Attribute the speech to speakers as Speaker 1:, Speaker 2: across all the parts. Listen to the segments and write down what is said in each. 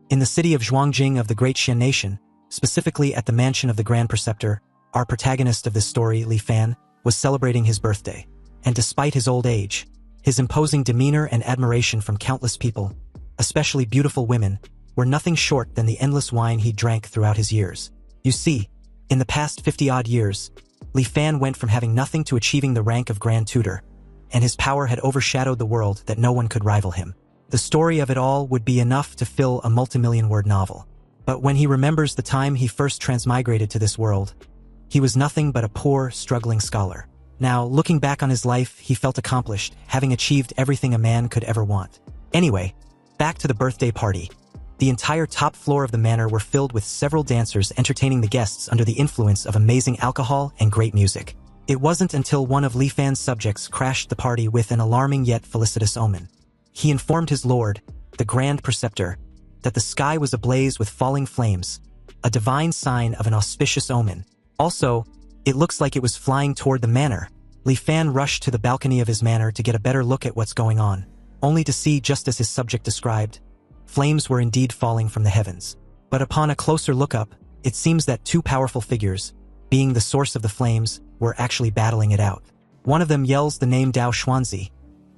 Speaker 1: In the city of Zhuangjing of the Great Xian Nation, specifically at the mansion of the Grand Preceptor, our protagonist of this story, Li Fan, was celebrating his birthday. And despite his old age, his imposing demeanor and admiration from countless people, especially beautiful women, were nothing short than the endless wine he drank throughout his years. You see, in the past 50-odd years, Li Fan went from having nothing to achieving the rank of Grand Tutor, and his power had overshadowed the world that no one could rival him. The story of it all would be enough to fill a multimillion-word novel. But when he remembers the time he first transmigrated to this world, he was nothing but a poor, struggling scholar. Now, looking back on his life, he felt accomplished, having achieved everything a man could ever want. Anyway, back to the birthday party. The entire top floor of the manor were filled with several dancers entertaining the guests under the influence of amazing alcohol and great music. It wasn't until one of Li Fan's subjects crashed the party with an alarming yet felicitous omen. He informed his lord, the Grand Preceptor, that the sky was ablaze with falling flames, a divine sign of an auspicious omen. Also, it looks like it was flying toward the manor. Li Fan rushed to the balcony of his manor to get a better look at what's going on, only to see, just as his subject described, flames were indeed falling from the heavens. But upon a closer look-up, it seems that two powerful figures, being the source of the flames, were actually battling it out. One of them yells the name Dao Xuanzi,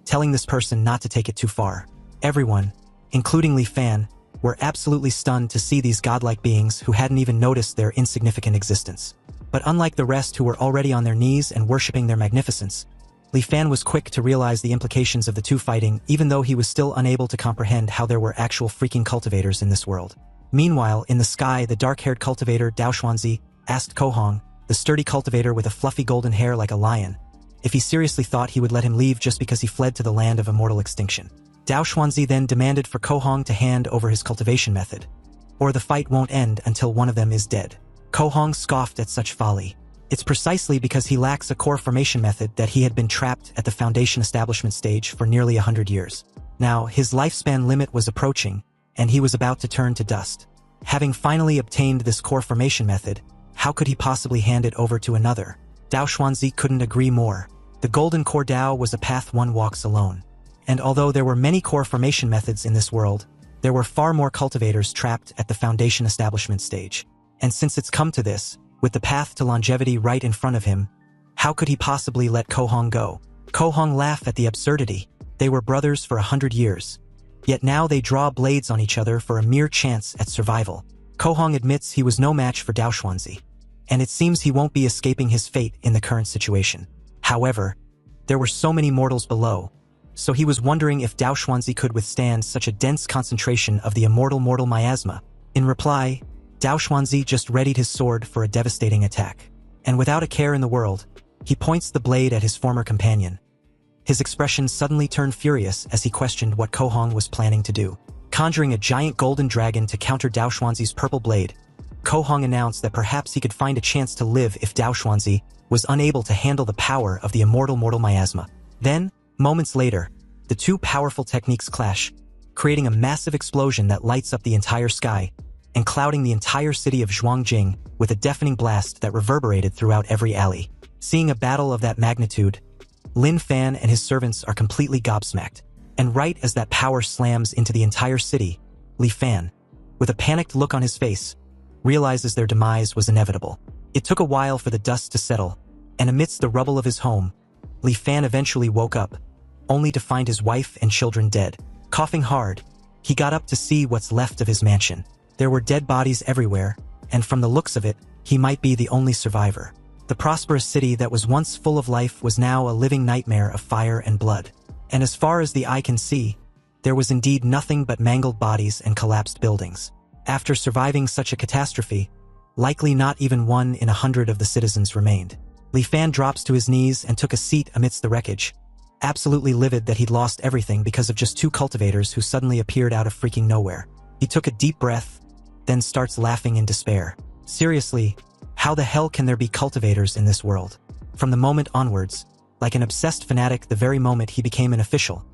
Speaker 1: telling this person not to take it too far. Everyone, including Li Fan, were absolutely stunned to see these godlike beings who hadn't even noticed their insignificant existence. But unlike the rest who were already on their knees and worshipping their magnificence, Li Fan was quick to realize the implications of the two fighting, even though he was still unable to comprehend how there were actual freaking cultivators in this world. Meanwhile, in the sky, the dark-haired cultivator Dao Xuanzi asked Kohong, the sturdy cultivator with a fluffy golden hair like a lion, if he seriously thought he would let him leave just because he fled to the land of immortal extinction. Dao Xuanzi then demanded for Kohong to hand over his cultivation method, or the fight won't end until one of them is dead. Kohong scoffed at such folly. It's precisely because he lacks a core formation method that he had been trapped at the foundation establishment stage for nearly 100 years. Now, his lifespan limit was approaching, and he was about to turn to dust. Having finally obtained this core formation method, how could he possibly hand it over to another? Dao Xuanzi couldn't agree more. The golden core Dao was a path one walks alone. And although there were many core formation methods in this world, there were far more cultivators trapped at the foundation establishment stage. And since it's come to this, with the path to longevity right in front of him, how could he possibly let Kohong go? Kohong laughed at the absurdity. They were brothers for 100 years. Yet now they draw blades on each other for a mere chance at survival. Kohong admits he was no match for Dao Xuanzi, and it seems he won't be escaping his fate in the current situation. However, there were so many mortals below, so he was wondering if Dao Xuanzi could withstand such a dense concentration of the immortal mortal miasma. In reply, Dao Xuanzi just readied his sword for a devastating attack. And without a care in the world, he points the blade at his former companion. His expression suddenly turned furious as he questioned what Kohong was planning to do. Conjuring a giant golden dragon to counter Dao Xuanzi's purple blade, Kohong announced that perhaps he could find a chance to live if Dao Xuanzi was unable to handle the power of the immortal mortal miasma. Then, moments later, the two powerful techniques clash, creating a massive explosion that lights up the entire sky and clouding the entire city of Zhuangjing with a deafening blast that reverberated throughout every alley. Seeing a battle of that magnitude, Lin Fan and his servants are completely gobsmacked. And right as that power slams into the entire city, Li Fan, with a panicked look on his face, realizes their demise was inevitable. It took a while for the dust to settle, and amidst the rubble of his home, Li Fan eventually woke up, only to find his wife and children dead. Coughing hard, he got up to see what's left of his mansion. There were dead bodies everywhere, and from the looks of it, he might be the only survivor. The prosperous city that was once full of life was now a living nightmare of fire and blood. And as far as the eye can see, there was indeed nothing but mangled bodies and collapsed buildings. After surviving such a catastrophe, likely not even 1 in 100 of the citizens remained. Li Fan drops to his knees and took a seat amidst the wreckage, absolutely livid that he'd lost everything because of just two cultivators who suddenly appeared out of freaking nowhere. He took a deep breath, then starts laughing in despair. Seriously, how the hell can there be cultivators in this world? From the moment onwards, like an obsessed fanatic the very moment he became an official,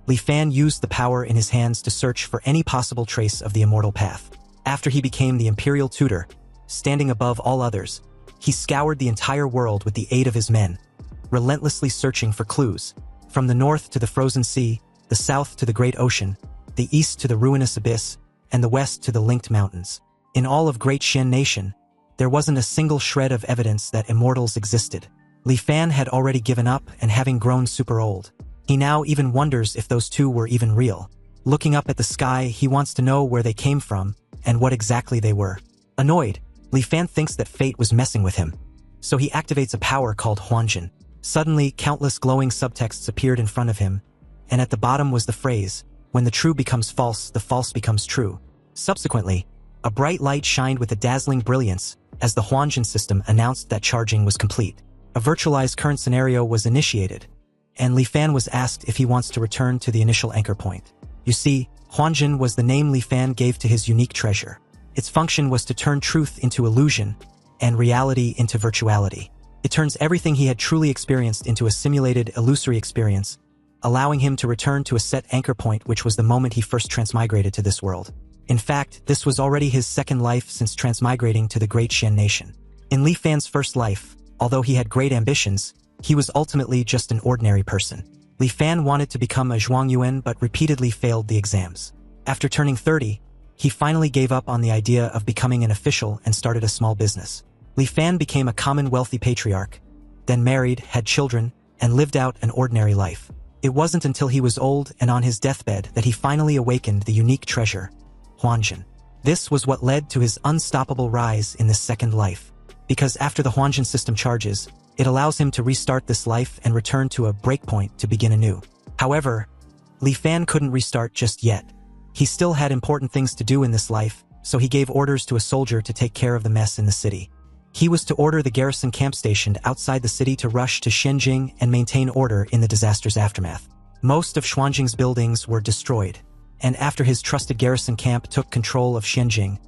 Speaker 1: Li Fan used the power in his hands to search for any possible trace of the immortal path. After he became the imperial tutor, standing above all others, he scoured the entire world with the aid of his men, relentlessly searching for clues. From the north to the frozen sea, the south to the great ocean, the east to the ruinous abyss, and the west to the linked mountains. In all of Great Xian Nation, there wasn't a single shred of evidence that immortals existed. Li Fan had already given up, and having grown super old, he now even wonders if those two were even real. Looking up at the sky, he wants to know where they came from and what exactly they were. Annoyed, Li Fan thinks that fate was messing with him. So he activates a power called Huanjin. Suddenly, countless glowing subtexts appeared in front of him, and at the bottom was the phrase, "When the true becomes false, the false becomes true." Subsequently, a bright light shined with a dazzling brilliance as the Huanjin system announced that charging was complete. A virtualized current scenario was initiated, and Li Fan was asked if he wants to return to the initial anchor point. You see, Huanjin was the name Li Fan gave to his unique treasure. Its function was to turn truth into illusion and reality into virtuality. It turns everything he had truly experienced into a simulated, illusory experience, allowing him to return to a set anchor point, which was the moment he first transmigrated to this world. In fact, this was already his second life since transmigrating to the Great Xian Nation. In Li Fan's first life, although he had great ambitions, he was ultimately just an ordinary person. Li Fan wanted to become a Zhuangyuan but repeatedly failed the exams. After turning 30, he finally gave up on the idea of becoming an official and started a small business. Li Fan became a common wealthy patriarch, then married, had children, and lived out an ordinary life. It wasn't until he was old and on his deathbed that he finally awakened the unique treasure, Huanjin. This was what led to his unstoppable rise in this second life. Because after the Huanjin system charges, it allows him to restart this life and return to a breakpoint to begin anew. However, Li Fan couldn't restart just yet. He still had important things to do in this life, so he gave orders to a soldier to take care of the mess in the city. He was to order the garrison camp stationed outside the city to rush to Shenzhen and maintain order in the disaster's aftermath. Most of Xuanjing's buildings were destroyed, and after his trusted garrison camp took control of Shenzhen,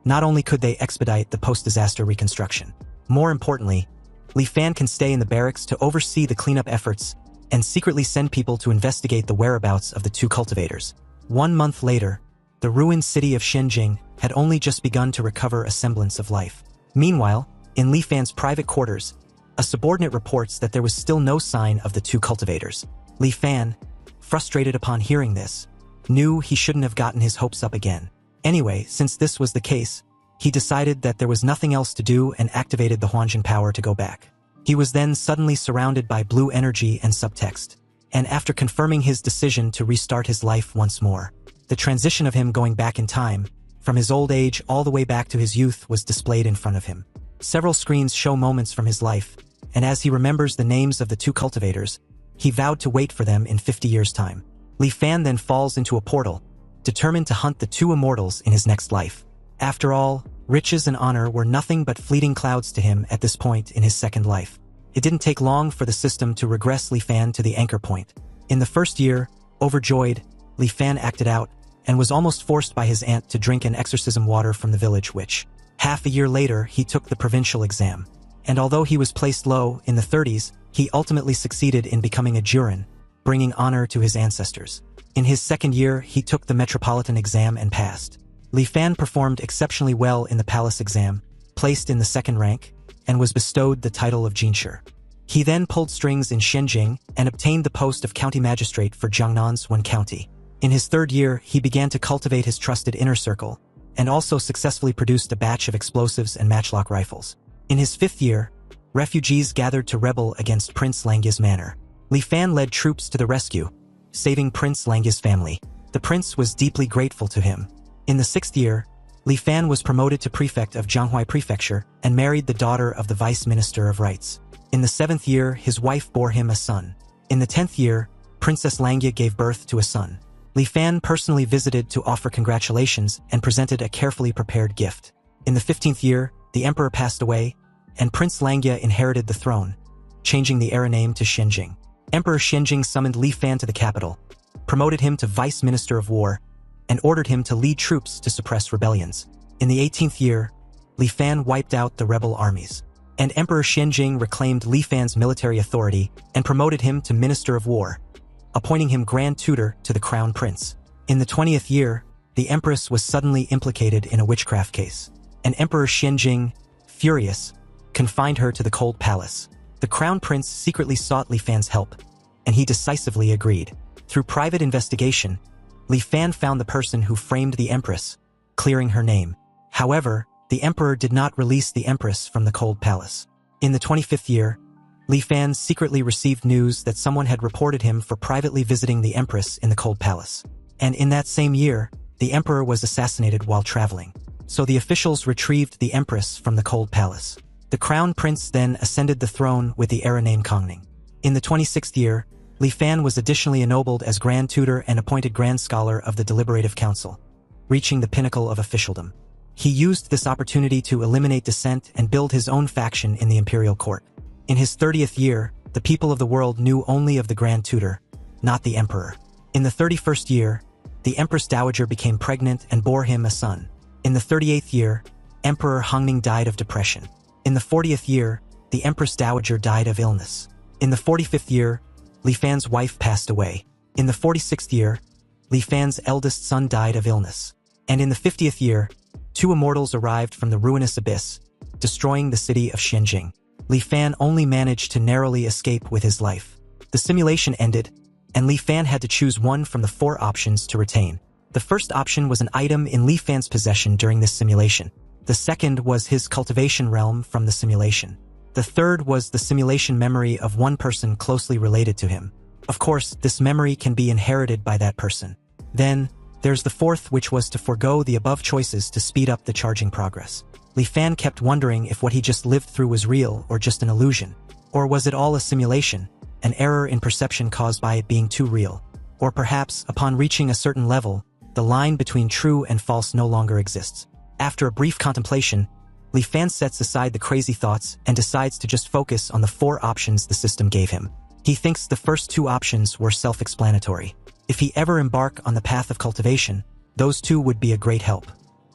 Speaker 1: not only could they expedite the post-disaster reconstruction, more importantly, Li Fan can stay in the barracks to oversee the cleanup efforts and secretly send people to investigate the whereabouts of the two cultivators. 1 month later, the ruined city of Shenzhen had only just begun to recover a semblance of life. Meanwhile, in Li Fan's private quarters, a subordinate reports that there was still no sign of the two cultivators. Li Fan, frustrated upon hearing this, knew he shouldn't have gotten his hopes up again. Anyway, since this was the case, he decided that there was nothing else to do and activated the Huanjin power to go back. He was then suddenly surrounded by blue energy and subtext, and after confirming his decision to restart his life once more, the transition of him going back in time, from his old age all the way back to his youth, was displayed in front of him. Several screens show moments from his life, and as he remembers the names of the two cultivators, he vowed to wait for them in 50 years' time. Li Fan then falls into a portal, determined to hunt the two immortals in his next life. After all, riches and honor were nothing but fleeting clouds to him at this point in his second life. It didn't take long for the system to regress Li Fan to the anchor point. In the first year, overjoyed, Li Fan acted out, and was almost forced by his aunt to drink an exorcism water from the village witch. Half a year later, he took the provincial exam, and although he was placed low in the 30s, he ultimately succeeded in becoming a jurin, bringing honor to his ancestors. In his second year, he took the metropolitan exam and passed. Li Fan performed exceptionally well in the palace exam, placed in the second rank, and was bestowed the title of Jinshi. He then pulled strings in Shenzhen and obtained the post of county magistrate for Jiangnan's one county. In his third year, he began to cultivate his trusted inner circle, and also successfully produced a batch of explosives and matchlock rifles. In his fifth year, refugees gathered to rebel against Prince Langya's manor. Li Fan led troops to the rescue, saving Prince Langya's family. The prince was deeply grateful to him. In the sixth year, Li Fan was promoted to prefect of Jianghuai Prefecture and married the daughter of the vice minister of rights. In the seventh year, his wife bore him a son. In the 10th year, Princess Langya gave birth to a son. Li Fan personally visited to offer congratulations and presented a carefully prepared gift. In the 15th year, the emperor passed away, and Prince Langya inherited the throne, changing the era name to Shenzhen. Emperor Shenzhen summoned Li Fan to the capital, promoted him to vice minister of war, and ordered him to lead troops to suppress rebellions. In the 18th year, Li Fan wiped out the rebel armies, and Emperor Shenzhen reclaimed Li Fan's military authority and promoted him to minister of war, appointing him grand tutor to the crown prince. In the 20th year, the empress was suddenly implicated in a witchcraft case, and Emperor Shenzhen, furious, confined her to the cold palace. The crown prince secretly sought Li Fan's help, and he decisively agreed. Through private investigation, Li Fan found the person who framed the empress, clearing her name. However, the emperor did not release the empress from the cold palace. In the 25th year, Li Fan secretly received news that someone had reported him for privately visiting the empress in the cold palace. And in that same year, the emperor was assassinated while traveling. So the officials retrieved the empress from the cold palace. The crown prince then ascended the throne with the era name Kongning. In the 26th year, Li Fan was additionally ennobled as Grand Tutor and appointed Grand Scholar of the Deliberative Council, reaching the pinnacle of officialdom. He used this opportunity to eliminate dissent and build his own faction in the imperial court. In his 30th year, the people of the world knew only of the Grand Tutor, not the emperor. In the 31st year, the Empress Dowager became pregnant and bore him a son. In the 38th year, Emperor Hongning died of depression. In the 40th year, the Empress Dowager died of illness. In the 45th year, Li Fan's wife passed away. In the 46th year, Li Fan's eldest son died of illness. And in the 50th year, 2 immortals arrived from the ruinous abyss, destroying the city of Shenzhen. Li Fan only managed to narrowly escape with his life. The simulation ended, and Li Fan had to choose one from the 4 options to retain. The first option was an item in Li Fan's possession during this simulation. The second was his cultivation realm from the simulation. The third was the simulation memory of one person closely related to him. Of course, this memory can be inherited by that person. Then, there's the fourth, which was to forego the above choices to speed up the charging progress. Li Fan kept wondering if what he just lived through was real or just an illusion. Or was it all a simulation, an error in perception caused by it being too real? Or perhaps, upon reaching a certain level, the line between true and false no longer exists. After a brief contemplation, Li Fan sets aside the crazy thoughts and decides to just focus on the 4 options the system gave him. He thinks the first 2 options were self-explanatory. If he ever embark on the path of cultivation, those 2 would be a great help.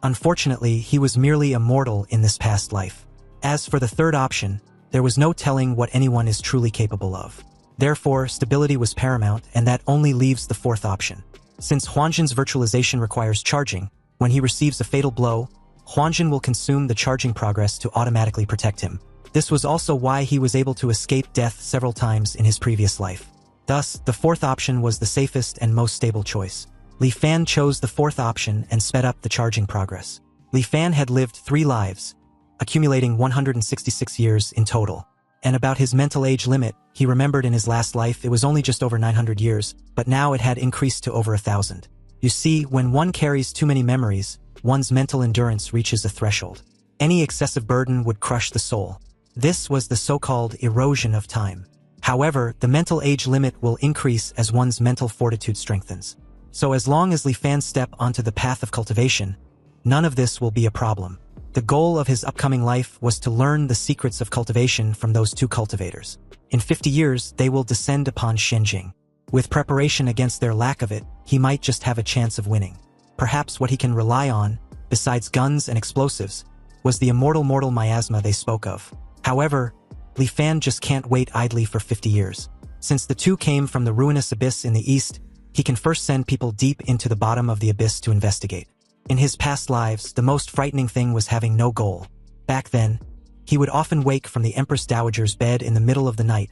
Speaker 1: Unfortunately, he was merely a mortal in this past life. As for the third option, there was no telling what anyone is truly capable of. Therefore, stability was paramount, and that only leaves the 4th option. Since Huanzhen's virtualization requires charging, when he receives a fatal blow, Huanzhen will consume the charging progress to automatically protect him. This was also why he was able to escape death several times in his previous life. Thus, the 4th option was the safest and most stable choice. Li Fan chose the 4th option and sped up the charging progress. Li Fan had lived 3 lives, accumulating 166 years in total. And about his mental age limit, he remembered in his last life it was only just over 900 years, but now it had increased to over 1,000. You see, when one carries too many memories, one's mental endurance reaches a threshold. Any excessive burden would crush the soul. This was the so-called erosion of time. However, the mental age limit will increase as one's mental fortitude strengthens. So as long as Li Fan step onto the path of cultivation, none of this will be a problem. The goal of his upcoming life was to learn the secrets of cultivation from those 2 cultivators. In 50 years, they will descend upon Shenzhen. With preparation against their lack of it, he might just have a chance of winning. Perhaps what he can rely on, besides guns and explosives, was the immortal miasma they spoke of. However, Li Fan just can't wait idly for 50 years. Since the 2 came from the ruinous abyss in the east, he can first send people deep into the bottom of the abyss to investigate. In his past lives, the most frightening thing was having no goal. Back then, he would often wake from the Empress Dowager's bed in the middle of the night,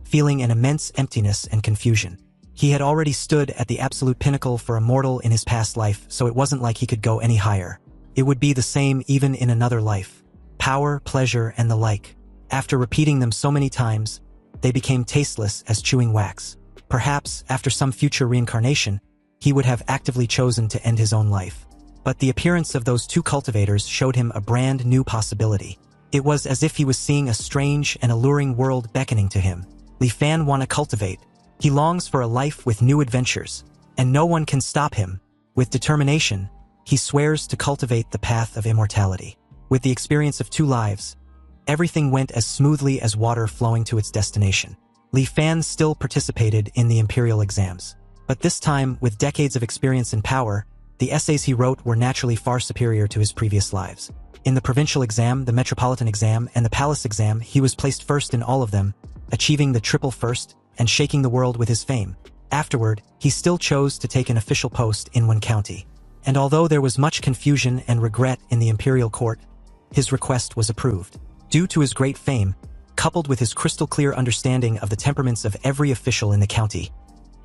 Speaker 1: feeling an immense emptiness and confusion. He had already stood at the absolute pinnacle for a mortal in his past life, so it wasn't like he could go any higher. It would be the same even in another life. Power, pleasure, and the like. After repeating them so many times, they became tasteless as chewing wax. Perhaps, after some future reincarnation, he would have actively chosen to end his own life. But the appearance of those 2 cultivators showed him a brand new possibility. It was as if he was seeing a strange and alluring world beckoning to him. Li Fan wanna cultivate. He longs for a life with new adventures, and no one can stop him. With determination, he swears to cultivate the path of immortality. With the experience of 2 lives, everything went as smoothly as water flowing to its destination. Li Fan still participated in the imperial exams. But this time, with decades of experience and power, the essays he wrote were naturally far superior to his previous lives. In the provincial exam, the metropolitan exam, and the palace exam, he was placed first in all of them, achieving the triple first and shaking the world with his fame. Afterward, he still chose to take an official post in Wen County. And although there was much confusion and regret in the imperial court, his request was approved. Due to his great fame, coupled with his crystal-clear understanding of the temperaments of every official in the county,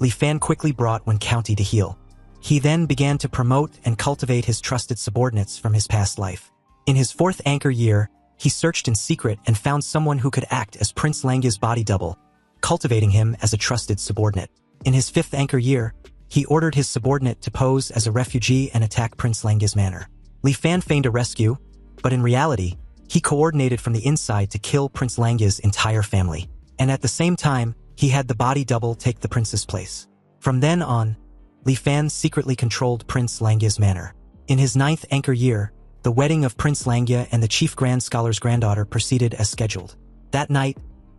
Speaker 1: Li Fan quickly brought Wen County to heel. He then began to promote and cultivate his trusted subordinates from his past life. In his 4th anchor year, he searched in secret and found someone who could act as Prince Langya's body double, cultivating him as a trusted subordinate. In his 5th anchor year, he ordered his subordinate to pose as a refugee and attack Prince Langya's manor. Li Fan feigned a rescue, but in reality, he coordinated from the inside to kill Prince Langya's entire family. And at the same time, he had the body double take the prince's place. From then on, Li Fan secretly controlled Prince Langya's manor. In his 9th anchor year, the wedding of Prince Langya and the chief grand scholar's granddaughter proceeded as scheduled. That night,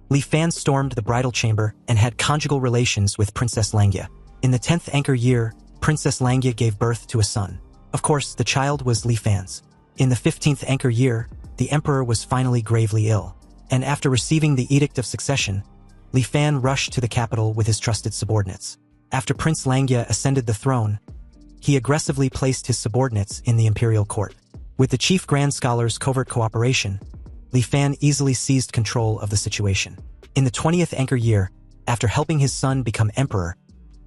Speaker 1: Li Fan stormed the bridal chamber and had conjugal relations with Princess Langya. In the 10th anchor year, Princess Langya gave birth to a son. Of course, the child was Li Fan's. In the 15th anchor year, the emperor was finally gravely ill, and after receiving the Edict of Succession, Li Fan rushed to the capital with his trusted subordinates. After Prince Langya ascended the throne, he aggressively placed his subordinates in the imperial court. With the chief grand scholar's covert cooperation, Li Fan easily seized control of the situation. In the 20th anchor year, after helping his son become emperor,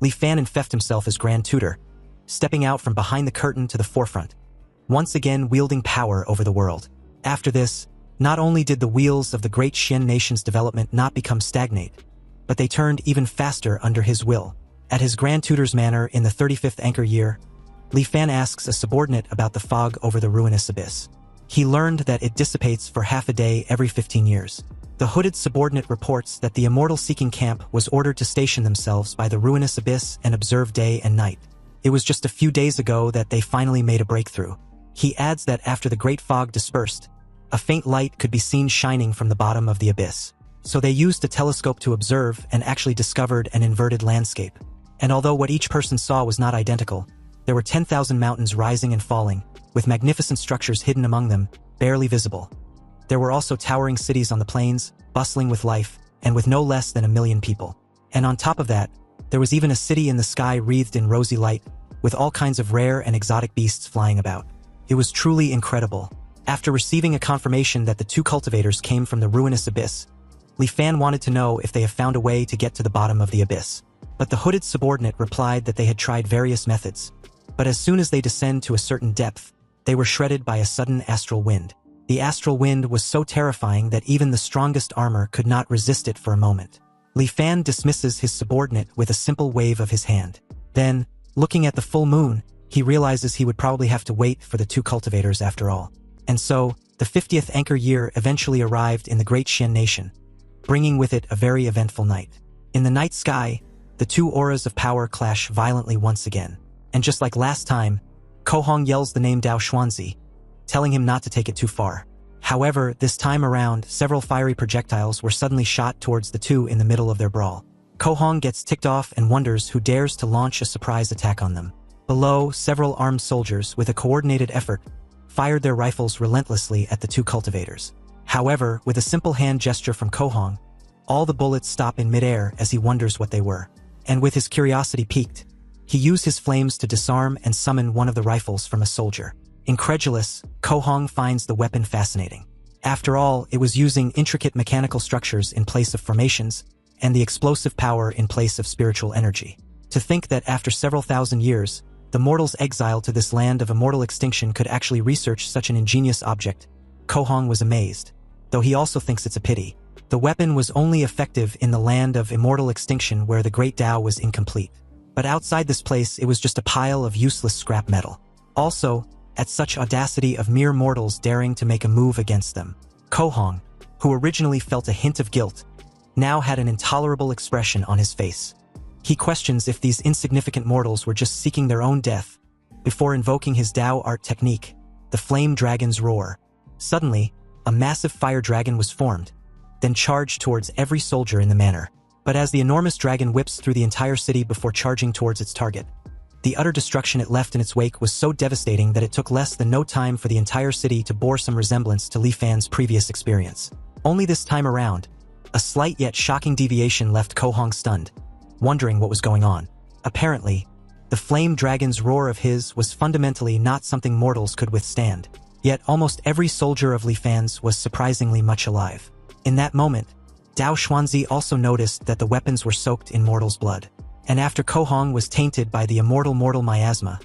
Speaker 1: Li Fan infected himself as grand tutor, stepping out from behind the curtain to the forefront, once again wielding power over the world. After this, not only did the wheels of the great Xian nation's development not become stagnant, but they turned even faster under his will. At his grand tutor's manor in the 35th anchor year, Li Fan asks a subordinate about the fog over the ruinous abyss. He learned that it dissipates for half a day every 15 years. The hooded subordinate reports that the immortal-seeking camp was ordered to station themselves by the ruinous abyss and observe day and night. It was just a few days ago that they finally made a breakthrough. He adds that after the great fog dispersed, a faint light could be seen shining from the bottom of the abyss. So they used a telescope to observe and actually discovered an inverted landscape. And although what each person saw was not identical, there were 10,000 mountains rising and falling, with magnificent structures hidden among them, barely visible. There were also towering cities on the plains, bustling with life, and with no less than 1 million people. And on top of that, there was even a city in the sky wreathed in rosy light, with all kinds of rare and exotic beasts flying about. It was truly incredible. After receiving a confirmation that the 2 cultivators came from the ruinous abyss, Li Fan wanted to know if they have found a way to get to the bottom of the abyss. But the hooded subordinate replied that they had tried various methods, but as soon as they descend to a certain depth, they were shredded by a sudden astral wind. The astral wind was so terrifying that even the strongest armor could not resist it for a moment. Li Fan dismisses his subordinate with a simple wave of his hand. Then, looking at the full moon, he realizes he would probably have to wait for the 2 cultivators after all. And so, the 50th anchor year eventually arrived in the great Xian nation, bringing with it a very eventful night. In the night sky, the 2 auras of power clash violently once again. And just like last time, Kohong yells the name Dao Xuanzi, telling him not to take it too far. However, this time around, several fiery projectiles were suddenly shot towards the 2 in the middle of their brawl. Kohong gets ticked off and wonders who dares to launch a surprise attack on them. Below, several armed soldiers, with a coordinated effort, fired their rifles relentlessly at the 2 cultivators. However, with a simple hand gesture from Kohong, all the bullets stop in midair as he wonders what they were. And with his curiosity piqued, he used his flames to disarm and summon one of the rifles from a soldier. Incredulous, Kohong finds the weapon fascinating. After all, it was using intricate mechanical structures in place of formations, and the explosive power in place of spiritual energy. To think that after several thousand years, the mortals exiled to this land of immortal extinction could actually research such an ingenious object, Kohong was amazed, though he also thinks it's a pity. The weapon was only effective in the land of immortal extinction where the great Tao was incomplete. But outside this place, it was just a pile of useless scrap metal. Also, at such audacity of mere mortals daring to make a move against them, Kohong, who originally felt a hint of guilt, now had an intolerable expression on his face. He questions if these insignificant mortals were just seeking their own death, before invoking his Tao art technique, the Flame Dragon's Roar. Suddenly, a massive fire dragon was formed, then charged towards every soldier in the manor. But as the enormous dragon whips through the entire city before charging towards its target, the utter destruction it left in its wake was so devastating that it took less than no time for the entire city to bore some resemblance to Li Fan's previous experience. Only this time around, a slight yet shocking deviation left Kohong stunned, wondering what was going on. Apparently, the flame dragon's roar of his was fundamentally not something mortals could withstand. Yet almost every soldier of Li Fan's was surprisingly much alive. In that moment, Dao Xuanzi also noticed that the weapons were soaked in mortals' blood. And after Kohong was tainted by the immortal mortal miasma,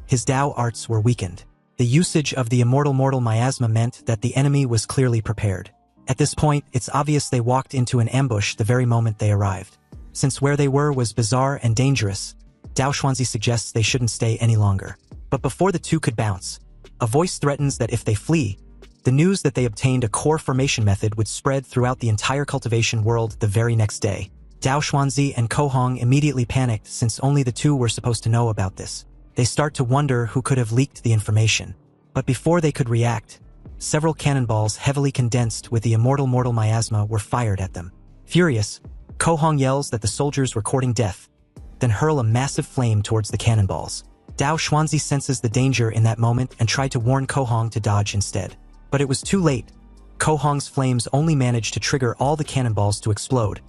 Speaker 1: his Dao arts were weakened. The usage of the immortal mortal miasma meant that the enemy was clearly prepared. At this point, it's obvious they walked into an ambush the very moment they arrived. Since where they were was bizarre and dangerous, Dao Xuanzi suggests they shouldn't stay any longer. But before the two could bounce, a voice threatens that if they flee, the news that they obtained a core formation method would spread throughout the entire cultivation world the very next day. Dao Xuanzi and Kohong immediately panicked since only the two were supposed to know about this. They start to wonder who could have leaked the information. But before they could react, several cannonballs heavily condensed with the immortal mortal miasma were fired at them. Furious, Kohong yells that the soldiers were courting death, then hurl a massive flame towards the cannonballs. Dao Xuanzi senses the danger in that moment and tried to warn Kohong to dodge instead. But it was too late. Kohong's flames only managed to trigger all the cannonballs to explode,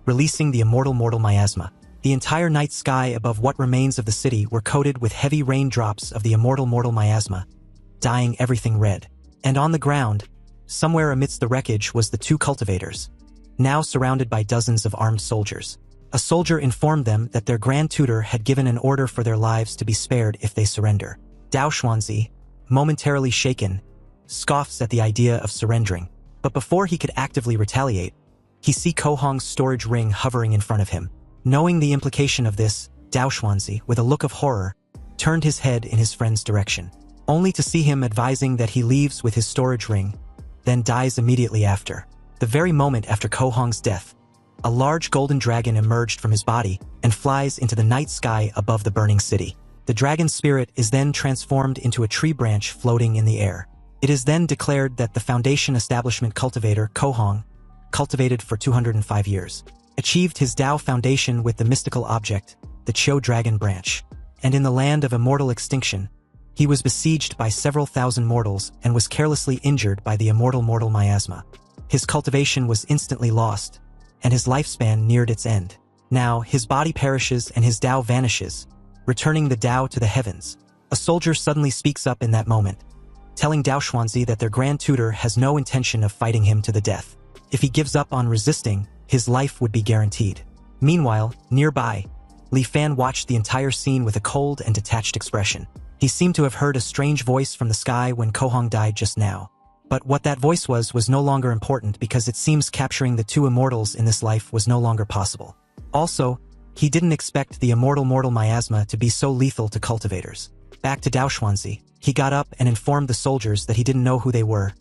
Speaker 1: releasing the immortal mortal miasma. The entire night sky above what remains of the city were coated with heavy raindrops of the immortal mortal miasma, dyeing everything red. And on the ground, somewhere amidst the wreckage was the two cultivators, now surrounded by dozens of armed soldiers. A soldier informed them that their grand tutor had given an order for their lives to be spared if they surrender. Dao Xuanzi, momentarily shaken, scoffs at the idea of surrendering. But before he could actively retaliate, he sees Kohong's storage ring hovering in front of him. Knowing the implication of this, Dao Xuanzi, with a look of horror, turned his head in his friend's direction, only to see him advising that he leaves with his storage ring, then dies immediately after. The very moment after Kohong's death, a large golden dragon emerged from his body and flies into the night sky above the burning city. The dragon's spirit is then transformed into a tree branch floating in the air. It is then declared that the Foundation establishment cultivator, Kohong, cultivated for 205 years, achieved his Dao foundation with the mystical object, the Qiu dragon branch. And in the land of immortal extinction, he was besieged by several thousand mortals and was carelessly injured by the immortal mortal miasma. His cultivation was instantly lost, and his lifespan neared its end. Now, his body perishes and his Dao vanishes, returning the Dao to the heavens. A soldier suddenly speaks up in that moment, telling Dao Xuanzi that their grand tutor has no intention of fighting him to the death. If he gives up on resisting, his life would be guaranteed. Meanwhile, nearby, Li Fan watched the entire scene with a cold and detached expression. He seemed to have heard a strange voice from the sky when Kohong died just now. But what that voice was no longer important because it seems capturing the two immortals in this life was no longer possible. Also, he didn't expect the immortal mortal miasma to be so lethal to cultivators. Back to Dao Xuanzi, he got up and informed the soldiers that he didn't know who they were,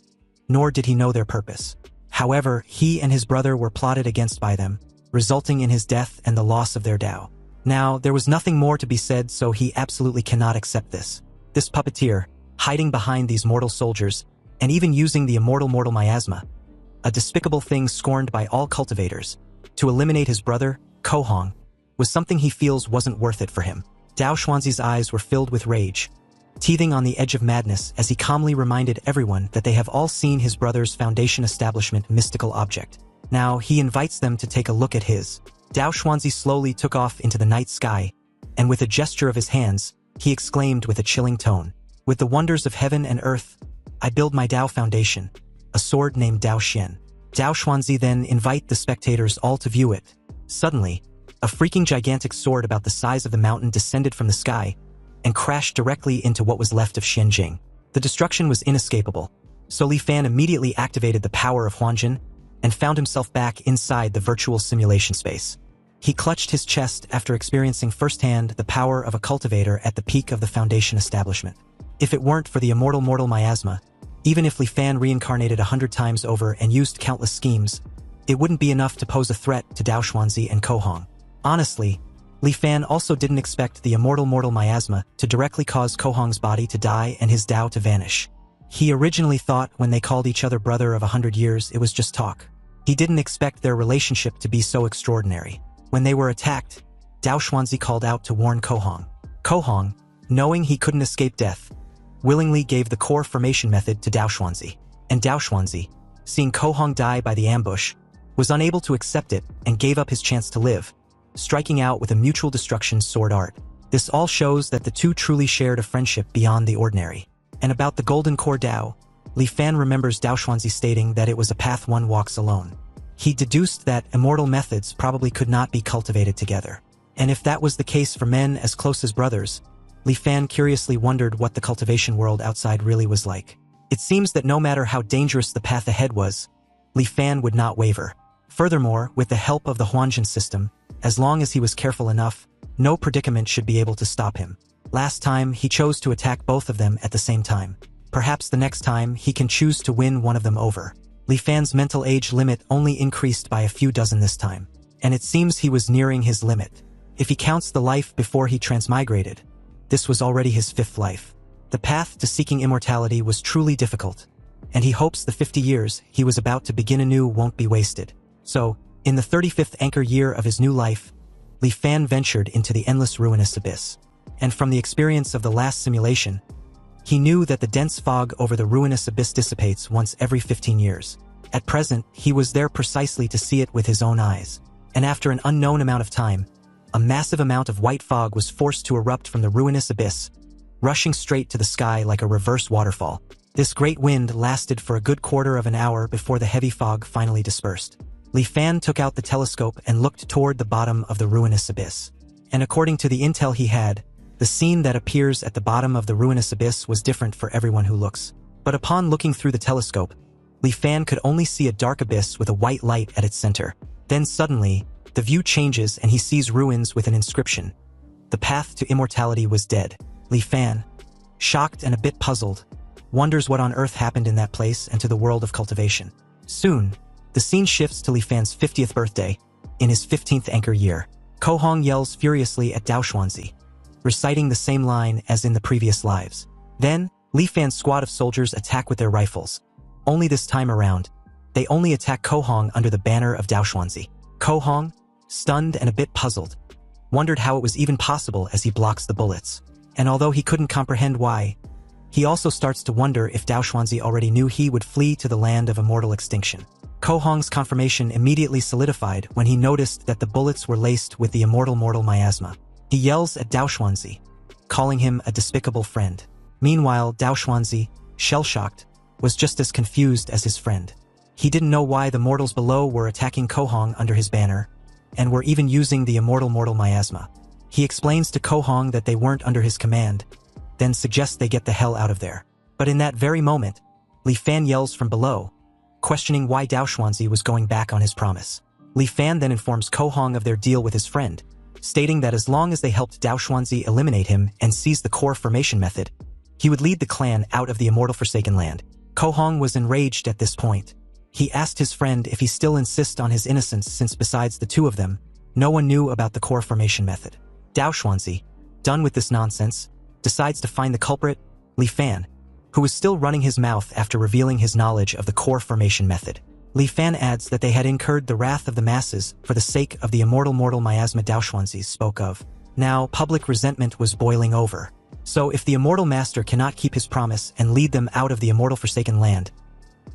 Speaker 1: nor did he know their purpose. However, he and his brother were plotted against by them, resulting in his death and the loss of their Dao. Now, there was nothing more to be said, so he absolutely cannot accept this. This puppeteer, hiding behind these mortal soldiers, and even using the immortal mortal miasma, a despicable thing scorned by all cultivators, to eliminate his brother, Kohong, was something he feels wasn't worth it for him. Dao Xuanzi's eyes were filled with rage, teething on the edge of madness as he calmly reminded everyone that they have all seen his brother's Foundation establishment mystical object. Now, he invites them to take a look at his. Dao Xuanzi slowly took off into the night sky, and with a gesture of his hands, he exclaimed with a chilling tone, "With the wonders of heaven and earth, I build my Dao foundation, a sword named Dao Xian." Dao Xuanzi then invite the spectators all to view it. Suddenly, a freaking gigantic sword about the size of the mountain descended from the sky and crashed directly into what was left of Xianjing. The destruction was inescapable, so Li Fan immediately activated the power of Huanjin and found himself back inside the virtual simulation space. He clutched his chest after experiencing firsthand the power of a cultivator at the peak of the Foundation establishment. If it weren't for the immortal mortal miasma, even if Li Fan reincarnated 100 times over and used countless schemes, it wouldn't be enough to pose a threat to Dao Xuanzi and Kohong. Honestly, Li Fan also didn't expect the immortal mortal miasma to directly cause Kohong's body to die and his Dao to vanish. He originally thought when they called each other brother of 100 years it was just talk. He didn't expect their relationship to be so extraordinary. When they were attacked, Dao Xuanzi called out to warn Kohong. Kohong, knowing he couldn't escape death, willingly gave the core formation method to Dao Xuanzi. And Dao Xuanzi, seeing Kohong die by the ambush, was unable to accept it and gave up his chance to live, striking out with a mutual destruction sword art. This all shows that the two truly shared a friendship beyond the ordinary. And about the golden core Dao, Li Fan remembers Dao Xuanzi stating that it was a path one walks alone. He deduced that immortal methods probably could not be cultivated together. And if that was the case for men as close as brothers, Li Fan curiously wondered what the cultivation world outside really was like. It seems that no matter how dangerous the path ahead was, Li Fan would not waver. Furthermore, with the help of the Wansen system, as long as he was careful enough, no predicament should be able to stop him. Last time, he chose to attack both of them at the same time. Perhaps the next time, he can choose to win one of them over. Li Fan's mental age limit only increased by a few dozen this time, and it seems he was nearing his limit. If he counts the life before he transmigrated, this was already his 5th life. The path to seeking immortality was truly difficult, and he hopes the 50 years he was about to begin anew won't be wasted. So, in the 35th anchor year of his new life, Li Fan ventured into the endless ruinous abyss. And from the experience of the last simulation, he knew that the dense fog over the ruinous abyss dissipates once every 15 years. At present, he was there precisely to see it with his own eyes. And after an unknown amount of time, a massive amount of white fog was forced to erupt from the ruinous abyss, rushing straight to the sky like a reverse waterfall. This great wind lasted for a good quarter of an hour before the heavy fog finally dispersed. Li Fan took out the telescope and looked toward the bottom of the ruinous abyss. And according to the intel he had, the scene that appears at the bottom of the ruinous abyss was different for everyone who looks. But upon looking through the telescope, Li Fan could only see a dark abyss with a white light at its center. Then suddenly, the view changes and he sees ruins with an inscription. The path to immortality was dead. Li Fan, shocked and a bit puzzled, wonders what on earth happened in that place and to the world of cultivation. Soon, the scene shifts to Li Fan's 50th birthday, in his 15th anchor year. Ko Hong yells furiously at Dao Xuanzi, reciting the same line as in the previous lives. Then, Li Fan's squad of soldiers attack with their rifles. Only this time around, they only attack Ko Hong under the banner of Dao Xuanzi. Ko Hong, stunned and a bit puzzled, wondered how it was even possible as he blocks the bullets. And although he couldn't comprehend why, he also starts to wonder if Dao Xuanzi already knew he would flee to the land of immortal extinction. Ko Hong's confirmation immediately solidified when he noticed that the bullets were laced with the immortal miasma. He yells at Dao Xuanzi, calling him a despicable friend. Meanwhile, Dao Xuanzi, shell-shocked, was just as confused as his friend. He didn't know why the mortals below were attacking Ko Hong under his banner, and were even using the immortal miasma. He explains to Ko Hong that they weren't under his command, then suggests they get the hell out of there. But in that very moment, Li Fan yells from below, questioning why Dao Xuanzi was going back on his promise. Li Fan then informs Ko Hong of their deal with his friend, stating that as long as they helped Dao Xuanzi eliminate him and seize the core formation method, he would lead the clan out of the immortal Forsaken Land. Ko Hong was enraged at this point. He asked his friend if he still insists on his innocence since besides the two of them, no one knew about the core formation method. Dao Xuanzi, done with this nonsense, decides to find the culprit, Li Fan, who was still running his mouth after revealing his knowledge of the core formation method. Li Fan adds that they had incurred the wrath of the masses for the sake of the immortal miasma Dao Xuanzi spoke of. Now, public resentment was boiling over. So if the immortal master cannot keep his promise and lead them out of the immortal Forsaken Land,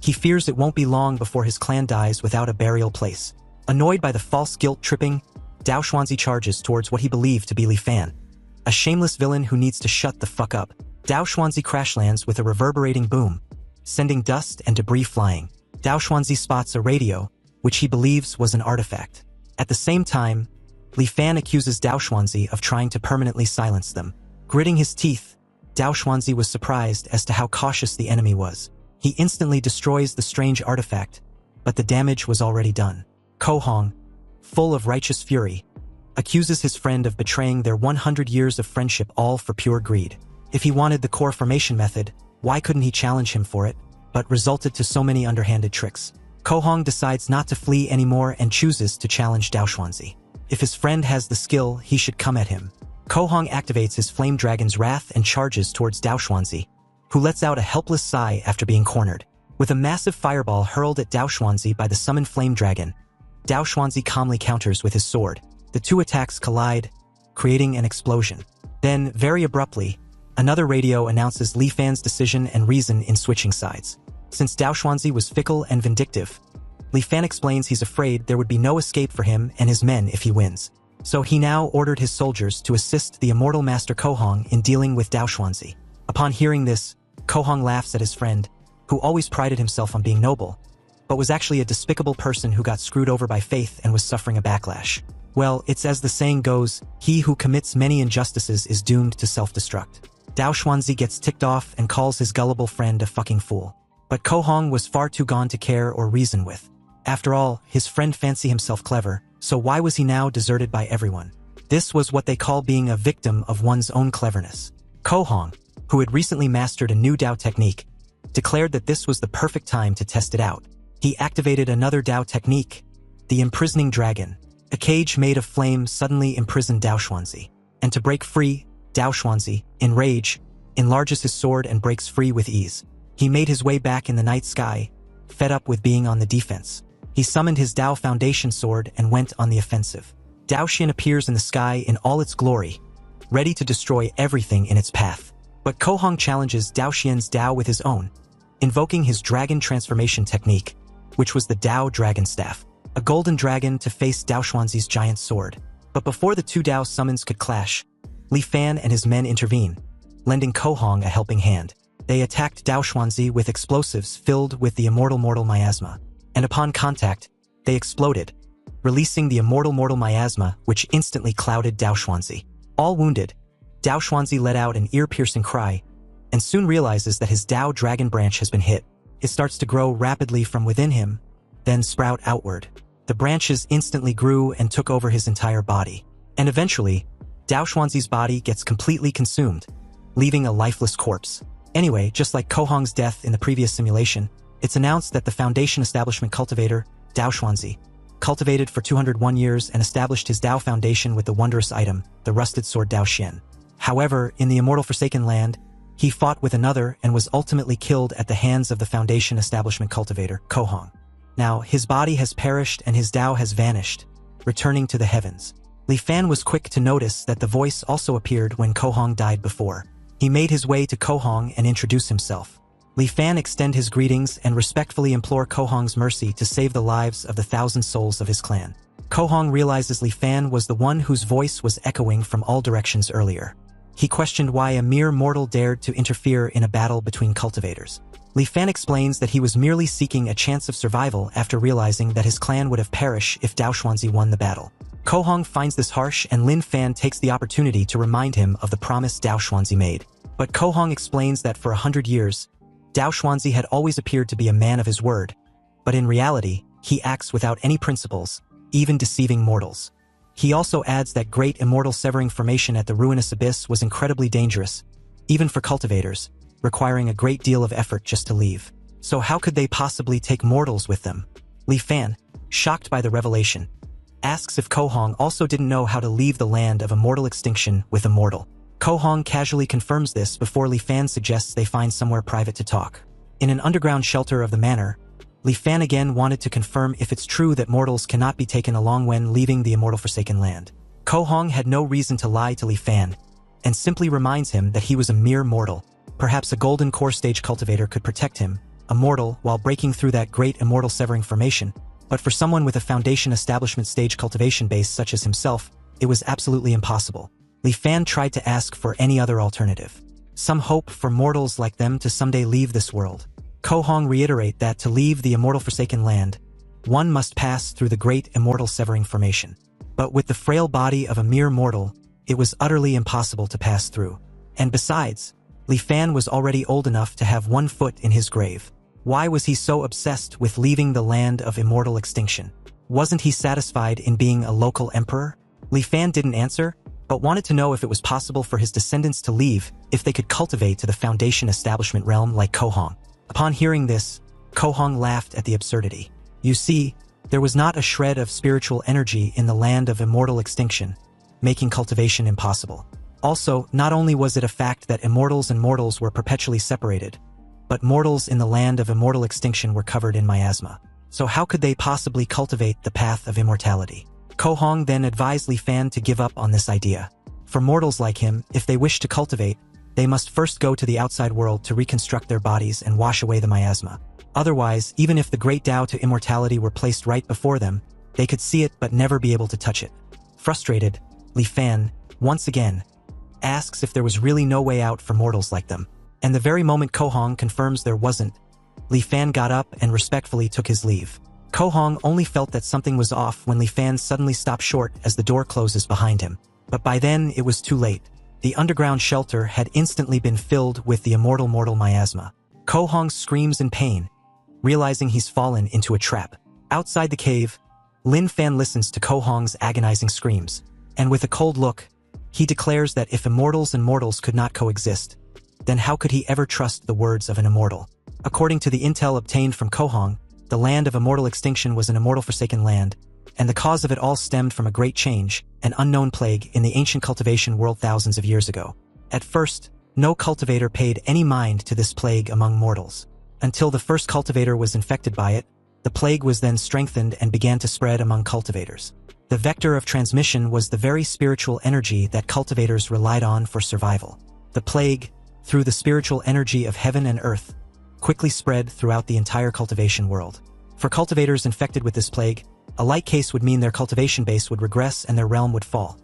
Speaker 1: he fears it won't be long before his clan dies without a burial place. Annoyed by the false guilt-tripping, Dao Xuanzi charges towards what he believed to be Li Fan, a shameless villain who needs to shut the fuck up. Dao Xuanzi crash lands with a reverberating boom, sending dust and debris flying. Dao Xuanzi spots a radio, which he believes was an artifact. At the same time, Li Fan accuses Dao Xuanzi of trying to permanently silence them. Gritting his teeth, Dao Xuanzi was surprised as to how cautious the enemy was. He instantly destroys the strange artifact, but the damage was already done. Ko Hong, full of righteous fury, accuses his friend of betraying their 100 years of friendship all for pure greed. If he wanted the core formation method, why couldn't he challenge him for it? But resulted to so many underhanded tricks. Ko Hong decides not to flee anymore and chooses to challenge Dao Xuanzi. If his friend has the skill, he should come at him. Ko Hong activates his flame dragon's wrath and charges towards Dao Xuanzi, who lets out a helpless sigh after being cornered. With a massive fireball hurled at Dao Xuanzi by the summoned flame dragon, Dao Xuanzi calmly counters with his sword. The two attacks collide, creating an explosion. Then, very abruptly, another radio announces Li Fan's decision and reason in switching sides. Since Dao Xuanzi was fickle and vindictive, Li Fan explains he's afraid there would be no escape for him and his men if he wins. So he now ordered his soldiers to assist the immortal master Ko Hong in dealing with Dao Xuanzi. Upon hearing this, Ko Hong laughs at his friend, who always prided himself on being noble, but was actually a despicable person who got screwed over by faith and was suffering a backlash. Well, it's as the saying goes, he who commits many injustices is doomed to self-destruct. Dao Xuanzi gets ticked off and calls his gullible friend a fucking fool. But Kohong was far too gone to care or reason with. After all, his friend fancied himself clever, so why was he now deserted by everyone? This was what they call being a victim of one's own cleverness. Kohong, who had recently mastered a new Dao technique, declared that this was the perfect time to test it out. He activated another Dao technique, the imprisoning dragon. A cage made of flame suddenly imprisoned Dao Xuanzi. And to break free, Dao Xuanzi, in rage, enlarges his sword and breaks free with ease. He made his way back in the night sky, fed up with being on the defense. He summoned his Dao Foundation sword and went on the offensive. Dao Xian appears in the sky in all its glory, ready to destroy everything in its path. But Kohong challenges Dao Xian's Dao with his own, invoking his dragon transformation technique, which was the Dao Dragon Staff, a golden dragon to face Dao Xuanzi's giant sword. But before the two Dao summons could clash, Li Fan and his men intervene, lending Kohong a helping hand. They attacked Dao Xuanzi with explosives filled with the immortal miasma, and upon contact, they exploded, releasing the immortal miasma, which instantly clouded Dao Xuanzi. All wounded, Dao Xuanzi let out an ear-piercing cry, and soon realizes that his Dao Dragon branch has been hit. It starts to grow rapidly from within him, then sprout outward. The branches instantly grew and took over his entire body. And eventually, Dao Xuanzi's body gets completely consumed, leaving a lifeless corpse. Anyway, just like Kohong's death in the previous simulation, it's announced that the Foundation establishment cultivator, Dao Xuanzi, cultivated for 201 years and established his Dao Foundation with the wondrous item, the rusted sword Dao Xian. However, in the immortal Forsaken Land, he fought with another and was ultimately killed at the hands of the Foundation establishment cultivator, Kohong. Now, his body has perished and his Dao has vanished, returning to the heavens. Li Fan was quick to notice that the voice also appeared when Kohong died before. He made his way to Kohong and introduced himself. Li Fan extend his greetings and respectfully implore Kohong's mercy to save the lives of the 1,000 souls of his clan. Kohong realizes Li Fan was the one whose voice was echoing from all directions earlier. He questioned why a mere mortal dared to interfere in a battle between cultivators. Li Fan explains that he was merely seeking a chance of survival after realizing that his clan would have perished if Dao Xuanzi won the battle. Kohong finds this harsh and Lin Fan takes the opportunity to remind him of the promise Dao Xuanzi made. But Kohong explains that for 100 years, Dao Xuanzi had always appeared to be a man of his word, but in reality, he acts without any principles, even deceiving mortals. He also adds that great immortal severing formation at the ruinous abyss was incredibly dangerous, even for cultivators, requiring a great deal of effort just to leave. So how could they possibly take mortals with them? Li Fan, shocked by the revelation, asks if Kohong also didn't know how to leave the land of immortal extinction with a mortal. Kohong casually confirms this before Li Fan suggests they find somewhere private to talk. In an underground shelter of the manor, Li Fan again wanted to confirm if it's true that mortals cannot be taken along when leaving the immortal Forsaken Land. Kohong had no reason to lie to Li Fan, and simply reminds him that he was a mere mortal. Perhaps a golden core stage cultivator could protect him, a mortal, while breaking through that great immortal severing formation, but for someone with a Foundation establishment stage cultivation base such as himself, it was absolutely impossible. Li Fan tried to ask for any other alternative. Some hope for mortals like them to someday leave this world. Kohong reiterate that to leave the immortal Forsaken Land, one must pass through the great immortal severing formation. But with the frail body of a mere mortal, it was utterly impossible to pass through. And besides, Li Fan was already old enough to have one foot in his grave. Why was he so obsessed with leaving the land of immortal extinction? Wasn't he satisfied in being a local emperor? Li Fan didn't answer, but wanted to know if it was possible for his descendants to leave if they could cultivate to the Foundation establishment realm like Kohong. Upon hearing this, Kohong laughed at the absurdity. You see, there was not a shred of spiritual energy in the land of immortal extinction, making cultivation impossible. Also, not only was it a fact that immortals and mortals were perpetually separated, but mortals in the land of immortal extinction were covered in miasma. So how could they possibly cultivate the path of immortality? Kohong then advised Li Fan to give up on this idea. For mortals like him, if they wish to cultivate, they must first go to the outside world to reconstruct their bodies and wash away the miasma. Otherwise, even if the great Tao to immortality were placed right before them, they could see it but never be able to touch it. Frustrated, Li Fan, once again, asks if there was really no way out for mortals like them. And the very moment Kohong confirms there wasn't, Li Fan got up and respectfully took his leave. Ko Hong only felt that something was off when Li Fan suddenly stopped short as the door closes behind him. But by then, it was too late. The underground shelter had instantly been filled with the immortal mortal miasma. Ko Hong screams in pain, realizing he's fallen into a trap. Outside the cave, Lin Fan listens to Ko Hong's agonizing screams, and with a cold look, he declares that if immortals and mortals could not coexist, then how could he ever trust the words of an immortal? According to the intel obtained from Ko Hong, the land of immortal extinction was an immortal forsaken land, and the cause of it all stemmed from a great change, an unknown plague in the ancient cultivation world thousands of years ago. At first, no cultivator paid any mind to this plague among mortals. Until the first cultivator was infected by it, the plague was then strengthened and began to spread among cultivators. The vector of transmission was the very spiritual energy that cultivators relied on for survival. The plague, through the spiritual energy of heaven and earth, quickly spread throughout the entire cultivation world. For cultivators infected with this plague, a light case would mean their cultivation base would regress and their realm would fall.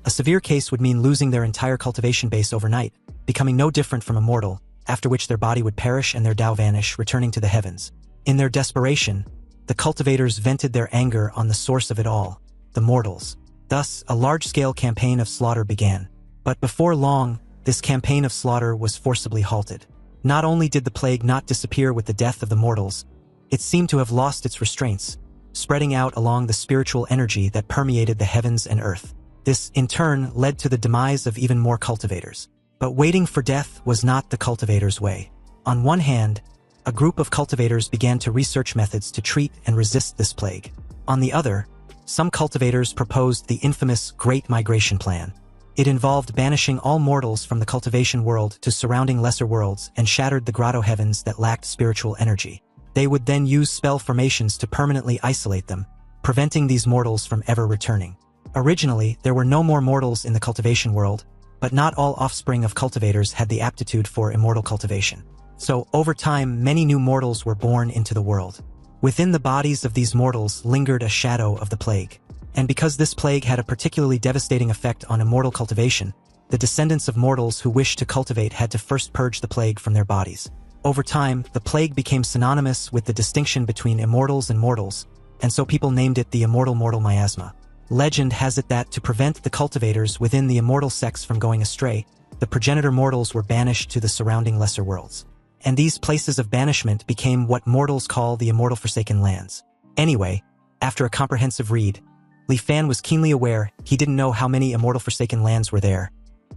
Speaker 1: A severe case would mean losing their entire cultivation base overnight, becoming no different from a mortal, after which their body would perish and their Tao vanish, returning to the heavens. In their desperation, the cultivators vented their anger on the source of it all, the mortals. Thus, a large-scale campaign of slaughter began. But before long, this campaign of slaughter was forcibly halted. Not only did the plague not disappear with the death of the mortals, it seemed to have lost its restraints, spreading out along the spiritual energy that permeated the heavens and earth. This, in turn, led to the demise of even more cultivators. But waiting for death was not the cultivators' way. On one hand, a group of cultivators began to research methods to treat and resist this plague. On the other, some cultivators proposed the infamous Great Migration Plan. It involved banishing all mortals from the cultivation world to surrounding lesser worlds and shattered the grotto heavens that lacked spiritual energy. They would then use spell formations to permanently isolate them, preventing these mortals from ever returning. Originally, there were no more mortals in the cultivation world, but not all offspring of cultivators had the aptitude for immortal cultivation. So, over time, many new mortals were born into the world. Within the bodies of these mortals lingered a shadow of the plague. And because this plague had a particularly devastating effect on immortal cultivation, the descendants of mortals who wished to cultivate had to first purge the plague from their bodies. Over time, the plague became synonymous with the distinction between immortals and mortals, and so people named it the immortal mortal miasma. Legend has it that to prevent the cultivators within the immortal sex from going astray, the progenitor mortals were banished to the surrounding lesser worlds. And these places of banishment became what mortals call the immortal forsaken lands. Anyway, after a comprehensive read, Li Fan was keenly aware he didn't know how many immortal forsaken lands were there,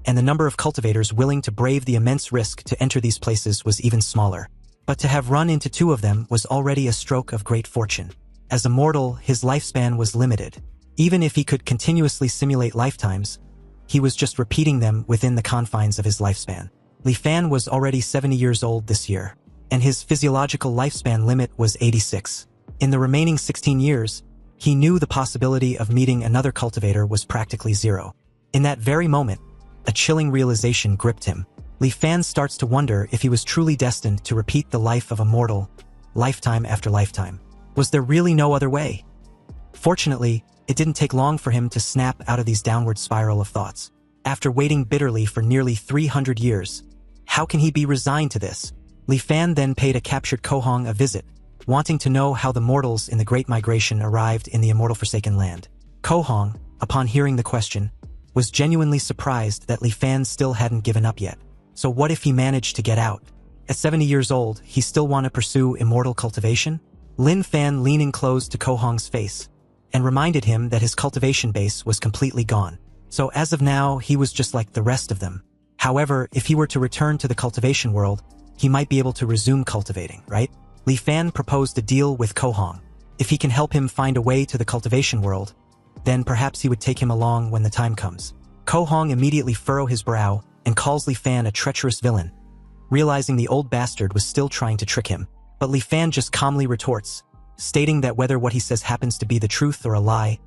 Speaker 1: and the number of cultivators willing to brave the immense risk to enter these places was even smaller. But to have run into 2 of them was already a stroke of great fortune. As a mortal, his lifespan was limited. Even if he could continuously simulate lifetimes, he was just repeating them within the confines of his lifespan. Li Fan was already 70 years old this year, and his physiological lifespan limit was 86. In the remaining 16 years, he knew the possibility of meeting another cultivator was practically zero. In that very moment, a chilling realization gripped him. Li Fan starts to wonder if he was truly destined to repeat the life of a mortal, lifetime after lifetime. Was there really no other way? Fortunately, it didn't take long for him to snap out of these downward spiral of thoughts. After waiting bitterly for nearly 300 years, how can he be resigned to this? Li Fan then paid a captured Ko Hong a visit, wanting to know how the mortals in the Great Migration arrived in the immortal forsaken land. Ko Hong, upon hearing the question, was genuinely surprised that Li Fan still hadn't given up yet. So what if he managed to get out? At 70 years old, he still want to pursue immortal cultivation? Lin Fan leaning close to Ko Hong's face, and reminded him that his cultivation base was completely gone. So as of now, he was just like the rest of them. However, if he were to return to the cultivation world, he might be able to resume cultivating, right? Li Fan proposed a deal with Ko Hong. If he can help him find a way to the cultivation world, then perhaps he would take him along when the time comes. Ko Hong immediately furrowed his brow and calls Li Fan a treacherous villain, realizing the old bastard was still trying to trick him. But Li Fan just calmly retorts, stating that whether what he says happens to be the truth or a lie,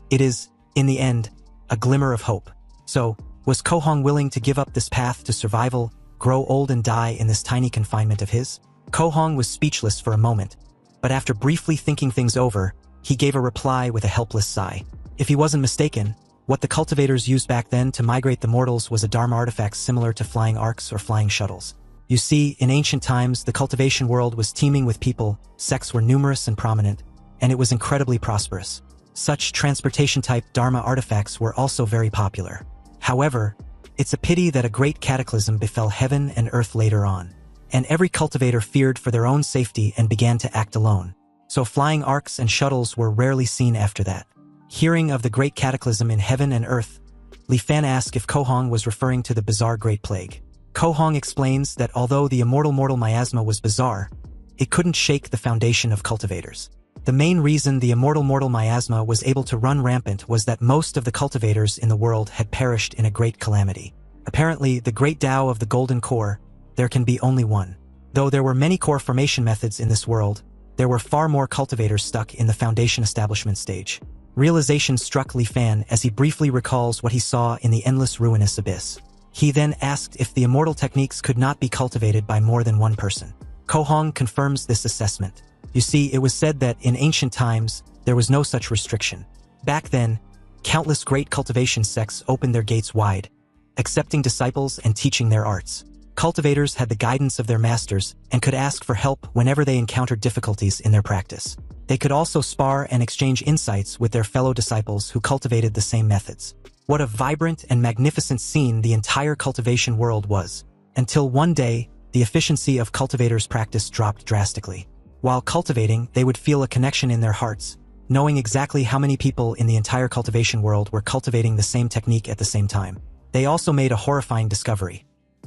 Speaker 1: it is, in the end, a glimmer of hope. So, was Ko Hong willing to give up this path to survival, grow old and die in this tiny confinement of his? Ko Hong was speechless for a moment, but after briefly thinking things over, he gave a reply with a helpless sigh. If he wasn't mistaken, what the cultivators used back then to migrate the mortals was a Dharma artifact similar to flying arcs or flying shuttles. You see, in ancient times, the cultivation world was teeming with people, sects were numerous and prominent, and it was incredibly prosperous. Such transportation-type Dharma artifacts were also very popular. However, it's a pity that a great cataclysm befell heaven and earth later on, and every cultivator feared for their own safety and began to act alone. So flying arcs and shuttles were rarely seen after that. Hearing of the great cataclysm in heaven and earth, Li Fan asked if Kohong was referring to the bizarre Great Plague. Kohong explains that although the immortal mortal miasma was bizarre, it couldn't shake the foundation of cultivators. The main reason the immortal mortal miasma was able to run rampant was that most of the cultivators in the world had perished in a great calamity. Apparently, the great Tao of the golden core, there can be only one. Though there were many core formation methods in this world, there were far more cultivators stuck in the foundation establishment stage. Realization struck Li Fan as he briefly recalls what he saw in the endless ruinous abyss. He then asked if the immortal techniques could not be cultivated by more than one person. Kohong confirms this assessment. You see, it was said that in ancient times, there was no such restriction. Back then, countless great cultivation sects opened their gates wide, accepting disciples and teaching their arts. Cultivators had the guidance of their masters and could ask for help whenever they encountered difficulties in their practice. They could also spar and exchange insights with their fellow disciples who cultivated the same methods. What a vibrant and magnificent scene the entire cultivation world was. Until one day, the efficiency of cultivators' practice dropped drastically. While cultivating, they would feel a connection in their hearts, knowing exactly how many people in the entire cultivation world were cultivating the same technique at the same time. They also made a horrifying discovery.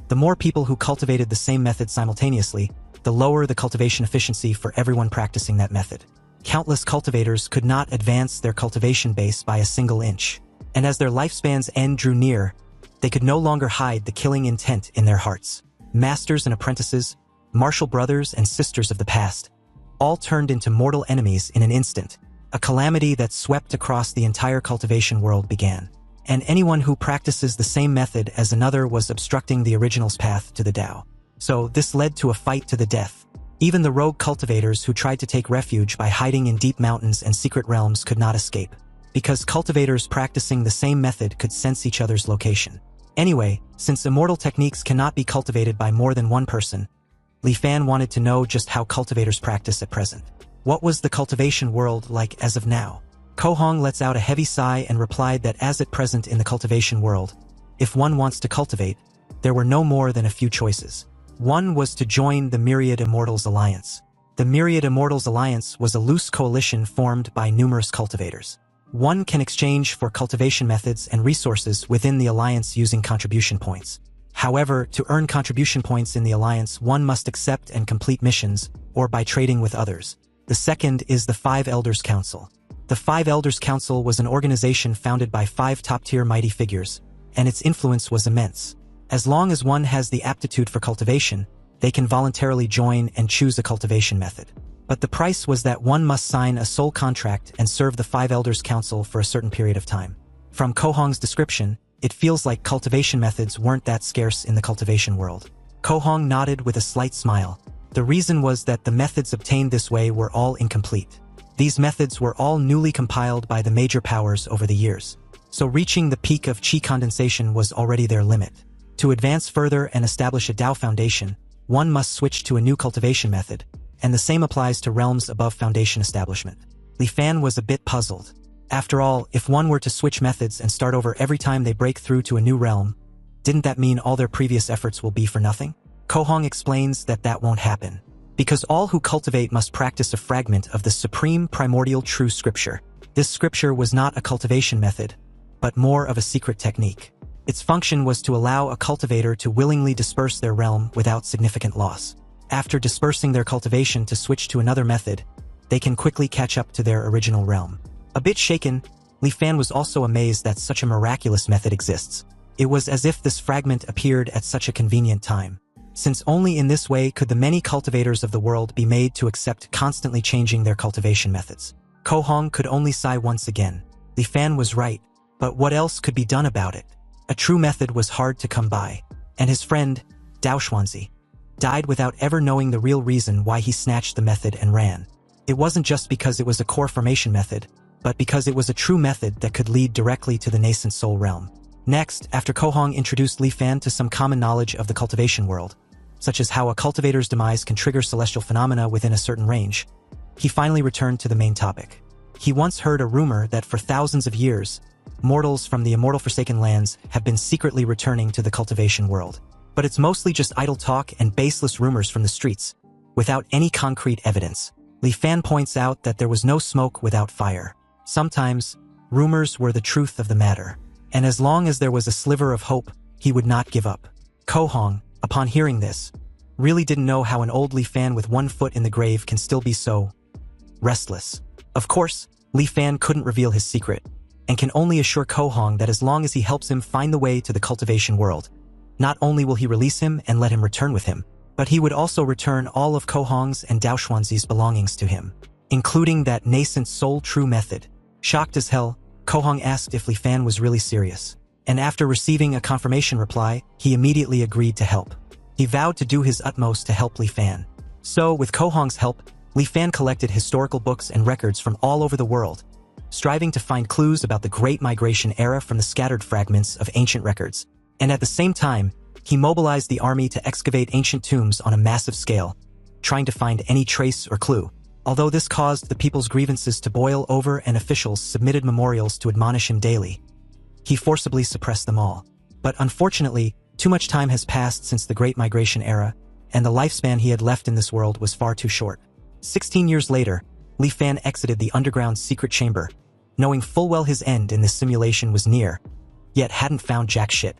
Speaker 1: The more people who cultivated the same method simultaneously, the lower the cultivation efficiency for everyone practicing that method. Countless cultivators could not advance their cultivation base by a single inch, and as their lifespan's end drew near, they could no longer hide the killing intent in their hearts. Masters and apprentices, martial brothers and sisters of the past, all turned into mortal enemies in an instant. A calamity that swept across the entire cultivation world began. And anyone who practices the same method as another was obstructing the original's path to the Tao. So this led to a fight to the death. Even the rogue cultivators who tried to take refuge by hiding in deep mountains and secret realms could not escape, because cultivators practicing the same method could sense each other's location. Anyway, since immortal techniques cannot be cultivated by more than one person, Li Fan wanted to know just how cultivators practice at present. What was the cultivation world like as of now? Kohong lets out a heavy sigh and replied that as at present in the cultivation world, if one wants to cultivate, there were no more than a few choices. One was to join the Myriad Immortals Alliance. The Myriad Immortals Alliance was a loose coalition formed by numerous cultivators. One can exchange for cultivation methods and resources within the alliance using contribution points. However, to earn contribution points in the alliance, one must accept and complete missions, or by trading with others. The second is the Five Elders Council. The Five Elders Council was an organization founded by 5 top-tier mighty figures, and its influence was immense. As long as one has the aptitude for cultivation, they can voluntarily join and choose a cultivation method. But the price was that one must sign a sole contract and serve the Five Elders Council for a certain period of time. From Kohong's description, it feels like cultivation methods weren't that scarce in the cultivation world. Kohong nodded with a slight smile. The reason was that the methods obtained this way were all incomplete. These methods were all newly compiled by the major powers over the years. So reaching the peak of qi condensation was already their limit. To advance further and establish a Tao foundation, one must switch to a new cultivation method, and the same applies to realms above foundation establishment. Li Fan was a bit puzzled. After all, if one were to switch methods and start over every time they break through to a new realm, didn't that mean all their previous efforts will be for nothing? Kohong explains that that won't happen, because all who cultivate must practice a fragment of the supreme primordial true scripture. This scripture was not a cultivation method, but more of a secret technique. Its function was to allow a cultivator to willingly disperse their realm without significant loss. After dispersing their cultivation to switch to another method, they can quickly catch up to their original realm. A bit shaken, Li Fan was also amazed that such a miraculous method exists. It was as if this fragment appeared at such a convenient time, since only in this way could the many cultivators of the world be made to accept constantly changing their cultivation methods. Kohong could only sigh once again. Li Fan was right, but what else could be done about it? A true method was hard to come by, and his friend, Dao Xuanzi, died without ever knowing the real reason why he snatched the method and ran. It wasn't just because it was a core formation method, but because it was a true method that could lead directly to the nascent soul realm. Next, after Kohong introduced Li Fan to some common knowledge of the cultivation world, such as how a cultivator's demise can trigger celestial phenomena within a certain range, he finally returned to the main topic. He once heard a rumor that for thousands of years, mortals from the immortal Forsaken Lands have been secretly returning to the cultivation world. But it's mostly just idle talk and baseless rumors from the streets, without any concrete evidence. Li Fan points out that there was no smoke without fire. Sometimes, rumors were the truth of the matter, and as long as there was a sliver of hope, he would not give up. Ko Hong, upon hearing this, really didn't know how an old Li Fan with one foot in the grave can still be so restless. Of course, Li Fan couldn't reveal his secret, and can only assure Ko Hong that as long as he helps him find the way to the cultivation world, not only will he release him and let him return with him, but he would also return all of Ko Hong's and Dao Xuanzi's belongings to him, including that nascent soul true method. Shocked as hell, Ko Hong asked if Li Fan was really serious, and after receiving a confirmation reply, he immediately agreed to help. He vowed to do his utmost to help Li Fan. So, with Ko Hong's help, Li Fan collected historical books and records from all over the world, striving to find clues about the Great Migration era from the scattered fragments of ancient records. And at the same time, he mobilized the army to excavate ancient tombs on a massive scale, trying to find any trace or clue. Although this caused the people's grievances to boil over and officials submitted memorials to admonish him daily, he forcibly suppressed them all. But unfortunately, too much time has passed since the Great Migration era, and the lifespan he had left in this world was far too short. 16 years later, Li Fan exited the underground secret chamber, knowing full well his end in this simulation was near, yet hadn't found jack shit.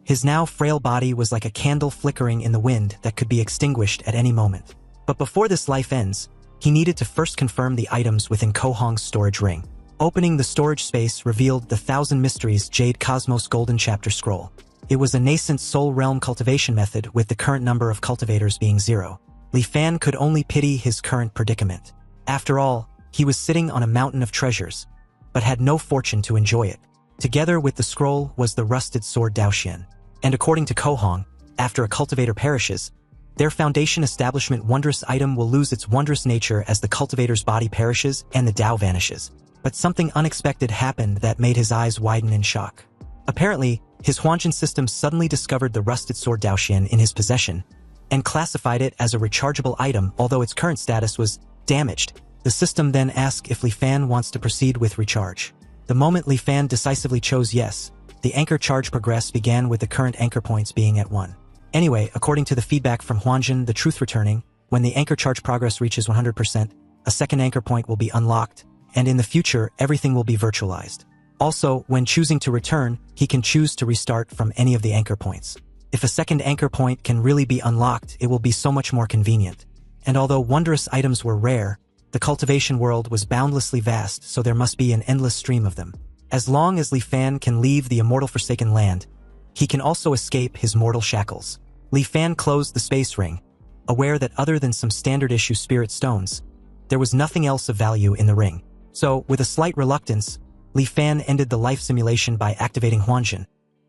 Speaker 1: His now frail body was like a candle flickering in the wind that could be extinguished at any moment. But before this life ends, he needed to first confirm the items within Ko Hong's storage ring. Opening the storage space revealed the Thousand Mysteries Jade Cosmos Golden Chapter Scroll. It was a nascent soul realm cultivation method with the current number of cultivators being 0. Li Fan could only pity his current predicament. After all, he was sitting on a mountain of treasures, but had no fortune to enjoy it. Together with the scroll was the rusted sword Daoxian. And according to Ko Hong, after a cultivator perishes, their foundation establishment wondrous item will lose its wondrous nature as the cultivator's body perishes and the Dao vanishes. But something unexpected happened that made his eyes widen in shock. Apparently, his Wansen system suddenly discovered the rusted sword Daoxian in his possession, and classified it as a rechargeable item although its current status was damaged. The system then asked if Li Fan wants to proceed with recharge. The moment Li Fan decisively chose yes, the anchor charge progress began with the current anchor points being at 1. Anyway, according to the feedback from Wansen, the truth returning, when the anchor charge progress reaches 100%, a second anchor point will be unlocked, and in the future, everything will be virtualized. Also, when choosing to return, he can choose to restart from any of the anchor points. If a second anchor point can really be unlocked, it will be so much more convenient. And although wondrous items were rare, the cultivation world was boundlessly vast, so there must be an endless stream of them. As long as Li Fan can leave the immortal Forsaken Land, he can also escape his mortal shackles. Li Fan closed the space ring, aware that other than some standard-issue spirit stones, there was nothing else of value in the ring. So, with a slight reluctance, Li Fan ended the life simulation by activating Wansen,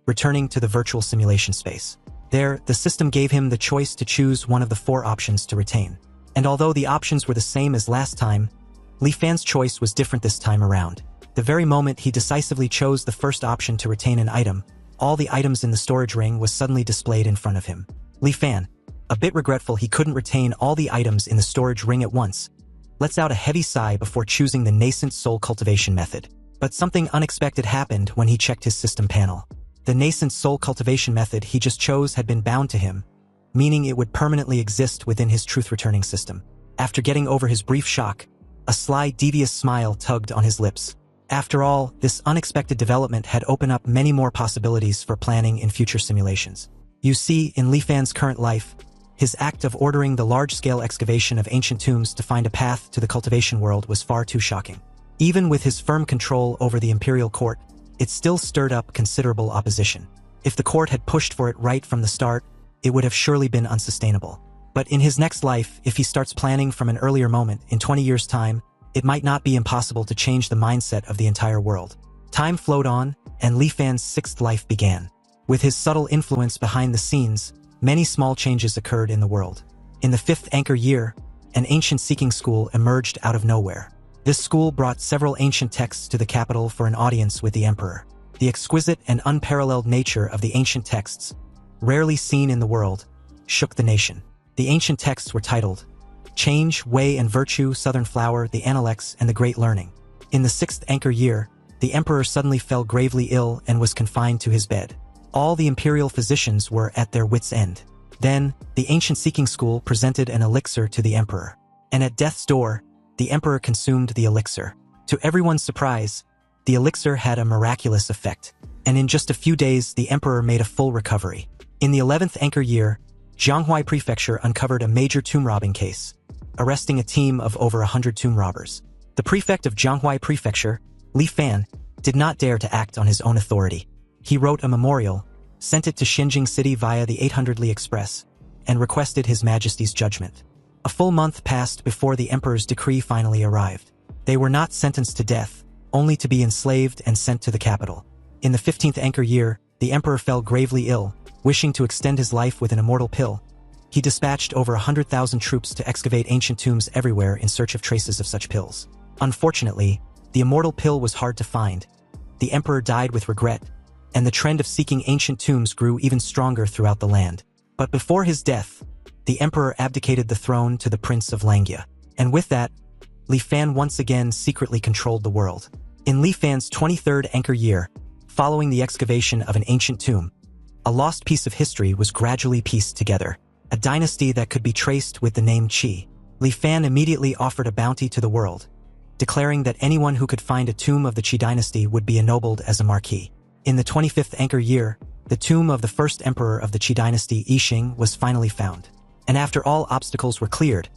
Speaker 1: returning to the virtual simulation space. There, the system gave him the choice to choose one of the 4 options to retain. And although the options were the same as last time, Li Fan's choice was different this time around. The very moment he decisively chose the first option to retain an item, all the items in the storage ring was suddenly displayed in front of him. Li Fan, a bit regretful he couldn't retain all the items in the storage ring at once, lets out a heavy sigh before choosing the nascent soul cultivation method. But something unexpected happened when he checked his system panel. The nascent soul cultivation method he just chose had been bound to him, meaning it would permanently exist within his truth-returning system. After getting over his brief shock, a sly, devious smile tugged on his lips. After all, this unexpected development had opened up many more possibilities for planning in future simulations. You see, in Li Fan's current life, his act of ordering the large-scale excavation of ancient tombs to find a path to the cultivation world was far too shocking. Even with his firm control over the imperial court, it still stirred up considerable opposition. If the court had pushed for it right from the start, it would have surely been unsustainable. But in his next life, if he starts planning from an earlier moment, in 20 years' time, it might not be impossible to change the mindset of the entire world. Time flowed on, and Li Fan's 6th life began. With his subtle influence behind the scenes, many small changes occurred in the world. In the 5th anchor year, an ancient seeking school emerged out of nowhere. This school brought several ancient texts to the capital for an audience with the emperor. The exquisite and unparalleled nature of the ancient texts, rarely seen in the world, shook the nation. The ancient texts were titled Change, Way and Virtue, Southern Flower, the Analects, and the Great Learning. In the 6th anchor year, the emperor suddenly fell gravely ill and was confined to his bed. All the imperial physicians were at their wits' end. Then, the ancient seeking school presented an elixir to the emperor. And at death's door, the emperor consumed the elixir. To everyone's surprise, the elixir had a miraculous effect, and in just a few days the emperor made a full recovery. In the 11th anchor year, Jianghuai Prefecture uncovered a major tomb robbing case, arresting a team of over 100 tomb robbers. The prefect of Jianghuai Prefecture, Li Fan, did not dare to act on his own authority. He wrote a memorial, sent it to Xinjiang City via the 800 Li Express, and requested His Majesty's judgment. A full month passed before the emperor's decree finally arrived. They were not sentenced to death, only to be enslaved and sent to the capital. In the 15th anchor year, the emperor fell gravely ill, wishing to extend his life with an immortal pill. He dispatched over 100,000 troops to excavate ancient tombs everywhere in search of traces of such pills. Unfortunately, the immortal pill was hard to find. The emperor died with regret, and the trend of seeking ancient tombs grew even stronger throughout the land. But before his death, the emperor abdicated the throne to the prince of Langya. And with that, Li Fan once again secretly controlled the world. In Li Fan's 23rd anchor year, following the excavation of an ancient tomb, a lost piece of history was gradually pieced together, a dynasty that could be traced with the name Qi. Li Fan immediately offered a bounty to the world, declaring that anyone who could find a tomb of the Qi dynasty would be ennobled as a marquis. In the 25th anchor year, the tomb of the first emperor of the Qi dynasty, Yixing, was finally found. And after all obstacles were cleared,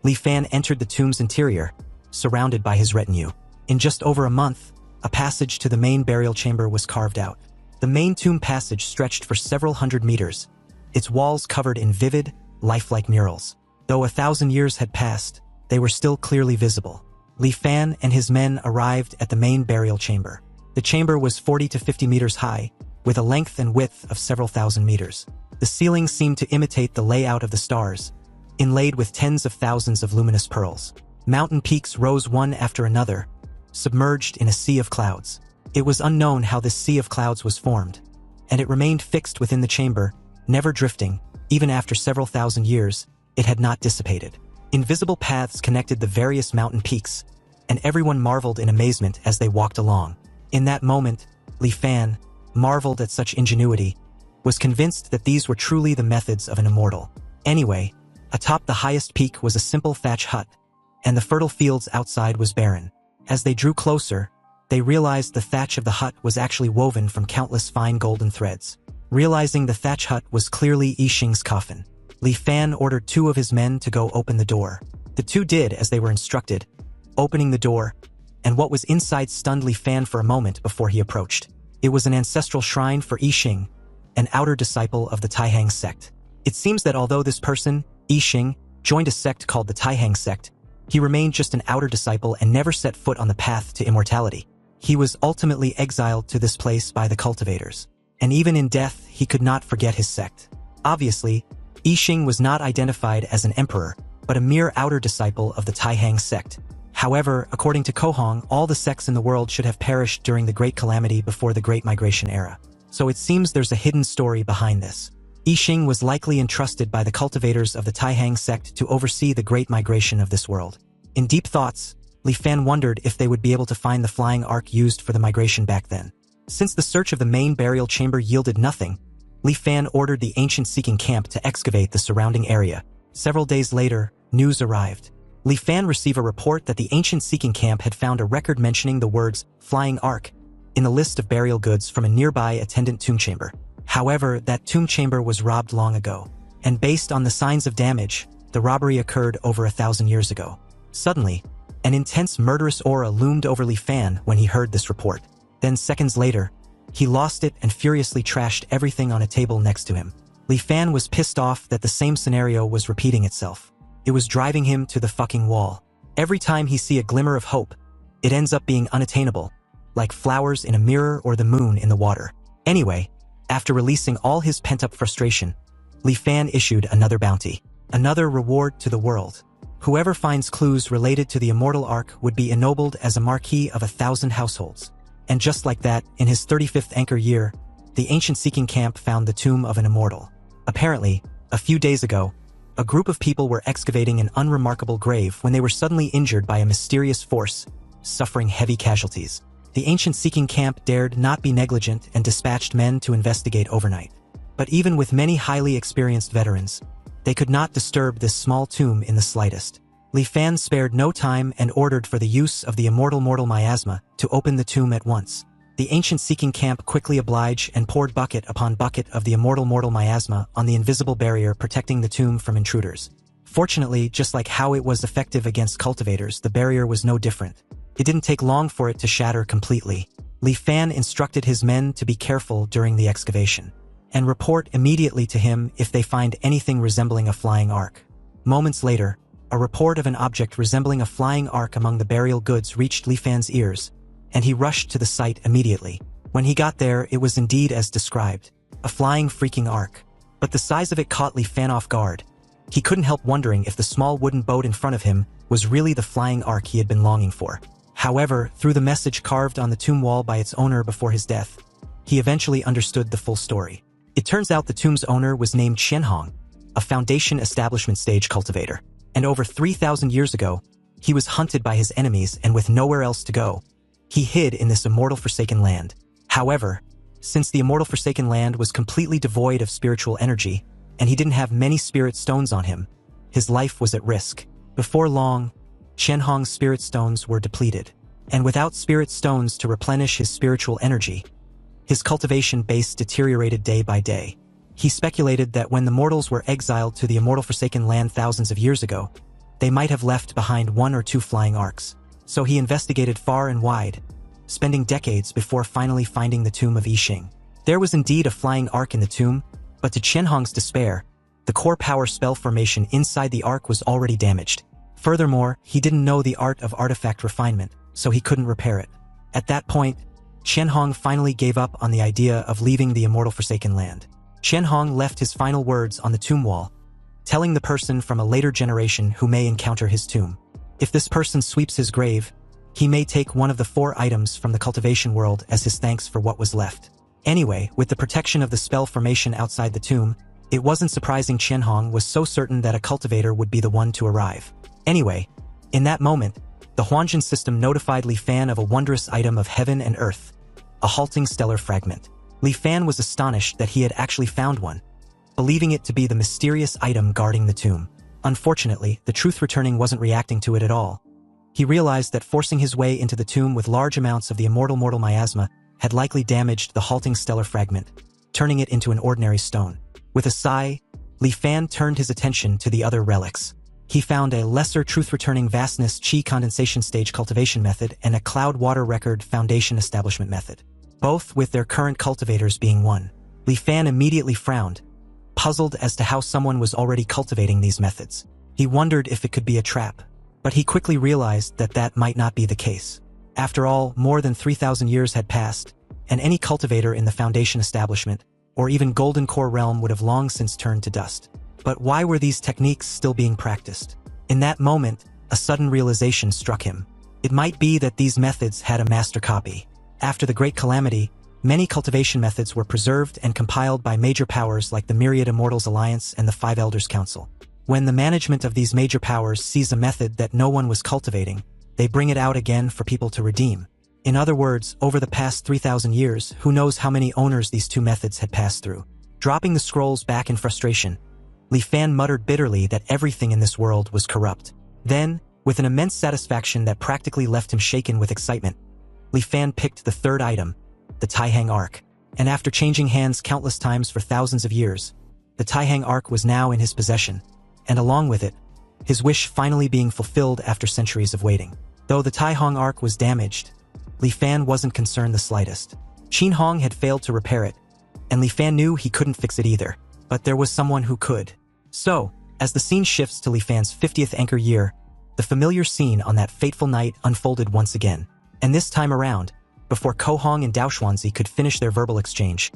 Speaker 1: Li Fan entered the tomb's interior, surrounded by his retinue. In just over a month, a passage to the main burial chamber was carved out. The main tomb passage stretched for several hundred meters, its walls covered in vivid, lifelike murals. Though 1,000 years had passed, they were still clearly visible. Li Fan and his men arrived at the main burial chamber. The chamber was 40 to 50 meters high, with a length and width of several thousand meters. The ceiling seemed to imitate the layout of the stars, inlaid with tens of thousands of luminous pearls. Mountain peaks rose one after another, submerged in a sea of clouds. It was unknown how this sea of clouds was formed, and it remained fixed within the chamber, never drifting. Even after several thousand years, it had not dissipated. Invisible paths connected the various mountain peaks, and everyone marveled in amazement as they walked along. In that moment, Li Fan, marveled at such ingenuity, was convinced that these were truly the methods of an immortal. Anyway, atop the highest peak was a simple thatch hut, and the fertile fields outside was barren. As they drew closer, they realized the thatch of the hut was actually woven from countless fine golden threads. Realizing the thatch hut was clearly Yixing's coffin, Li Fan ordered 2 of his men to go open the door. The 2 did as they were instructed, opening the door, and what was inside stunned Li Fan for a moment before he approached. It was an ancestral shrine for Yixing, an outer disciple of the Taihang sect. It seems that although this person, Yixing, joined a sect called the Taihang sect, he remained just an outer disciple and never set foot on the path to immortality. He was ultimately exiled to this place by the cultivators. And even in death, he could not forget his sect. Obviously, Yixing was not identified as an emperor, but a mere outer disciple of the Taihang sect. However, according to Kohong, all the sects in the world should have perished during the Great Calamity before the Great Migration era. So it seems there's a hidden story behind this. Yixing was likely entrusted by the cultivators of the Taihang sect to oversee the Great Migration of this world. In deep thoughts, Li Fan wondered if they would be able to find the flying ark used for the migration back then. Since the search of the main burial chamber yielded nothing, Li Fan ordered the ancient seeking camp to excavate the surrounding area. Several days later, news arrived. Li Fan received a report that the ancient seeking camp had found a record mentioning the words flying ark in the list of burial goods from a nearby attendant tomb chamber. However, that tomb chamber was robbed long ago, and based on the signs of damage, the robbery occurred over 1,000 years ago. Suddenly, an intense murderous aura loomed over Li Fan when he heard this report. Then seconds later, he lost it and furiously trashed everything on a table next to him. Li Fan was pissed off that the same scenario was repeating itself. It was driving him to the fucking wall. Every time he see a glimmer of hope, it ends up being unattainable, like flowers in a mirror or the moon in the water. Anyway, after releasing all his pent-up frustration, Li Fan issued another bounty, another reward to the world. Whoever finds clues related to the immortal ark would be ennobled as a marquis of 1,000 households. And just like that, in his 35th anchor year, the ancient seeking camp found the tomb of an immortal. Apparently, a few days ago, a group of people were excavating an unremarkable grave when they were suddenly injured by a mysterious force, suffering heavy casualties. The ancient seeking camp dared not be negligent and dispatched men to investigate overnight. But even with many highly experienced veterans, they could not disturb this small tomb in the slightest. Li Fan spared no time and ordered for the use of the immortal miasma to open the tomb at once. The ancient seeking camp quickly obliged and poured bucket upon bucket of the immortal miasma on the invisible barrier protecting the tomb from intruders. Fortunately, just like how it was effective against cultivators, the barrier was no different. It didn't take long for it to shatter completely. Li Fan instructed his men to be careful during the excavation and report immediately to him if they find anything resembling a flying ark. Moments later, a report of an object resembling a flying ark among the burial goods reached Li Fan's ears, and he rushed to the site immediately. When he got there, it was indeed as described, a flying freaking ark. But the size of it caught Li Fan off guard. He couldn't help wondering if the small wooden boat in front of him was really the flying ark he had been longing for. However, through the message carved on the tomb wall by its owner before his death, he eventually understood the full story. It turns out the tomb's owner was named Tyen, a Foundation establishment stage cultivator. And over 3,000 years ago, he was hunted by his enemies and with nowhere else to go, he hid in this immortal forsaken land. However, since the immortal forsaken land was completely devoid of spiritual energy, and he didn't have many spirit stones on him, his life was at risk. Before long, Tyen's spirit stones were depleted, and without spirit stones to replenish his spiritual energy, his cultivation base deteriorated day by day. He speculated that when the mortals were exiled to the immortal forsaken land thousands of years ago, they might have left behind 1 or 2 flying arks. So he investigated far and wide, spending decades before finally finding the tomb of Yixing. There was indeed a flying ark in the tomb, but to Tyen's despair, the core power spell formation inside the ark was already damaged. Furthermore, he didn't know the art of artifact refinement, so he couldn't repair it. At that point, Tyen finally gave up on the idea of leaving the immortal forsaken land. Tyen left his final words on the tomb wall, telling the person from a later generation who may encounter his tomb. If this person sweeps his grave, he may take one of the 4 items from the cultivation world as his thanks for what was left. Anyway, with the protection of the spell formation outside the tomb, it wasn't surprising Tyen was so certain that a cultivator would be the one to arrive. Anyway, in that moment, the Wansen system notified Li Fan of a wondrous item of heaven and earth, a halting stellar fragment. Li Fan was astonished that he had actually found one, believing it to be the mysterious item guarding the tomb. Unfortunately, the truth returning wasn't reacting to it at all. He realized that forcing his way into the tomb with large amounts of the immortal miasma had likely damaged the halting stellar fragment, turning it into an ordinary stone. With a sigh, Li Fan turned his attention to the other relics. He found a lesser truth-returning vastness chi condensation stage cultivation method and a cloudwater record foundation establishment method, both with their current cultivators being one. Li Fan immediately frowned, puzzled as to how someone was already cultivating these methods. He wondered if it could be a trap, but he quickly realized that that might not be the case. After all, more than 3,000 years had passed, and any cultivator in the Foundation establishment, or even Golden Core realm would have long since turned to dust. But why were these techniques still being practiced? In that moment, a sudden realization struck him. It might be that these methods had a master copy. After the Great Calamity, many cultivation methods were preserved and compiled by major powers like the Myriad Immortals Alliance and the Five Elders Council. When the management of these major powers sees a method that no one was cultivating, they bring it out again for people to redeem. In other words, over the past 3,000 years, who knows how many owners these 2 methods had passed through. Dropping the scrolls back in frustration, Li Fan muttered bitterly that everything in this world was corrupt. Then, with an immense satisfaction that practically left him shaken with excitement, Li Fan picked the 3rd item, the Tyen Ark. And after changing hands countless times for thousands of years, the Tyen Ark was now in his possession, and along with it, his wish finally being fulfilled after centuries of waiting. Though the Tyen Ark was damaged, Li Fan wasn't concerned the slightest. Tyen had failed to repair it, and Li Fan knew he couldn't fix it either. But there was someone who could. So, as the scene shifts to Li Fan's 50th anchor year, the familiar scene on that fateful night unfolded once again. And this time around, before Kohong and Daoxuanzi could finish their verbal exchange,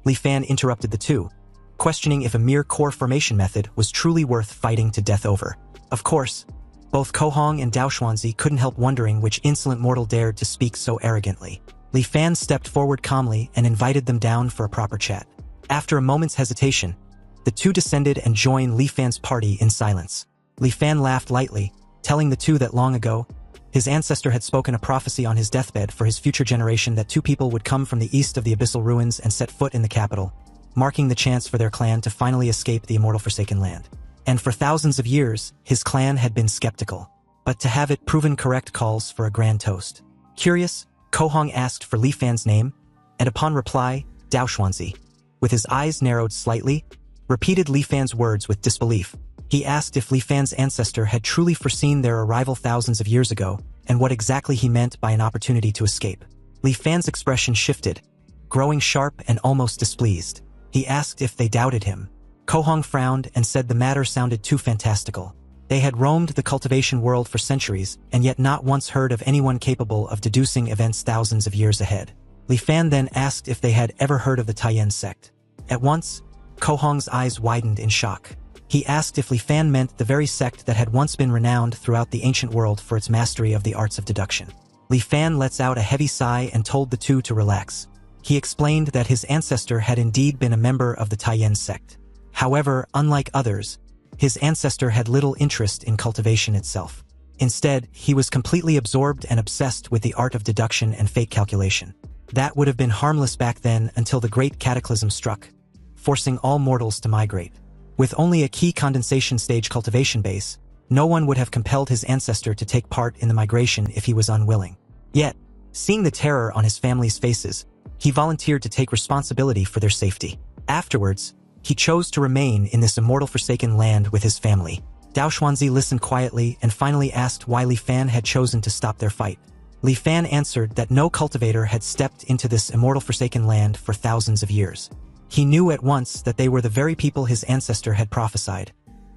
Speaker 1: Li Fan interrupted the two, questioning if a mere core formation method was truly worth fighting to death over. Of course, both Kohong and Daoxuanzi couldn't help wondering which insolent mortal dared to speak so arrogantly. Li Fan stepped forward calmly and invited them down for a proper chat. After a moment's hesitation, The two descended and joined Li Fan's party in silence. Li Fan laughed lightly, telling the two that long ago, his ancestor had spoken a prophecy on his deathbed for his future generation that two people would come from the east of the abyssal ruins and set foot in the capital, marking the chance for their clan to finally escape the immortal Forsaken Land. And for thousands of years, his clan had been skeptical. But to have it proven correct calls for a grand toast. Curious, Ko Hong asked for Li Fan's name, and upon reply, Dao Xuanzi, with his eyes narrowed slightly, repeated Li Fan's words with disbelief. He asked if Li Fan's ancestor had truly foreseen their arrival thousands of years ago, and what exactly he meant by an opportunity to escape. Li Fan's expression shifted, growing sharp and almost displeased. He asked if they doubted him. Ko Hong frowned and said the matter sounded too fantastical. They had roamed the cultivation world for centuries, and yet not once heard of anyone capable of deducing events thousands of years ahead. Li Fan then asked if they had ever heard of the Tyen sect. At once, Ko Hong's eyes widened in shock. He asked if Li Fan meant the very sect that had once been renowned throughout the ancient world for its mastery of the arts of deduction. Li Fan lets out a heavy sigh and told the two to relax. He explained that his ancestor had indeed been a member of the Tyen sect. However, unlike others, his ancestor had little interest in cultivation itself. Instead, he was completely absorbed and obsessed with the art of deduction and fate calculation. That would have been harmless back then until the great cataclysm struck, forcing all mortals to migrate. With only a key condensation stage cultivation base, no one would have compelled his ancestor to take part in the migration if he was unwilling. Yet, seeing the terror on his family's faces, he volunteered to take responsibility for their safety. Afterwards, he chose to remain in this immortal Forsaken Land with his family. Dao Xuanzi listened quietly and finally asked why Li Fan had chosen to stop their fight. Li Fan answered that no cultivator had stepped into this immortal Forsaken Land for thousands of years. He knew at once that they were the very people his ancestor had prophesied,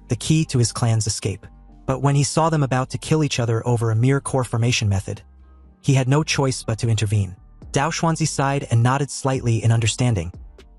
Speaker 1: the key to his clan's escape. But when he saw them about to kill each other over a mere core formation method, he had no choice but to intervene. Dao Xuanzi sighed and nodded slightly in understanding,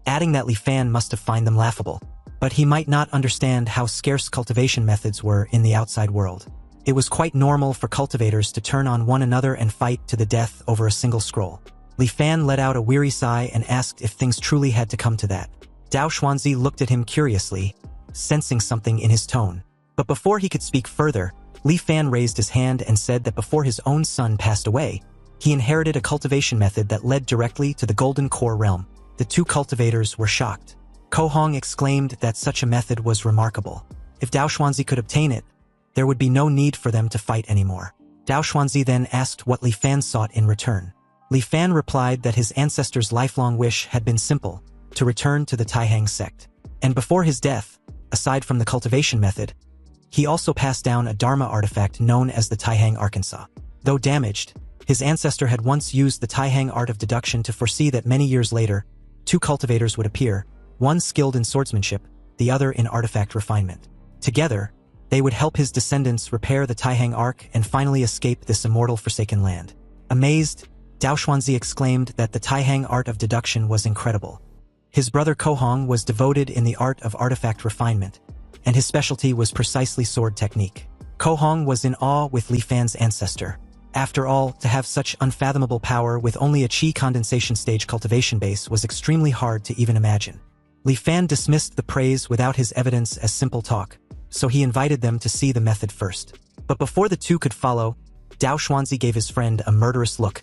Speaker 1: adding that Li Fan must have found them laughable. But he might not understand how scarce cultivation methods were in the outside world. It was quite normal for cultivators to turn on one another and fight to the death over a single scroll. Li Fan let out a weary sigh and asked if things truly had to come to that. Dao Xuanzi looked at him curiously, sensing something in his tone. But before he could speak further, Li Fan raised his hand and said that before his own son passed away, he inherited a cultivation method that led directly to the Golden Core realm. The two cultivators were shocked. Ko Hong exclaimed that such a method was remarkable. If Dao Xuanzi could obtain it, there would be no need for them to fight anymore. Dao Xuanzi then asked what Li Fan sought in return. Li Fan replied that his ancestor's lifelong wish had been simple, to return to the Taihang sect. And before his death, aside from the cultivation method, he also passed down a Dharma artifact known as the Taihang Arkansas. Though damaged, his ancestor had once used the Taihang art of deduction to foresee that many years later, two cultivators would appear, one skilled in swordsmanship, the other in artifact refinement. Together, they would help his descendants repair the Taihang Ark and finally escape this immortal Forsaken Land. Amazed, Dao Xuanzi exclaimed that the Taihang art of deduction was incredible. His brother Ko Hong was devoted in the art of artifact refinement, and his specialty was precisely sword technique. Ko Hong was in awe with Li Fan's ancestor. After all, to have such unfathomable power with only a chi condensation stage cultivation base was extremely hard to even imagine. Li Fan dismissed the praise without his evidence as simple talk, so he invited them to see the method first. But before the two could follow, Dao Xuanzi gave his friend a murderous look,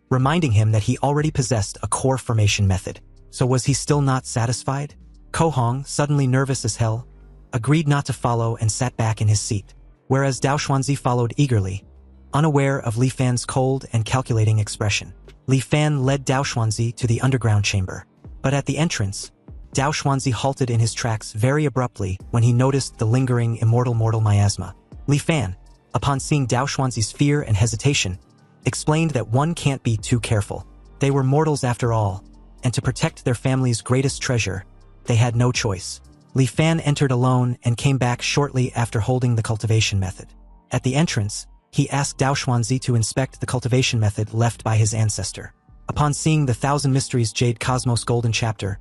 Speaker 1: reminding him that he already possessed a core formation method. So was he still not satisfied? Ko Hong, suddenly nervous as hell, agreed not to follow and sat back in his seat, whereas Dao Xuanzi followed eagerly, unaware of Li Fan's cold and calculating expression. Li Fan led Dao Xuanzi to the underground chamber. But at the entrance, Dao Xuanzi halted in his tracks very abruptly when he noticed the lingering immortal miasma. Li Fan, upon seeing Dao Xuanzi's fear and hesitation, explained that one can't be too careful. They were mortals after all, and to protect their family's greatest treasure, they had no choice. Li Fan entered alone and came back shortly after holding the cultivation method. At the entrance, he asked Dao Xuanzi to inspect the cultivation method left by his ancestor. Upon seeing the Thousand Mysteries Jade Cosmos Golden Chapter,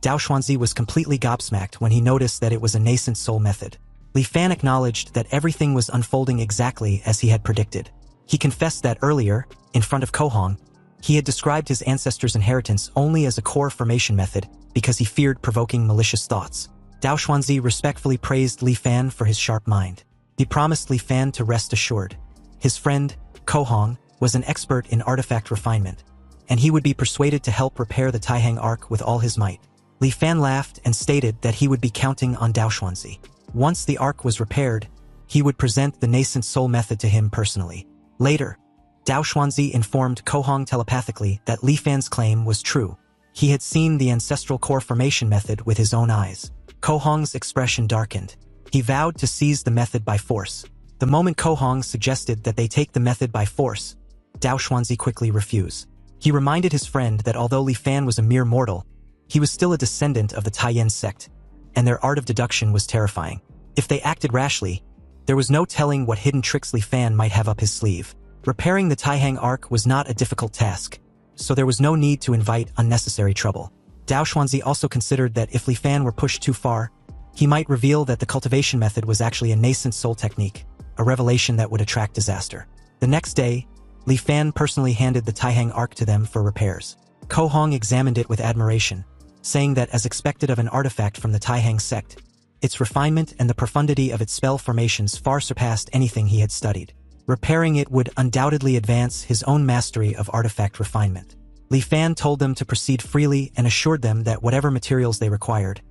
Speaker 1: Dao Xuanzi was completely gobsmacked when he noticed that it was a nascent soul method. Li Fan acknowledged that everything was unfolding exactly as he had predicted. He confessed that earlier, in front of Ko Hong, he had described his ancestor's inheritance only as a core formation method because he feared provoking malicious thoughts. Dao Xuanzi respectfully praised Li Fan for his sharp mind. He promised Li Fan to rest assured. His friend, Ko Hong, was an expert in artifact refinement, and he would be persuaded to help repair the Taihang Ark with all his might. Li Fan laughed and stated that he would be counting on Dao Xuanzi. Once the Ark was repaired, he would present the nascent soul method to him personally. Later, Dao Xuanzi informed Ko Hong telepathically that Li Fan's claim was true. He had seen the ancestral core formation method with his own eyes. Ko Hong's expression darkened. He vowed to seize the method by force. The moment Ko Hong suggested that they take the method by force, Dao Xuanzi quickly refused. He reminded his friend that although Li Fan was a mere mortal, he was still a descendant of the Tyen sect, and their art of deduction was terrifying. If they acted rashly, there was no telling what hidden tricks Li Fan might have up his sleeve. Repairing the Taihang Ark was not a difficult task, so there was no need to invite unnecessary trouble. Dao Xuanzi also considered that if Li Fan were pushed too far, he might reveal that the cultivation method was actually a nascent soul technique, a revelation that would attract disaster. The next day, Li Fan personally handed the Taihang Ark to them for repairs. Ko Hong examined it with admiration, saying that as expected of an artifact from the Taihang sect, its refinement and the profundity of its spell formations far surpassed anything he had studied. Repairing it would undoubtedly advance his own mastery of artifact refinement. Li Fan told them to proceed freely and assured them that whatever materials they required,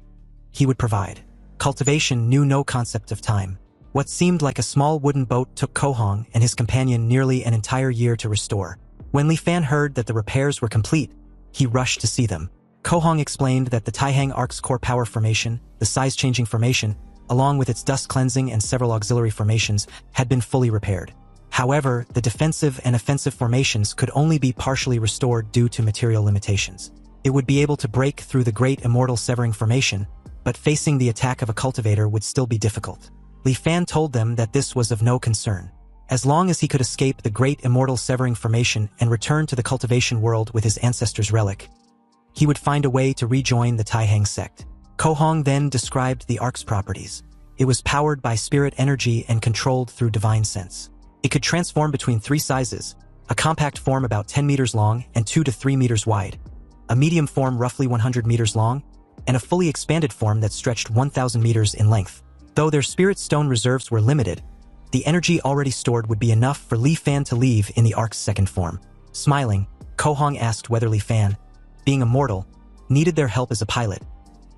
Speaker 1: he would provide. Cultivation knew no concept of time. What seemed like a small wooden boat took Ko Hong and his companion nearly an entire year to restore. When Li Fan heard that the repairs were complete, he rushed to see them. Ko Hong explained that the Taihang Ark's core power formation, the size-changing formation, along with its dust cleansing and several auxiliary formations, had been fully repaired. However, the defensive and offensive formations could only be partially restored due to material limitations. It would be able to break through the Great Immortal Severing Formation, but facing the attack of a cultivator would still be difficult. Li Fan told them that this was of no concern. As long as he could escape the Great Immortal Severing Formation and return to the cultivation world with his ancestor's relic, he would find a way to rejoin the Taihang sect. Ko Hong then described the Ark's properties. It was powered by spirit energy and controlled through divine sense. It could transform between three sizes: a compact form about 10 meters long and 2 to 3 meters wide, a medium form roughly 100 meters long, and a fully expanded form that stretched 1,000 meters in length. Though their spirit stone reserves were limited, the energy already stored would be enough for Li Fan to leave in the Ark's second form. Smiling, Ko Hong asked whether Li Fan, being a mortal, needed their help as a pilot,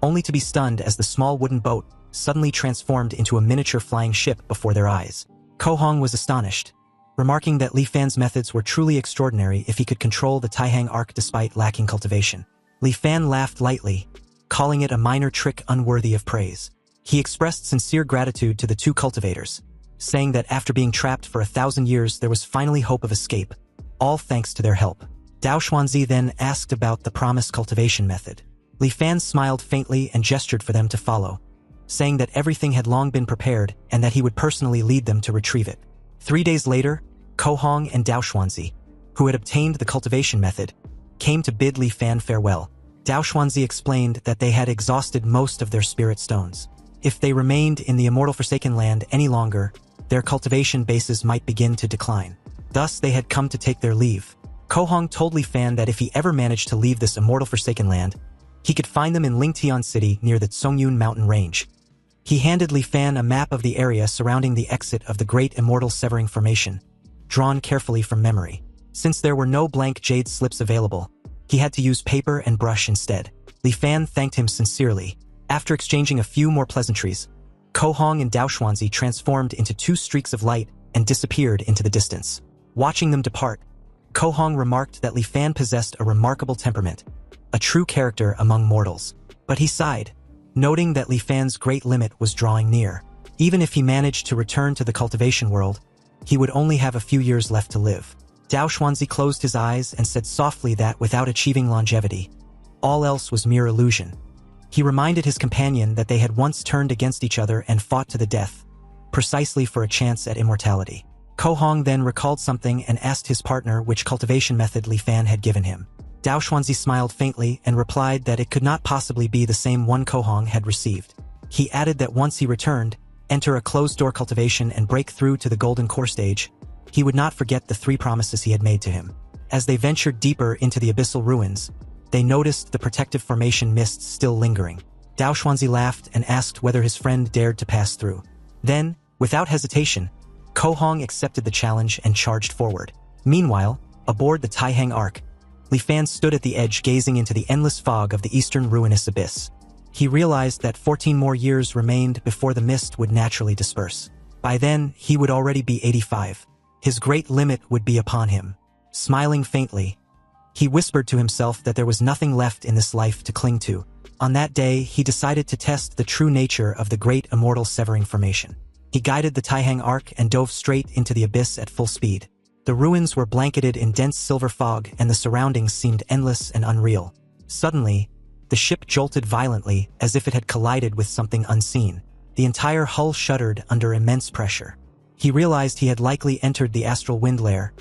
Speaker 1: only to be stunned as the small wooden boat suddenly transformed into a miniature flying ship before their eyes. Ko Hong was astonished, remarking that Li Fan's methods were truly extraordinary if he could control the Taihang Ark despite lacking cultivation. Li Fan laughed lightly, calling it a minor trick unworthy of praise. He expressed sincere gratitude to the two cultivators, saying that after being trapped for 1,000 years there was finally hope of escape, all thanks to their help. Dao Xuanzi then asked about the promised cultivation method. Li Fan smiled faintly and gestured for them to follow, saying that everything had long been prepared and that he would personally lead them to retrieve it. 3 days later, Ko Hong and Dao Xuanzi, who had obtained the cultivation method, came to bid Li Fan farewell. Dao Xuanzi explained that they had exhausted most of their spirit stones. If they remained in the immortal Forsaken Land any longer, their cultivation bases might begin to decline. Thus, they had come to take their leave. Ko Hong told Li Fan that if he ever managed to leave this immortal Forsaken Land, he could find them in Lingtian City near the Tsongyun mountain range. He handed Li Fan a map of the area surrounding the exit of the Great Immortal Severing Formation, drawn carefully from memory. Since there were no blank jade slips available, he had to use paper and brush instead. Li Fan thanked him sincerely. After exchanging a few more pleasantries, Ko Hong and Dao Xuanzi transformed into 2 streaks of light and disappeared into the distance. Watching them depart, Ko Hong remarked that Li Fan possessed a remarkable temperament, a true character among mortals. But he sighed, noting that Li Fan's great limit was drawing near. Even if he managed to return to the cultivation world, he would only have a few years left to live. Dao Xuanzi closed his eyes and said softly that without achieving longevity, all else was mere illusion. He reminded his companion that they had once turned against each other and fought to the death, precisely for a chance at immortality. Ko Hong then recalled something and asked his partner which cultivation method Li Fan had given him. Dao Xuanzi smiled faintly and replied that it could not possibly be the same one Ko Hong had received. He added that once he returned, enter a closed-door cultivation and break through to the golden core stage, he would not forget the 3 promises he had made to him. As they ventured deeper into the abyssal ruins, they noticed the protective formation mists still lingering. Daoxuanzi laughed and asked whether his friend dared to pass through. Then, without hesitation, Kohong accepted the challenge and charged forward. Meanwhile, aboard the Taihang Ark, Li Fan stood at the edge gazing into the endless fog of the eastern ruinous abyss. He realized that 14 more years remained before the mist would naturally disperse. By then, he would already be 85. His great limit would be upon him. Smiling faintly, he whispered to himself that there was nothing left in this life to cling to. On that day, he decided to test the true nature of the great immortal severing formation. He guided the Taihang Ark and dove straight into the abyss at full speed. The ruins were blanketed in dense silver fog and the surroundings seemed endless and unreal. Suddenly, the ship jolted violently as if it had collided with something unseen. The entire hull shuddered under immense pressure. He realized he had likely entered the astral wind layer,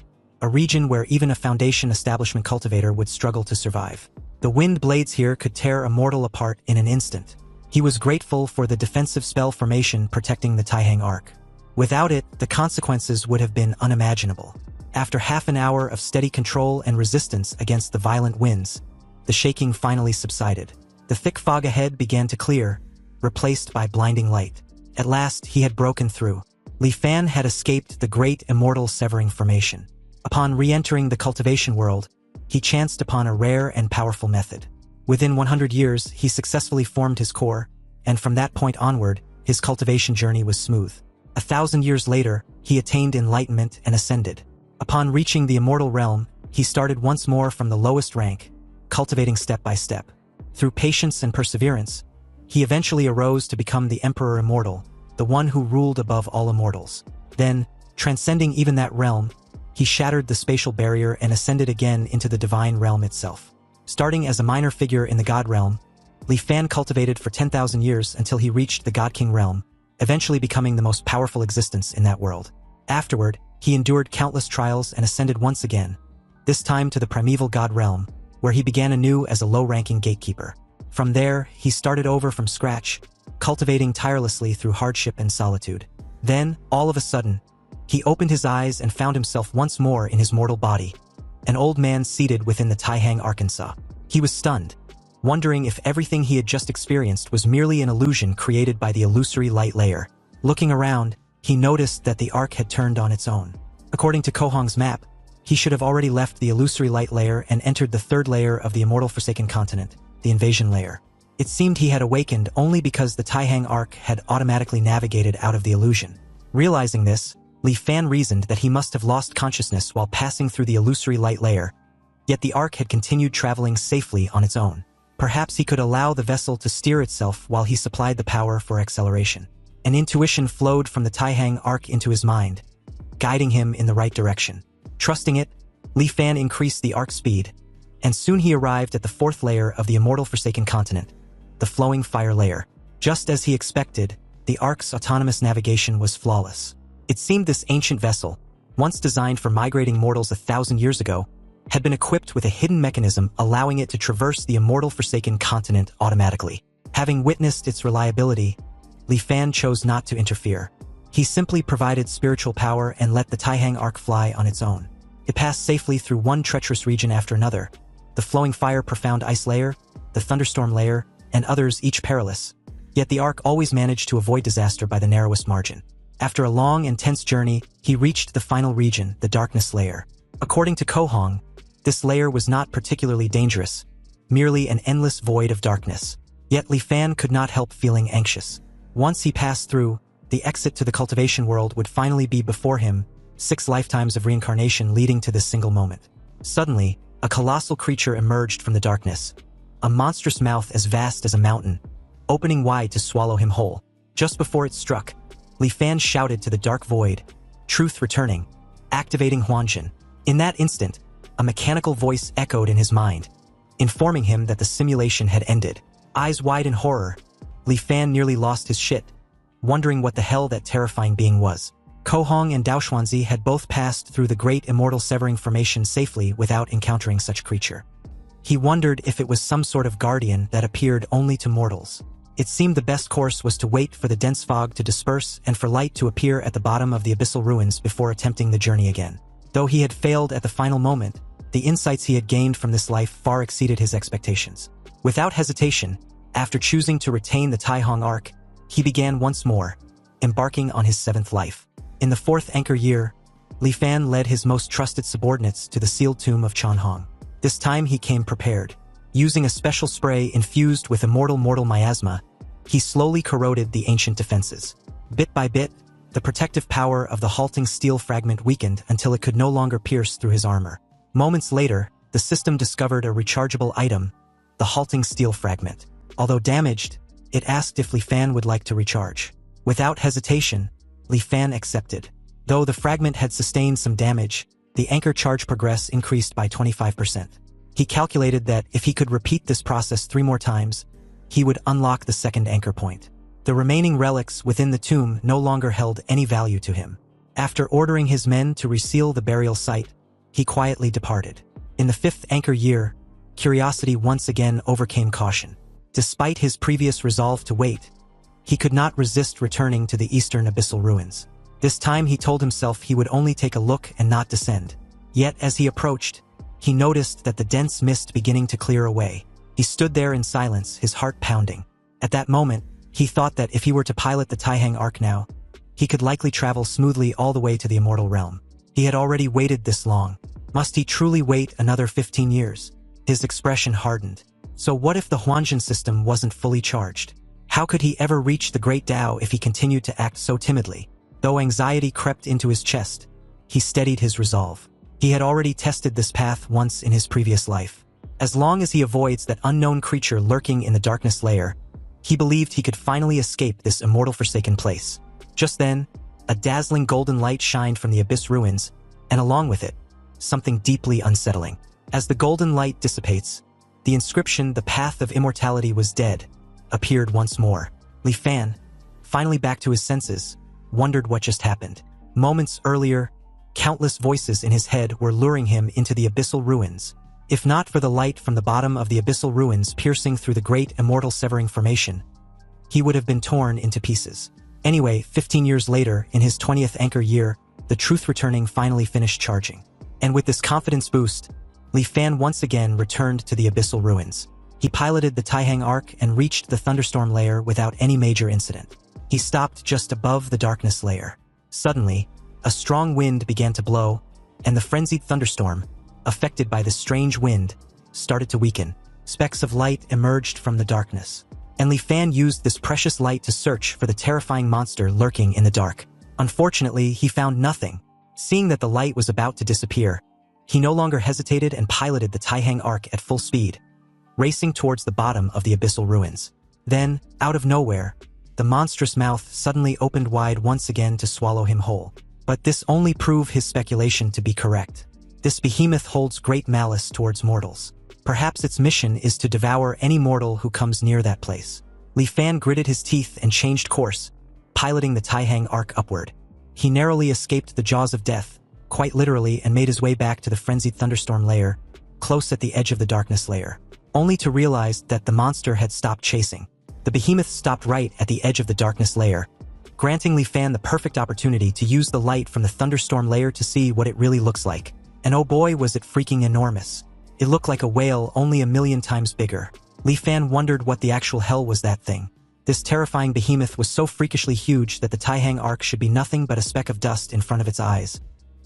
Speaker 1: a region where even a Foundation establishment cultivator would struggle to survive. The wind blades here could tear a mortal apart in an instant. He was grateful for the defensive spell formation protecting the Taihang Ark. Without it, the consequences would have been unimaginable. After half an hour of steady control and resistance against the violent winds, the shaking finally subsided. The thick fog ahead began to clear, replaced by blinding light. At last, he had broken through. Li Fan had escaped the great immortal severing formation. Upon re-entering the cultivation world, he chanced upon a rare and powerful method. Within 100 years, he successfully formed his core, and from that point onward, his cultivation journey was smooth. 1,000 years later, he attained enlightenment and ascended. Upon reaching the immortal realm, he started once more from the lowest rank, cultivating step by step. Through patience and perseverance, he eventually arose to become the Emperor Immortal, the one who ruled above all immortals. Then, transcending even that realm, he shattered the spatial barrier and ascended again into the divine realm itself. Starting as a minor figure in the God realm, Li Fan cultivated for 10,000 years until he reached the God King realm, eventually becoming the most powerful existence in that world. Afterward, he endured countless trials and ascended once again, this time to the primeval God realm, where he began anew as a low-ranking gatekeeper. From there, he started over from scratch, cultivating tirelessly through hardship and solitude. Then, all of a sudden, he opened his eyes and found himself once more in his mortal body, an old man seated within the Taihang Arkansas. He was stunned, wondering if everything he had just experienced was merely an illusion created by the illusory light layer. Looking around, he noticed that the ark had turned on its own. According to Kohong's map, he should have already left the illusory light layer and entered the third layer of the immortal Forsaken Continent, the invasion layer. It seemed he had awakened only because the Taihang Ark had automatically navigated out of the illusion. Realizing this, Li Fan reasoned that he must have lost consciousness while passing through the illusory light layer, yet the ark had continued traveling safely on its own. Perhaps he could allow the vessel to steer itself while he supplied the power for acceleration. An intuition flowed from the Taihang Ark into his mind, guiding him in the right direction. Trusting it, Li Fan increased the ark's speed, and soon he arrived at the fourth layer of the immortal Forsaken Continent, the flowing fire layer. Just as he expected, the ark's autonomous navigation was flawless. It seemed this ancient vessel, once designed for migrating mortals 1,000 years ago, had been equipped with a hidden mechanism allowing it to traverse the immortal Forsaken Continent automatically. Having witnessed its reliability, Li Fan chose not to interfere. He simply provided spiritual power and let the Taihang Ark fly on its own. It passed safely through one treacherous region after another, the flowing fire profound ice layer, the thunderstorm layer, and others each perilous. Yet the ark always managed to avoid disaster by the narrowest margin. After a long and tense journey, he reached the final region, the darkness layer. According to Kohong, this layer was not particularly dangerous, merely an endless void of darkness. Yet Li Fan could not help feeling anxious. Once he passed through, the exit to the cultivation world would finally be before him, 6 lifetimes of reincarnation leading to this single moment. Suddenly, a colossal creature emerged from the darkness, a monstrous mouth as vast as a mountain, opening wide to swallow him whole. Just before it struck, Li Fan shouted to the dark void, "Truth returning," activating Wansen. In that instant, a mechanical voice echoed in his mind, informing him that the simulation had ended. Eyes wide in horror, Li Fan nearly lost his shit, wondering what the hell that terrifying being was. Kohong and Daoxuanzi had both passed through the great immortal severing formation safely without encountering such creature. He wondered if it was some sort of guardian that appeared only to mortals. It seemed the best course was to wait for the dense fog to disperse and for light to appear at the bottom of the abyssal ruins before attempting the journey again. Though he had failed at the final moment, the insights he had gained from this life far exceeded his expectations. Without hesitation, After choosing to retain the Taihong arc, he began once more, embarking on his 7th life. In the 4th anchor year, Li Fan led his most trusted subordinates to the sealed tomb of Chanhong. This time he came prepared. Using a special spray infused with immortal miasma, he slowly corroded the ancient defenses. Bit by bit, the protective power of the halting steel fragment weakened until it could no longer pierce through his armor. Moments later, the system discovered a rechargeable item, the halting steel fragment. Although damaged, it asked if Li Fan would like to recharge. Without hesitation, Li Fan accepted. Though the fragment had sustained some damage, the anchor charge progress increased by 25%. He calculated that if he could repeat this process 3 more times, he would unlock the 2nd anchor point. The remaining relics within the tomb no longer held any value to him. After ordering his men to reseal the burial site, he quietly departed. In the 5th anchor year, curiosity once again overcame caution. Despite his previous resolve to wait, he could not resist returning to the eastern abyssal ruins. This time he told himself he would only take a look and not descend. Yet as he approached, he noticed that the dense mist beginning to clear away. He stood there in silence, his heart pounding. At that moment, he thought that if he were to pilot the Taihang arc now, he could likely travel smoothly all the way to the immortal realm. He had already waited this long. Must he truly wait another 15 years? His expression hardened. So what if the Huanzhen system wasn't fully charged? How could he ever reach the Great Tao if he continued to act so timidly? Though anxiety crept into his chest, he steadied his resolve. He had already tested this path once in his previous life. As long as he avoids that unknown creature lurking in the darkness layer, he believed he could finally escape this immortal forsaken place. Just then, a dazzling golden light shined from the abyss ruins, and along with it, something deeply unsettling. As the golden light dissipates, the inscription, "The Path of Immortality was dead," appeared once more. Li Fan, finally back to his senses, wondered what just happened. Moments earlier, countless voices in his head were luring him into the abyssal ruins. If not for the light from the bottom of the abyssal ruins piercing through the great immortal severing formation, he would have been torn into pieces. Anyway, 15 years later, in his 20th anchor year, the truth returning finally finished charging. And with this confidence boost, Li Fan once again returned to the abyssal ruins. He piloted the Taihang arc and reached the thunderstorm layer without any major incident. He stopped just above the darkness layer. Suddenly, a strong wind began to blow, and the frenzied thunderstorm, affected by this strange wind, started to weaken. Specks of light emerged from the darkness, and Li Fan used this precious light to search for the terrifying monster lurking in the dark. Unfortunately, he found nothing. Seeing that the light was about to disappear, he no longer hesitated and piloted the Taihang arc at full speed, racing towards the bottom of the abyssal ruins. Then, out of nowhere, the monstrous mouth suddenly opened wide once again to swallow him whole. But this only proved his speculation to be correct. This behemoth holds great malice towards mortals. Perhaps its mission is to devour any mortal who comes near that place. Li Fan gritted his teeth and changed course, piloting the Taihang arc upward. He narrowly escaped the jaws of death, quite literally, and made his way back to the frenzied thunderstorm layer, close at the edge of the darkness layer, only to realize that the monster had stopped chasing. The behemoth stopped right at the edge of the darkness layer, granting Li Fan the perfect opportunity to use the light from the thunderstorm layer to see what it really looks like. And oh boy, was it freaking enormous. It looked like a whale, only 1,000,000 times bigger. Li Fan wondered what the actual hell was that thing. This terrifying behemoth was so freakishly huge that the Taihang arc should be nothing but a speck of dust in front of its eyes.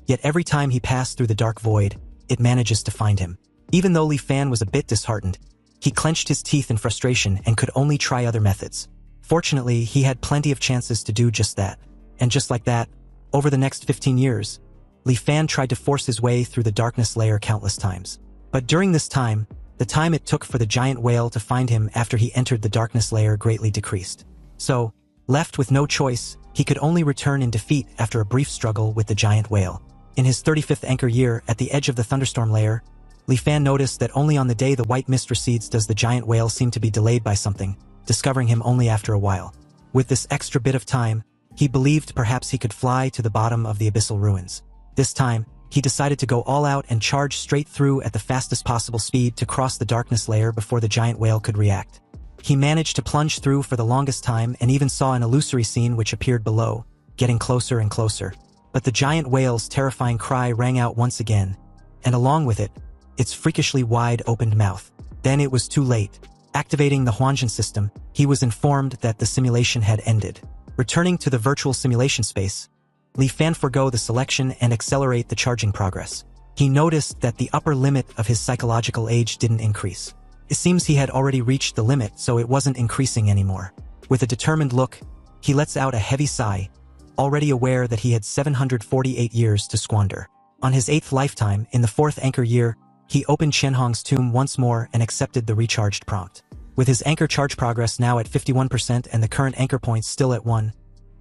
Speaker 1: Yet every time he passed through the dark void, it manages to find him. Even though Li Fan was a bit disheartened, he clenched his teeth in frustration and could only try other methods. Fortunately, he had plenty of chances to do just that. And just like that, over the next 15 years, Li Fan tried to force his way through the darkness layer countless times. But during this time, the time it took for the giant whale to find him after he entered the darkness layer greatly decreased. So, left with no choice, he could only return in defeat after a brief struggle with the giant whale. In his 35th anchor year, at the edge of the thunderstorm layer, Li Fan noticed that only on the day the white mist recedes does the giant whale seem to be delayed by something, discovering him only after a while. With this extra bit of time, he believed perhaps he could fly to the bottom of the abyssal ruins. This time, he decided to go all out and charge straight through at the fastest possible speed to cross the darkness layer before the giant whale could react. He managed to plunge through for the longest time and even saw an illusory scene which appeared below, getting closer and closer. But the giant whale's terrifying cry rang out once again, and along with it, its freakishly wide opened mouth. Then it was too late. Activating the Wansen system, he was informed that the simulation had ended. Returning to the virtual simulation space, Li Fan forgo the selection and accelerate the charging progress. He noticed that the upper limit of his psychological age didn't increase. It seems he had already reached the limit, so it wasn't increasing anymore. With a determined look, he lets out a heavy sigh, already aware that he had 748 years to squander. On his 8th lifetime, in the 4th anchor year, he opened Shenhong's tomb once more and accepted the recharged prompt. With his anchor charge progress now at 51% and the current anchor points still at 1,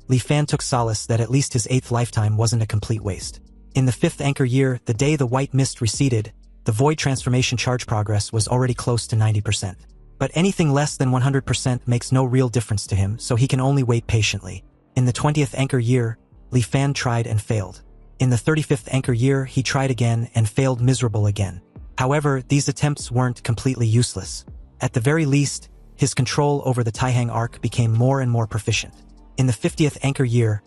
Speaker 1: Li Fan took solace that at least his 8th lifetime wasn't a complete waste. In the 5th anchor year, the day the white mist receded, the void transformation charge progress was already close to 90%. But anything less than 100% makes no real difference to him, so he can only wait patiently. In the 20th anchor year, Li Fan tried and failed. In the 35th anchor year, he tried again and failed miserable again. However, these attempts weren't completely useless. At the very least, his control over the Taihang arc became more and more proficient. In the 50th anchor year,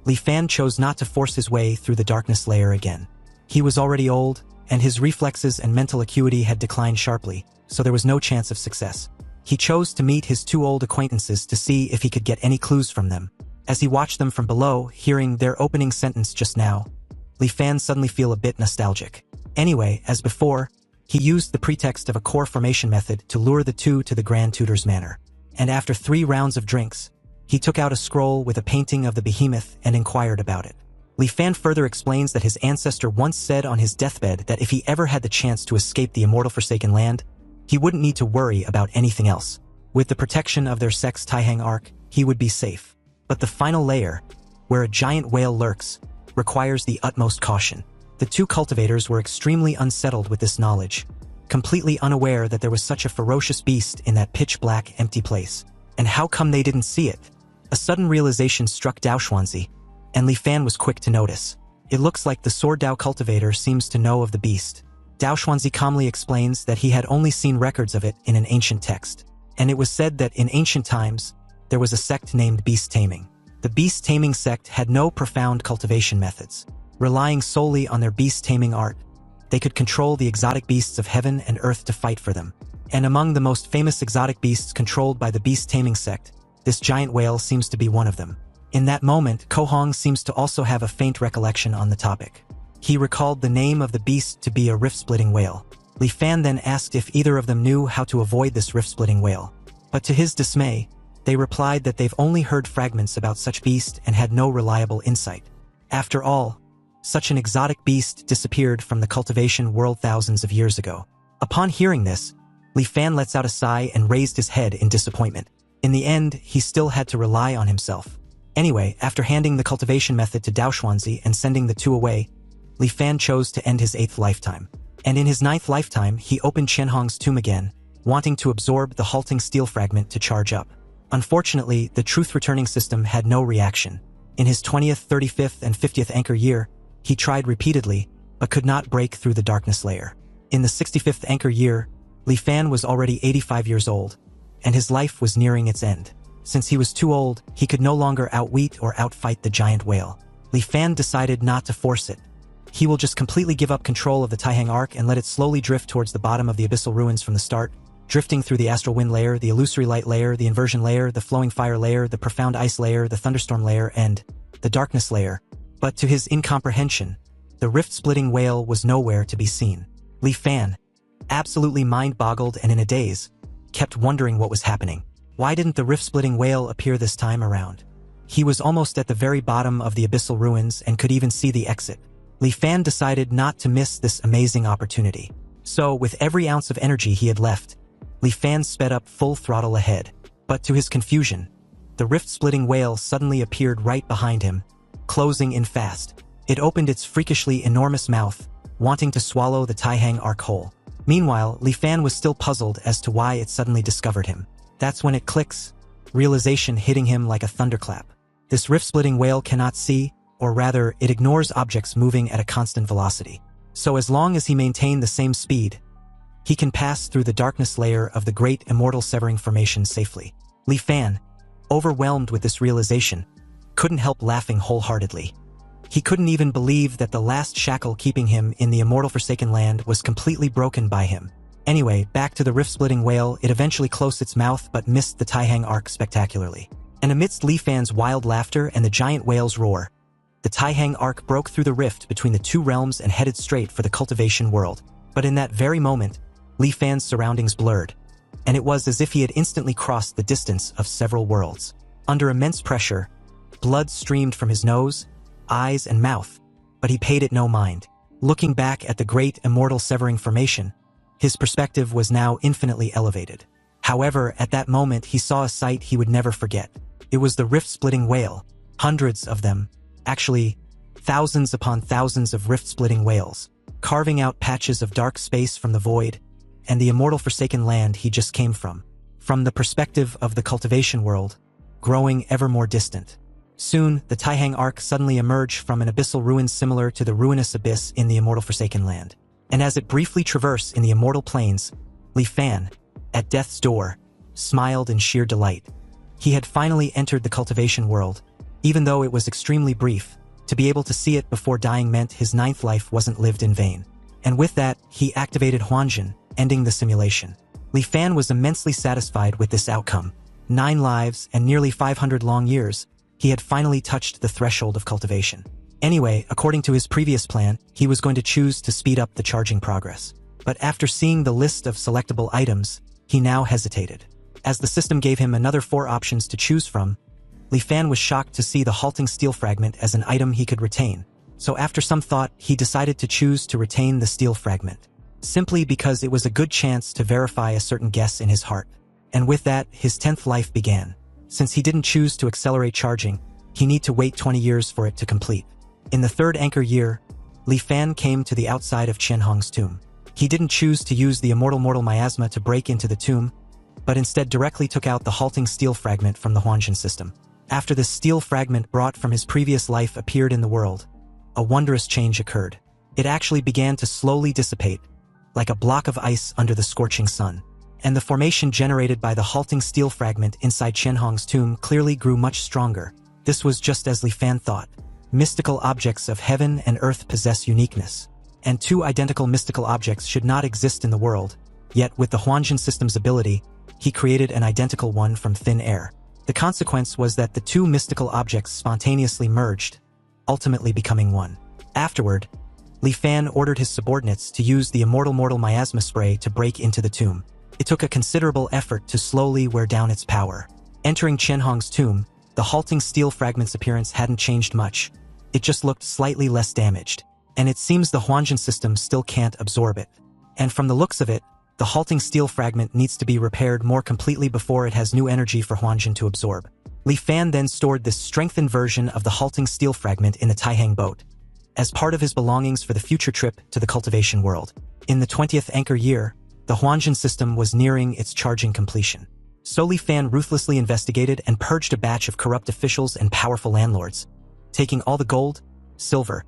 Speaker 1: Li Fan chose not to force his way through the darkness layer again. He was already old, and his reflexes and mental acuity had declined sharply, so there was no chance of success. He chose to meet his 2 old acquaintances to see if he could get any clues from them. As he watched them from below, hearing their opening sentence just now, Li Fan suddenly feel a bit nostalgic. Anyway, as before, he used the pretext of a core formation method to lure the 2 to the Grand Tutor's manor. And after 3 rounds of drinks, he took out a scroll with a painting of the behemoth and inquired about it. Li Fan further explains that his ancestor once said on his deathbed that if he ever had the chance to escape the immortal Forsaken Land, he wouldn't need to worry about anything else. With the protection of their sex Taihang arc, he would be safe. But the final layer, where a giant whale lurks, requires the utmost caution. The 2 cultivators were extremely unsettled with this knowledge, completely unaware that there was such a ferocious beast in that pitch-black, empty place. And how come they didn't see it? A sudden realization struck Dao Xuanzi, and Li Fan was quick to notice. It looks like the Sword Dao cultivator seems to know of the beast. Dao Xuanzi calmly explains that he had only seen records of it in an ancient text, and it was said that in ancient times, there was a sect named beast taming. The beast taming sect had no profound cultivation methods. Relying solely on their beast taming art, they could control the exotic beasts of heaven and earth to fight for them. And among the most famous exotic beasts controlled by the beast taming sect, this giant whale seems to be one of them. In that moment, Ko Hong seems to also have a faint recollection on the topic. He recalled the name of the beast to be a rift-splitting whale. Li Fan then asked if either of them knew how to avoid this rift-splitting whale. But to his dismay, they replied that they've only heard fragments about such beast and had no reliable insight. After all, such an exotic beast disappeared from the cultivation world thousands of years ago. Upon hearing this, Li Fan lets out a sigh and raised his head in disappointment. In the end, he still had to rely on himself. Anyway, after handing the cultivation method to Dao Xuanzi and sending the 2 away, Li Fan chose to end his 8th lifetime. And in his 9th lifetime, he opened Shenhong's tomb again, wanting to absorb the halting steel fragment to charge up. Unfortunately, the truth-returning system had no reaction. In his 20th, 35th, and 50th anchor year, he tried repeatedly, but could not break through the darkness layer. In the 65th anchor year, Li Fan was already 85 years old, and his life was nearing its end. Since he was too old, he could no longer outwit or outfight the giant whale. Li Fan decided not to force it. He will just completely give up control of the Taihang arc and let it slowly drift towards the bottom of the abyssal ruins from the start, drifting through the astral wind layer, the illusory light layer, the inversion layer, the flowing fire layer, the profound ice layer, the thunderstorm layer, and the darkness layer. But to his incomprehension, the rift-splitting whale was nowhere to be seen. Li Fan, absolutely mind-boggled and in a daze, kept wondering what was happening. Why didn't the rift-splitting whale appear this time around? He was almost at the very bottom of the abyssal ruins and could even see the exit. Li Fan decided not to miss this amazing opportunity. So, with every ounce of energy he had left, Li Fan sped up full throttle ahead. But to his confusion, the rift-splitting whale suddenly appeared right behind him, closing in fast. It opened its freakishly enormous mouth, wanting to swallow the Taihang arc whole. Meanwhile, Li Fan was still puzzled as to why it suddenly discovered him. That's when it clicks, realization hitting him like a thunderclap. This rift-splitting whale cannot see, or rather, it ignores objects moving at a constant velocity. So as long as he maintained the same speed, he can pass through the darkness layer of the great immortal severing formation safely. Li Fan, overwhelmed with this realization, couldn't help laughing wholeheartedly. He couldn't even believe that the last shackle keeping him in the immortal Forsaken Land was completely broken by him. Anyway, back to the rift-splitting whale, it eventually closed its mouth but missed the Taihang arc spectacularly. And amidst Li Fan's wild laughter and the giant whale's roar, the Taihang arc broke through the rift between the two realms and headed straight for the cultivation world. But in that very moment, Li Fan's surroundings blurred, and it was as if he had instantly crossed the distance of several worlds. Under immense pressure, blood streamed from his nose, eyes, and mouth, but he paid it no mind. Looking back at the great immortal severing formation, his perspective was now infinitely elevated. However, at that moment he saw a sight he would never forget. It was the rift-splitting whale, hundreds of them, actually thousands upon thousands of rift-splitting whales, carving out patches of dark space from the void and the immortal forsaken land he just came from. From the perspective of the cultivation world, growing ever more distant. Soon, the Taihang arc suddenly emerged from an abyssal ruin similar to the ruinous abyss in the immortal forsaken land. And as it briefly traversed in the immortal plains, Li Fan, at death's door, smiled in sheer delight. He had finally entered the cultivation world. Even though it was extremely brief, to be able to see it before dying meant his ninth life wasn't lived in vain. And with that, he activated Wansen, ending the simulation. Li Fan was immensely satisfied with this outcome. 9 lives and nearly 500 long years, he had finally touched the threshold of cultivation. Anyway, according to his previous plan, he was going to choose to speed up the charging progress. But after seeing the list of selectable items, he now hesitated. As the system gave him another 4 options to choose from, Li Fan was shocked to see the halting steel fragment as an item he could retain. So after some thought, he decided to choose to retain the steel fragment, simply because it was a good chance to verify a certain guess in his heart. And with that, his 10th life began. Since he didn't choose to accelerate charging, he need to wait 20 years for it to complete. In the 3rd anchor year, Li Fan came to the outside of Chen Hong's tomb. He didn't choose to use the immortal miasma to break into the tomb, but instead directly took out the halting steel fragment from the Wansen system. After this steel fragment brought from his previous life appeared in the world, a wondrous change occurred. It actually began to slowly dissipate, like a block of ice under the scorching sun. And the formation generated by the halting steel fragment inside Chen Hong's tomb clearly grew much stronger. This was just as Li Fan thought. Mystical objects of heaven and earth possess uniqueness, and 2 identical mystical objects should not exist in the world. Yet with the Wansen system's ability, he created an identical one from thin air. The consequence was that the 2 mystical objects spontaneously merged, ultimately becoming one. Afterward, Li Fan ordered his subordinates to use the immortal miasma spray to break into the tomb. It took a considerable effort to slowly wear down its power. Entering Chen Hong's tomb, the halting steel fragment's appearance hadn't changed much. It just looked slightly less damaged, and it seems the Wansen system still can't absorb it. And from the looks of it, the halting steel fragment needs to be repaired more completely before it has new energy for Wansen to absorb. Li Fan then stored this strengthened version of the halting steel fragment in the Taihang boat, as part of his belongings for the future trip to the cultivation world. In the 20th anchor year, the Wansen system was nearing its charging completion. So Li Fan ruthlessly investigated and purged a batch of corrupt officials and powerful landlords, taking all the gold, silver,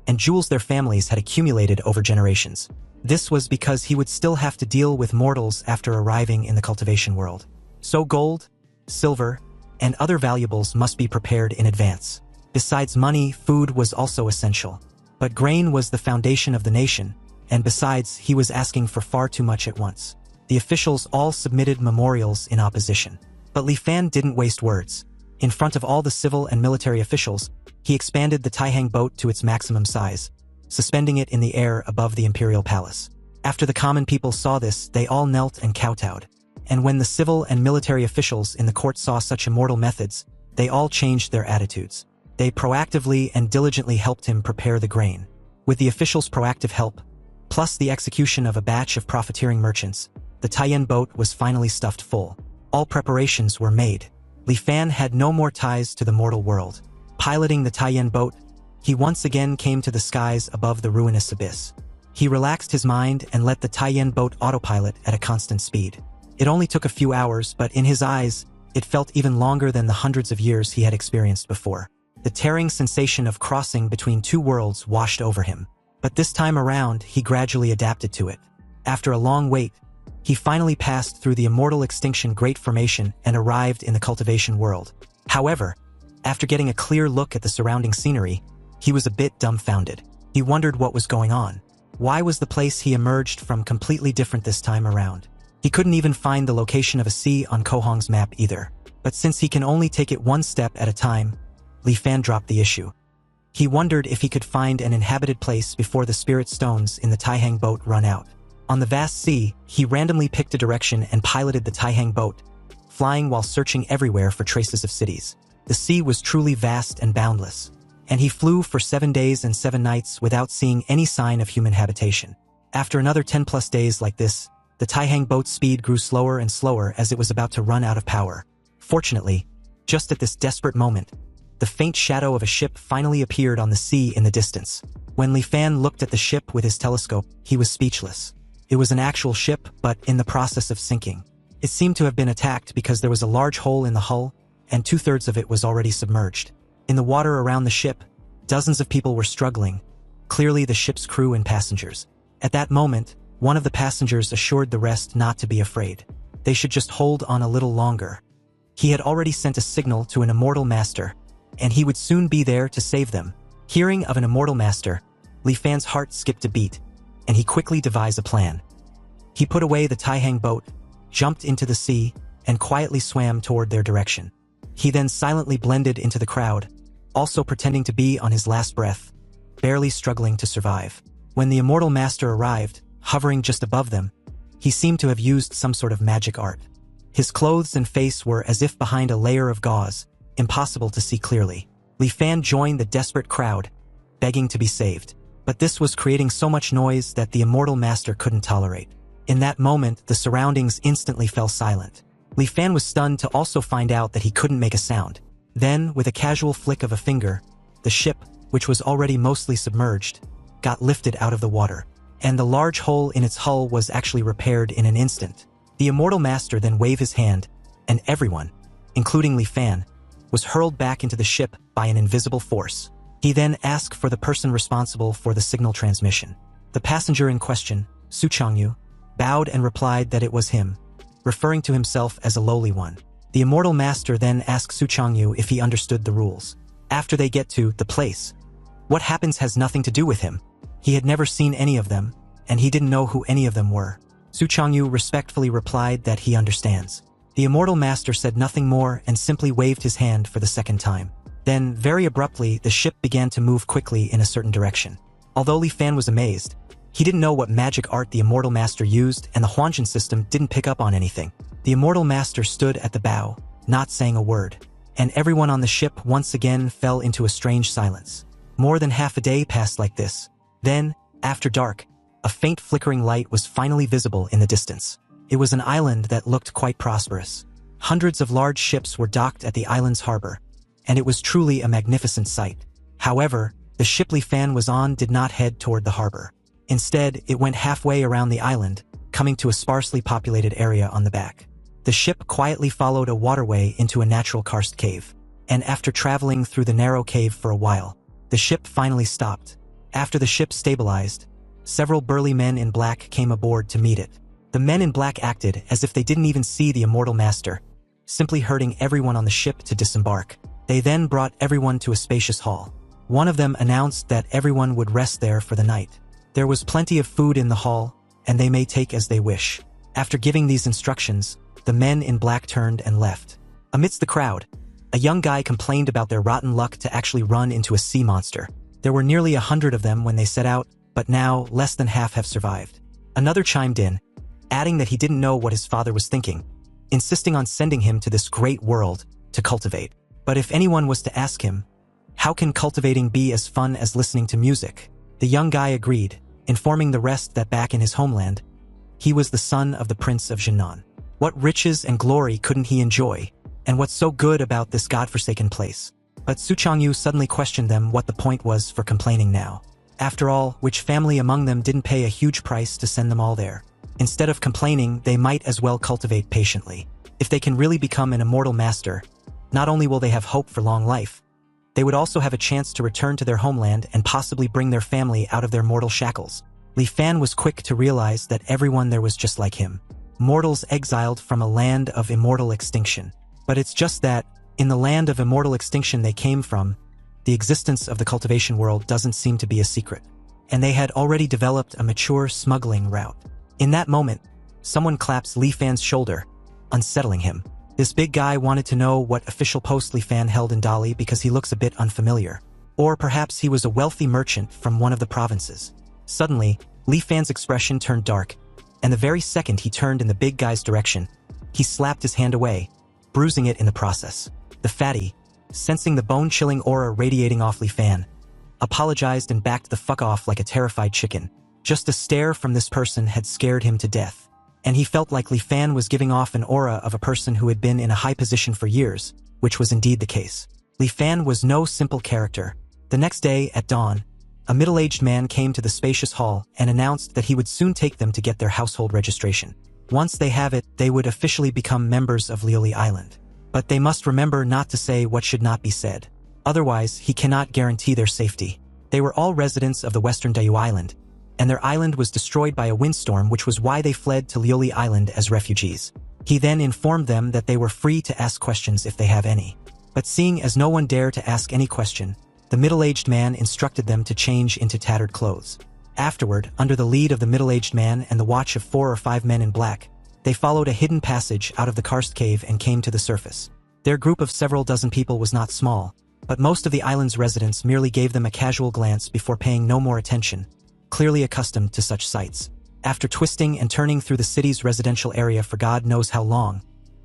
Speaker 1: and jewels their families had accumulated over generations. This was because he would still have to deal with mortals after arriving in the cultivation world. So gold, silver, and other valuables must be prepared in advance. Besides money, food was also essential. But grain was the foundation of the nation, and besides, he was asking for far too much at once. The officials all submitted memorials in opposition. But Li Fan didn't waste words. In front of all the civil and military officials, he expanded the Taihang boat to its maximum size, suspending it in the air above the imperial palace. After the common people saw this, they all knelt and kowtowed. And when the civil and military officials in the court saw such immortal methods, they all changed their attitudes. They proactively and diligently helped him prepare the grain. With the officials' proactive help, plus the execution of a batch of profiteering merchants, the Tyen boat was finally stuffed full. All preparations were made. Li Fan had no more ties to the mortal world. Piloting the Tyen boat, he once again came to the skies above the ruinous abyss. He relaxed his mind and let the Tyen boat autopilot at a constant speed. It only took a few hours, but in his eyes, it felt even longer than the hundreds of years he had experienced before. The tearing sensation of crossing between 2 worlds washed over him. But this time around, he gradually adapted to it. After a long wait, he finally passed through the immortal extinction Great Formation and arrived in the cultivation world. However, after getting a clear look at the surrounding scenery, he was a bit dumbfounded. He wondered what was going on. Why was the place he emerged from completely different this time around? He couldn't even find the location of a sea on Kohong's map either. But since he can only take it one step at a time, Li Fan dropped the issue. He wondered if he could find an inhabited place before the spirit stones in the Taihang boat run out. On the vast sea, he randomly picked a direction and piloted the Taihang boat, flying while searching everywhere for traces of cities. The sea was truly vast and boundless, and he flew for 7 days and 7 nights without seeing any sign of human habitation. After another 10+ days like this, the Taihang boat's speed grew slower and slower as it was about to run out of power. Fortunately, just at this desperate moment, the faint shadow of a ship finally appeared on the sea in the distance. When Li Fan looked at the ship with his telescope, he was speechless. It was an actual ship, but in the process of sinking. It seemed to have been attacked because there was a large hole in the hull, and 2/3 of it was already submerged. In the water around the ship, dozens of people were struggling, clearly the ship's crew and passengers. At that moment, one of the passengers assured the rest not to be afraid. They should just hold on a little longer. He had already sent a signal to an immortal master, and he would soon be there to save them. Hearing of an immortal master, Li Fan's heart skipped a beat, and he quickly devised a plan. He put away the Taihang boat, jumped into the sea, and quietly swam toward their direction. He then silently blended into the crowd, also pretending to be on his last breath, barely struggling to survive. When the immortal master arrived, hovering just above them, he seemed to have used some sort of magic art. His clothes and face were as if behind a layer of gauze, impossible to see clearly. Li Fan joined the desperate crowd, begging to be saved. But this was creating so much noise that the immortal master couldn't tolerate. In that moment, the surroundings instantly fell silent. Li Fan was stunned to also find out that he couldn't make a sound. Then, with a casual flick of a finger, the ship, which was already mostly submerged, got lifted out of the water, and the large hole in its hull was actually repaired in an instant. The immortal master then waved his hand, and everyone, including Li Fan, was hurled back into the ship by an invisible force. He then asked for the person responsible for the signal transmission. The passenger in question, Su Changyu, bowed and replied that it was him, referring to himself as a lowly one. The immortal master then asked Su Changyu if he understood the rules. After they get to the place, what happens has nothing to do with him. He had never seen any of them, and he didn't know who any of them were. Su Changyu respectfully replied that he understands. The immortal master said nothing more and simply waved his hand for the second time. Then, very abruptly, the ship began to move quickly in a certain direction. Although Li Fan was amazed, he didn't know what magic art the immortal master used, and the Wansen system didn't pick up on anything. The immortal master stood at the bow, not saying a word, and everyone on the ship once again fell into a strange silence. More than half a day passed like this. Then, after dark, a faint flickering light was finally visible in the distance. It was an island that looked quite prosperous. Hundreds of large ships were docked at the island's harbor, and it was truly a magnificent sight. However, the ship Li Fan was on did not head toward the harbor. Instead, it went halfway around the island, coming to a sparsely populated area on the back. The ship quietly followed a waterway into a natural karst cave, and after traveling through the narrow cave for a while, the ship finally stopped. After the ship stabilized, several burly men in black came aboard to meet it. The men in black acted as if they didn't even see the immortal master, simply herding everyone on the ship to disembark. They then brought everyone to a spacious hall. One of them announced that everyone would rest there for the night. There was plenty of food in the hall, and they may take as they wish. After giving these instructions, the men in black turned and left. Amidst the crowd, a young guy complained about their rotten luck to actually run into a sea monster. There were nearly 100 of them when they set out, but now less than half have survived. Another chimed in, adding that he didn't know what his father was thinking, insisting on sending him to this great world to cultivate. But if anyone was to ask him, how can cultivating be as fun as listening to music? The young guy agreed, informing the rest that back in his homeland, he was the son of the Prince of Jinan. What riches and glory couldn't he enjoy? And what's so good about this godforsaken place? But Su Changyu suddenly questioned them what the point was for complaining now. After all, which family among them didn't pay a huge price to send them all there? Instead of complaining, they might as well cultivate patiently. If they can really become an immortal master, not only will they have hope for long life, they would also have a chance to return to their homeland and possibly bring their family out of their mortal shackles. Li Fan was quick to realize that everyone there was just like him. Mortals exiled from a land of immortal extinction. But it's just that, in the land of immortal extinction they came from, the existence of the cultivation world doesn't seem to be a secret. and they had already developed a mature smuggling route. In that moment, someone claps Li Fan's shoulder, unsettling him. This big guy wanted to know what official post Li Fan held in Dali because he looks a bit unfamiliar. Or perhaps he was a wealthy merchant from one of the provinces. Suddenly, Li Fan's expression turned dark, and the very second he turned in the big guy's direction, he slapped his hand away, bruising it in the process. The fatty, sensing the bone-chilling aura radiating off Li Fan, apologized and backed the fuck off like a terrified chicken. Just a stare from this person had scared him to death, and he felt like Li Fan was giving off an aura of a person who had been in a high position for years, which was indeed the case. Li Fan was no simple character. The next day, at dawn, a middle-aged man came to the spacious hall and announced that he would soon take them to get their household registration. Once they have it, they would officially become members of Lioli Island. But they must remember not to say what should not be said. Otherwise, he cannot guarantee their safety. They were all residents of the western Dayu Island, and their island was destroyed by a windstorm, which was why they fled to Lioli Island as refugees. He then informed them that they were free to ask questions if they have any. But seeing as no one dared to ask any question, the middle-aged man instructed them to change into tattered clothes. Afterward, under the lead of the middle-aged man and the watch of 4 or 5 men in black, they followed a hidden passage out of the karst cave and came to the surface. Their group of several dozen people was not small, but most of the island's residents merely gave them a casual glance before paying no more attention, clearly accustomed to such sights. After twisting and turning through the city's residential area for God knows how long,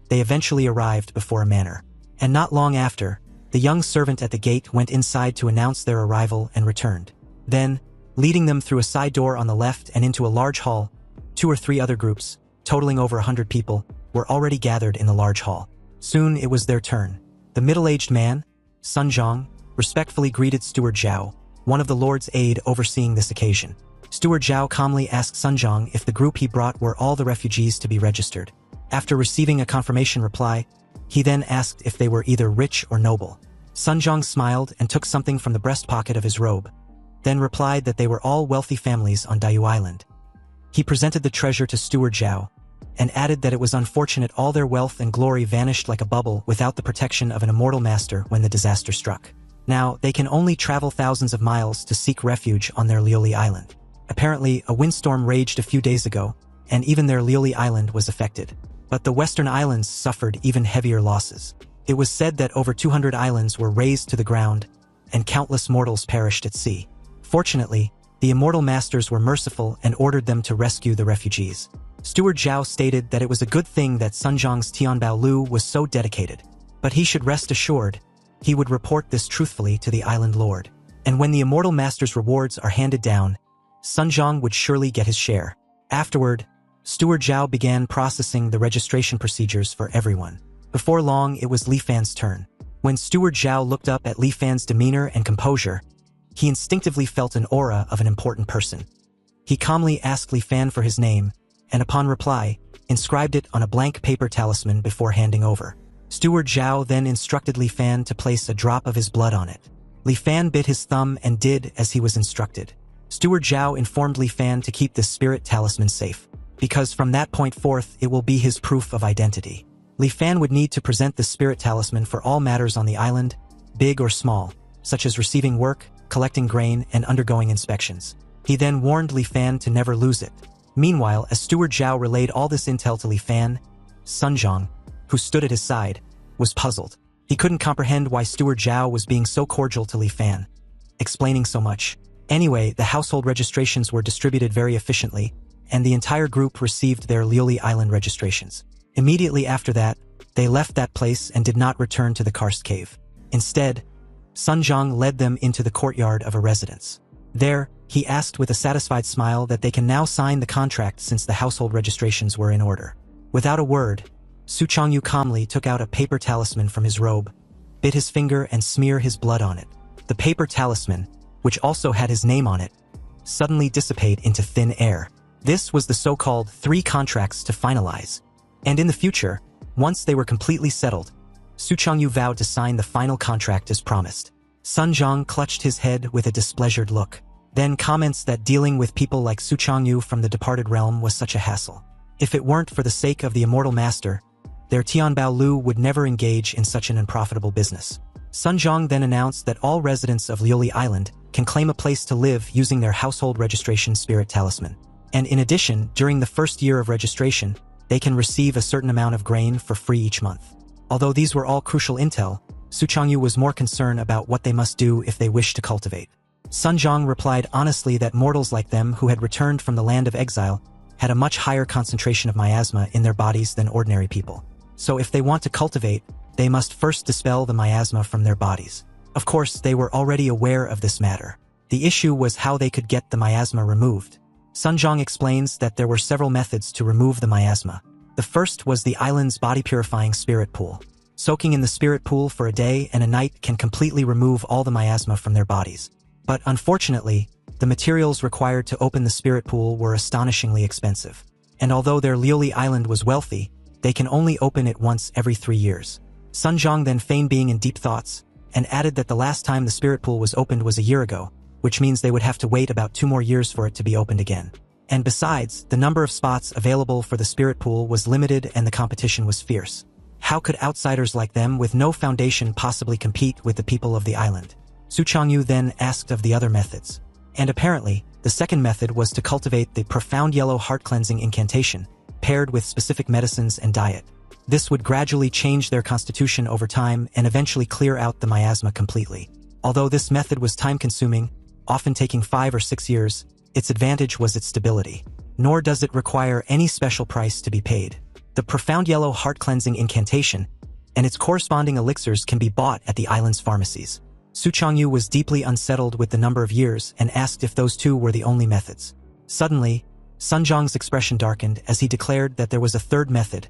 Speaker 1: they eventually arrived before a manor. And not long after, the young servant at the gate went inside to announce their arrival and returned. Then, leading them through a side door on the left and into a large hall, 2 or 3 other groups, totaling over 100 people, were already gathered in the large hall. Soon it was their turn. The middle-aged man, Sun Zhang, respectfully greeted Steward Zhao, one of the Lord's aide overseeing this occasion. Steward Zhao calmly asked Sun Zhang if the group he brought were all the refugees to be registered. After receiving a confirmation reply, he then asked if they were either rich or noble. Sun Zhang smiled and took something from the breast pocket of his robe, then replied that they were all wealthy families on Dayu Island. He presented the treasure to Steward Zhao, and added that it was unfortunate all their wealth and glory vanished like a bubble without the protection of an immortal master when the disaster struck. Now, they can only travel thousands of miles to seek refuge on their Lioli Island. Apparently, a windstorm raged a few days ago, and even their Lioli Island was affected. But the western islands suffered even heavier losses. It was said that over 200 islands were razed to the ground, and countless mortals perished at sea. Fortunately, the immortal masters were merciful and ordered them to rescue the refugees. Steward Zhao stated that it was a good thing that Sun Zhang's Tianbao Lu was so dedicated, but he should rest assured he would report this truthfully to the island lord. And when the immortal master's rewards are handed down, Sun Zhang would surely get his share. Afterward, Steward Zhao began processing the registration procedures for everyone. Before long, it was Li Fan's turn. When Steward Zhao looked up at Li Fan's demeanor and composure, he instinctively felt an aura of an important person. He calmly asked Li Fan for his name, and upon reply, inscribed it on a blank paper talisman before handing over. Steward Zhao then instructed Li Fan to place a drop of his blood on it. Li Fan bit his thumb and did as he was instructed. Steward Zhao informed Li Fan to keep this spirit talisman safe, because from that point forth it will be his proof of identity. Li Fan would need to present the spirit talisman for all matters on the island, big or small, such as receiving work, collecting grain, and undergoing inspections. He then warned Li Fan to never lose it. Meanwhile, as Steward Zhao relayed all this intel to Li Fan, Sun Zhang, who stood at his side, was puzzled. He couldn't comprehend why Steward Zhao was being so cordial to Li Fan, explaining so much. Anyway, the household registrations were distributed very efficiently, and the entire group received their Lioli Island registrations. Immediately after that, they left that place and did not return to the karst cave. Instead, Sun Zhang led them into the courtyard of a residence. There, he asked with a satisfied smile that they can now sign the contract since the household registrations were in order. Without a word, Su Changyu calmly took out a paper talisman from his robe, bit his finger and smeared his blood on it. The paper talisman, which also had his name on it, suddenly dissipated into thin air. This was the so-called 3 contracts to finalize. And in the future, once they were completely settled, Su Changyu vowed to sign the final contract as promised. Sun Zhang clutched his head with a displeasured look, then comments that dealing with people like Su Changyu from the departed realm was such a hassle. If it weren't for the sake of the immortal master, their Tianbao Lu would never engage in such an unprofitable business. Sun Zhang then announced that all residents of Liuli Island can claim a place to live using their household registration spirit talisman. And in addition, during the first year of registration, they can receive a certain amount of grain for free each month. Although these were all crucial intel, Su Changyu was more concerned about what they must do if they wish to cultivate. Sun Zhang replied honestly that mortals like them who had returned from the land of exile had a much higher concentration of miasma in their bodies than ordinary people. So if they want to cultivate, they must first dispel the miasma from their bodies. Of course, they were already aware of this matter. The issue was how they could get the miasma removed. Sun Zhang explains that there were several methods to remove the miasma. The first was the island's body-purifying spirit pool. Soaking in the spirit pool for a day and a night can completely remove all the miasma from their bodies. But unfortunately, the materials required to open the spirit pool were astonishingly expensive. And although their Liuli Island was wealthy, they can only open it once every 3 years. Sun Zhang then feigned being in deep thoughts, and added that the last time the spirit pool was opened was a year ago, which means they would have to wait about 2 more years for it to be opened again. And besides, the number of spots available for the spirit pool was limited and the competition was fierce. How could outsiders like them with no foundation possibly compete with the people of the island? Su Changyu then asked of the other methods. And apparently, the second method was to cultivate the profound yellow heart-cleansing incantation, paired with specific medicines and diet. This would gradually change their constitution over time and eventually clear out the miasma completely. Although this method was time-consuming, often taking 5 or 6 years, its advantage was its stability. Nor does it require any special price to be paid. The profound yellow heart-cleansing incantation and its corresponding elixirs can be bought at the island's pharmacies. Su Changyu was deeply unsettled with the number of years and asked if those two were the only methods. Suddenly, Sun Zhang's expression darkened as he declared that there was a third method,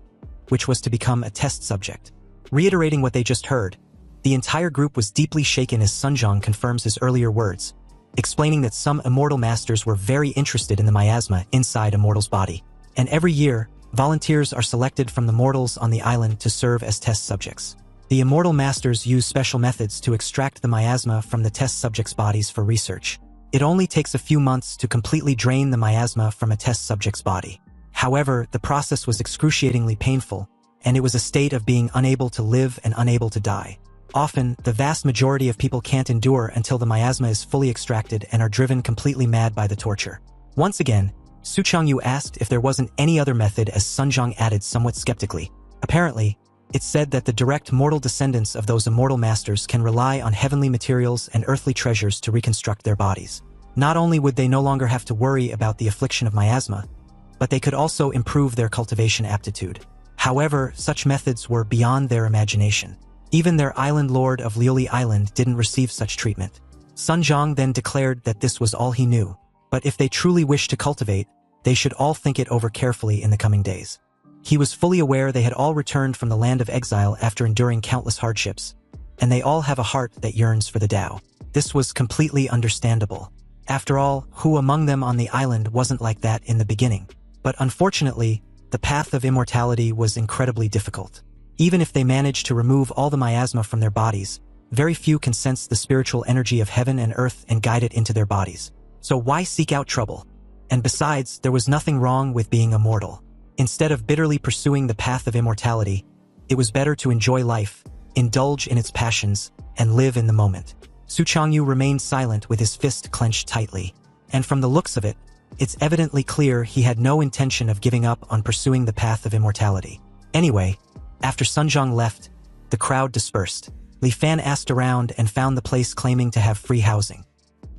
Speaker 1: which was to become a test subject. Reiterating what they just heard, the entire group was deeply shaken as Sun Zhang confirms his earlier words, explaining that some immortal masters were very interested in the miasma inside a mortal's body. And every year, volunteers are selected from the mortals on the island to serve as test subjects. The immortal masters use special methods to extract the miasma from the test subjects' bodies for research. It only takes a few months to completely drain the miasma from a test subject's body. However, the process was excruciatingly painful, and it was a state of being unable to live and unable to die. Often, the vast majority of people can't endure until the miasma is fully extracted and are driven completely mad by the torture. Once again, Su Changyu asked if there wasn't any other method as Sun Zhang added somewhat skeptically. Apparently, it's said that the direct mortal descendants of those immortal masters can rely on heavenly materials and earthly treasures to reconstruct their bodies. Not only would they no longer have to worry about the affliction of miasma, but they could also improve their cultivation aptitude. However, such methods were beyond their imagination. Even their island lord of Liuli Island didn't receive such treatment. Sun Zhang then declared that this was all he knew, but if they truly wished to cultivate, they should all think it over carefully in the coming days. He was fully aware they had all returned from the land of exile after enduring countless hardships, and they all have a heart that yearns for the Tao. This was completely understandable. After all, who among them on the island wasn't like that in the beginning? But unfortunately, the path of immortality was incredibly difficult. Even if they managed to remove all the miasma from their bodies, very few can sense the spiritual energy of heaven and earth and guide it into their bodies. So why seek out trouble? And besides, there was nothing wrong with being immortal. Instead of bitterly pursuing the path of immortality, it was better to enjoy life, indulge in its passions, and live in the moment. Su Changyu remained silent with his fist clenched tightly, and from the looks of it, it's evidently clear he had no intention of giving up on pursuing the path of immortality. Anyway, after Sun Zhang left, the crowd dispersed. Li Fan asked around and found the place claiming to have free housing.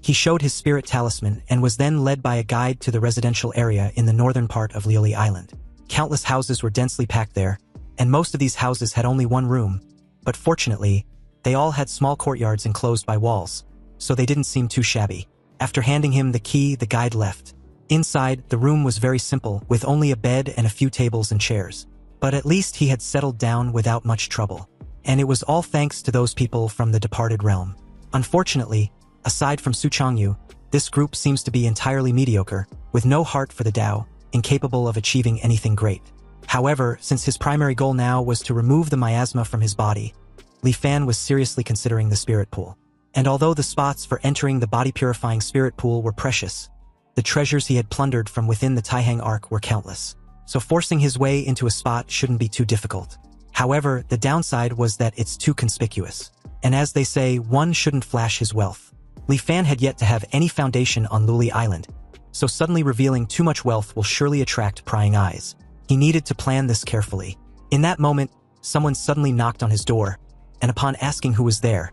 Speaker 1: He showed his spirit talisman and was then led by a guide to the residential area in the northern part of Liuli Island. Countless houses were densely packed there, and most of these houses had only one room, but fortunately, they all had small courtyards enclosed by walls, so they didn't seem too shabby. After handing him the key, the guide left. Inside, the room was very simple, with only a bed and a few tables and chairs. But at least he had settled down without much trouble. And it was all thanks to those people from the departed realm. Unfortunately, aside from Su Changyu, this group seems to be entirely mediocre, with no heart for the Tao, incapable of achieving anything great. However, since his primary goal now was to remove the miasma from his body, Li Fan was seriously considering the spirit pool. And although the spots for entering the body-purifying spirit pool were precious, the treasures he had plundered from within the Taihang Arc were countless. So forcing his way into a spot shouldn't be too difficult. However, the downside was that it's too conspicuous. And as they say, one shouldn't flash his wealth. Li Fan had yet to have any foundation on Luli Island, so suddenly revealing too much wealth will surely attract prying eyes. He needed to plan this carefully. In that moment, someone suddenly knocked on his door, and upon asking who was there,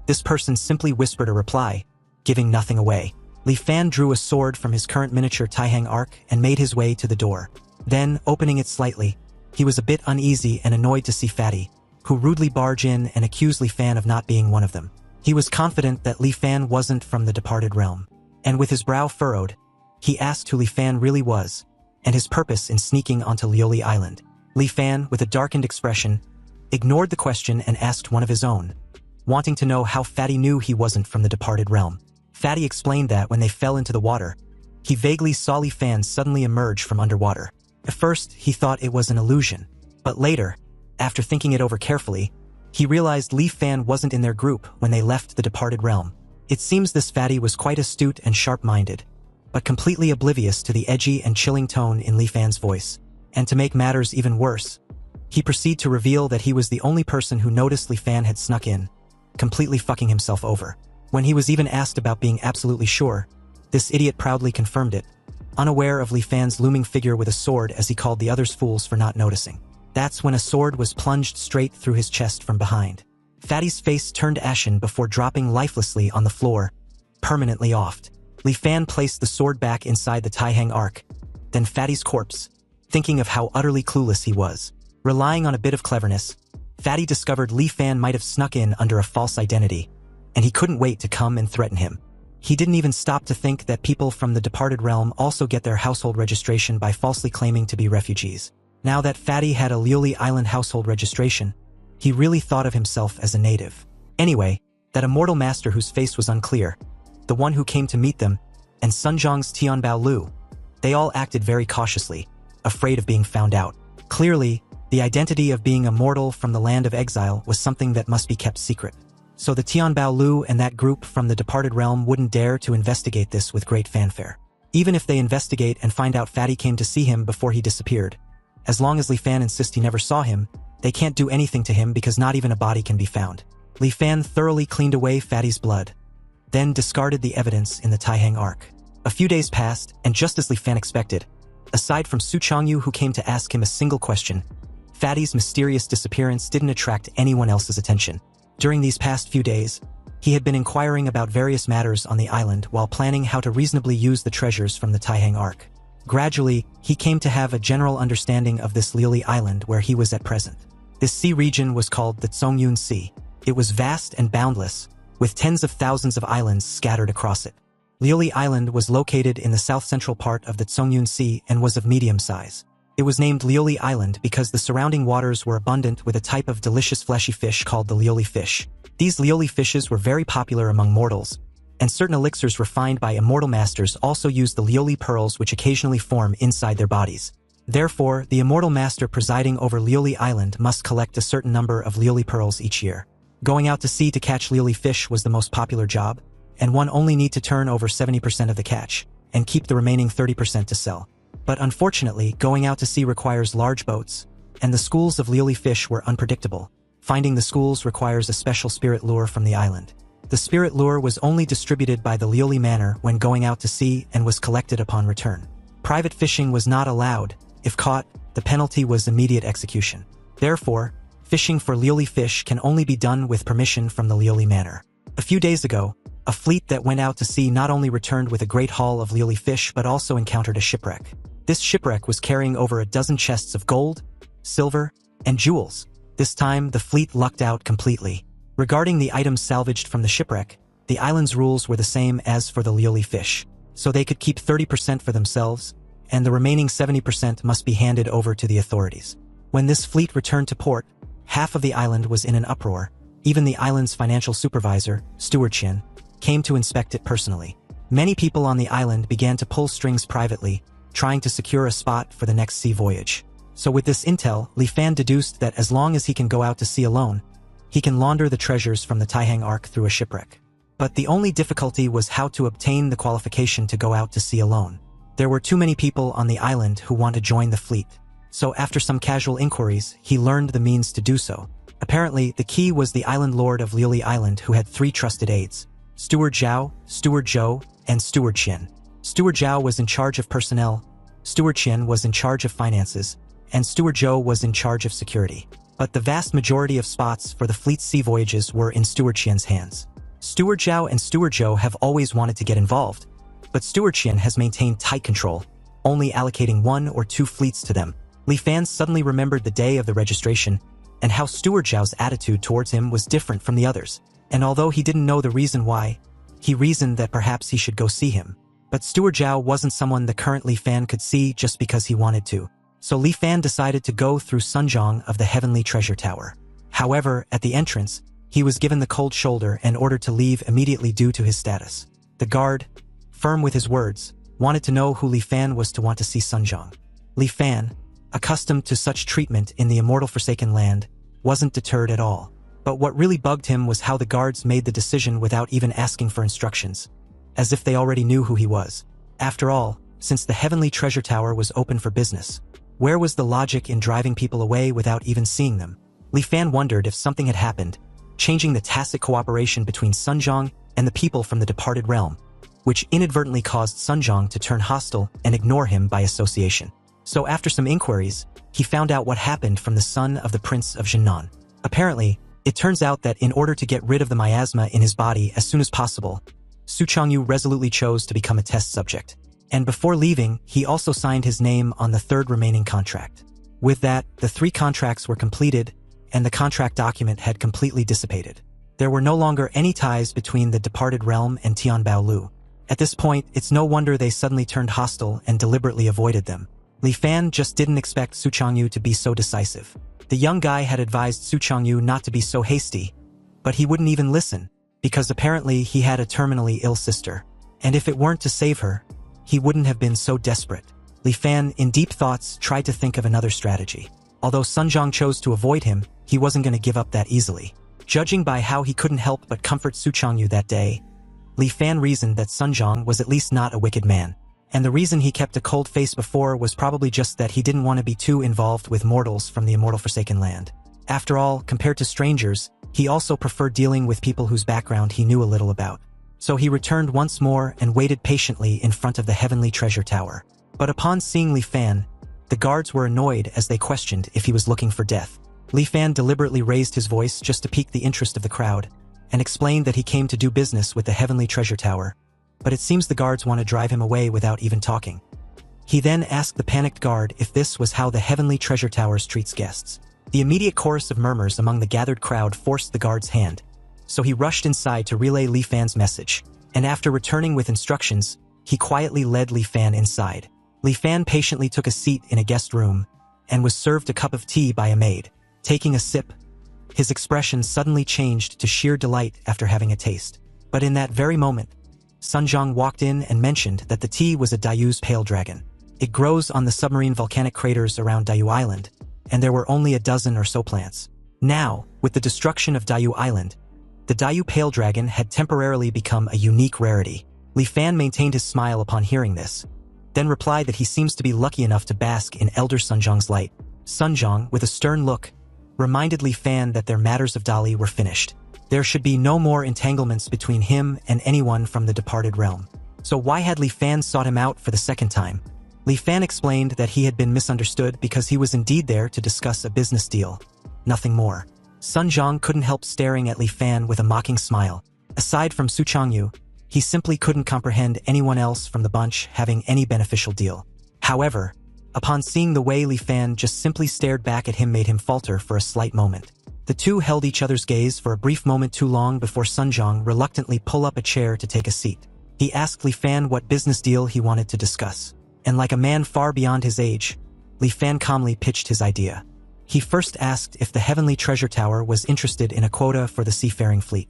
Speaker 1: this person simply whispered a reply, giving nothing away. Li Fan drew a sword from his current miniature Taihang arc and made his way to the door. Then, opening it slightly, he was a bit uneasy and annoyed to see Fatty, who rudely barged in and accused Li Fan of not being one of them. He was confident that Li Fan wasn't from the departed realm, and with his brow furrowed, he asked who Li Fan really was, and his purpose in sneaking onto Lioli Island. Li Fan, with a darkened expression, ignored the question and asked one of his own, wanting to know how Fatty knew he wasn't from the departed realm. Fatty explained that when they fell into the water, he vaguely saw Li Fan suddenly emerge from underwater. At first, he thought it was an illusion, but later, after thinking it over carefully, he realized Li Fan wasn't in their group when they left the departed realm. It seems this Fatty was quite astute and sharp-minded, but completely oblivious to the edgy and chilling tone in Li Fan's voice. And to make matters even worse, he proceeded to reveal that he was the only person who noticed Li Fan had snuck in, completely fucking himself over. When he was even asked about being absolutely sure, this idiot proudly confirmed it, unaware of Li Fan's looming figure with a sword as he called the others fools for not noticing. That's when a sword was plunged straight through his chest from behind. Fatty's face turned ashen before dropping lifelessly on the floor, permanently offed. Li Fan placed the sword back inside the Taihang arc, then Fatty's corpse, thinking of how utterly clueless he was. Relying on a bit of cleverness, Fatty discovered Li Fan might have snuck in under a false identity, and he couldn't wait to come and threaten him. He didn't even stop to think that people from the departed realm also get their household registration by falsely claiming to be refugees. Now that Fatty had a Lioli Island household registration, he really thought of himself as a native. Anyway, that immortal master whose face was unclear, the one who came to meet them, and Sunjong's Tianbao Lu, they all acted very cautiously, afraid of being found out. Clearly, the identity of being immortal from the land of exile was something that must be kept secret. So the Tianbao Lu and that group from the departed realm wouldn't dare to investigate this with great fanfare. Even if they investigate and find out Fatty came to see him before he disappeared, as long as Li Fan insists he never saw him, they can't do anything to him because not even a body can be found. Li Fan thoroughly cleaned away Fatty's blood, then discarded the evidence in the Taihang arc. A few days passed, and just as Li Fan expected, aside from Su Changyu who came to ask him a single question, Fatty's mysterious disappearance didn't attract anyone else's attention. During these past few days, he had been inquiring about various matters on the island while planning how to reasonably use the treasures from the Taihang arc. Gradually, he came to have a general understanding of this Lioli Island where he was at present. This sea region was called the Zongyun Sea. It was vast and boundless, with tens of thousands of islands scattered across it. Lioli Island was located in the south-central part of the Zongyun Sea and was of medium size. It was named Lioli Island because the surrounding waters were abundant with a type of delicious fleshy fish called the Lioli fish. These Lioli fishes were very popular among mortals, and certain elixirs refined by immortal masters also used the Lioli pearls which occasionally form inside their bodies. Therefore, the immortal master presiding over Lioli Island must collect a certain number of Lioli pearls each year. Going out to sea to catch Lioli fish was the most popular job, and one only need to turn over 70% of the catch, and keep the remaining 30% to sell. But unfortunately, going out to sea requires large boats, and the schools of Lioli fish were unpredictable. Finding the schools requires a special spirit lure from the island. The spirit lure was only distributed by the Lioli Manor when going out to sea and was collected upon return. Private fishing was not allowed. If caught, the penalty was immediate execution. Therefore, fishing for Lioli fish can only be done with permission from the Lioli Manor. A few days ago, a fleet that went out to sea not only returned with a great haul of Lioli fish but also encountered a shipwreck. This shipwreck was carrying over a dozen chests of gold, silver, and jewels. This time, the fleet lucked out completely. Regarding the items salvaged from the shipwreck, the island's rules were the same as for the Lioli fish, so they could keep 30% for themselves, and the remaining 70% must be handed over to the authorities. When this fleet returned to port, half of the island was in an uproar. Even the island's financial supervisor, Steward Tyen, came to inspect it personally. Many people on the island began to pull strings privately, trying to secure a spot for the next sea voyage. So with this intel, Li Fan deduced that as long as he can go out to sea alone, he can launder the treasures from the Taihang arc through a shipwreck. But the only difficulty was how to obtain the qualification to go out to sea alone. There were too many people on the island who want to join the fleet. So after some casual inquiries, he learned the means to do so. Apparently, the key was the island lord of Liuli Island who had 3 trusted aides: Steward Zhao, Steward Zhou, and Steward Tyen. Steward Zhao was in charge of personnel, Steward Tyen was in charge of finances, and Steward Zhou was in charge of security. But the vast majority of spots for the fleet's sea voyages were in Steward Tyen's hands. Steward Zhao and Steward Zhou have always wanted to get involved, but Steward Tyen has maintained tight control, only allocating 1 or 2 fleets to them. Li Fan suddenly remembered the day of the registration, and how Steward Zhao's attitude towards him was different from the others. And although he didn't know the reason why, he reasoned that perhaps he should go see him. But Steward Zhao wasn't someone the current Li Fan could see just because he wanted to. So Li Fan decided to go through Sunjong of the Heavenly Treasure Tower. However, at the entrance, he was given the cold shoulder and ordered to leave immediately due to his status. The guard, firm with his words, wanted to know who Li Fan was to want to see Sunjong. Li Fan, accustomed to such treatment in the immortal Forsaken Land, wasn't deterred at all. But what really bugged him was how the guards made the decision without even asking for instructions, as if they already knew who he was. After all, since the Heavenly Treasure Tower was open for business, where was the logic in driving people away without even seeing them? Li Fan wondered if something had happened, changing the tacit cooperation between Sunjong and the people from the departed realm, which inadvertently caused Sunjong to turn hostile and ignore him by association. So after some inquiries, he found out what happened from the son of the Prince of Jinnan. Apparently, it turns out that in order to get rid of the miasma in his body as soon as possible, Su Changyu resolutely chose to become a test subject. And before leaving, he also signed his name on the 3rd remaining contract. With that, the 3 contracts were completed, and the contract document had completely dissipated. There were no longer any ties between the departed realm and Tianbao Lu. At this point, it's no wonder they suddenly turned hostile and deliberately avoided them. Li Fan just didn't expect Su Changyu to be so decisive. The young guy had advised Su Changyu not to be so hasty, but he wouldn't even listen, because apparently he had a terminally ill sister. And if it weren't to save her, he wouldn't have been so desperate. Li Fan, in deep thoughts, tried to think of another strategy. Although Sunjong chose to avoid him, he wasn't going to give up that easily. Judging by how he couldn't help but comfort Su Changyu that day, Li Fan reasoned that Sunjong was at least not a wicked man. And the reason he kept a cold face before was probably just that he didn't want to be too involved with mortals from the immortal Forsaken Land. After all, compared to strangers, he also preferred dealing with people whose background he knew a little about. So he returned once more and waited patiently in front of the Heavenly Treasure Tower. But upon seeing Li Fan, the guards were annoyed as they questioned if he was looking for death. Li Fan deliberately raised his voice just to pique the interest of the crowd, and explained that he came to do business with the Heavenly Treasure Tower, but it seems the guards want to drive him away without even talking. He then asked the panicked guard if this was how the Heavenly Treasure Towers treats guests. The immediate chorus of murmurs among the gathered crowd forced the guard's hand, so he rushed inside to relay Li Fan's message, and after returning with instructions, he quietly led Li Fan inside. Li Fan patiently took a seat in a guest room, and was served a cup of tea by a maid. Taking a sip, his expression suddenly changed to sheer delight after having a taste. But in that very moment, Sunjong walked in and mentioned that the tea was a Dayu's pale dragon. It grows on the submarine volcanic craters around Dayu Island, and there were only a dozen or so plants. Now, with the destruction of Dayu Island, the Dayu pale dragon had temporarily become a unique rarity. Li Fan maintained his smile upon hearing this, then replied that he seems to be lucky enough to bask in Elder Sunjong's light. Sunjong, with a stern look, reminded Li Fan that their matters of Dali were finished. There should be no more entanglements between him and anyone from the departed realm. So why had Li Fan sought him out for the second time? Li Fan explained that he had been misunderstood because he was indeed there to discuss a business deal. Nothing more. Sunjong couldn't help staring at Li Fan with a mocking smile. Aside from Su Changyu, he simply couldn't comprehend anyone else from the bunch having any beneficial deal. However, upon seeing the way Li Fan just simply stared back at him made him falter for a slight moment. The two held each other's gaze for a brief moment too long before Sunjong reluctantly pulled up a chair to take a seat. He asked Li Fan what business deal he wanted to discuss, and like a man far beyond his age, Li Fan calmly pitched his idea. He first asked if the Heavenly Treasure Tower was interested in a quota for the seafaring fleet,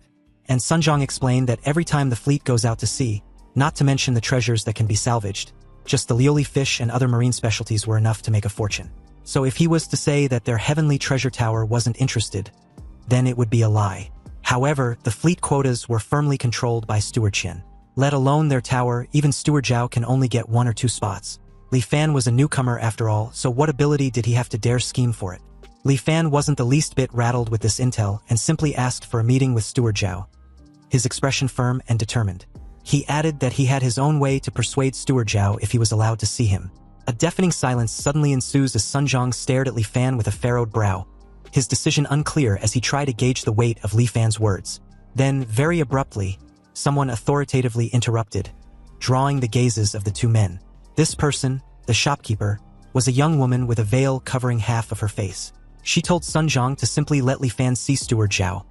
Speaker 1: and Sunjong explained that every time the fleet goes out to sea, not to mention the treasures that can be salvaged, just the lioli fish and other marine specialties were enough to make a fortune. So if he was to say that their Heavenly Treasure Tower wasn't interested, then it would be a lie. However, the fleet quotas were firmly controlled by Steward Tyen. Let alone their tower, even Steward Zhao can only get 1 or 2 spots. Li Fan was a newcomer after all, so what ability did he have to dare scheme for it? Li Fan wasn't the least bit rattled with this intel and simply asked for a meeting with Steward Zhao, his expression firm and determined. He added that he had his own way to persuade Steward Zhao if he was allowed to see him. A deafening silence suddenly ensues as Sun Zhang stared at Li Fan with a furrowed brow, his decision unclear as he tried to gauge the weight of Li Fan's words. Then, very abruptly, someone authoritatively interrupted, drawing the gazes of the two men. This person, the shopkeeper, was a young woman with a veil covering half of her face. She told Sun Zhang to simply let Li Fan see Steward Zhao.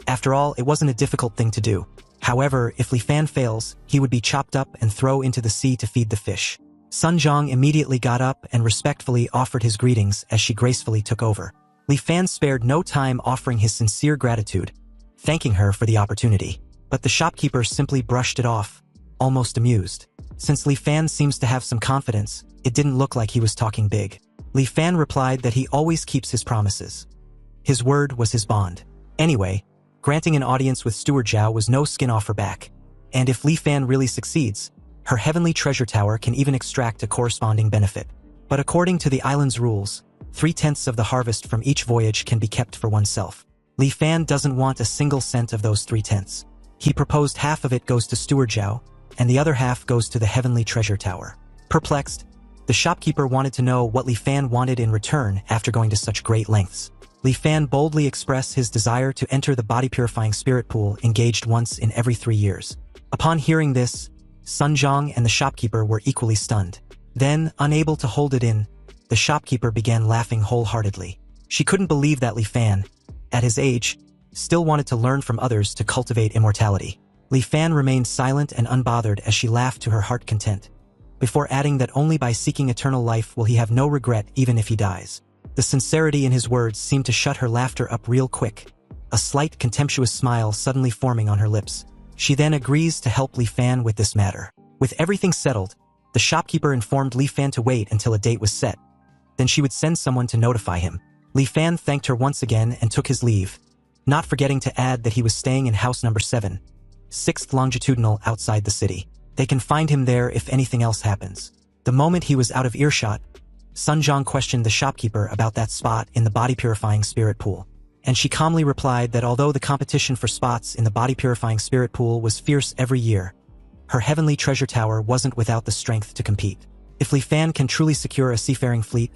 Speaker 1: After all, it wasn't a difficult thing to do. However, if Li Fan fails, he would be chopped up and thrown into the sea to feed the fish. Sun Zhang immediately got up and respectfully offered his greetings as she gracefully took over. Li Fan spared no time offering his sincere gratitude, thanking her for the opportunity. But the shopkeeper simply brushed it off, almost amused. Since Li Fan seems to have some confidence, it didn't look like he was talking big. Li Fan replied that he always keeps his promises. His word was his bond. Anyway, granting an audience with Steward Zhao was no skin off her back. And if Li Fan really succeeds, her heavenly treasure tower can even extract a corresponding benefit. But according to the island's rules, 3/10 of the harvest from each voyage can be kept for oneself. Li Fan doesn't want a single cent of those 3/10. He proposed half of it goes to Steward Zhao, and the other half goes to the heavenly treasure tower. Perplexed, the shopkeeper wanted to know what Li Fan wanted in return after going to such great lengths. Li Fan boldly expressed his desire to enter the body-purifying spirit pool engaged once in every 3 years. Upon hearing this, Sun Zhang and the shopkeeper were equally stunned. Then, unable to hold it in, the shopkeeper began laughing wholeheartedly. She couldn't believe that Li Fan, at his age, still wanted to learn from others to cultivate immortality. Li Fan remained silent and unbothered as she laughed to her heart content, before adding that only by seeking eternal life will he have no regret even if he dies. The sincerity in his words seemed to shut her laughter up real quick, a slight contemptuous smile suddenly forming on her lips. She then agrees to help Li Fan with this matter. With everything settled, the shopkeeper informed Li Fan to wait until a date was set. Then she would send someone to notify him. Li Fan thanked her once again and took his leave, not forgetting to add that he was staying in house number 7, 6th longitudinal outside the city. They can find him there if anything else happens. The moment he was out of earshot, Sun Zhang questioned the shopkeeper about that spot in the body-purifying spirit pool, and she calmly replied that although the competition for spots in the body-purifying spirit pool was fierce every year, her heavenly treasure tower wasn't without the strength to compete. If Li Fan can truly secure a seafaring fleet,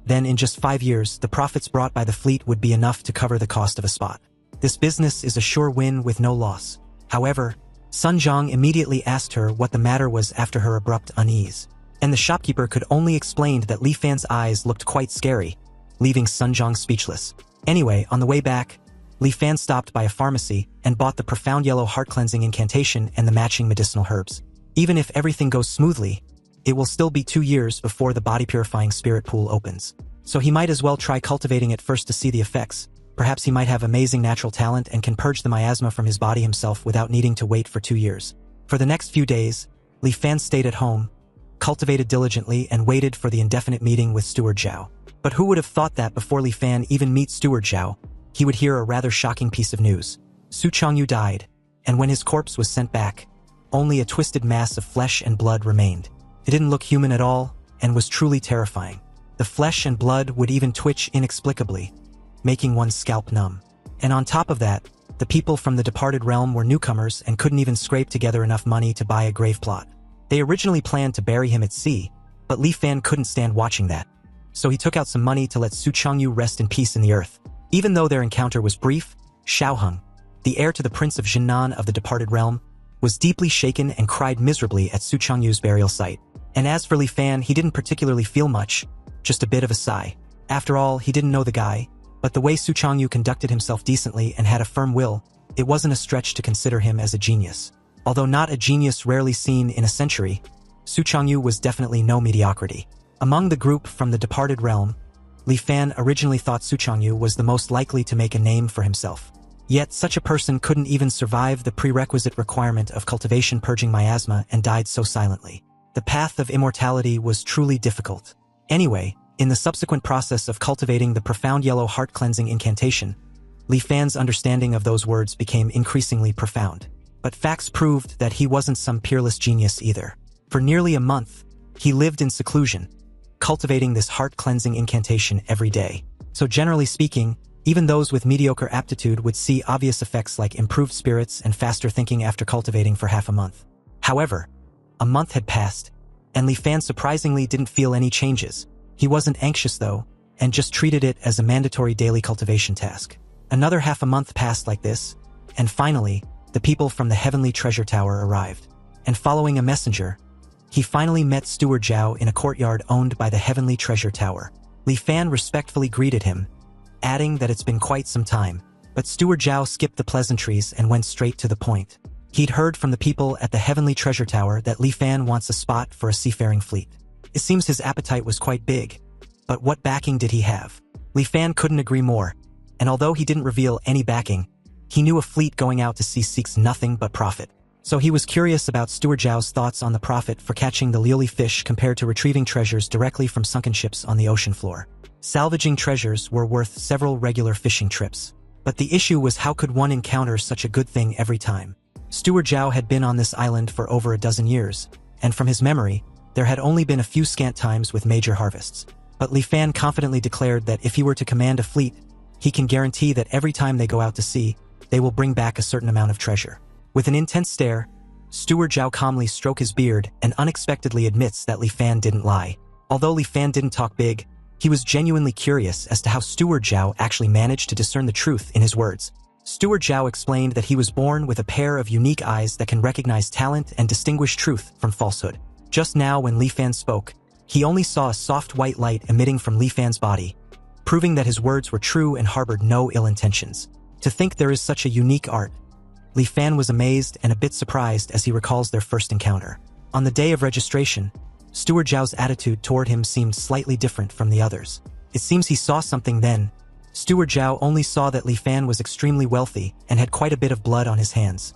Speaker 1: then in just 5 years, the profits brought by the fleet would be enough to cover the cost of a spot. This business is a sure win with no loss. However, Sun Zhang immediately asked her what the matter was after her abrupt unease, and the shopkeeper could only explain that Li Fan's eyes looked quite scary, leaving Sun Zhang speechless. Anyway, on the way back, Li Fan stopped by a pharmacy and bought the profound yellow heart-cleansing incantation and the matching medicinal herbs. Even if everything goes smoothly, it will still be 2 years before the body-purifying spirit pool opens. So he might as well try cultivating it first to see the effects. Perhaps he might have amazing natural talent and can purge the miasma from his body himself without needing to wait for 2 years. For the next few days, Li Fan stayed at home, cultivated diligently, and waited for the indefinite meeting with Steward Zhao. But who would have thought that before Li Fan even meets Steward Zhao, he would hear a rather shocking piece of news. Su Changyu died, and when his corpse was sent back, only a twisted mass of flesh and blood remained. It didn't look human at all, and was truly terrifying. The flesh and blood would even twitch inexplicably, making one's scalp numb. And on top of that, the people from the departed realm were newcomers and couldn't even scrape together enough money to buy a grave plot. They originally planned to bury him at sea, but Li Fan couldn't stand watching that. So he took out some money to let Su Changyu rest in peace in the earth. Even though their encounter was brief, Xiaoheng, the heir to the Prince of Jinnan of the departed realm, was deeply shaken and cried miserably at Su Changyu's burial site. And as for Li Fan, he didn't particularly feel much, just a bit of a sigh. After all, he didn't know the guy, but the way Su Changyu conducted himself decently and had a firm will, it wasn't a stretch to consider him as a genius. Although not a genius rarely seen in a century, Su Changyu was definitely no mediocrity. Among the group from the departed realm, Li Fan originally thought Su Changyu was the most likely to make a name for himself. Yet such a person couldn't even survive the prerequisite requirement of cultivation purging miasma and died so silently. The path of immortality was truly difficult. Anyway, in the subsequent process of cultivating the profound yellow heart-cleansing incantation, Li Fan's understanding of those words became increasingly profound. But facts proved that he wasn't some peerless genius either. For nearly a month, he lived in seclusion, cultivating this heart-cleansing incantation every day. So generally speaking, even those with mediocre aptitude would see obvious effects like improved spirits and faster thinking after cultivating for half a month. However, a month had passed, and Li Fan surprisingly didn't feel any changes. He wasn't anxious though, and just treated it as a mandatory daily cultivation task. Another half a month passed like this, and finally, the people from the Heavenly Treasure Tower arrived. And following a messenger, he finally met Steward Zhao in a courtyard owned by the Heavenly Treasure Tower. Li Fan respectfully greeted him, adding that it's been quite some time, but Steward Zhao skipped the pleasantries and went straight to the point. He'd heard from the people at the Heavenly Treasure Tower that Li Fan wants a spot for a seafaring fleet. It seems his appetite was quite big, but what backing did he have? Li Fan couldn't agree more, and although he didn't reveal any backing, he knew a fleet going out to sea seeks nothing but profit. So he was curious about Steward Zhao's thoughts on the profit for catching the lily fish compared to retrieving treasures directly from sunken ships on the ocean floor. Salvaging treasures were worth several regular fishing trips. But the issue was, how could one encounter such a good thing every time? Steward Zhao had been on this island for over a dozen years, and from his memory, there had only been a few scant times with major harvests. But Li Fan confidently declared that if he were to command a fleet, he can guarantee that every time they go out to sea, they will bring back a certain amount of treasure. With an intense stare, Steward Zhao calmly strokes his beard and unexpectedly admits that Li Fan didn't lie. Although Li Fan didn't talk big, he was genuinely curious as to how Steward Zhao actually managed to discern the truth in his words. Steward Zhao explained that he was born with a pair of unique eyes that can recognize talent and distinguish truth from falsehood. Just now when Li Fan spoke, he only saw a soft white light emitting from Li Fan's body, proving that his words were true and harbored no ill intentions. To think there is such a unique art. Li Fan was amazed and a bit surprised as he recalls their first encounter. On the day of registration, Steward Zhao's attitude toward him seemed slightly different from the others. It seems he saw something then. Steward Zhao only saw that Li Fan was extremely wealthy and had quite a bit of blood on his hands.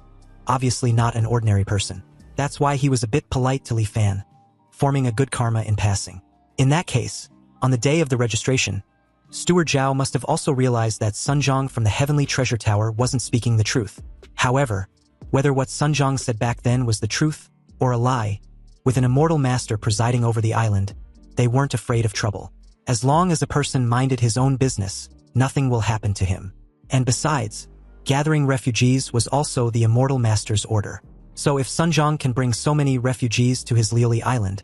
Speaker 1: Obviously not an ordinary person. That's why he was a bit polite to Li Fan, forming a good karma in passing. In that case, on the day of the registration, Steward Zhao must have also realized that Sun Zhang from the Heavenly Treasure Tower wasn't speaking the truth. However, whether what Sun Zhang said back then was the truth or a lie, with an immortal master presiding over the island, they weren't afraid of trouble. As long as a person minded his own business, nothing will happen to him. And besides, gathering refugees was also the immortal master's order. So if Sun Zhang can bring so many refugees to his Liuli island,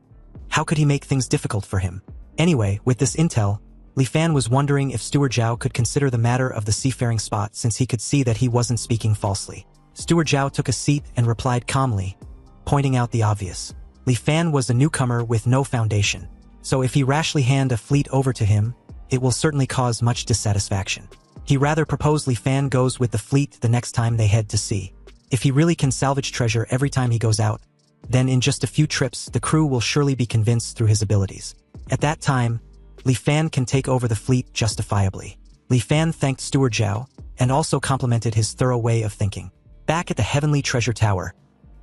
Speaker 1: how could he make things difficult for him? Anyway, with this intel, Li Fan was wondering if Steward Zhao could consider the matter of the seafaring spot since he could see that he wasn't speaking falsely. Steward Zhao took a seat and replied calmly, pointing out the obvious. Li Fan was a newcomer with no foundation, so if he rashly hand a fleet over to him, it will certainly cause much dissatisfaction. He rather proposed Li Fan goes with the fleet the next time they head to sea. If he really can salvage treasure every time he goes out, then in just a few trips the crew will surely be convinced through his abilities. At that time, Li Fan can take over the fleet justifiably. Li Fan thanked Steward Zhao, and also complimented his thorough way of thinking. Back at the Heavenly Treasure Tower,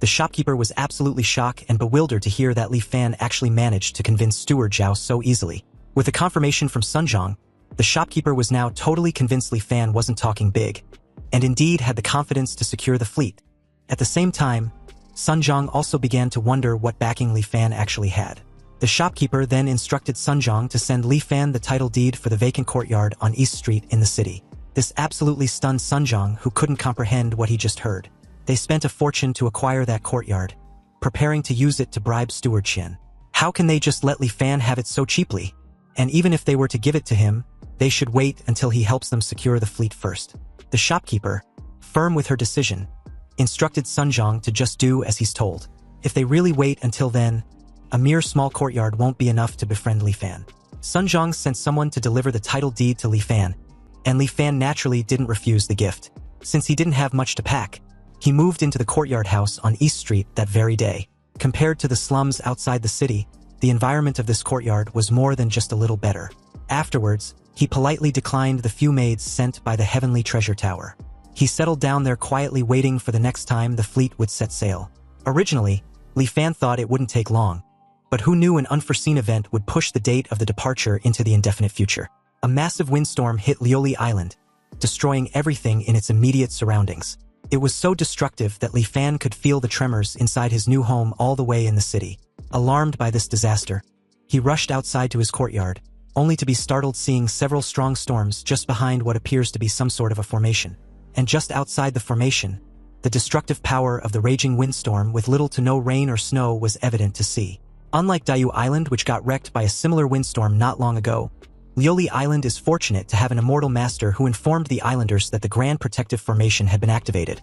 Speaker 1: the shopkeeper was absolutely shocked and bewildered to hear that Li Fan actually managed to convince Steward Zhao so easily. With a confirmation from Sun Zhang, the shopkeeper was now totally convinced Li Fan wasn't talking big, and indeed had the confidence to secure the fleet. At the same time, Sun Zhang also began to wonder what backing Li Fan actually had. The shopkeeper then instructed Sun Zhang to send Li Fan the title deed for the vacant courtyard on East Street in the city. This absolutely stunned Sun Zhang, who couldn't comprehend what he just heard. They spent a fortune to acquire that courtyard, preparing to use it to bribe Steward Tyen. How can they just let Li Fan have it so cheaply? And even if they were to give it to him, they should wait until he helps them secure the fleet first. The shopkeeper, firm with her decision, instructed Sun Zhang to just do as he's told. If they really wait until then, a mere small courtyard won't be enough to befriend Li Fan. Sun Zhang sent someone to deliver the title deed to Li Fan, and Li Fan naturally didn't refuse the gift. Since he didn't have much to pack, he moved into the courtyard house on East Street that very day. Compared to the slums outside the city, the environment of this courtyard was more than just a little better. Afterwards, he politely declined the few maids sent by the Heavenly Treasure Tower. He settled down there quietly, waiting for the next time the fleet would set sail. Originally, Li Fan thought it wouldn't take long, but who knew an unforeseen event would push the date of the departure into the indefinite future. A massive windstorm hit Liuli Island, destroying everything in its immediate surroundings. It was so destructive that Li Fan could feel the tremors inside his new home all the way in the city. Alarmed by this disaster, he rushed outside to his courtyard, only to be startled seeing several strong storms just behind what appears to be some sort of a formation. And just outside the formation, the destructive power of the raging windstorm with little to no rain or snow was evident to see. Unlike Dayu Island, which got wrecked by a similar windstorm not long ago, Lioli Island is fortunate to have an immortal master who informed the islanders that the Grand Protective Formation had been activated.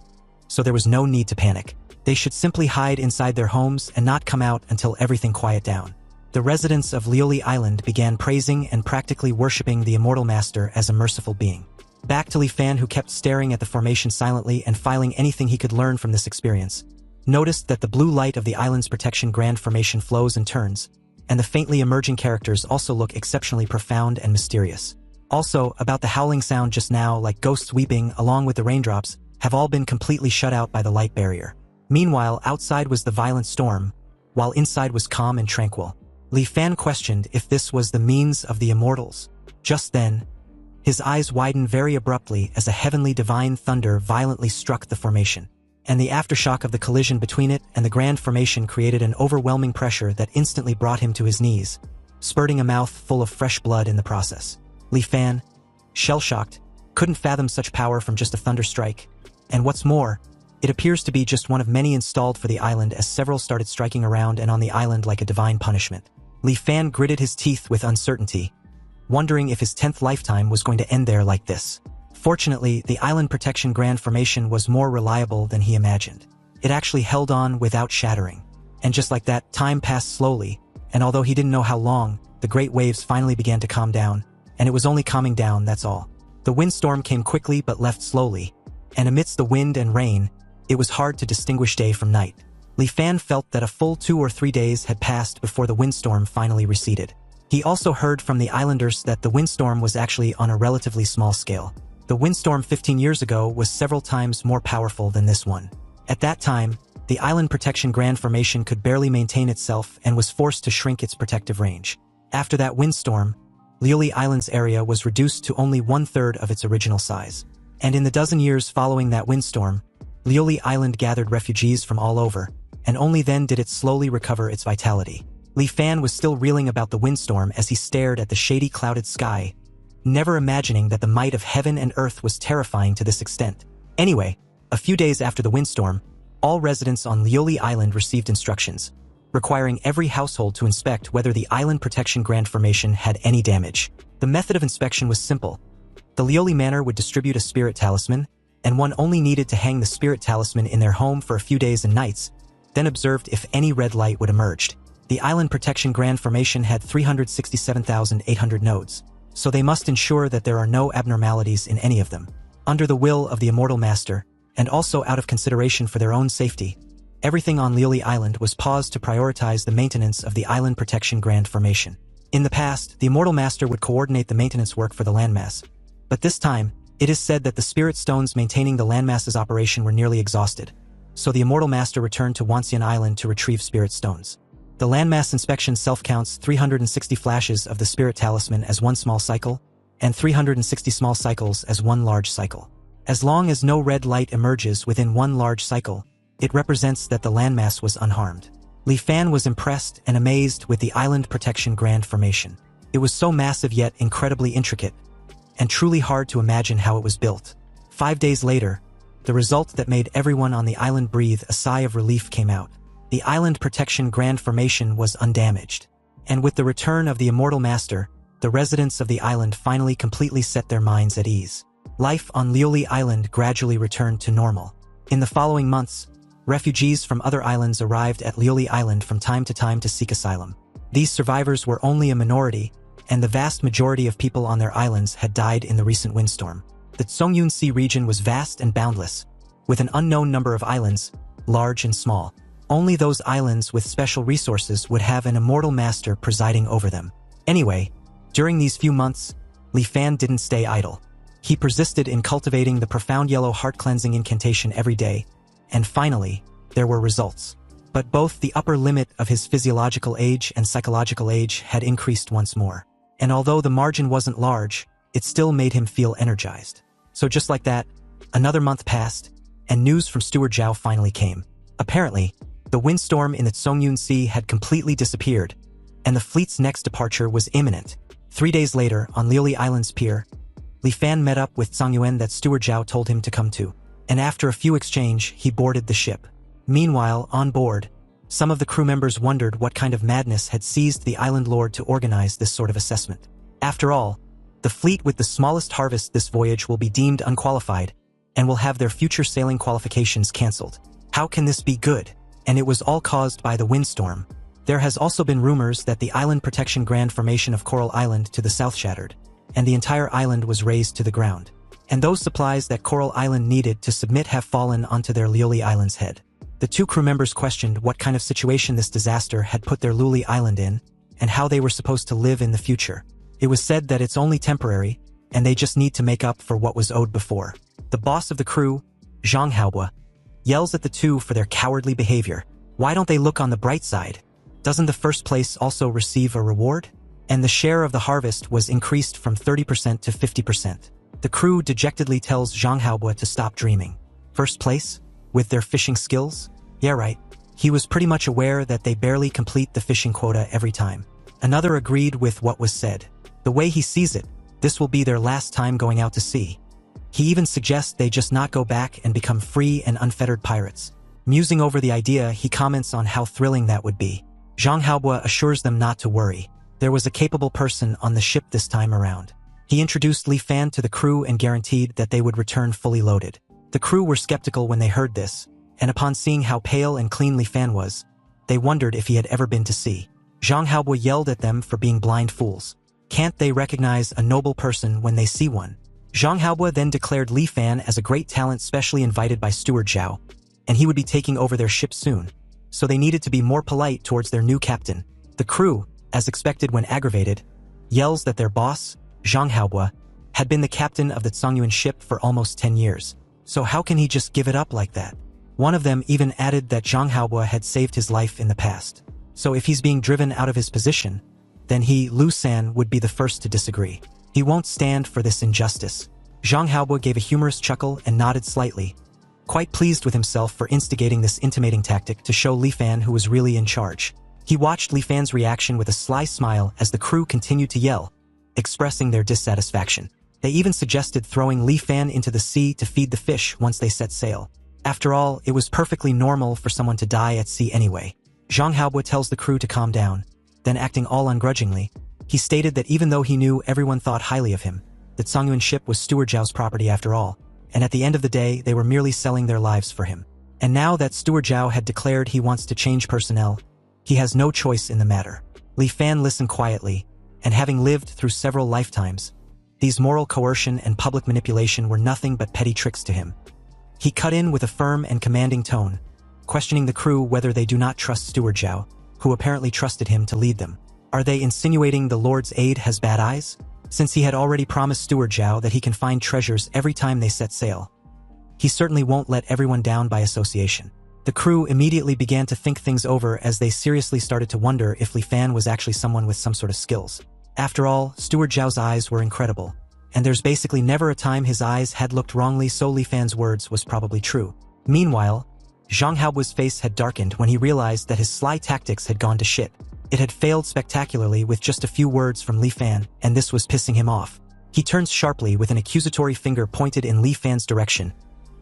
Speaker 1: So there was no need to panic. They should simply hide inside their homes and not come out until everything quiet down. The residents of Lioli Island began praising and practically worshipping the immortal master as a merciful being. Back to Li Fan, who kept staring at the formation silently and filing anything he could learn from this experience, noticed that the blue light of the island's protection Grand Formation flows and turns, and the faintly emerging characters also look exceptionally profound and mysterious. Also, about the howling sound just now, like ghosts weeping along with the raindrops, have all been completely shut out by the light barrier. Meanwhile, outside was the violent storm, while inside was calm and tranquil. Li Fan questioned if this was the means of the immortals. Just then, his eyes widened very abruptly as a heavenly divine thunder violently struck the formation, and the aftershock of the collision between it and the Grand Formation created an overwhelming pressure that instantly brought him to his knees, spurting a mouth full of fresh blood in the process. Li Fan, shell-shocked, couldn't fathom such power from just a thunder strike, and what's more, it appears to be just one of many installed for the island as several started striking around and on the island like a divine punishment. Li Fan gritted his teeth with uncertainty, wondering if his 10th lifetime was going to end there like this. Fortunately, the Island Protection Grand Formation was more reliable than he imagined. It actually held on without shattering. And just like that, time passed slowly, and although he didn't know how long, the great waves finally began to calm down, and it was only calming down, that's all. The windstorm came quickly but left slowly, and amidst the wind and rain, it was hard to distinguish day from night. Li Fan felt that a full 2 or 3 days had passed before the windstorm finally receded. He also heard from the islanders that the windstorm was actually on a relatively small scale. The windstorm 15 years ago was several times more powerful than this one. At that time, the Island Protection Grand Formation could barely maintain itself and was forced to shrink its protective range. After that windstorm, Lioli Island's area was reduced to only 1/3 of its original size. And in the dozen years following that windstorm, Lioli Island gathered refugees from all over, and only then did it slowly recover its vitality. Li Fan was still reeling about the windstorm as he stared at the shady clouded sky, never imagining that the might of heaven and earth was terrifying to this extent. Anyway, a few days after the windstorm, all residents on Lioli Island received instructions, requiring every household to inspect whether the Island Protection Grand Formation had any damage. The method of inspection was simple. The Lioli Manor would distribute a spirit talisman, and one only needed to hang the spirit talisman in their home for a few days and nights, then observed if any red light would emerge. The Island Protection Grand Formation had 367,800 nodes, so they must ensure that there are no abnormalities in any of them. Under the will of the Immortal Master, and also out of consideration for their own safety, everything on Lioli Island was paused to prioritize the maintenance of the Island Protection Grand Formation. In the past, the Immortal Master would coordinate the maintenance work for the landmass, but this time, it is said that the spirit stones maintaining the landmass's operation were nearly exhausted, so the Immortal Master returned to Wansen Island to retrieve spirit stones. The landmass inspection self-counts 360 flashes of the spirit talisman as one small cycle, and 360 small cycles as one large cycle. As long as no red light emerges within one large cycle, it represents that the landmass was unharmed. Li Fan was impressed and amazed with the Island Protection Grand Formation. It was so massive yet incredibly intricate, and truly hard to imagine how it was built. 5 days later, the result that made everyone on the island breathe a sigh of relief came out. The Island Protection Grand Formation was undamaged, and with the return of the Immortal Master, the residents of the island finally completely set their minds at ease. Life on Lioli Island gradually returned to normal. In the following months, refugees from other islands arrived at Lioli Island from time to seek asylum. These survivors were only a minority, and the vast majority of people on their islands had died in the recent windstorm. The Tsogyun Sea region was vast and boundless, with an unknown number of islands, large and small. Only those islands with special resources would have an immortal master presiding over them. Anyway, during these few months, Li Fan didn't stay idle. He persisted in cultivating the profound yellow heart-cleansing incantation every day, and finally, there were results. But both the upper limit of his physiological age and psychological age had increased once more. And although the margin wasn't large, it still made him feel energized. So just like that, another month passed, and news from Steward Zhao finally came. Apparently, the windstorm in the Tsogyun Sea had completely disappeared, and the fleet's next departure was imminent. 3 days later, on Liuli Island's pier, Li Fan met up with Zhang that Steward Zhao told him to come to, and after a few exchange, he boarded the ship. Meanwhile, on board, some of the crew members wondered what kind of madness had seized the island lord to organize this sort of assessment. After all, the fleet with the smallest harvest this voyage will be deemed unqualified and will have their future sailing qualifications cancelled. How can this be good? And it was all caused by the windstorm. There has also been rumors that the island protection grand formation of Coral Island to the south shattered, and the entire island was razed to the ground. And those supplies that Coral Island needed to submit have fallen onto their Liuli Island's head. The two crew members questioned what kind of situation this disaster had put their Liuli Island in, and how they were supposed to live in the future. It was said that it's only temporary, and they just need to make up for what was owed before. The boss of the crew, Zhang Haobo, yells at the two for their cowardly behavior. Why don't they look on the bright side? Doesn't the first place also receive a reward? And the share of the harvest was increased from 30% to 50%. The crew dejectedly tells Zhang Haobo to stop dreaming. First place? With their fishing skills? Yeah, right. He was pretty much aware that they barely complete the fishing quota every time. Another agreed with what was said. The way he sees it, this will be their last time going out to sea. He even suggests they just not go back and become free and unfettered pirates. Musing over the idea, he comments on how thrilling that would be. Zhang Haobo assures them not to worry. There was a capable person on the ship this time around. He introduced Li Fan to the crew and guaranteed that they would return fully loaded. The crew were skeptical when they heard this, and upon seeing how pale and clean Li Fan was, they wondered if he had ever been to sea. Zhang Haobo yelled at them for being blind fools. Can't they recognize a noble person when they see one? Zhang Haobo then declared Li Fan as a great talent specially invited by Steward Zhao, and he would be taking over their ship soon, so they needed to be more polite towards their new captain. The crew, as expected when aggravated, yells that their boss, Zhang Haobo, had been the captain of the Zhongyuan ship for almost 10 years. So how can he just give it up like that? One of them even added that Zhang Haobo had saved his life in the past. So if he's being driven out of his position, then he, Lu San, would be the first to disagree. He won't stand for this injustice. Zhang Haobo gave a humorous chuckle and nodded slightly, quite pleased with himself for instigating this intimating tactic to show Li Fan who was really in charge. He watched Li Fan's reaction with a sly smile as the crew continued to yell, expressing their dissatisfaction. They even suggested throwing Li Fan into the sea to feed the fish once they set sail. After all, it was perfectly normal for someone to die at sea anyway. Zhang Haobo tells the crew to calm down. Then, acting all ungrudgingly, he stated that even though he knew everyone thought highly of him, the Zhongyuan ship was Steward Zhao's property after all, and at the end of the day they were merely selling their lives for him. And now that Steward Zhao had declared he wants to change personnel, he has no choice in the matter. Li Fan listened quietly, and having lived through several lifetimes, these moral coercion and public manipulation were nothing but petty tricks to him. He cut in with a firm and commanding tone, questioning the crew whether they do not trust Steward Zhao, who apparently trusted him to lead them. Are they insinuating the Lord's aide has bad eyes? Since he had already promised Steward Zhao that he can find treasures every time they set sail, he certainly won't let everyone down by association. The crew immediately began to think things over as they seriously started to wonder if Li Fan was actually someone with some sort of skills. After all, Steward Zhao's eyes were incredible, and there's basically never a time his eyes had looked wrongly, so Li Fan's words was probably true. Meanwhile, Zhang Haobo's face had darkened when he realized that his sly tactics had gone to shit. It had failed spectacularly with just a few words from Li Fan, and this was pissing him off. He turns sharply with an accusatory finger pointed in Li Fan's direction,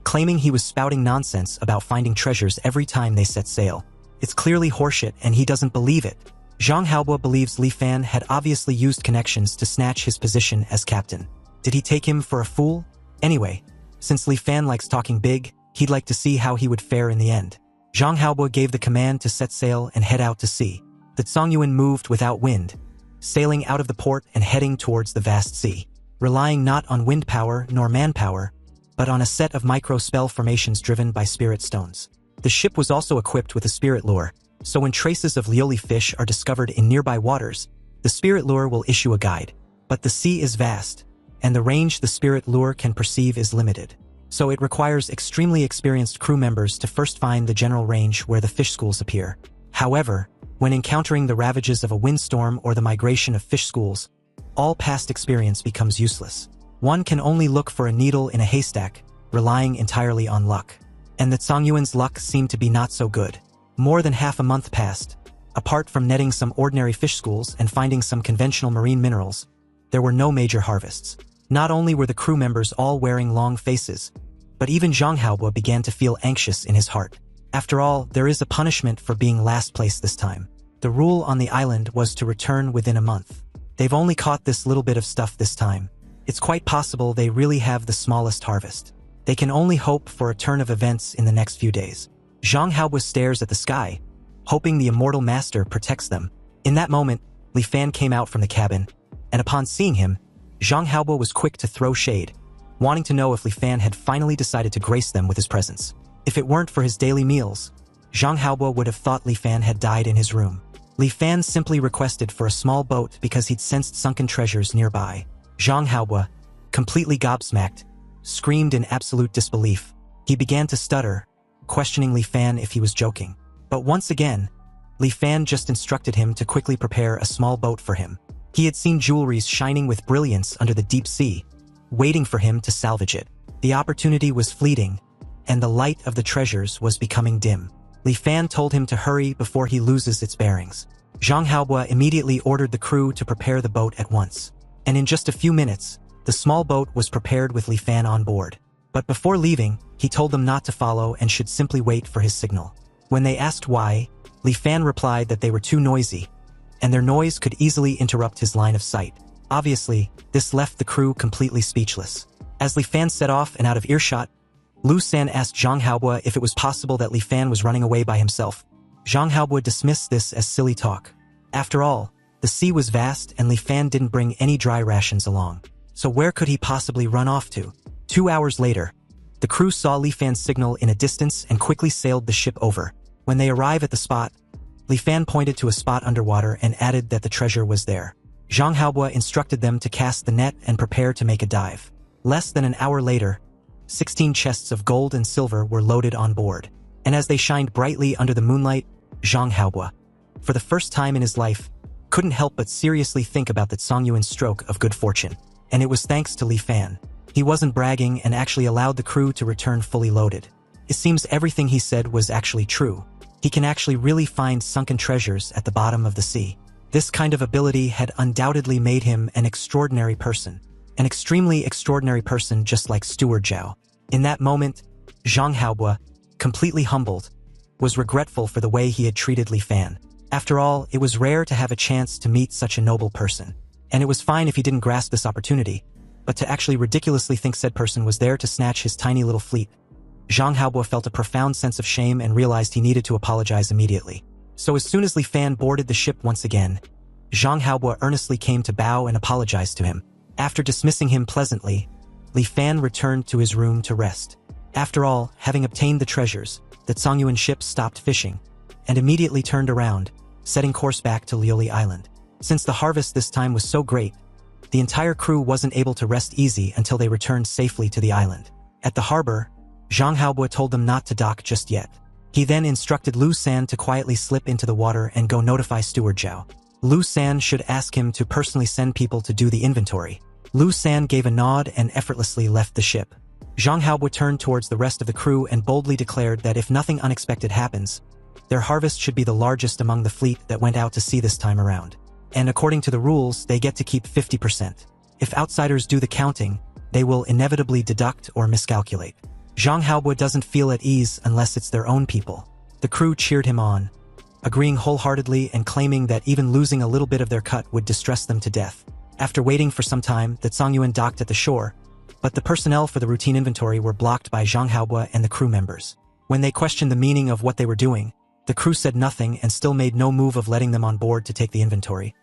Speaker 1: claiming he was spouting nonsense about finding treasures every time they set sail. It's clearly horseshit and he doesn't believe it. Zhang Haobo believes Li Fan had obviously used connections to snatch his position as captain. Did he take him for a fool? Anyway, since Li Fan likes talking big, he'd like to see how he would fare in the end. Zhang Haobo gave the command to set sail and head out to sea. The Zhongyuan moved without wind, sailing out of the port and heading towards the vast sea, relying not on wind power nor manpower, but on a set of micro-spell formations driven by spirit stones. The ship was also equipped with a spirit lure, so when traces of Liuli fish are discovered in nearby waters, the spirit lure will issue a guide. But the sea is vast, and the range the spirit lure can perceive is limited, so it requires extremely experienced crew members to first find the general range where the fish schools appear. However, when encountering the ravages of a windstorm or the migration of fish schools, all past experience becomes useless. One can only look for a needle in a haystack, relying entirely on luck. And the Zhongyuan's luck seemed to be not so good. More than half a month passed. Apart from netting some ordinary fish schools and finding some conventional marine minerals, there were no major harvests. Not only were the crew members all wearing long faces, but even Zhang Haobo began to feel anxious in his heart. After all, there is a punishment for being last place this time. The rule on the island was to return within a month. They've only caught this little bit of stuff this time. It's quite possible they really have the smallest harvest. They can only hope for a turn of events in the next few days. Zhang Haobo stares at the sky, hoping the immortal master protects them. In that moment, Li Fan came out from the cabin, and upon seeing him, Zhang Haobo was quick to throw shade, wanting to know if Li Fan had finally decided to grace them with his presence. If it weren't for his daily meals, Zhang Haobo would have thought Li Fan had died in his room. Li Fan simply requested for a small boat because he'd sensed sunken treasures nearby. Zhang Haobo, completely gobsmacked, screamed in absolute disbelief. He began to stutter, questioning Li Fan if he was joking. But once again, Li Fan just instructed him to quickly prepare a small boat for him. He had seen jewelries shining with brilliance under the deep sea, waiting for him to salvage it. The opportunity was fleeting, and the light of the treasures was becoming dim. Li Fan told him to hurry before he loses its bearings. Zhang Haobo immediately ordered the crew to prepare the boat at once. And in just a few minutes, the small boat was prepared with Li Fan on board. But before leaving, he told them not to follow and should simply wait for his signal. When they asked why, Li Fan replied that they were too noisy, and their noise could easily interrupt his line of sight. Obviously, this left the crew completely speechless. As Li Fan set off and out of earshot, Lu San asked Zhang Haobo if it was possible that Li Fan was running away by himself. Zhang Haobo dismissed this as silly talk. After all, the sea was vast and Li Fan didn't bring any dry rations along. So where could he possibly run off to? 2 hours later, the crew saw Li Fan's signal in a distance and quickly sailed the ship over. When they arrived at the spot, Li Fan pointed to a spot underwater and added that the treasure was there. Zhang Haobo instructed them to cast the net and prepare to make a dive. Less than an hour later, 16 chests of gold and silver were loaded on board. And as they shined brightly under the moonlight, Zhang Haobo, for the first time in his life, couldn't help but seriously think about that Songyuan's stroke of good fortune. And it was thanks to Li Fan. He wasn't bragging and actually allowed the crew to return fully loaded. It seems everything he said was actually true. He can actually really find sunken treasures at the bottom of the sea. This kind of ability had undoubtedly made him an extraordinary person. An extremely extraordinary person just like Steward Zhao. In that moment, Zhang Haobo, completely humbled, was regretful for the way he had treated Li Fan. After all, it was rare to have a chance to meet such a noble person. And it was fine if he didn't grasp this opportunity, but to actually ridiculously think said person was there to snatch his tiny little fleet. Zhang Haobo felt a profound sense of shame and realized he needed to apologize immediately. So as soon as Li Fan boarded the ship once again, Zhang Haobo earnestly came to bow and apologize to him. After dismissing him pleasantly, Li Fan returned to his room to rest. After all, having obtained the treasures, the Songyuan ship stopped fishing, and immediately turned around, setting course back to Liuli Island. Since the harvest this time was so great, the entire crew wasn't able to rest easy until they returned safely to the island. At the harbor, Zhang Haobo told them not to dock just yet. He then instructed Lu San to quietly slip into the water and go notify Steward Zhao. Lu San should ask him to personally send people to do the inventory. Lu San gave a nod and effortlessly left the ship. Zhang Haobo turned towards the rest of the crew and boldly declared that if nothing unexpected happens, their harvest should be the largest among the fleet that went out to sea this time around. And according to the rules, they get to keep 50%. If outsiders do the counting, they will inevitably deduct or miscalculate. Zhang Haobo doesn't feel at ease unless it's their own people. The crew cheered him on, agreeing wholeheartedly and claiming that even losing a little bit of their cut would distress them to death. After waiting for some time, the Songyuan docked at the shore, but the personnel for the routine inventory were blocked by Zhang Haobo and the crew members. When they questioned the meaning of what they were doing, the crew said nothing and still made no move of letting them on board to take the inventory.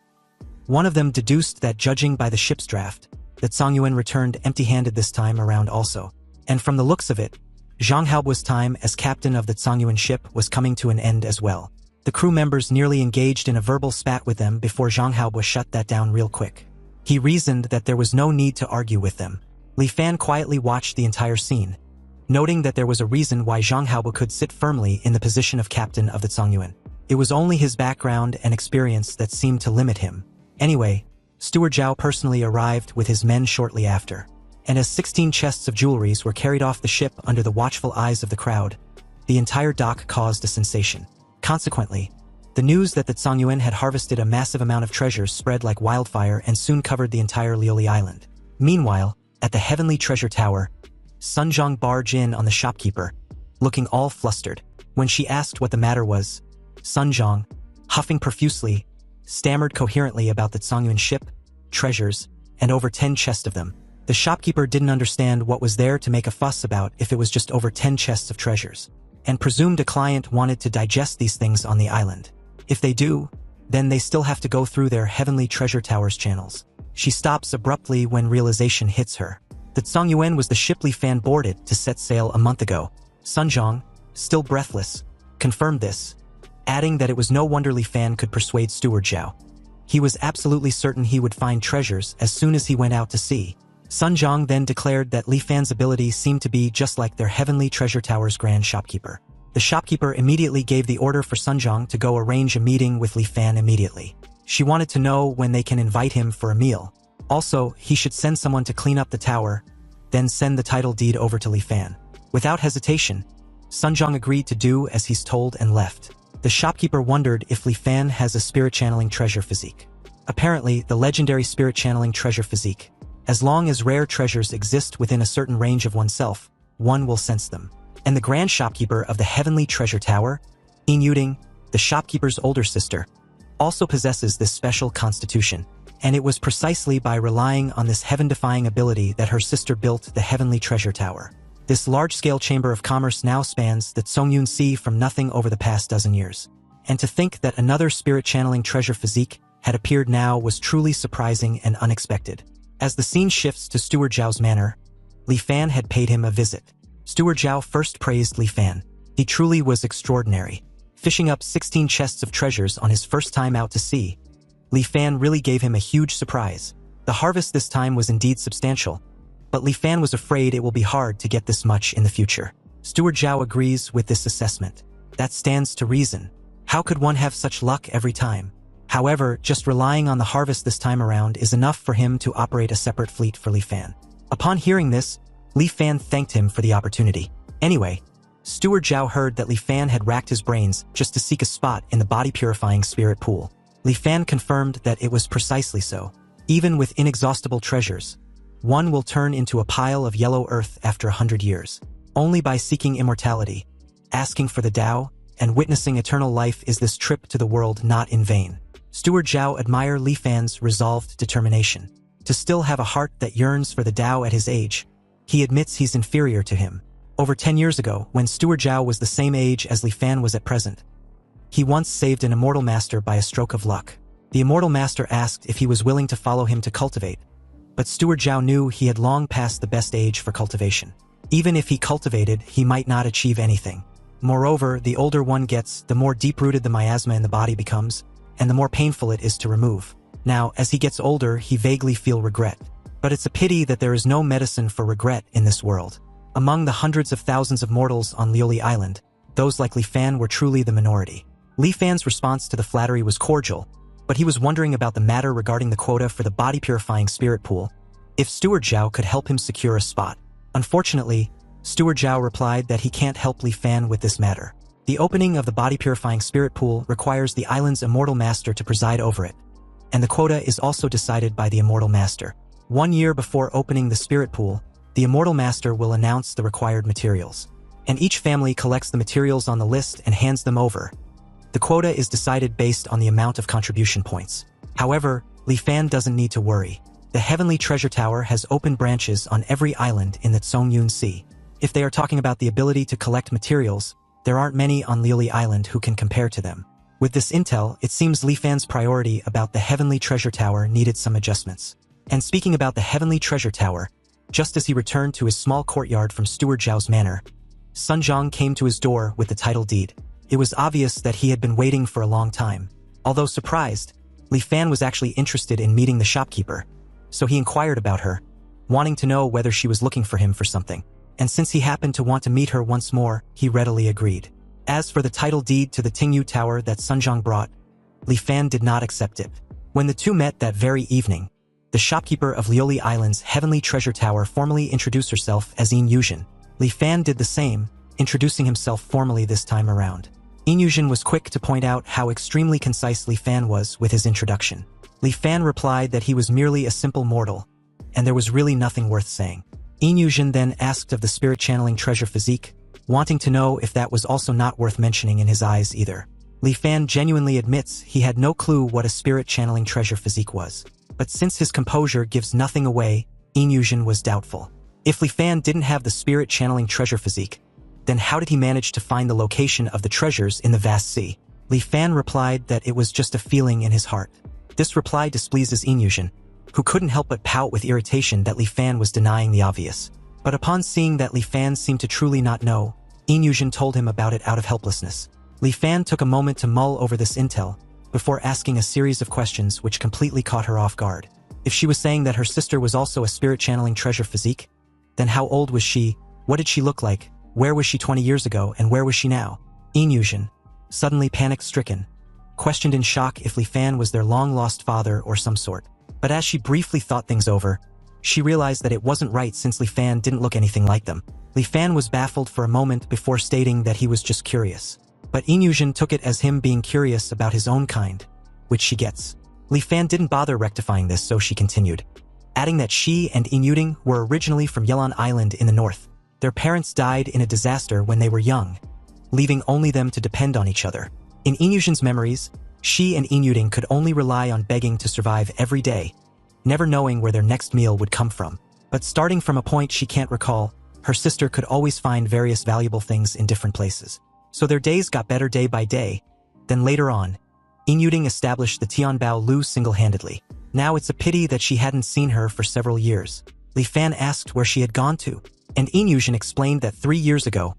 Speaker 1: One of them deduced that judging by the ship's draft, that Songyuan returned empty-handed this time around also. And from the looks of it, Zhang Haobo's time as captain of the Songyuan ship was coming to an end as well. The crew members nearly engaged in a verbal spat with them before Zhang Haobo shut that down real quick. He reasoned that there was no need to argue with them. Li Fan quietly watched the entire scene, noting that there was a reason why Zhang Haobo could sit firmly in the position of captain of the Songyuan. It was only his background and experience that seemed to limit him. Anyway, Steward Zhao personally arrived with his men shortly after. And as 16 chests of jewelries were carried off the ship under the watchful eyes of the crowd, the entire dock caused a sensation. Consequently, the The news that the Tsangyuan had harvested a massive amount of treasures spread like wildfire and soon covered the entire Lioli Island. Meanwhile, at the Heavenly Treasure Tower, Sunjong barged in on the shopkeeper, looking all flustered. When she asked what the matter was, Sunjong, huffing profusely, stammered coherently about the Tsangyuan ship, treasures, and over 10 chests of them. The shopkeeper didn't understand what was there to make a fuss about if it was just over 10 chests of treasures, and presumed a client wanted to digest these things on the island. If they do, then they still have to go through their Heavenly Treasure Tower's channels. She stops abruptly when realization hits her. The Tsangyuan was the ship Li Fan boarded to set sail a month ago. Sunjong, still breathless, confirmed this, adding that it was no wonder Li Fan could persuade Steward Zhao. He was absolutely certain he would find treasures as soon as he went out to sea. Sunjong then declared that Li Fan's ability seemed to be just like their Heavenly Treasure Tower's grand shopkeeper. The shopkeeper immediately gave the order for Sunjong to go arrange a meeting with Li Fan immediately. She wanted to know when they can invite him for a meal. Also, he should send someone to clean up the tower, then send the title deed over to Li Fan. Without hesitation, Sunjong agreed to do as he's told and left. The shopkeeper wondered if Li Fan has a spirit-channeling treasure physique. Apparently, the legendary spirit-channeling treasure physique. As long as rare treasures exist within a certain range of oneself, one will sense them. And the grand shopkeeper of the Heavenly Treasure Tower, In Yuding, the shopkeeper's older sister, also possesses this special constitution, and it was precisely by relying on this heaven-defying ability that her sister built the Heavenly Treasure Tower. This large-scale chamber of commerce now spans the Tsangyuan Sea from nothing over the past dozen years. And to think that another spirit-channeling treasure physique had appeared now was truly surprising and unexpected. As the scene shifts to Steward Zhao's manor, Li Fan had paid him a visit. Steward Zhao first praised Li Fan. He truly was extraordinary. Fishing up 16 chests of treasures on his first time out to sea, Li Fan really gave him a huge surprise. The harvest this time was indeed substantial, but Li Fan was afraid it will be hard to get this much in the future. Steward Zhao agrees with this assessment. That stands to reason. How could one have such luck every time? However, just relying on the harvest this time around is enough for him to operate a separate fleet for Li Fan. Upon hearing this, Li Fan thanked him for the opportunity. Anyway, Steward Zhao heard that Li Fan had racked his brains just to seek a spot in the body-purifying spirit pool. Li Fan confirmed that it was precisely so. Even with inexhaustible treasures, one will turn into a pile of yellow earth after 100 years. Only by seeking immortality, asking for the Tao, and witnessing eternal life is this trip to the world not in vain. Steward Zhao admired Li Fan's resolved determination. To still have a heart that yearns for the Tao at his age, he admits he's inferior to him. Over 10 years ago, when Steward Zhao was the same age as Li Fan was at present, he once saved an immortal master by a stroke of luck. The immortal master asked if he was willing to follow him to cultivate, but Steward Zhao knew he had long passed the best age for cultivation. Even if he cultivated, he might not achieve anything. Moreover, the older one gets, the more deep-rooted the miasma in the body becomes, and the more painful it is to remove. Now, as he gets older, he vaguely feels regret. But it's a pity that there is no medicine for regret in this world. Among the hundreds of thousands of mortals on Lioli Island, those like Li Fan were truly the minority. Li Fan's response to the flattery was cordial, but he was wondering about the matter regarding the quota for the body-purifying spirit pool, if Steward Zhao could help him secure a spot. Unfortunately, Steward Zhao replied that he can't help Li Fan with this matter. The opening of the body-purifying spirit pool requires the island's immortal master to preside over it, and the quota is also decided by the immortal master. 1 year before opening the spirit pool, the immortal master will announce the required materials, and each family collects the materials on the list and hands them over. The quota is decided based on the amount of contribution points. However, Li Fan doesn't need to worry. The Heavenly Treasure Tower has open branches on every island in the Tsangyuan Sea. If they are talking about the ability to collect materials, there aren't many on Lioli Island who can compare to them. With this intel, it seems Li Fan's priority about the Heavenly Treasure Tower needed some adjustments. And speaking about the Heavenly Treasure Tower, just as he returned to his small courtyard from Steward Zhao's manor, Sunjong came to his door with the title deed. It was obvious that he had been waiting for a long time. Although surprised, Li Fan was actually interested in meeting the shopkeeper, so he inquired about her, wanting to know whether she was looking for him for something. And since he happened to want to meet her once more, he readily agreed. As for the title deed to the Tingyu Tower that Sunjong brought, Li Fan did not accept it. When the two met that very evening, the shopkeeper of Lioli Island's Heavenly Treasure Tower formally introduced herself as In Yujin. Li Fan did the same, introducing himself formally this time around. Inyujin was quick to point out how extremely concise Li Fan was with his introduction. Li Fan replied that he was merely a simple mortal, and there was really nothing worth saying. Inyujin then asked of the spirit-channeling treasure physique, wanting to know if that was also not worth mentioning in his eyes either. Li Fan genuinely admits he had no clue what a spirit-channeling treasure physique was. But since his composure gives nothing away, Inyujin was doubtful. If Li Fan didn't have the spirit-channeling treasure physique, then how did he manage to find the location of the treasures in the vast sea? Li Fan replied that it was just a feeling in his heart. This reply displeases Inyujin, who couldn't help but pout with irritation that Li Fan was denying the obvious. But upon seeing that Li Fan seemed to truly not know, Inyujin told him about it out of helplessness. Li Fan took a moment to mull over this intel, before asking a series of questions which completely caught her off guard. If she was saying that her sister was also a spirit-channeling treasure physique, then how old was she, what did she look like, where was she 20 years ago, and where was she now? Inyujin, suddenly panic-stricken, questioned in shock if Li Fan was their long-lost father or some sort. But as she briefly thought things over, she realized that it wasn't right since Li Fan didn't look anything like them. Li Fan was baffled for a moment before stating that he was just curious. But Inyujin took it as him being curious about his own kind, which she gets. Li Fan didn't bother rectifying this, so she continued, adding that she and Inyuding were originally from Yelan Island in the north. Their parents died in a disaster when they were young, leaving only them to depend on each other. In Inyujin's memories, she and Inyuding could only rely on begging to survive every day, never knowing where their next meal would come from. But starting from a point she can't recall, her sister could always find various valuable things in different places. So their days got better day by day. Then later on, Inyuding established the Tianbao Lu single-handedly. Now it's a pity that she hadn't seen her for several years. Li Fan asked where she had gone to, and Inyujin explained that 3 years ago,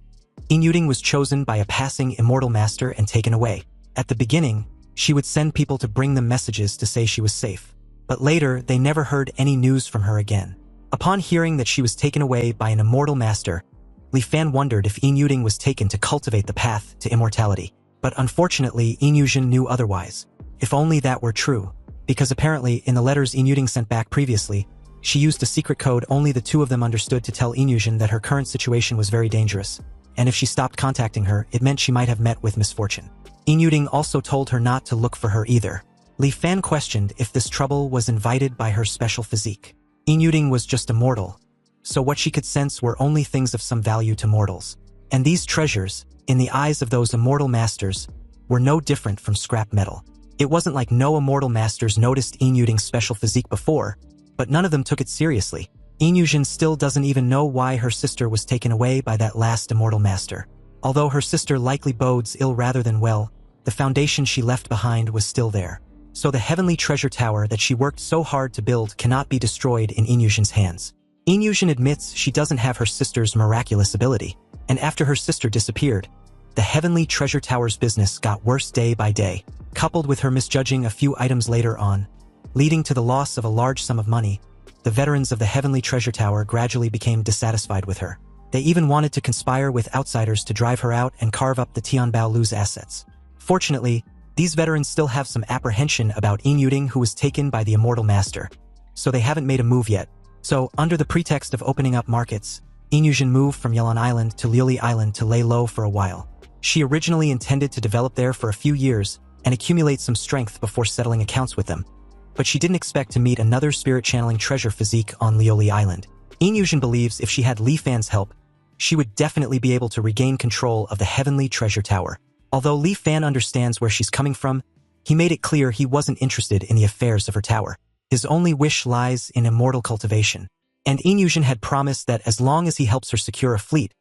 Speaker 1: Inyuding was chosen by a passing immortal master and taken away. At the beginning, she would send people to bring them messages to say she was safe. But later, they never heard any news from her again. Upon hearing that she was taken away by an immortal master, Li Fan wondered if Inyuding was taken to cultivate the path to immortality. But unfortunately, Inyujin knew otherwise. If only that were true. Because apparently, in the letters Inyuding sent back previously, she used a secret code only the two of them understood to tell Inyujin that her current situation was very dangerous, and if she stopped contacting her, it meant she might have met with misfortune. Inyuding also told her not to look for her either. Li Fan questioned if this trouble was invited by her special physique. Inyuding was just a mortal, so what she could sense were only things of some value to mortals. And these treasures, in the eyes of those immortal masters, were no different from scrap metal. It wasn't like no immortal masters noticed Inyuding's special physique before, but none of them took it seriously. Inyujin still doesn't even know why her sister was taken away by that last immortal master. Although her sister likely bodes ill rather than well, the foundation she left behind was still there. So the heavenly treasure tower that she worked so hard to build cannot be destroyed in Inyujin's hands. Inyujin admits she doesn't have her sister's miraculous ability, and after her sister disappeared, the heavenly treasure tower's business got worse day by day, coupled with her misjudging a few items later on, leading to the loss of a large sum of money. The veterans of the heavenly treasure tower gradually became dissatisfied with her. They even wanted to conspire with outsiders to drive her out and carve up the Tianbao Lu's assets. Fortunately, these veterans still have some apprehension about Inyuding, who was taken by the immortal master, so they haven't made a move yet. So, under the pretext of opening up markets, Inyujin moved from Yelan Island to Liuli Island to lay low for a while. She originally intended to develop there for a few years and accumulate some strength before settling accounts with them. But she didn't expect to meet another spirit-channeling treasure physique on Liuli Island. Inyujin believes if she had Li Fan's help, she would definitely be able to regain control of the heavenly treasure tower. Although Li Fan understands where she's coming from, he made it clear he wasn't interested in the affairs of her tower. His only wish lies in immortal cultivation. And Inyujin had promised that as long as he helps her secure a fleet,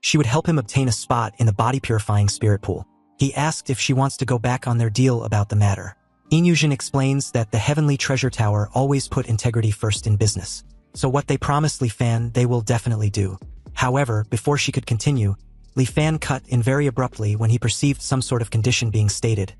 Speaker 1: she would help him obtain a spot in the body-purifying spirit pool. He asked if she wants to go back on their deal about the matter. Inyujin explains that the heavenly treasure tower always put integrity first in business. So what they promised Li Fan, they will definitely do. However, before she could continue, Li Fan cut in very abruptly when he perceived some sort of condition being stated,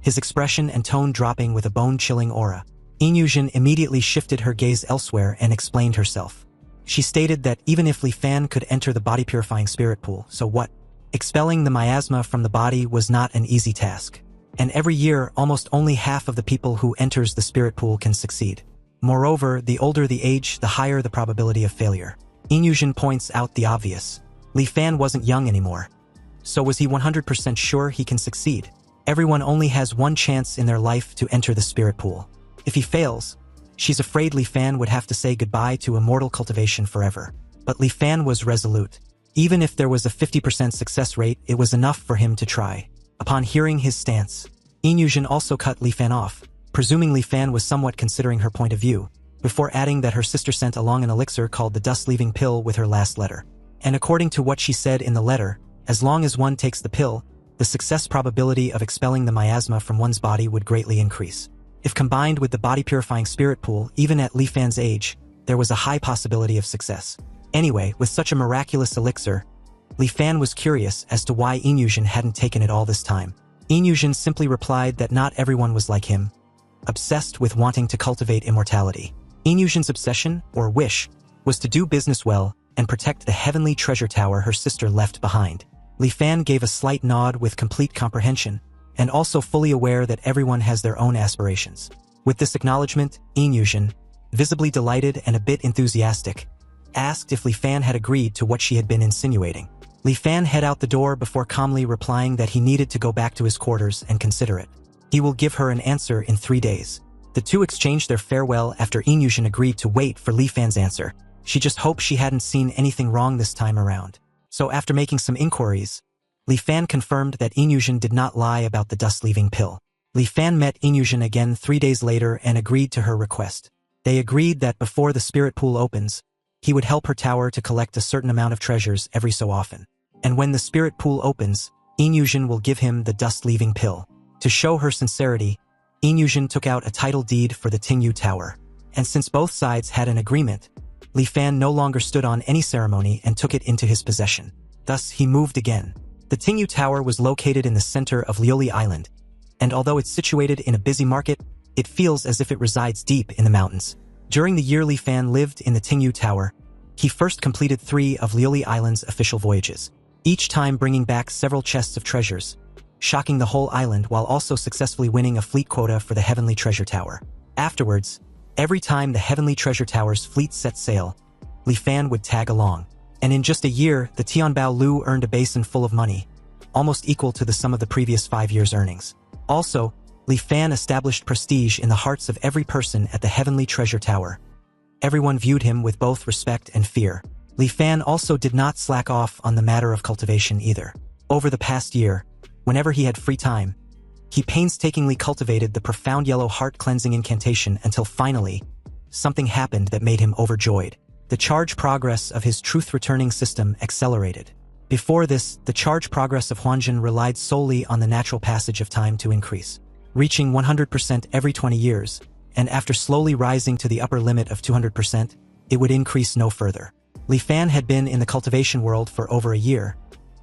Speaker 1: his expression and tone dropping with a bone-chilling aura. Inyujin immediately shifted her gaze elsewhere and explained herself. She stated that even if Li Fan could enter the body-purifying spirit pool, so what? Expelling the miasma from the body was not an easy task. And every year, almost only half of the people who enters the spirit pool can succeed. Moreover, the older the age, the higher the probability of failure. Inyujin points out the obvious. Li Fan wasn't young anymore. So was he 100% sure he can succeed? Everyone only has one chance in their life to enter the spirit pool. If he fails, she's afraid Li Fan would have to say goodbye to immortal cultivation forever. But Li Fan was resolute. Even if there was a 50% success rate, it was enough for him to try. Upon hearing his stance, Inyujin also cut Li Fan off, presuming Li Fan was somewhat considering her point of view, before adding that her sister sent along an elixir called the dust-leaving pill with her last letter. And according to what she said in the letter, as long as one takes the pill, the success probability of expelling the miasma from one's body would greatly increase. If combined with the body-purifying spirit pool, even at Li Fan's age, there was a high possibility of success. Anyway, with such a miraculous elixir, Li Fan was curious as to why Inyujin hadn't taken it all this time. Inyujin simply replied that not everyone was like him, obsessed with wanting to cultivate immortality. Inyujin's obsession, or wish, was to do business well and protect the heavenly treasure tower her sister left behind. Li Fan gave a slight nod with complete comprehension, and also fully aware that everyone has their own aspirations. With this acknowledgement, Inyujin, visibly delighted and a bit enthusiastic, asked if Li Fan had agreed to what she had been insinuating. Li Fan head out the door before calmly replying that he needed to go back to his quarters and consider it. He will give her an answer in 3 days. The two exchanged their farewell after Inyujin agreed to wait for Li Fan's answer. She just hoped she hadn't seen anything wrong this time around. So after making some inquiries, Li Fan confirmed that Inyujin did not lie about the dust-leaving pill. Li Fan met Inyujin again 3 days later and agreed to her request. They agreed that before the spirit pool opens, he would help her tower to collect a certain amount of treasures every so often. And when the spirit pool opens, Inyujin will give him the dust-leaving pill. To show her sincerity, Inyujin took out a title deed for the Tingyu Tower. And since both sides had an agreement, Li Fan no longer stood on any ceremony and took it into his possession. Thus, he moved again. The Tingyu Tower was located in the center of Lioli Island, and although it's situated in a busy market, it feels as if it resides deep in the mountains. During the year Li Fan lived in the Tingyu Tower, he first completed 3 of Lioli Island's official voyages, each time bringing back several chests of treasures, shocking the whole island while also successfully winning a fleet quota for the Heavenly Treasure Tower. Afterwards, every time the Heavenly Treasure Tower's fleet set sail, Li Fan would tag along. And in just a year, the Tianbao Lu earned a basin full of money, almost equal to the sum of the previous 5 years' earnings. Also, Li Fan established prestige in the hearts of every person at the Heavenly Treasure Tower. Everyone viewed him with both respect and fear. Li Fan also did not slack off on the matter of cultivation either. Over the past year, whenever he had free time, he painstakingly cultivated the profound yellow heart-cleansing incantation until finally, something happened that made him overjoyed. The charge progress of his truth-returning system accelerated. Before this, the charge progress of Wansen relied solely on the natural passage of time to increase, reaching 100% every 20 years, and after slowly rising to the upper limit of 200%, it would increase no further. Li Fan had been in the cultivation world for over a year,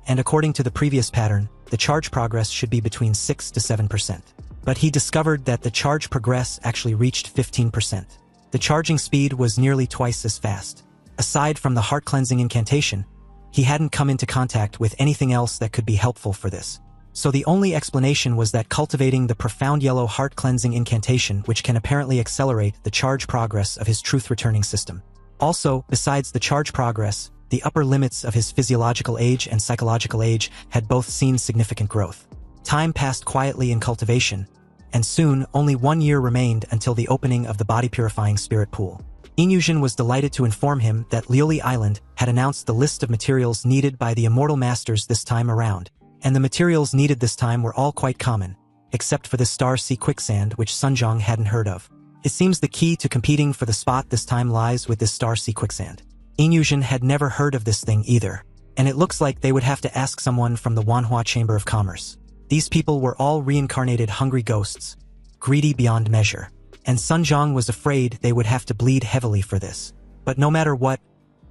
Speaker 1: and according to the previous pattern, the charge progress should be between 6 to 7%. But he discovered that the charge progress actually reached 15%. The charging speed was nearly twice as fast. Aside from the heart-cleansing incantation, he hadn't come into contact with anything else that could be helpful for this. So the only explanation was that cultivating the profound yellow heart-cleansing incantation, which can apparently accelerate the charge progress of his truth-returning system. Also, besides the charge progress, the upper limits of his physiological age and psychological age had both seen significant growth. Time passed quietly in cultivation, and soon only 1 year remained until the opening of the body-purifying spirit pool. Inyujin was delighted to inform him that Lioli Island had announced the list of materials needed by the immortal masters this time around, and the materials needed this time were all quite common, except for the Star Sea quicksand which Sunjong hadn't heard of. It seems the key to competing for the spot this time lies with this Star Sea quicksand. Inyujin had never heard of this thing either, and it looks like they would have to ask someone from the Manhwa Chamber of Commerce. These people were all reincarnated hungry ghosts, greedy beyond measure, and Sunjong was afraid they would have to bleed heavily for this. But no matter what,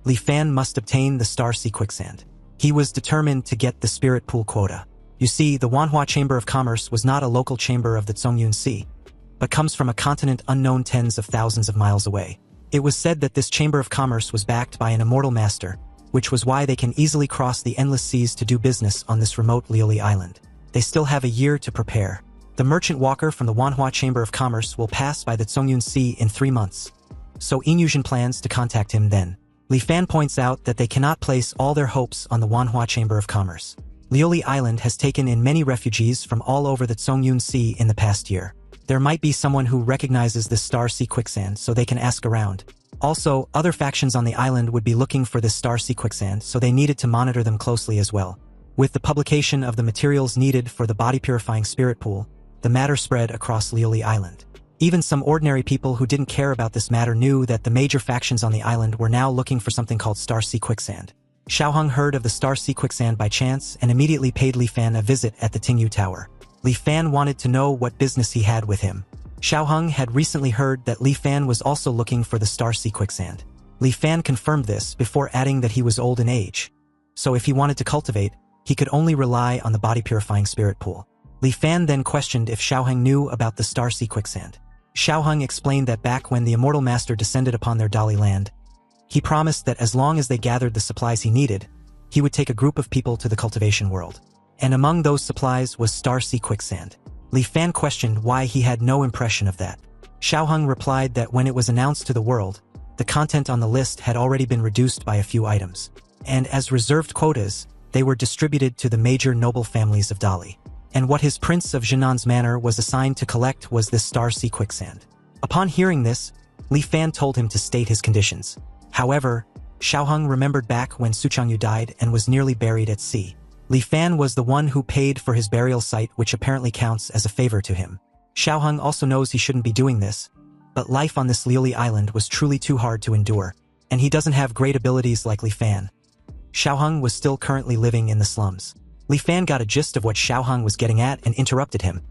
Speaker 1: Li Fan must obtain the Star Sea quicksand. He was determined to get the spirit pool quota. You see, the Wanhua Chamber of Commerce was not a local chamber of the Zhongyun Sea, but comes from a continent unknown tens of thousands of miles away. It was said that this Chamber of Commerce was backed by an immortal master, which was why they can easily cross the endless seas to do business on this remote Lioli Island. They still have a year to prepare. The merchant walker from the Wanhua Chamber of Commerce will pass by the Zhongyun Sea in 3 months, so Inyujin plans to contact him then. Li Fan points out that they cannot place all their hopes on the Wanhua Chamber of Commerce. Lioli Island has taken in many refugees from all over the Tsongyun Sea in the past year. There might be someone who recognizes this Star Sea quicksand so they can ask around. Also, other factions on the island would be looking for this Star Sea quicksand, so they needed to monitor them closely as well. With the publication of the materials needed for the body-purifying spirit pool, the matter spread across Lioli Island. Even some ordinary people who didn't care about this matter knew that the major factions on the island were now looking for something called Star Sea quicksand. Xiaoheng heard of the Star Sea quicksand by chance and immediately paid Li Fan a visit at the Tingyu Tower. Li Fan wanted to know what business he had with him. Xiaoheng had recently heard that Li Fan was also looking for the Star Sea quicksand. Li Fan confirmed this before adding that he was old in age. So if he wanted to cultivate, he could only rely on the body-purifying spirit pool. Li Fan then questioned if Xiaoheng knew about the Star Sea quicksand. Xiaoheng explained that back when the Immortal Master descended upon their Dali land, he promised that as long as they gathered the supplies he needed, he would take a group of people to the cultivation world. And among those supplies was Star Sea quicksand. Li Fan questioned why he had no impression of that. Xiaoheng replied that when it was announced to the world, the content on the list had already been reduced by a few items, and as reserved quotas, they were distributed to the major noble families of Dali. And what his Prince of Jinnan's manor was assigned to collect was this Star Sea quicksand. Upon hearing this, Li Fan told him to state his conditions. However, Xiaoheng remembered back when Su Changyu died and was nearly buried at sea. Li Fan was the one who paid for his burial site, which apparently counts as a favor to him. Xiaoheng also knows he shouldn't be doing this, but life on this Lioli island was truly too hard to endure, and he doesn't have great abilities like Li Fan. Xiaoheng was still currently living in the slums. Li Fan got a gist of what Xiaoheng was getting at and interrupted him,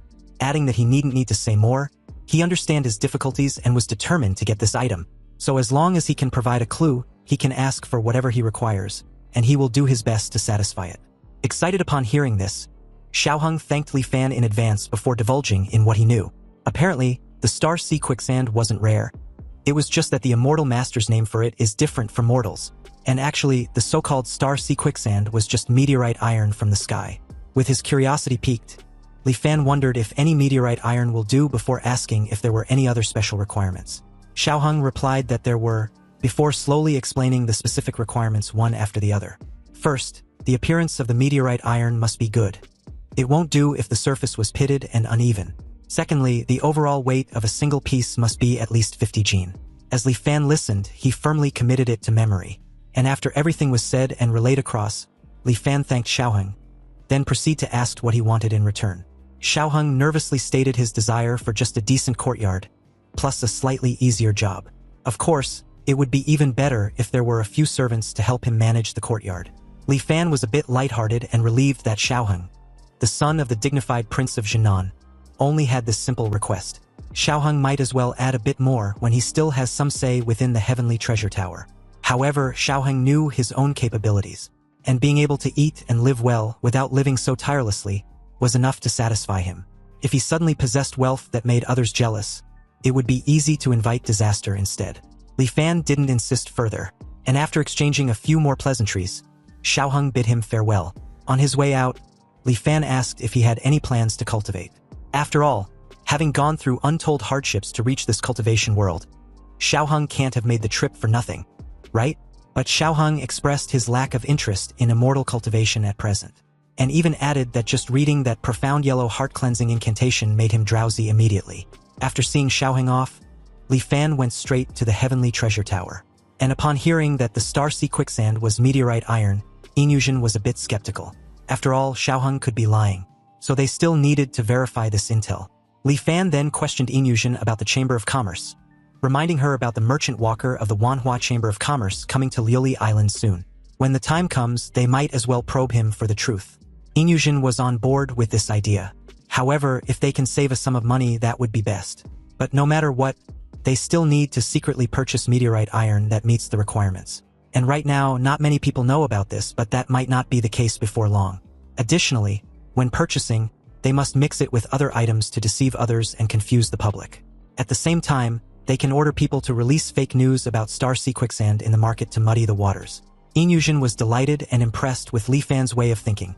Speaker 1: adding that he needn't need to say more. He understood his difficulties and was determined to get this item. So as long as he can provide a clue, he can ask for whatever he requires, and he will do his best to satisfy it. Excited upon hearing this, Xiaoheng thanked Li Fan in advance before divulging in what he knew. Apparently, the Star Sea quicksand wasn't rare. It was just that the Immortal Master's name for it is different from mortals. And actually, the so-called Star Sea quicksand was just meteorite iron from the sky. With his curiosity piqued, Li Fan wondered if any meteorite iron will do before asking if there were any other special requirements. Xiaoheng replied that there were, before slowly explaining the specific requirements one after the other. First, the appearance of the meteorite iron must be good. It won't do if the surface was pitted and uneven. Secondly, the overall weight of a single piece must be at least 50 jin. As Li Fan listened, he firmly committed it to memory. And after everything was said and relayed across, Li Fan thanked Xiaoheng, then proceeded to ask what he wanted in return. Xiaoheng nervously stated his desire for just a decent courtyard, plus a slightly easier job. Of course, it would be even better if there were a few servants to help him manage the courtyard. Li Fan was a bit lighthearted and relieved that Xiaoheng, the son of the dignified Prince of Jinnan, only had this simple request. Xiaoheng might as well add a bit more when he still has some say within the Heavenly Treasure Tower. However, Xiaoheng knew his own capabilities, and being able to eat and live well without living so tirelessly was enough to satisfy him. If he suddenly possessed wealth that made others jealous, it would be easy to invite disaster instead. Li Fan didn't insist further, and after exchanging a few more pleasantries, Xiaoheng bid him farewell. On his way out, Li Fan asked if he had any plans to cultivate. After all, having gone through untold hardships to reach this cultivation world, Xiaoheng can't have made the trip for nothing, right? But Xiaoheng expressed his lack of interest in immortal cultivation at present, and even added that just reading that profound yellow heart-cleansing incantation made him drowsy immediately. After seeing Xiaoheng off, Li Fan went straight to the Heavenly Treasure Tower, and upon hearing that the Star Sea quicksand was meteorite iron, Inyushin was a bit skeptical. After all, Xiaoheng could be lying, so they still needed to verify this intel. Li Fan then questioned Inyushin about the Chamber of Commerce, reminding her about the merchant walker of the Manhwa Chamber of Commerce coming to Lioli Island soon. When the time comes, they might as well probe him for the truth. Inyushin was on board with this idea. However, if they can save a sum of money, that would be best. But no matter what, they still need to secretly purchase meteorite iron that meets the requirements. And right now, not many people know about this, but that might not be the case before long. Additionally, when purchasing, they must mix it with other items to deceive others and confuse the public. At the same time, they can order people to release fake news about Star Sea quicksand in the market to muddy the waters. Inyushin was delighted and impressed with Li Fan's way of thinking,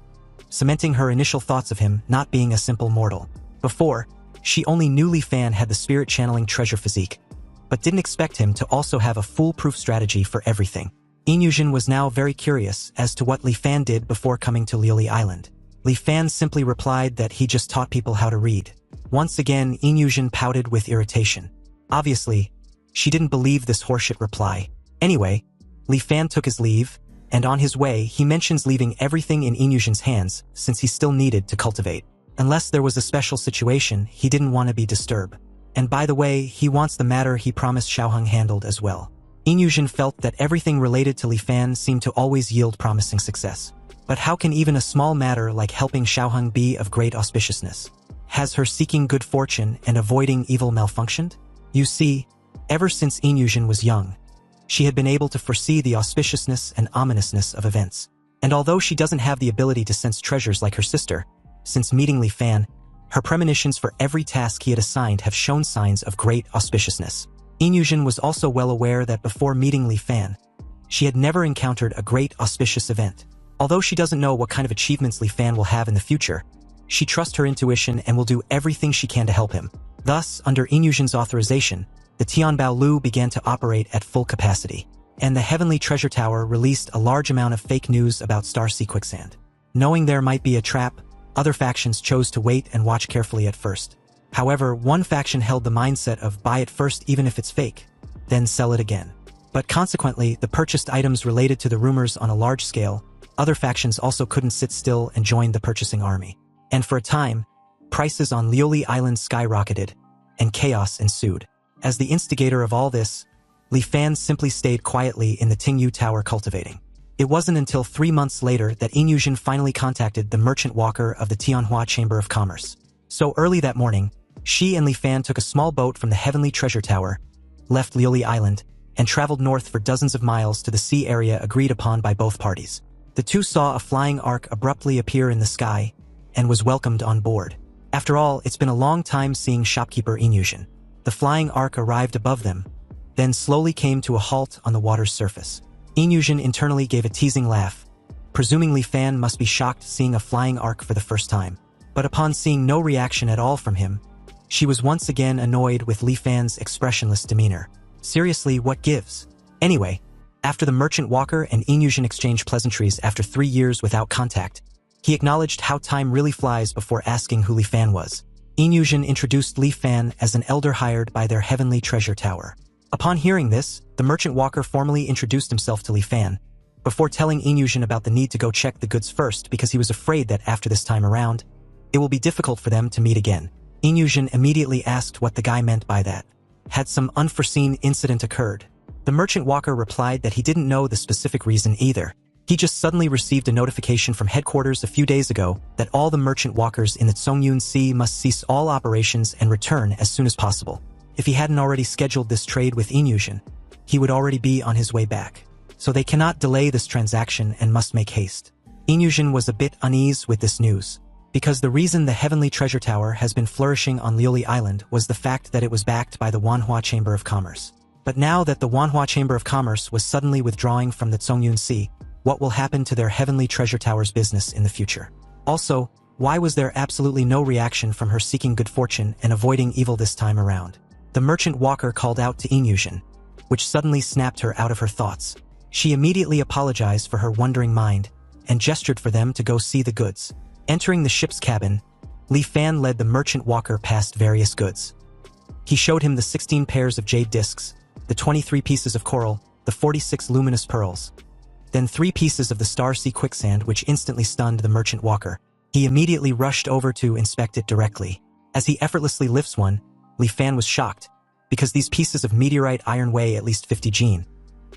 Speaker 1: cementing her initial thoughts of him not being a simple mortal. Before, she only knew Li Fan had the spirit-channeling treasure physique, but didn't expect him to also have a foolproof strategy for everything. Inyushin was now very curious as to what Li Fan did before coming to Liuli Island. Li Fan simply replied that he just taught people how to read. Once again, Inyushin pouted with irritation. Obviously, she didn't believe this horseshit reply. Anyway, Li Fan took his leave, and on his way, he mentions leaving everything in Inyushin's hands since he still needed to cultivate. Unless there was a special situation, he didn't want to be disturbed. And by the way, he wants the matter he promised Xiaoheng handled as well. Inyushin felt that everything related to Li Fan seemed to always yield promising success. But how can even a small matter like helping Xiaoheng be of great auspiciousness? Has her seeking good fortune and avoiding evil malfunctioned? You see, ever since Inyushin was young, she had been able to foresee the auspiciousness and ominousness of events. And although she doesn't have the ability to sense treasures like her sister, since meeting Li Fan, her premonitions for every task he had assigned have shown signs of great auspiciousness. Inyushin was also well aware that before meeting Li Fan, she had never encountered a great auspicious event. Although she doesn't know what kind of achievements Li Fan will have in the future, she trusts her intuition and will do everything she can to help him. Thus, under Inyushin's authorization, the Tianbao Lu began to operate at full capacity, and the Heavenly Treasure Tower released a large amount of fake news about Starsea Quicksand. Knowing there might be a trap, other factions chose to wait and watch carefully at first. However, one faction held the mindset of buy it first even if it's fake, then sell it again. But consequently, the purchased items related to the rumors on a large scale. Other factions also couldn't sit still and joined the purchasing army. And for a time, prices on Liuli Island skyrocketed, and chaos ensued. As the instigator of all this, Li Fan simply stayed quietly in the Tingyu Tower cultivating. It wasn't until 3 months later that Inyushin finally contacted the merchant walker of the Tianhua Chamber of Commerce. So early that morning, she and Li Fan took a small boat from the Heavenly Treasure Tower, left Liuli Island, and traveled north for dozens of miles to the sea area agreed upon by both parties. The two saw a flying ark abruptly appear in the sky, and was welcomed on board. After all, it's been a long time seeing shopkeeper Inyushin. The flying ark arrived above them, then slowly came to a halt on the water's surface. Inyushin internally gave a teasing laugh, presuming Li Fan must be shocked seeing a flying ark for the first time. But upon seeing no reaction at all from him, she was once again annoyed with Li Fan's expressionless demeanor. Seriously, what gives? Anyway, after the merchant walker and Inyushin exchanged pleasantries after 3 years without contact, he acknowledged how time really flies before asking who Li Fan was. Inyushin introduced Li Fan as an elder hired by their Heavenly Treasure Tower. Upon hearing this, the merchant walker formally introduced himself to Li Fan, before telling Inyushin about the need to go check the goods first because he was afraid that after this time around, it will be difficult for them to meet again. Inyushin immediately asked what the guy meant by that. Had some unforeseen incident occurred? The merchant walker replied that he didn't know the specific reason either. He just suddenly received a notification from headquarters a few days ago that all the merchant walkers in the Tsongyun Sea must cease all operations and return as soon as possible. If he hadn't already scheduled this trade with Inyushin, he would already be on his way back. So they cannot delay this transaction and must make haste. Inyushin was a bit uneasy with this news, because the reason the Heavenly Treasure Tower has been flourishing on Liuli Island was the fact that it was backed by the Wanhua Chamber of Commerce. But now that the Wanhua Chamber of Commerce was suddenly withdrawing from the Tsongyun Sea, what will happen to their Heavenly Treasure Tower's business in the future? Also, why was there absolutely no reaction from her seeking good fortune and avoiding evil this time around? The merchant walker called out to Inyushin, which suddenly snapped her out of her thoughts. She immediately apologized for her wandering mind, and gestured for them to go see the goods. Entering the ship's cabin, Li Fan led the merchant walker past various goods. He showed him the 16 pairs of jade discs, the 23 pieces of coral, the 46 luminous pearls, then 3 pieces of the Starsea Quicksand, which instantly stunned the merchant walker. He immediately rushed over to inspect it directly. As he effortlessly lifts one, Li Fan was shocked, because these pieces of meteorite iron weigh at least 50 jin.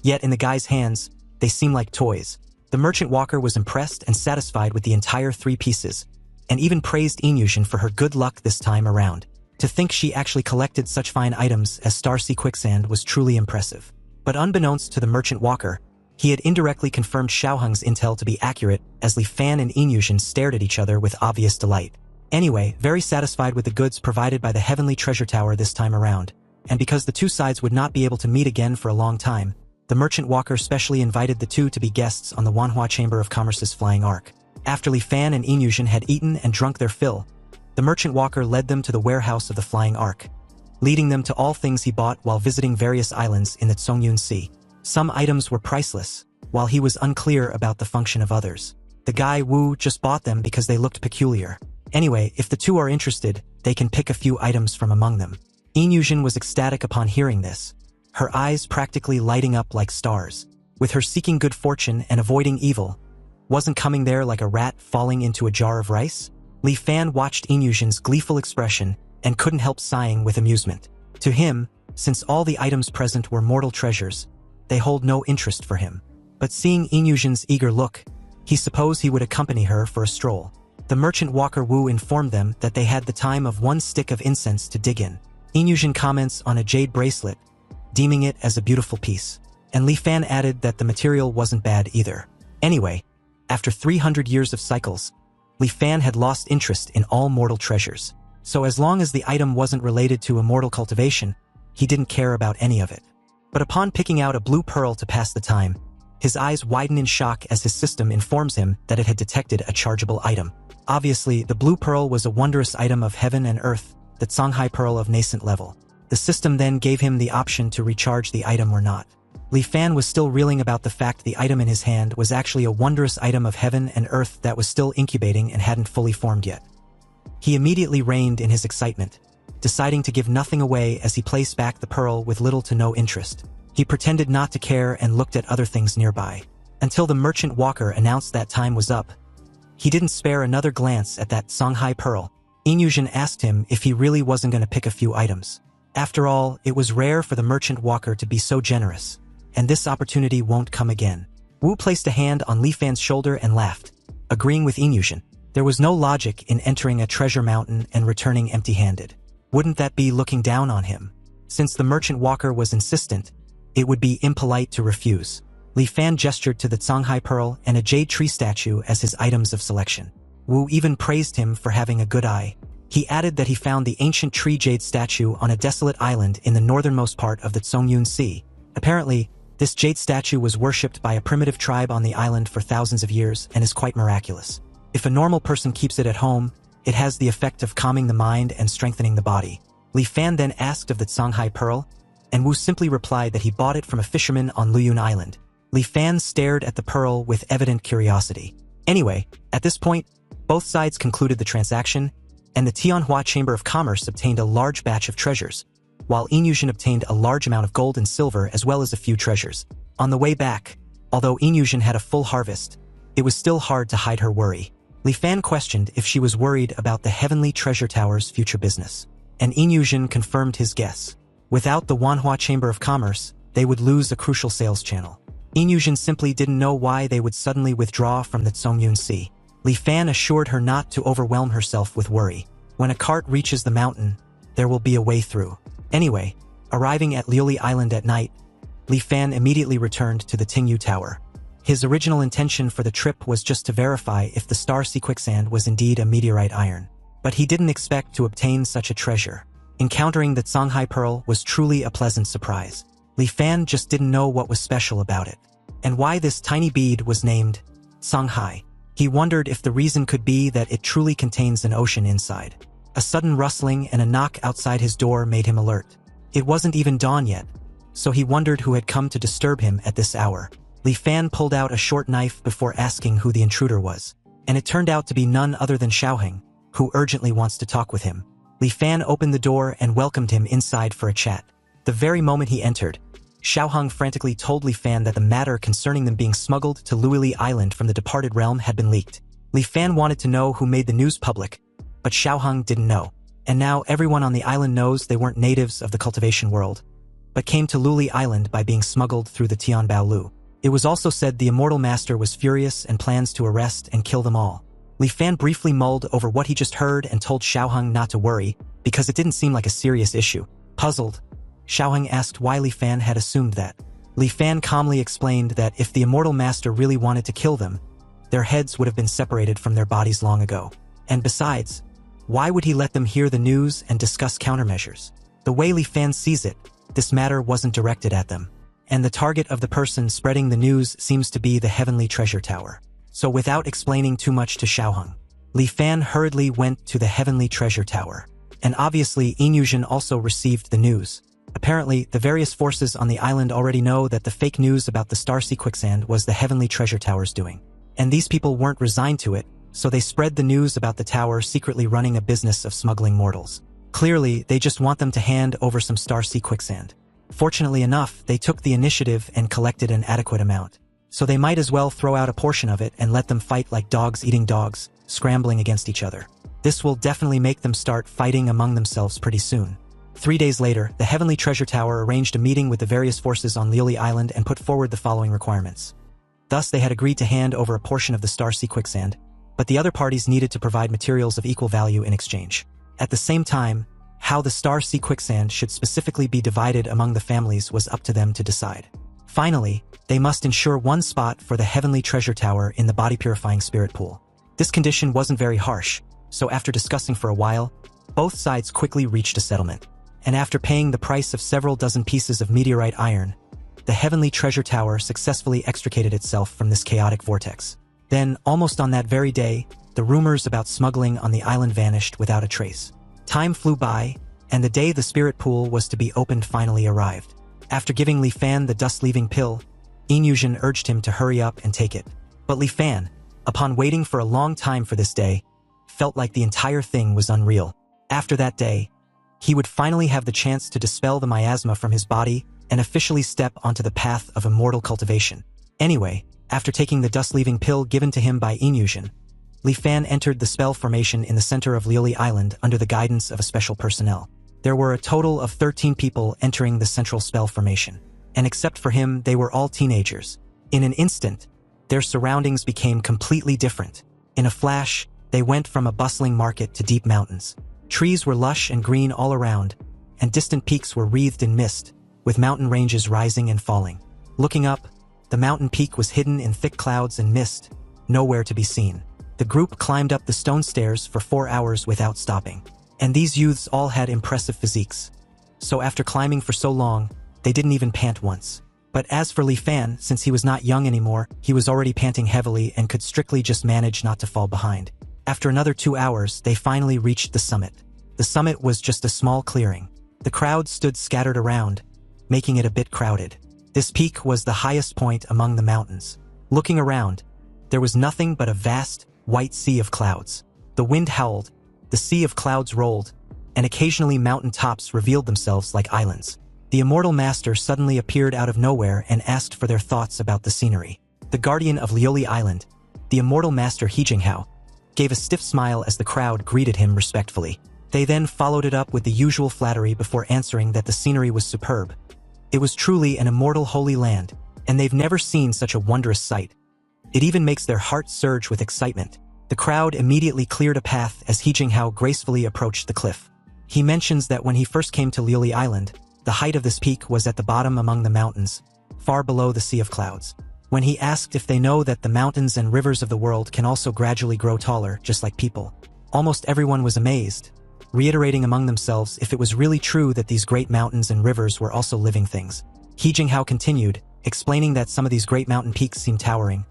Speaker 1: Yet in the guy's hands, they seem like toys. The merchant walker was impressed and satisfied with the entire 3 pieces, and even praised Inyushin for her good luck this time around. To think she actually collected such fine items as Starsea Quicksand was truly impressive. But unbeknownst to the merchant walker, he had indirectly confirmed Xiaoheng's intel to be accurate as Li Fan and Inyushin stared at each other with obvious delight. Anyway, very satisfied with the goods provided by the Heavenly Treasure Tower this time around, and because the two sides would not be able to meet again for a long time, the merchant walker specially invited the two to be guests on the Wanhua Chamber of Commerce's flying ark. After Li Fan and Inyushin had eaten and drunk their fill, the merchant walker led them to the warehouse of the flying ark, leading them to all things he bought while visiting various islands in the Tsongyun Sea. Some items were priceless, while he was unclear about the function of others. The guy Wu just bought them because they looked peculiar. Anyway, if the two are interested, they can pick a few items from among them. Inyushin was ecstatic upon hearing this, her eyes practically lighting up like stars. With her seeking good fortune and avoiding evil, wasn't coming there like a rat falling into a jar of rice? Li Fan watched Inyushin's gleeful expression and couldn't help sighing with amusement. To him, since all the items present were mortal treasures, they hold no interest for him. But seeing Inyushin's eager look, he supposed he would accompany her for a stroll. The merchant Walker Wu informed them that they had the time of 1 stick of incense to dig in. Inyushin comments on a jade bracelet, deeming it as a beautiful piece. And Li Fan added that the material wasn't bad either. Anyway, after 300 years of cycles, Li Fan had lost interest in all mortal treasures. So as long as the item wasn't related to immortal cultivation, he didn't care about any of it. But upon picking out a blue pearl to pass the time, his eyes widen in shock as his system informs him that it had detected a chargeable item. Obviously, the blue pearl was a wondrous item of heaven and earth, the Songhai pearl of nascent level. The system then gave him the option to recharge the item or not. Li Fan was still reeling about the fact the item in his hand was actually a wondrous item of heaven and earth that was still incubating and hadn't fully formed yet. He immediately reined in his excitement, deciding to give nothing away as he placed back the pearl with little to no interest. He pretended not to care and looked at other things nearby. Until the merchant Walker announced that time was up. He didn't spare another glance at that Songhai pearl. Inyushin asked him if he really wasn't going to pick a few items. After all, it was rare for the merchant Walker to be so generous, and this opportunity won't come again. Wu placed a hand on Li Fan's shoulder and laughed, agreeing with Inyushin. There was no logic in entering a treasure mountain and returning empty-handed. Wouldn't that be looking down on him? Since the merchant Walker was insistent, it would be impolite to refuse. Li Fan gestured to the Songhai pearl and a jade tree statue as his items of selection. Wu even praised him for having a good eye. He added that he found the ancient tree jade statue on a desolate island in the northernmost part of the Tsongyun Sea. Apparently, this jade statue was worshipped by a primitive tribe on the island for thousands of years and is quite miraculous. If a normal person keeps it at home, it has the effect of calming the mind and strengthening the body. Li Fan then asked of the Songhai pearl, and Wu simply replied that he bought it from a fisherman on Luyun Island. Li Fan stared at the pearl with evident curiosity. Anyway, at this point, both sides concluded the transaction, and the Tianhua Chamber of Commerce obtained a large batch of treasures, while Inyushin obtained a large amount of gold and silver as well as a few treasures. On the way back, although Inyushin had a full harvest, it was still hard to hide her worry. Li Fan questioned if she was worried about the Heavenly Treasure Tower's future business, and Inyushin confirmed his guess. Without the Wanhua Chamber of Commerce, they would lose a crucial sales channel. Inyushin simply didn't know why they would suddenly withdraw from the Tsongyun Sea. Li Fan assured her not to overwhelm herself with worry. When a cart reaches the mountain, there will be a way through. Anyway, arriving at Liuli Island at night, Li Fan immediately returned to the Tingyu Tower. His original intention for the trip was just to verify if the Star Sea quicksand was indeed a meteorite iron. But he didn't expect to obtain such a treasure. Encountering the Songhai pearl was truly a pleasant surprise. Li Fan just didn't know what was special about it, and why this tiny bead was named Songhai. He wondered if the reason could be that it truly contains an ocean inside. A sudden rustling and a knock outside his door made him alert. It wasn't even dawn yet, so he wondered who had come to disturb him at this hour. Li Fan pulled out a short knife before asking who the intruder was, and it turned out to be none other than Xiaoheng, who urgently wants to talk with him. Li Fan opened the door and welcomed him inside for a chat. The very moment he entered, Xiaoheng frantically told Li Fan that the matter concerning them being smuggled to Luili Island from the departed realm had been leaked. Li Fan wanted to know who made the news public, but Xiaoheng didn't know. And now everyone on the island knows they weren't natives of the cultivation world, but came to Luili Island by being smuggled through the Tianbao Lu. It was also said the Immortal Master was furious and plans to arrest and kill them all. Li Fan briefly mulled over what he just heard and told Xiaoheng not to worry, because it didn't seem like a serious issue. Puzzled, Xiaoheng asked why Li Fan had assumed that. Li Fan calmly explained that if the Immortal Master really wanted to kill them, their heads would have been separated from their bodies long ago. And besides, why would he let them hear the news and discuss countermeasures? The way Li Fan sees it, this matter wasn't directed at them, and the target of the person spreading the news seems to be the Heavenly Treasure Tower. So without explaining too much to Xiaoheng, Li Fan hurriedly went to the Heavenly Treasure Tower. And obviously Inyushin also received the news. Apparently, the various forces on the island already know that the fake news about the Starsea quicksand was the heavenly treasure tower's doing. And these people weren't resigned to it, so they spread the news about the tower secretly running a business of smuggling mortals. Clearly, they just want them to hand over some Starsea quicksand. Fortunately enough, they took the initiative and collected an adequate amount. So they might as well throw out a portion of it and let them fight like dogs eating dogs, scrambling against each other. This will definitely make them start fighting among themselves pretty soon. 3 days later, the Heavenly Treasure Tower arranged a meeting with the various forces on Lily Island and put forward the following requirements. Thus, they had agreed to hand over a portion of the Starsea quicksand, but the other parties needed to provide materials of equal value in exchange. At the same time, how the Starsea quicksand should specifically be divided among the families was up to them to decide. Finally, they must ensure one spot for the Heavenly Treasure Tower in the body-purifying spirit pool. This condition wasn't very harsh, so after discussing for a while, both sides quickly reached a settlement. And after paying the price of several dozen pieces of meteorite iron, the Heavenly Treasure Tower successfully extricated itself from this chaotic vortex. Then, almost on that very day, the rumors about smuggling on the island vanished without a trace. Time flew by, and the day the spirit pool was to be opened finally arrived. After giving Li Fan the dust-leaving pill, Inyushin urged him to hurry up and take it. But Li Fan, upon waiting for a long time for this day, felt like the entire thing was unreal. After that day, he would finally have the chance to dispel the miasma from his body and officially step onto the path of immortal cultivation. Anyway, after taking the dust-leaving pill given to him by Inyushin, Li Fan entered the spell formation in the center of Lily Island under the guidance of a special personnel. There were a total of 13 people entering the central spell formation, and except for him, they were all teenagers. In an instant, their surroundings became completely different. In a flash, they went from a bustling market to deep mountains. Trees were lush and green all around, and distant peaks were wreathed in mist, with mountain ranges rising and falling. Looking up, the mountain peak was hidden in thick clouds and mist, nowhere to be seen. The group climbed up the stone stairs for 4 hours without stopping. And these youths all had impressive physiques. So after climbing for so long, they didn't even pant once. But as for Li Fan, since he was not young anymore, he was already panting heavily and could strictly just manage not to fall behind. After another 2 hours, they finally reached the summit. The summit was just a small clearing. The crowd stood scattered around, making it a bit crowded. This peak was the highest point among the mountains. Looking around, there was nothing but a vast, white sea of clouds. The wind howled, the sea of clouds rolled, and occasionally mountain tops revealed themselves like islands. The immortal master suddenly appeared out of nowhere and asked for their thoughts about the scenery. The guardian of Lioli Island, the immortal master Hijinghao, gave a stiff smile as the crowd greeted him respectfully. They then followed it up with the usual flattery before answering that the scenery was superb. It was truly an immortal holy land, and they've never seen such a wondrous sight. It even makes their hearts surge with excitement. The crowd immediately cleared a path as Hijinghao gracefully approached the cliff. He mentions that when he first came to Lioli Island, the height of this peak was at the bottom among the mountains, far below the sea of clouds. When he asked if they know that the mountains and rivers of the world can also gradually grow taller, just like people, almost everyone was amazed, reiterating among themselves if it was really true that these great mountains and rivers were also living things. Hijinghao continued, explaining that some of these great mountain peaks seemed towering,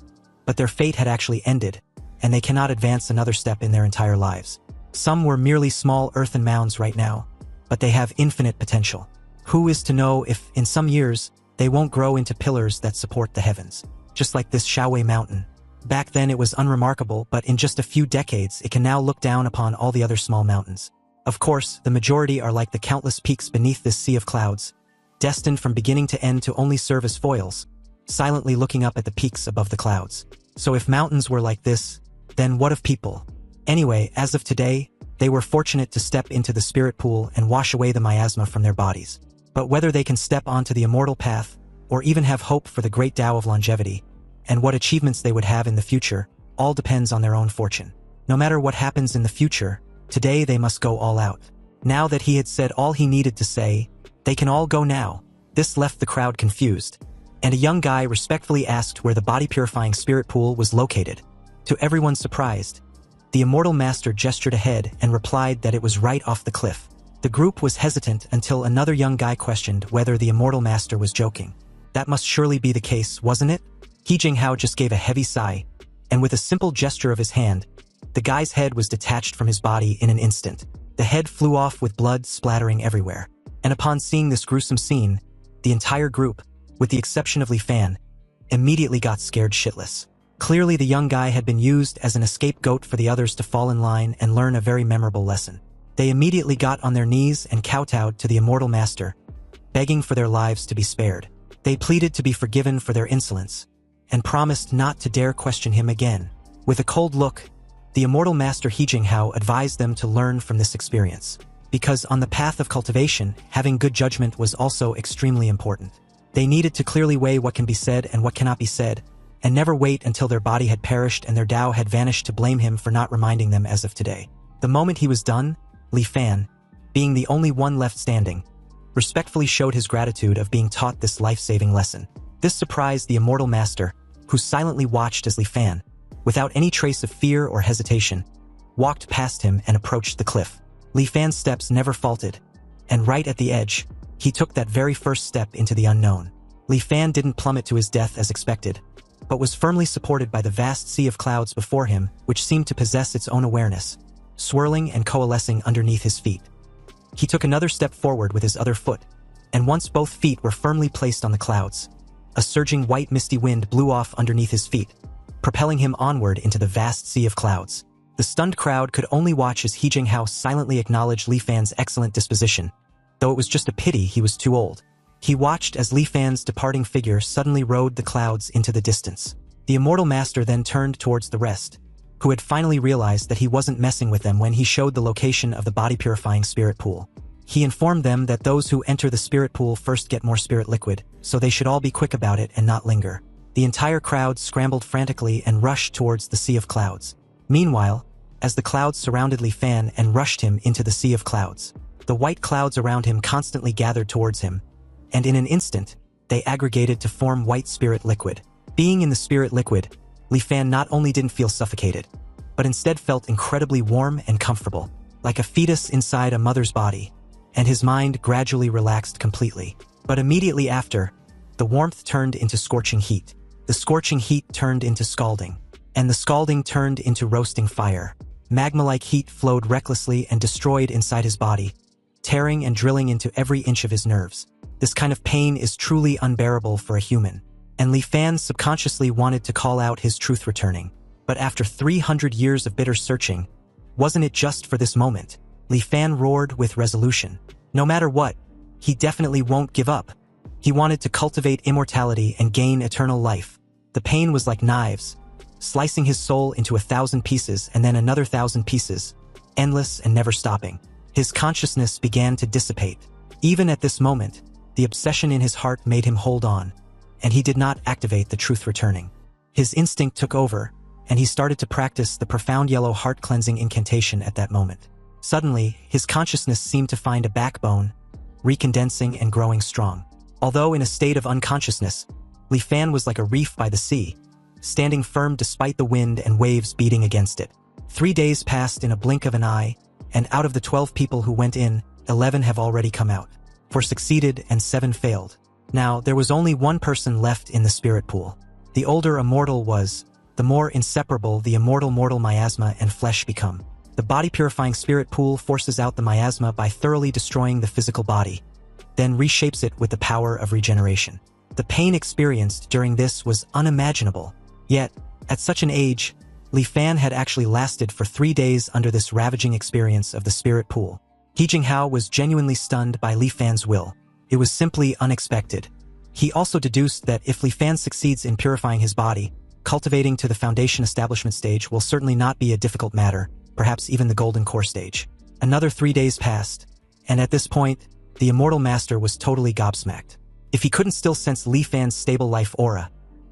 Speaker 1: but their fate had actually ended, and they cannot advance another step in their entire lives. Some were merely small earthen mounds right now, but they have infinite potential. Who is to know if, in some years, they won't grow into pillars that support the heavens, just like this Shaowei mountain. Back then it was unremarkable, but in just a few decades it can now look down upon all the other small mountains. Of course, the majority are like the countless peaks beneath this sea of clouds, destined from beginning to end to only serve as foils, silently looking up at the peaks above the clouds. So if mountains were like this, then what of people? Anyway, as of today, they were fortunate to step into the spirit pool and wash away the miasma from their bodies. But whether they can step onto the immortal path, or even have hope for the great Tao of longevity, and what achievements they would have in the future, all depends on their own fortune. No matter what happens in the future, today they must go all out. Now that he had said all he needed to say, they can all go now. This left the crowd confused, and a young guy respectfully asked where the body-purifying spirit pool was located. To everyone's surprise, the immortal master gestured ahead and replied that it was right off the cliff. The group was hesitant until another young guy questioned whether the immortal master was joking. That must surely be the case, wasn't it? Hijinghao just gave a heavy sigh, and with a simple gesture of his hand, the guy's head was detached from his body in an instant. The head flew off with blood splattering everywhere. And upon seeing this gruesome scene, the entire group, with the exception of Li Fan, immediately got scared shitless. Clearly the young guy had been used as an scapegoat for the others to fall in line and learn a very memorable lesson. They immediately got on their knees and kowtowed to the immortal master, begging for their lives to be spared. They pleaded to be forgiven for their insolence, and promised not to dare question him again. With a cold look, the immortal master He Jinghao advised them to learn from this experience, because on the path of cultivation, having good judgment was also extremely important. They needed to clearly weigh what can be said and what cannot be said, and never wait until their body had perished and their Tao had vanished to blame him for not reminding them as of today. The moment he was done, Li Fan, being the only one left standing, respectfully showed his gratitude of being taught this life-saving lesson. This surprised the immortal master, who silently watched as Li Fan, without any trace of fear or hesitation, walked past him and approached the cliff. Li Fan's steps never faltered, and right at the edge, he took that very first step into the unknown. Li Fan didn't plummet to his death as expected, but was firmly supported by the vast sea of clouds before him, which seemed to possess its own awareness, swirling and coalescing underneath his feet. He took another step forward with his other foot, and once both feet were firmly placed on the clouds, a surging white misty wind blew off underneath his feet, propelling him onward into the vast sea of clouds. The stunned crowd could only watch as He Jinghao silently acknowledged Li Fan's excellent disposition, though it was just a pity he was too old. He watched as Li Fan's departing figure suddenly rode the clouds into the distance. The immortal master then turned towards the rest, who had finally realized that he wasn't messing with them when he showed the location of the body-purifying spirit pool. He informed them that those who enter the spirit pool first get more spirit liquid, so they should all be quick about it and not linger. The entire crowd scrambled frantically and rushed towards the sea of clouds. Meanwhile, as the clouds surrounded Li Fan and rushed him into the sea of clouds, the white clouds around him constantly gathered towards him, and in an instant, they aggregated to form white spirit liquid. Being in the spirit liquid, Li Fan not only didn't feel suffocated, but instead felt incredibly warm and comfortable, like a fetus inside a mother's body, and his mind gradually relaxed completely. But immediately after, the warmth turned into scorching heat. The scorching heat turned into scalding, and the scalding turned into roasting fire. Magma-like heat flowed recklessly and destroyed inside his body, tearing and drilling into every inch of his nerves. This kind of pain is truly unbearable for a human, and Li Fan subconsciously wanted to call out his truth returning. But after 300 years of bitter searching, wasn't it just for this moment? Li Fan roared with resolution. No matter what, he definitely won't give up. He wanted to cultivate immortality and gain eternal life. The pain was like knives, slicing his soul into 1,000 pieces and then another 1,000 pieces, endless and never stopping. His consciousness began to dissipate. Even at this moment, the obsession in his heart made him hold on, and he did not activate the truth returning. His instinct took over, and he started to practice the profound yellow heart-cleansing incantation at that moment. Suddenly, his consciousness seemed to find a backbone, recondensing and growing strong. Although in a state of unconsciousness, Li Fan was like a reef by the sea, standing firm despite the wind and waves beating against it. 3 days passed in a blink of an eye, and out of the 12 people who went in, 11 have already come out. 4 succeeded and 7 failed. Now, there was only one person left in the spirit pool. The older immortal was, the more inseparable the immortal mortal miasma and flesh become. The body-purifying spirit pool forces out the miasma by thoroughly destroying the physical body, then reshapes it with the power of regeneration. The pain experienced during this was unimaginable. Yet, at such an age, Li Fan had actually lasted for 3 days under this ravaging experience of the spirit pool. He Jinghao was genuinely stunned by Li Fan's will. It was simply unexpected. He also deduced that if Li Fan succeeds in purifying his body, cultivating to the foundation establishment stage will certainly not be a difficult matter, perhaps even the golden core stage. Another 3 days passed, and at this point, the immortal master was totally gobsmacked. If he couldn't still sense Li Fan's stable life aura,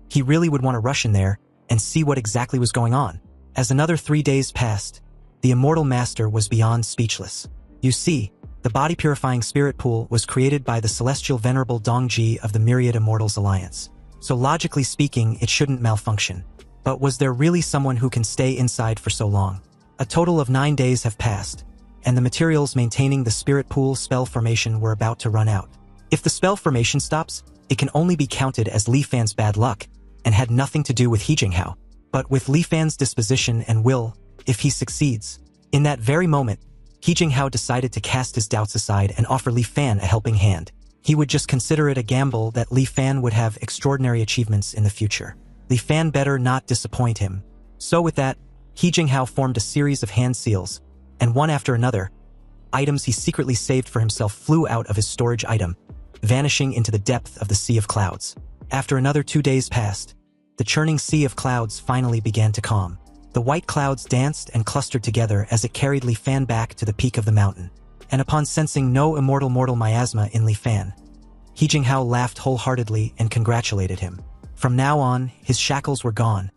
Speaker 1: he really would want to rush in there and see what exactly was going on. As another 3 days passed, the immortal master was beyond speechless. You see, the body-purifying spirit pool was created by the celestial venerable Dongji of the Myriad Immortals Alliance. So logically speaking, it shouldn't malfunction. But was there really someone who can stay inside for so long? A total of 9 days have passed, and the materials maintaining the spirit pool spell formation were about to run out. If the spell formation stops, it can only be counted as Li Fan's bad luck, and had nothing to do with He Jinghao. But with Li Fan's disposition and will, if he succeeds, in that very moment, He Jinghao decided to cast his doubts aside and offer Li Fan a helping hand. He would just consider it a gamble that Li Fan would have extraordinary achievements in the future. Li Fan better not disappoint him. So with that, He Jinghao formed a series of hand seals, and one after another, items he secretly saved for himself flew out of his storage item, vanishing into the depth of the sea of clouds. After another 2 days passed, the churning sea of clouds finally began to calm. The white clouds danced and clustered together as it carried Li Fan back to the peak of the mountain. And upon sensing no immortal mortal miasma in Li Fan, He Jinghao laughed wholeheartedly and congratulated him. From now on, his shackles were gone,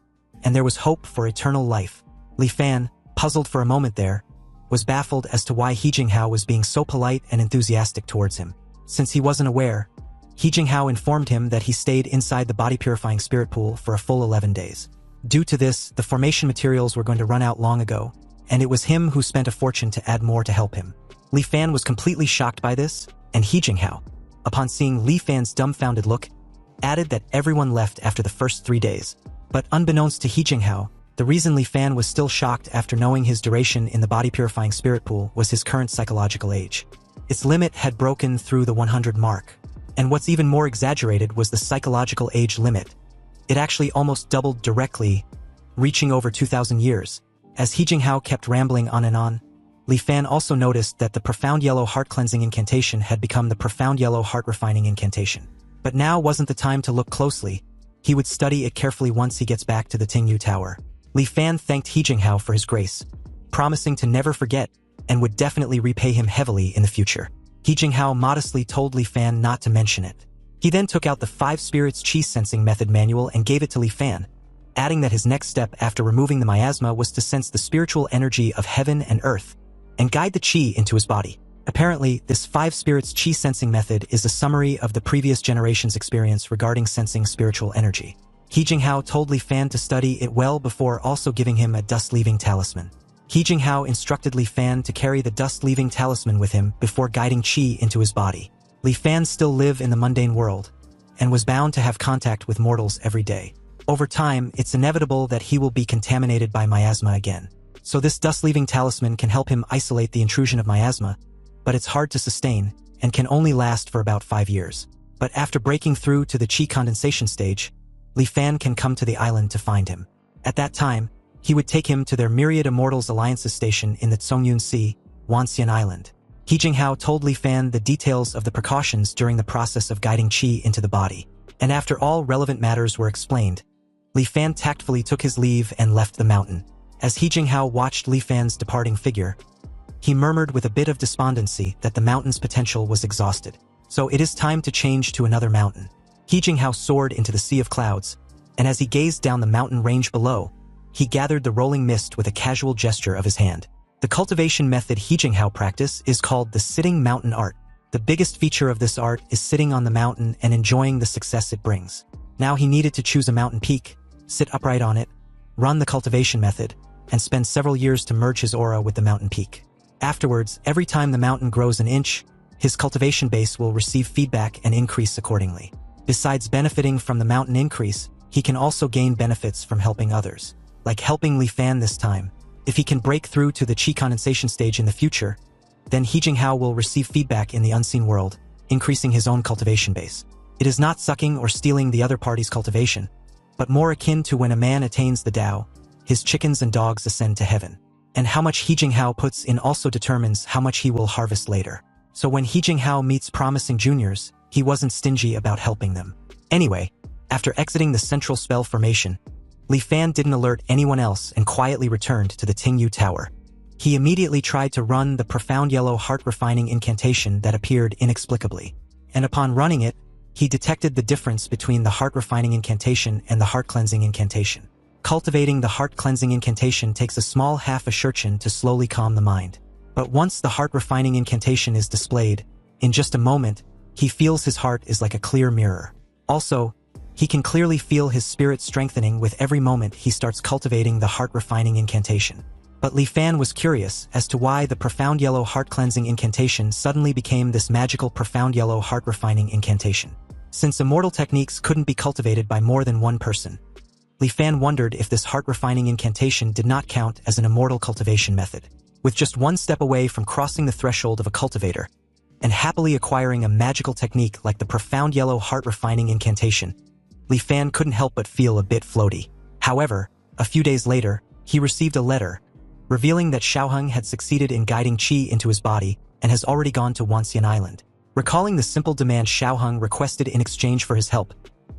Speaker 1: and there was hope for eternal life. Li Fan, puzzled for a moment there, was baffled as to why He Jinghao was being so polite and enthusiastic towards him. Since he wasn't aware, He Jinghao informed him that he stayed inside the body-purifying spirit pool for a full 11 days. Due to this, the formation materials were going to run out long ago, and it was him who spent a fortune to add more to help him. Li Fan was completely shocked by this, and He Jinghao, upon seeing Li Fan's dumbfounded look, added that everyone left after the first 3 days. But unbeknownst to He Jinghao, the reason Li Fan was still shocked after knowing his duration in the body-purifying spirit pool was his current psychological age. Its limit had broken through the 100 mark. And what's even more exaggerated was the psychological age limit. It actually almost doubled directly, reaching over 2,000 years. As He Jinghao kept rambling on and on, Li Fan also noticed that the profound yellow heart cleansing incantation had become the profound yellow heart refining incantation. But now wasn't the time to look closely. He would study it carefully once he gets back to the Tingyu Tower. Li Fan thanked He Jinghao for his grace, promising to never forget, and would definitely repay him heavily in the future. He Jinghao modestly told Li Fan not to mention it. He then took out the 5 spirits chi sensing method manual and gave it to Li Fan, adding that his next step after removing the miasma was to sense the spiritual energy of heaven and earth, and guide the chi into his body. Apparently, this 5 spirits chi sensing method is a summary of the previous generation's experience regarding sensing spiritual energy. He Jinghao told Li Fan to study it well before also giving him a dust-leaving talisman. He Jinghao instructed Li Fan to carry the dust-leaving talisman with him before guiding chi into his body. Li Fan still lived in the mundane world, and was bound to have contact with mortals every day. Over time, it's inevitable that he will be contaminated by miasma again. So this dust-leaving talisman can help him isolate the intrusion of miasma, but it's hard to sustain, and can only last for about 5 years. But after breaking through to the chi condensation stage, Li Fan can come to the island to find him. At that time, he would take him to their Myriad Immortals Alliances station in the Tsongyun Sea, Wansen Island. He Jinghao told Li Fan the details of the precautions during the process of guiding chi into the body. And after all relevant matters were explained, Li Fan tactfully took his leave and left the mountain. As He Jinghao watched Li Fan's departing figure, he murmured with a bit of despondency that the mountain's potential was exhausted. So it is time to change to another mountain. He Jinghao soared into the sea of clouds, and as he gazed down the mountain range below, he gathered the rolling mist with a casual gesture of his hand. The cultivation method He Jinghao practice is called the sitting mountain art. The biggest feature of this art is sitting on the mountain and enjoying the success it brings. Now he needed to choose a mountain peak, sit upright on it, run the cultivation method, and spend several years to merge his aura with the mountain peak. Afterwards, every time the mountain grows an inch, his cultivation base will receive feedback and increase accordingly. Besides benefiting from the mountain increase, he can also gain benefits from helping others. Like helping Li Fan this time. If he can break through to the chi condensation stage in the future, then He Jinghao will receive feedback in the unseen world, increasing his own cultivation base. It is not sucking or stealing the other party's cultivation, but more akin to when a man attains the Tao, his chickens and dogs ascend to heaven. And how much He Jinghao puts in also determines how much he will harvest later. So when He Jinghao meets promising juniors, he wasn't stingy about helping them. Anyway, after exiting the central spell formation, Li Fan didn't alert anyone else and quietly returned to the Tingyu Tower. He immediately tried to run the profound yellow heart-refining incantation that appeared inexplicably. And upon running it, he detected the difference between the heart-refining incantation and the heart-cleansing incantation. Cultivating the heart-cleansing incantation takes a small half a shurchen to slowly calm the mind. But once the heart-refining incantation is displayed, in just a moment, he feels his heart is like a clear mirror. Also, he can clearly feel his spirit strengthening with every moment he starts cultivating the heart-refining incantation. But Li Fan was curious as to why the profound yellow heart-cleansing incantation suddenly became this magical profound yellow heart-refining incantation. Since immortal techniques couldn't be cultivated by more than one person, Li Fan wondered if this heart-refining incantation did not count as an immortal cultivation method. with just one step away from crossing the threshold of a cultivator, and happily acquiring a magical technique like the profound yellow heart-refining incantation, Li Fan couldn't help but feel a bit floaty. However, a few days later, he received a letter, revealing that Xiaoheng had succeeded in guiding qi into his body and has already gone to Wansen Island. Recalling the simple demand Xiaoheng requested in exchange for his help,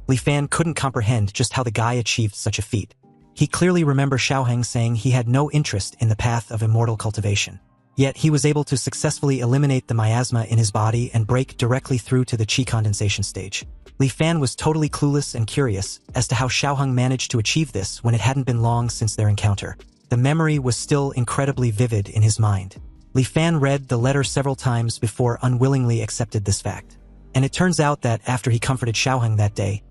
Speaker 1: Li Fan couldn't comprehend just how the guy achieved such a feat. He clearly remembered Xiaoheng saying he had no interest in the path of immortal cultivation. Yet he was able to successfully eliminate the miasma in his body and break directly through to the qi condensation stage. Li Fan was totally clueless and curious as to how Xiaoheng managed to achieve this when it hadn't been long since their encounter. The memory was still incredibly vivid in his mind. Li Fan read the letter several times before unwillingly accepted this fact. And it turns out that after he comforted Xiaoheng that day,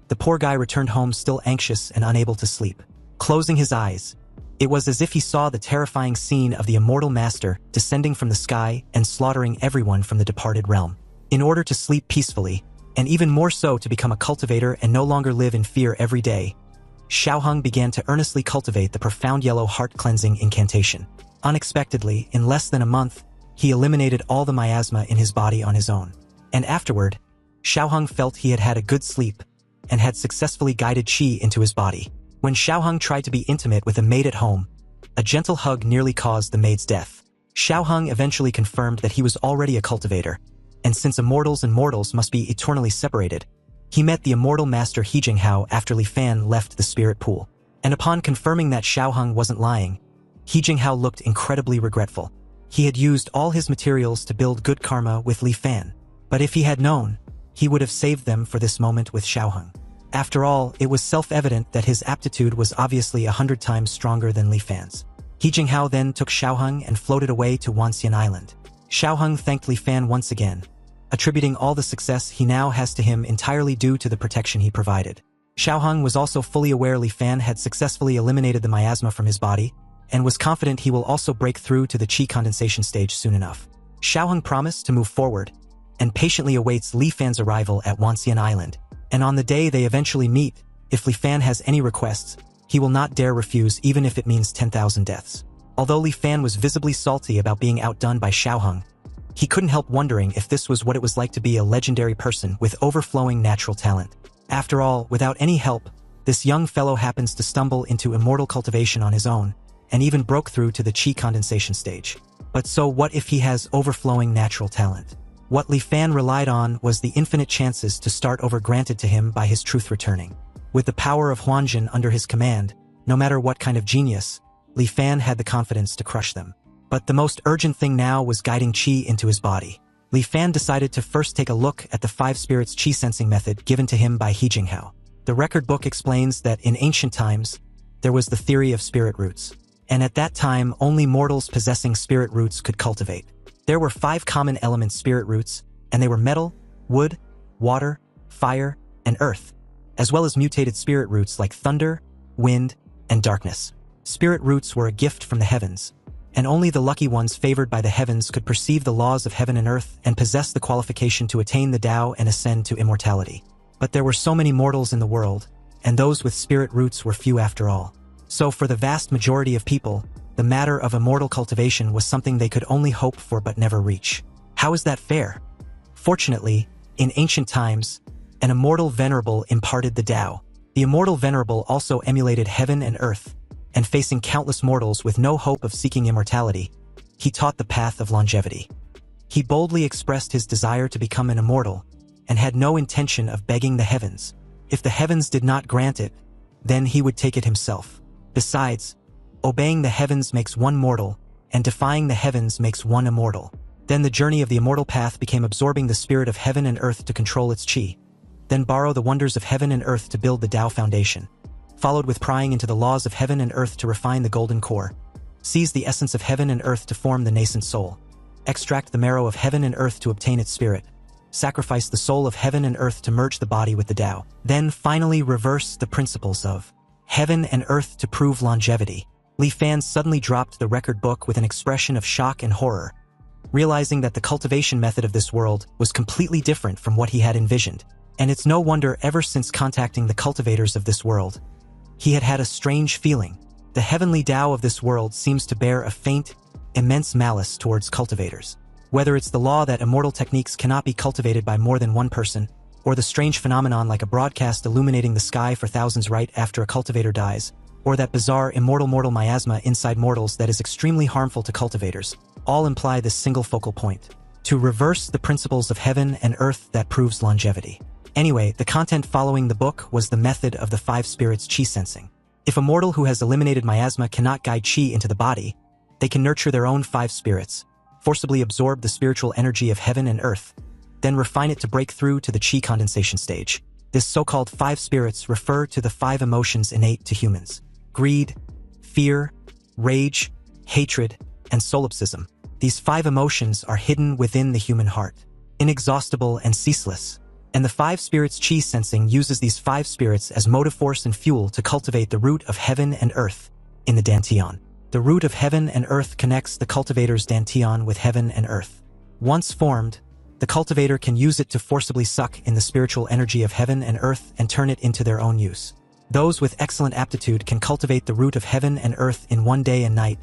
Speaker 1: the poor guy returned home still anxious and unable to sleep. Closing his eyes, it was as if he saw the terrifying scene of the immortal master descending from the sky and slaughtering everyone from the departed realm. In order to sleep peacefully, and even more so to become a cultivator and no longer live in fear every day, Xiaoheng began to earnestly cultivate the profound yellow heart-cleansing incantation. Unexpectedly, in less than a month, he eliminated all the miasma in his body on his own. And afterward, Xiaoheng felt he had had a good sleep and had successfully guided qi into his body. When Xiaoheng tried to be intimate with a maid at home, a gentle hug nearly caused the maid's death. Xiaoheng eventually confirmed that he was already a cultivator, and since immortals and mortals must be eternally separated, he met the immortal master He Jinghao after Li Fan left the spirit pool. And upon confirming that Xiaoheng wasn't lying, He Jinghao looked incredibly regretful. He had used all his materials to build good karma with Li Fan, but if he had known, he would have saved them for this moment with Xiaoheng. After all, it was self-evident that his aptitude was obviously 100 times stronger than Li Fan's. He Jinghao then took Xiaoheng and floated away to Wansen Island. Xiaoheng thanked Li Fan once again, attributing all the success he now has to him entirely due to the protection he provided. Xiaoheng was also fully aware Li Fan had successfully eliminated the miasma from his body, and was confident he will also break through to the qi condensation stage soon enough. Xiaoheng promised to move forward, and patiently awaits Li Fan's arrival at Wansen Island. And on the day they eventually meet, if Li Fan has any requests, he will not dare refuse even if it means 10,000 deaths. Although Li Fan was visibly salty about being outdone by Xiaoheng, he couldn't help wondering if this was what it was like to be a legendary person with overflowing natural talent. After all, without any help, this young fellow happens to stumble into immortal cultivation on his own, and even broke through to the qi condensation stage. But so what if he has overflowing natural talent? What Li Fan relied on was the infinite chances to start over granted to him by his truth returning. With the power of Huanjin under his command, no matter what kind of genius, Li Fan had the confidence to crush them. But the most urgent thing now was guiding qi into his body. Li Fan decided to first take a look at the 5 spirits qi sensing method given to him by He Jinghao. The record book explains that in ancient times, there was the theory of spirit roots. And at that time, only mortals possessing spirit roots could cultivate. There were 5 common element spirit roots, and they were metal, wood, water, fire, and earth, as well as mutated spirit roots like thunder, wind, and darkness. Spirit roots were a gift from the heavens, and only the lucky ones favored by the heavens could perceive the laws of heaven and earth and possess the qualification to attain the Tao and ascend to immortality. But there were so many mortals in the world, and those with spirit roots were few after all. So for the vast majority of people, the matter of immortal cultivation was something they could only hope for but never reach. How is that fair? Fortunately, in ancient times, an immortal venerable imparted the Tao. The immortal venerable also emulated heaven and earth, and facing countless mortals with no hope of seeking immortality, he taught the path of longevity. He boldly expressed his desire to become an immortal, and had no intention of begging the heavens. If the heavens did not grant it, then he would take it himself. Besides, obeying the heavens makes one mortal, and defying the heavens makes one immortal. Then the journey of the immortal path became absorbing the spirit of heaven and earth to control its qi, then borrow the wonders of heaven and earth to build the Tao foundation, followed with prying into the laws of heaven and earth to refine the golden core, seize the essence of heaven and earth to form the nascent soul, extract the marrow of heaven and earth to obtain its spirit, sacrifice the soul of heaven and earth to merge the body with the Tao, then finally reverse the principles of heaven and earth to prove longevity. Li Fan suddenly dropped the record book with an expression of shock and horror, realizing that the cultivation method of this world was completely different from what he had envisioned. And it's no wonder ever since contacting the cultivators of this world, he had had a strange feeling. The heavenly Tao of this world seems to bear a faint, immense malice towards cultivators. Whether it's the law that immortal techniques cannot be cultivated by more than one person, or the strange phenomenon like a broadcast illuminating the sky for thousands right after a cultivator dies, or that bizarre immortal mortal miasma inside mortals that is extremely harmful to cultivators, all imply this single focal point: to reverse the principles of heaven and earth that proves longevity. Anyway, the content following the book was the method of the 5 spirits chi sensing. If a mortal who has eliminated miasma cannot guide chi into the body, they can nurture their own 5 spirits, forcibly absorb the spiritual energy of heaven and earth, then refine it to break through to the chi condensation stage. This so-called 5 spirits refer to the 5 emotions innate to humans: greed, fear, rage, hatred, and solipsism. These 5 emotions are hidden within the human heart, inexhaustible and ceaseless. And the 5 spirits chi sensing uses these 5 spirits as motive force and fuel to cultivate the root of heaven and earth in the dantian. The root of heaven and earth connects the cultivator's dantian with heaven and earth. Once formed, the cultivator can use it to forcibly suck in the spiritual energy of heaven and earth and turn it into their own use. Those with excellent aptitude can cultivate the root of heaven and earth in one day and night,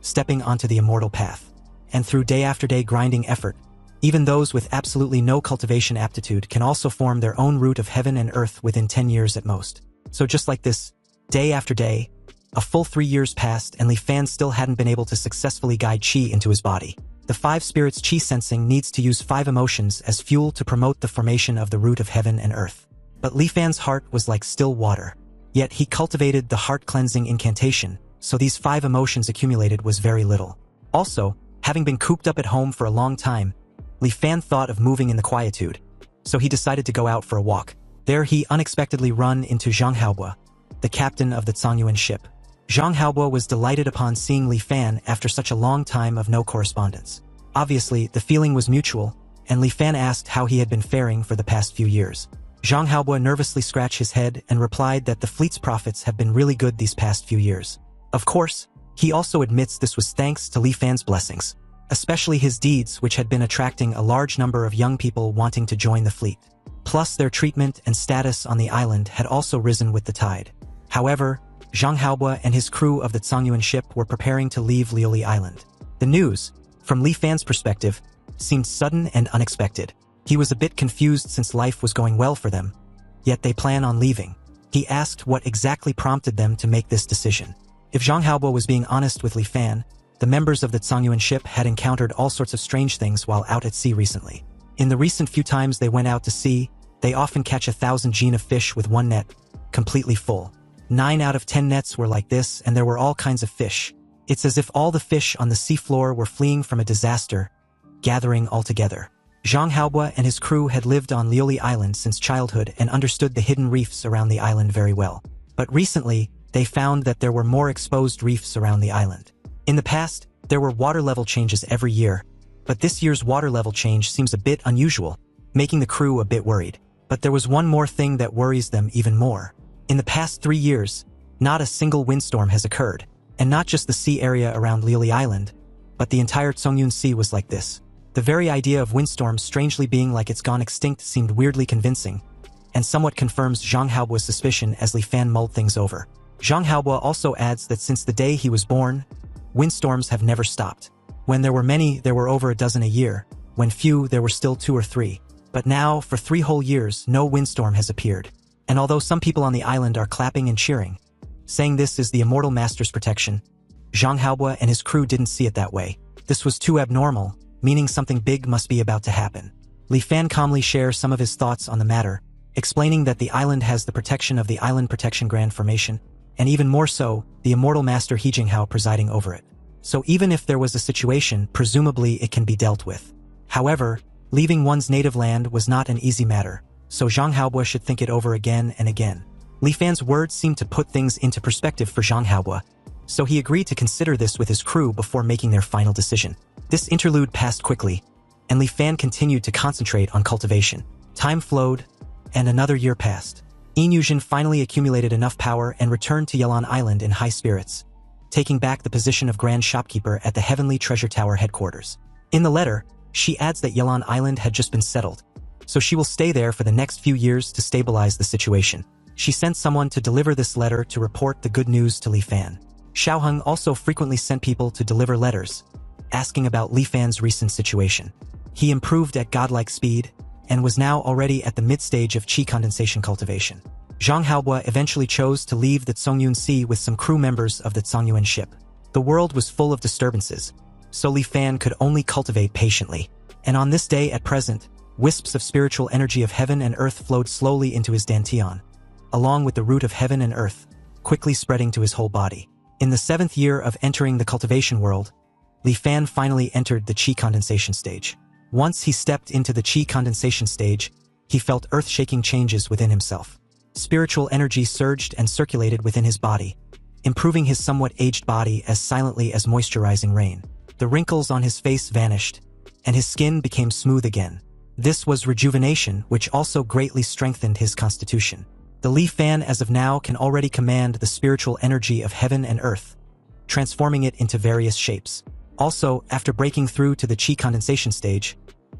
Speaker 1: stepping onto the immortal path. And through day after day grinding effort, even those with absolutely no cultivation aptitude can also form their own root of heaven and earth within 10 years at most. So just like this, day after day, a full 3 years passed and Li Fan still hadn't been able to successfully guide chi into his body. The 5 spirits chi sensing needs to use 5 emotions as fuel to promote the formation of the root of heaven and earth. But Li Fan's heart was like still water. Yet he cultivated the heart-cleansing incantation, so these 5 emotions accumulated was very little. Also, having been cooped up at home for a long time, Li Fan thought of moving in the quietude, so he decided to go out for a walk. There he unexpectedly run into Zhang Haobo, the captain of the Zhongyuan ship. Zhang Haobo was delighted upon seeing Li Fan after such a long time of no correspondence. Obviously, the feeling was mutual, and Li Fan asked how he had been faring for the past few years. Zhang Haobo nervously scratched his head and replied that the fleet's profits have been really good these past few years. Of course, he also admits this was thanks to Li Fan's blessings, especially his deeds which had been attracting a large number of young people wanting to join the fleet. Plus their treatment and status on the island had also risen with the tide. However, Zhang Haobo and his crew of the Zhongyuan ship were preparing to leave Liuli Island. The news, from Li Fan's perspective, seemed sudden and unexpected. He was a bit confused since life was going well for them, yet they plan on leaving. He asked what exactly prompted them to make this decision. If Zhang Haobo was being honest with Li Fan, the members of the Zhongyuan ship had encountered all sorts of strange things while out at sea recently. In the recent few times they went out to sea, they often catch 1,000 jin of fish with one net, completely full. 9 out of 10 nets were like this, and there were all kinds of fish. It's as if all the fish on the seafloor were fleeing from a disaster, gathering all together. Zhang Haobo and his crew had lived on Liuli Island since childhood and understood the hidden reefs around the island very well. But recently, they found that there were more exposed reefs around the island. In the past, there were water level changes every year, but this year's water level change seems a bit unusual, making the crew a bit worried. But there was one more thing that worries them even more. In the past 3 years, not a single windstorm has occurred, and not just the sea area around Liuli Island, but the entire Zhongyuan Sea was like this. The very idea of windstorms strangely being like it's gone extinct seemed weirdly convincing, and somewhat confirms Zhang Haobo's suspicion as Li Fan mulled things over. Zhang Haobo also adds that since the day he was born, windstorms have never stopped. When there were many, there were over a dozen a year. When few, there were still 2 or 3. But now, for 3 whole years, no windstorm has appeared. And although some people on the island are clapping and cheering, saying this is the immortal master's protection, Zhang Haobo and his crew didn't see it that way. This was too abnormal, meaning something big must be about to happen. Li Fan calmly shares some of his thoughts on the matter, explaining that the island has the protection of the Island Protection Grand Formation, and even more so, the immortal master He Jinghao presiding over it. So even if there was a situation, presumably it can be dealt with. However, leaving one's native land was not an easy matter, so Zhang Haobo should think it over again and again. Li Fan's words seemed to put things into perspective for Zhang Haobo, so he agreed to consider this with his crew before making their final decision. This interlude passed quickly, and Li Fan continued to concentrate on cultivation. Time flowed, and another year passed. Inyushin finally accumulated enough power and returned to Yelan Island in high spirits, taking back the position of Grand Shopkeeper at the Heavenly Treasure Tower headquarters. In the letter, she adds that Yelan Island had just been settled, so she will stay there for the next few years to stabilize the situation. She sent someone to deliver this letter to report the good news to Li Fan. Xiaoheng also frequently sent people to deliver letters, asking about Li Fan's recent situation. He improved at godlike speed, and was now already at the mid-stage of qi condensation cultivation. Zhang Haobua eventually chose to leave the Zhongyuan Sea with some crew members of the Zhongyuan ship. The world was full of disturbances, so Li Fan could only cultivate patiently. And on this day at present, wisps of spiritual energy of heaven and earth flowed slowly into his dantian, along with the root of heaven and earth, quickly spreading to his whole body. In the 7th year of entering the cultivation world, Li Fan finally entered the qi condensation stage. Once he stepped into the qi condensation stage, he felt earth-shaking changes within himself. Spiritual energy surged and circulated within his body, improving his somewhat aged body as silently as moisturizing rain. The wrinkles on his face vanished, and his skin became smooth again. This was rejuvenation, which also greatly strengthened his constitution. The Li Fan as of now can already command the spiritual energy of heaven and earth, transforming it into various shapes. Also, after breaking through to the qi condensation stage,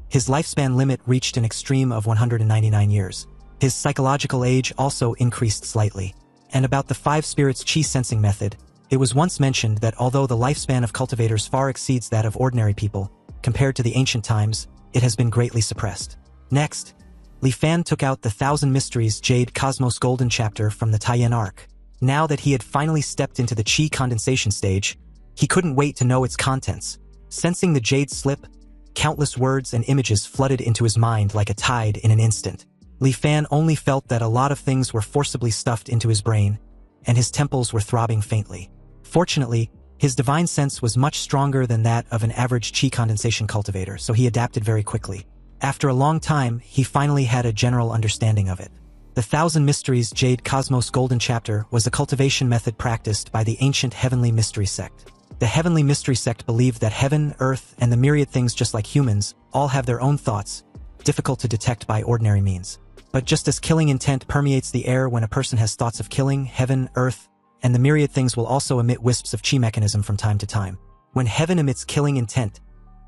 Speaker 1: his lifespan limit reached an extreme of 199 years. His psychological age also increased slightly. And about the 5 spirits qi sensing method, it was once mentioned that although the lifespan of cultivators far exceeds that of ordinary people, compared to the ancient times, it has been greatly suppressed. Next, Li Fan took out the 1000 Mysteries Jade Cosmos Golden chapter from the Tyen arc. Now that he had finally stepped into the qi condensation stage, he couldn't wait to know its contents. Sensing the jade slip, countless words and images flooded into his mind like a tide in an instant. Li Fan only felt that a lot of things were forcibly stuffed into his brain, and his temples were throbbing faintly. Fortunately, his divine sense was much stronger than that of an average qi condensation cultivator, so he adapted very quickly. After a long time, he finally had a general understanding of it. The 1000 Mysteries Jade Cosmos Golden chapter was a cultivation method practiced by the ancient Heavenly Mystery sect. The Heavenly Mystery sect believed that heaven, earth, and the myriad things just like humans all have their own thoughts, difficult to detect by ordinary means. But just as killing intent permeates the air when a person has thoughts of killing, heaven, earth, and the myriad things will also emit wisps of qi mechanism from time to time. When heaven emits killing intent,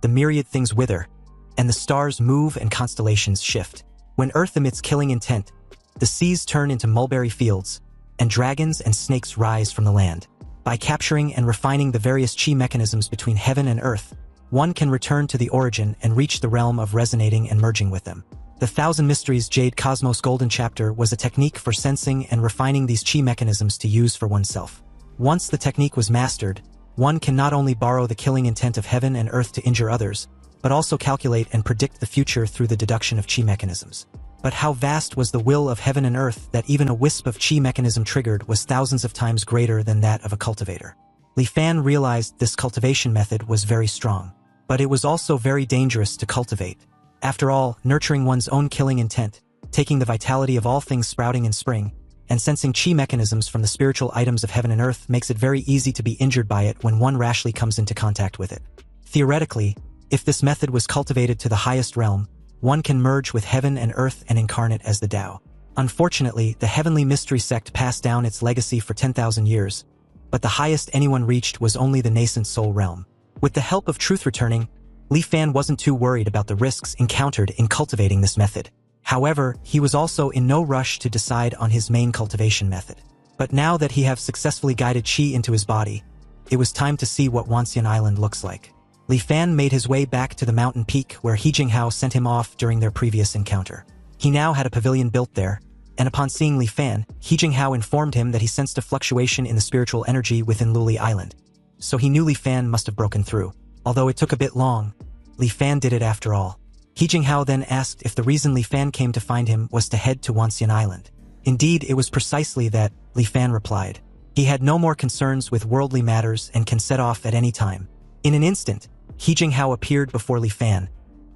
Speaker 1: the myriad things wither, and the stars move and constellations shift. When earth emits killing intent, the seas turn into mulberry fields, and dragons and snakes rise from the land. By capturing and refining the various qi mechanisms between heaven and earth, one can return to the origin and reach the realm of resonating and merging with them. The 1000 Mysteries Jade Cosmos Golden chapter was a technique for sensing and refining these qi mechanisms to use for oneself. Once the technique was mastered, one can not only borrow the killing intent of heaven and earth to injure others, but also calculate and predict the future through the deduction of qi mechanisms. But how vast was the will of heaven and earth that even a wisp of qi mechanism triggered was thousands of times greater than that of a cultivator. Li Fan realized this cultivation method was very strong, but it was also very dangerous to cultivate. After all, nurturing one's own killing intent, taking the vitality of all things sprouting in spring, and sensing qi mechanisms from the spiritual items of heaven and earth makes it very easy to be injured by it when one rashly comes into contact with it. Theoretically, if this method was cultivated to the highest realm, one can merge with heaven and earth and incarnate as the Tao. Unfortunately, the Heavenly Mystery sect passed down its legacy for 10,000 years, but the highest anyone reached was only the nascent soul realm. With the help of truth returning, Li Fan wasn't too worried about the risks encountered in cultivating this method. However, he was also in no rush to decide on his main cultivation method. But now that he had successfully guided qi into his body, it was time to see what Wansen Island looks like. Li Fan made his way back to the mountain peak where He Jinghao sent him off during their previous encounter. He now had a pavilion built there, and upon seeing Li Fan, He Jinghao informed him that he sensed a fluctuation in the spiritual energy within Luli Island. So he knew Li Fan must have broken through. Although it took a bit long, Li Fan did it after all. He Jinghao then asked if the reason Li Fan came to find him was to head to Wansen Island. Indeed, it was precisely that, Li Fan replied. He had no more concerns with worldly matters and can set off at any time. In an instant, He Jinghao appeared before Li Fan,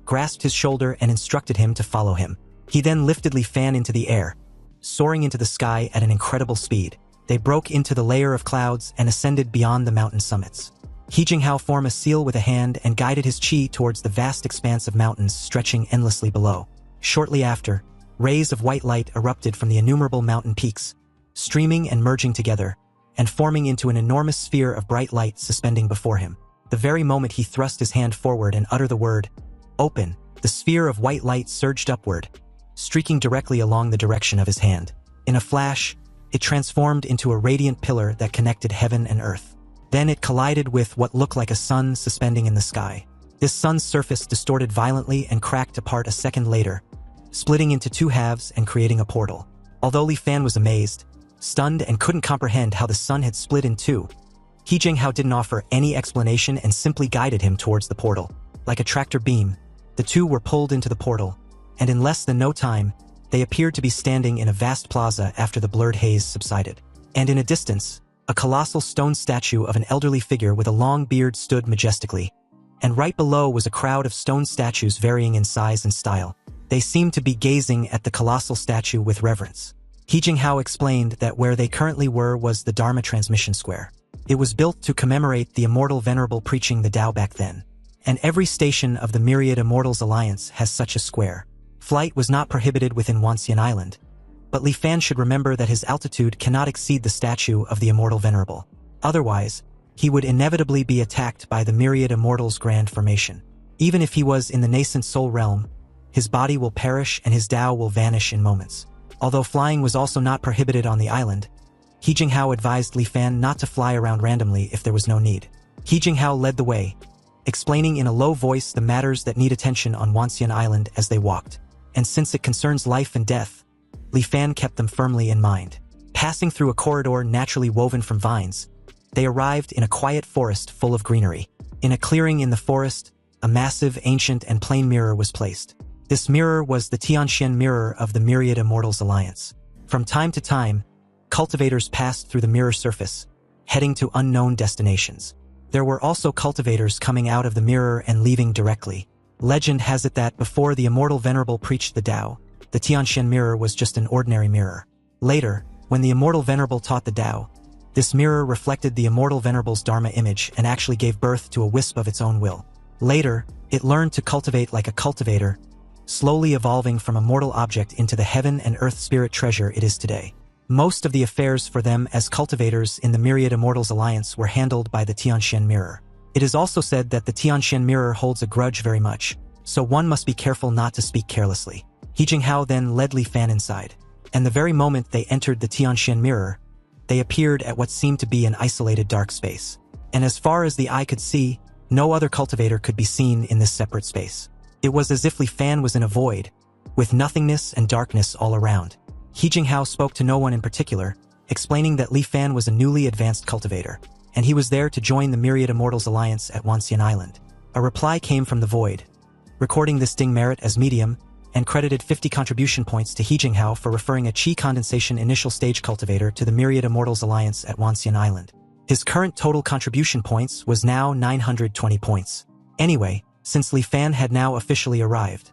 Speaker 1: grasped his shoulder and instructed him to follow him. He then lifted Li Fan into the air, soaring into the sky at an incredible speed. They broke into the layer of clouds and ascended beyond the mountain summits. He Jinghao formed a seal with a hand and guided his qi towards the vast expanse of mountains stretching endlessly below. Shortly after, rays of white light erupted from the innumerable mountain peaks, streaming and merging together, and forming into an enormous sphere of bright light suspending before him. The very moment he thrust his hand forward and uttered the word, "Open," the sphere of white light surged upward, streaking directly along the direction of his hand. In a flash, it transformed into a radiant pillar that connected heaven and earth. Then it collided with what looked like a sun suspending in the sky. This sun's surface distorted violently and cracked apart a second later, splitting into two halves and creating a portal. Although Li Fan was amazed, stunned, and couldn't comprehend how the sun had split in two, He Jinghao didn't offer any explanation and simply guided him towards the portal. Like a tractor beam, the two were pulled into the portal, and in less than no time, they appeared to be standing in a vast plaza after the blurred haze subsided. And in a distance, a colossal stone statue of an elderly figure with a long beard stood majestically, and right below was a crowd of stone statues varying in size and style. They seemed to be gazing at the colossal statue with reverence. He Jinghao explained that where they currently were was the Dharma Transmission Square. It was built to commemorate the immortal venerable preaching the Tao back then, and every station of the Myriad Immortals Alliance has such a square. Flight was not prohibited within Wansen Island, but Li Fan should remember that his altitude cannot exceed the statue of the immortal venerable. Otherwise, he would inevitably be attacked by the Myriad Immortals Grand Formation. Even if he was in the nascent soul realm, his body will perish and his Tao will vanish in moments. Although flying was also not prohibited on the island, He Jinghao advised Li Fan not to fly around randomly if there was no need. He Jinghao led the way, explaining in a low voice the matters that need attention on Wansen Island as they walked. And since it concerns life and death, Li Fan kept them firmly in mind. Passing through a corridor naturally woven from vines, they arrived in a quiet forest full of greenery. In a clearing in the forest, a massive, ancient, and plain mirror was placed. This mirror was the Tianxian mirror of the Myriad Immortals Alliance. From time to time, cultivators passed through the mirror surface, heading to unknown destinations. There were also cultivators coming out of the mirror and leaving directly. Legend has it that before the immortal venerable preached the Tao, the Tianxian mirror was just an ordinary mirror. Later, when the immortal venerable taught the Tao, this mirror reflected the immortal venerable's Dharma image and actually gave birth to a wisp of its own will. Later, it learned to cultivate like a cultivator, slowly evolving from a mortal object into the heaven and earth spirit treasure it is today. Most of the affairs for them as cultivators in the Myriad Immortals Alliance were handled by the Tianxian mirror. It is also said that the Tianxian mirror holds a grudge very much, so one must be careful not to speak carelessly. He Jinghao then led Li Fan inside, and the very moment they entered the Tianxian mirror, they appeared at what seemed to be an isolated dark space. And as far as the eye could see, no other cultivator could be seen in this separate space. It was as if Li Fan was in a void, with nothingness and darkness all around. He Jinghao spoke to no one in particular, explaining that Li Fan was a newly advanced cultivator, and he was there to join the Myriad Immortals Alliance at Wansen Island. A reply came from the void, recording this ding merit as medium, and credited 50 contribution points to He Jinghao for referring a Qi condensation initial stage cultivator to the Myriad Immortals Alliance at Wansen Island. His current total contribution points was now 920 points. Anyway, since Li Fan had now officially arrived,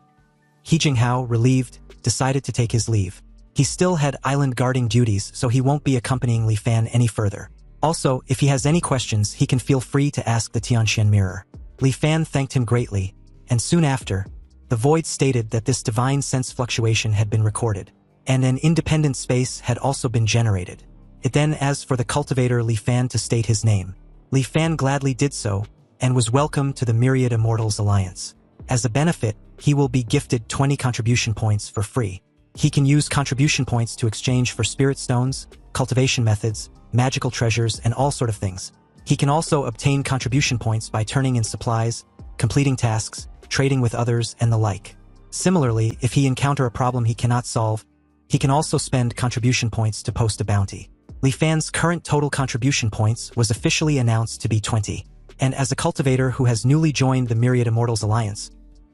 Speaker 1: He Jinghao, relieved, decided to take his leave. He still had island guarding duties, so he won't be accompanying Li Fan any further. Also, if he has any questions, he can feel free to ask the Tianxian mirror. Li Fan thanked him greatly, and soon after, the void stated that this divine sense fluctuation had been recorded, and an independent space had also been generated. It then asked for the cultivator Li Fan to state his name. Li Fan gladly did so, and was welcomed to the Myriad Immortals Alliance. As a benefit, he will be gifted 20 contribution points for free. He can use contribution points to exchange for spirit stones, cultivation methods, magical treasures, and all sort of things. He can also obtain contribution points by turning in supplies, completing tasks, trading with others, and the like. Similarly, if he encounter a problem he cannot solve, he can also spend contribution points to post a bounty. Li Fan's current total contribution points was officially announced to be 20, and as a cultivator who has newly joined the Myriad Immortals Alliance,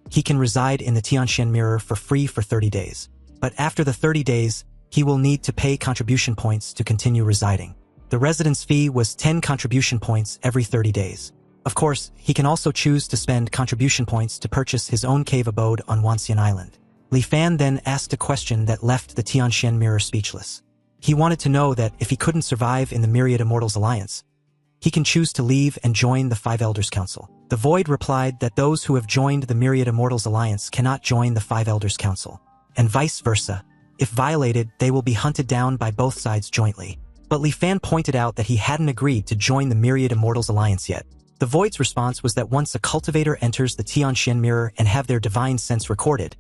Speaker 1: he can reside in the Tianxian mirror for free for 30 days. But after the 30 days, he will need to pay contribution points to continue residing. The residence fee was 10 contribution points every 30 days. Of course, he can also choose to spend contribution points to purchase his own cave abode on Wansen Island. Li Fan then asked a question that left the Tianxian mirror speechless. He wanted to know that if he couldn't survive in the Myriad Immortals Alliance, he can choose to leave and join the Five Elders Council. The Void replied that those who have joined the Myriad Immortals Alliance cannot join the Five Elders Council, and vice versa. If violated, they will be hunted down by both sides jointly. But Li Fan pointed out that he hadn't agreed to join the Myriad Immortals Alliance yet. The Void's response was that once a cultivator enters the Tianxian mirror and have their divine sense recorded,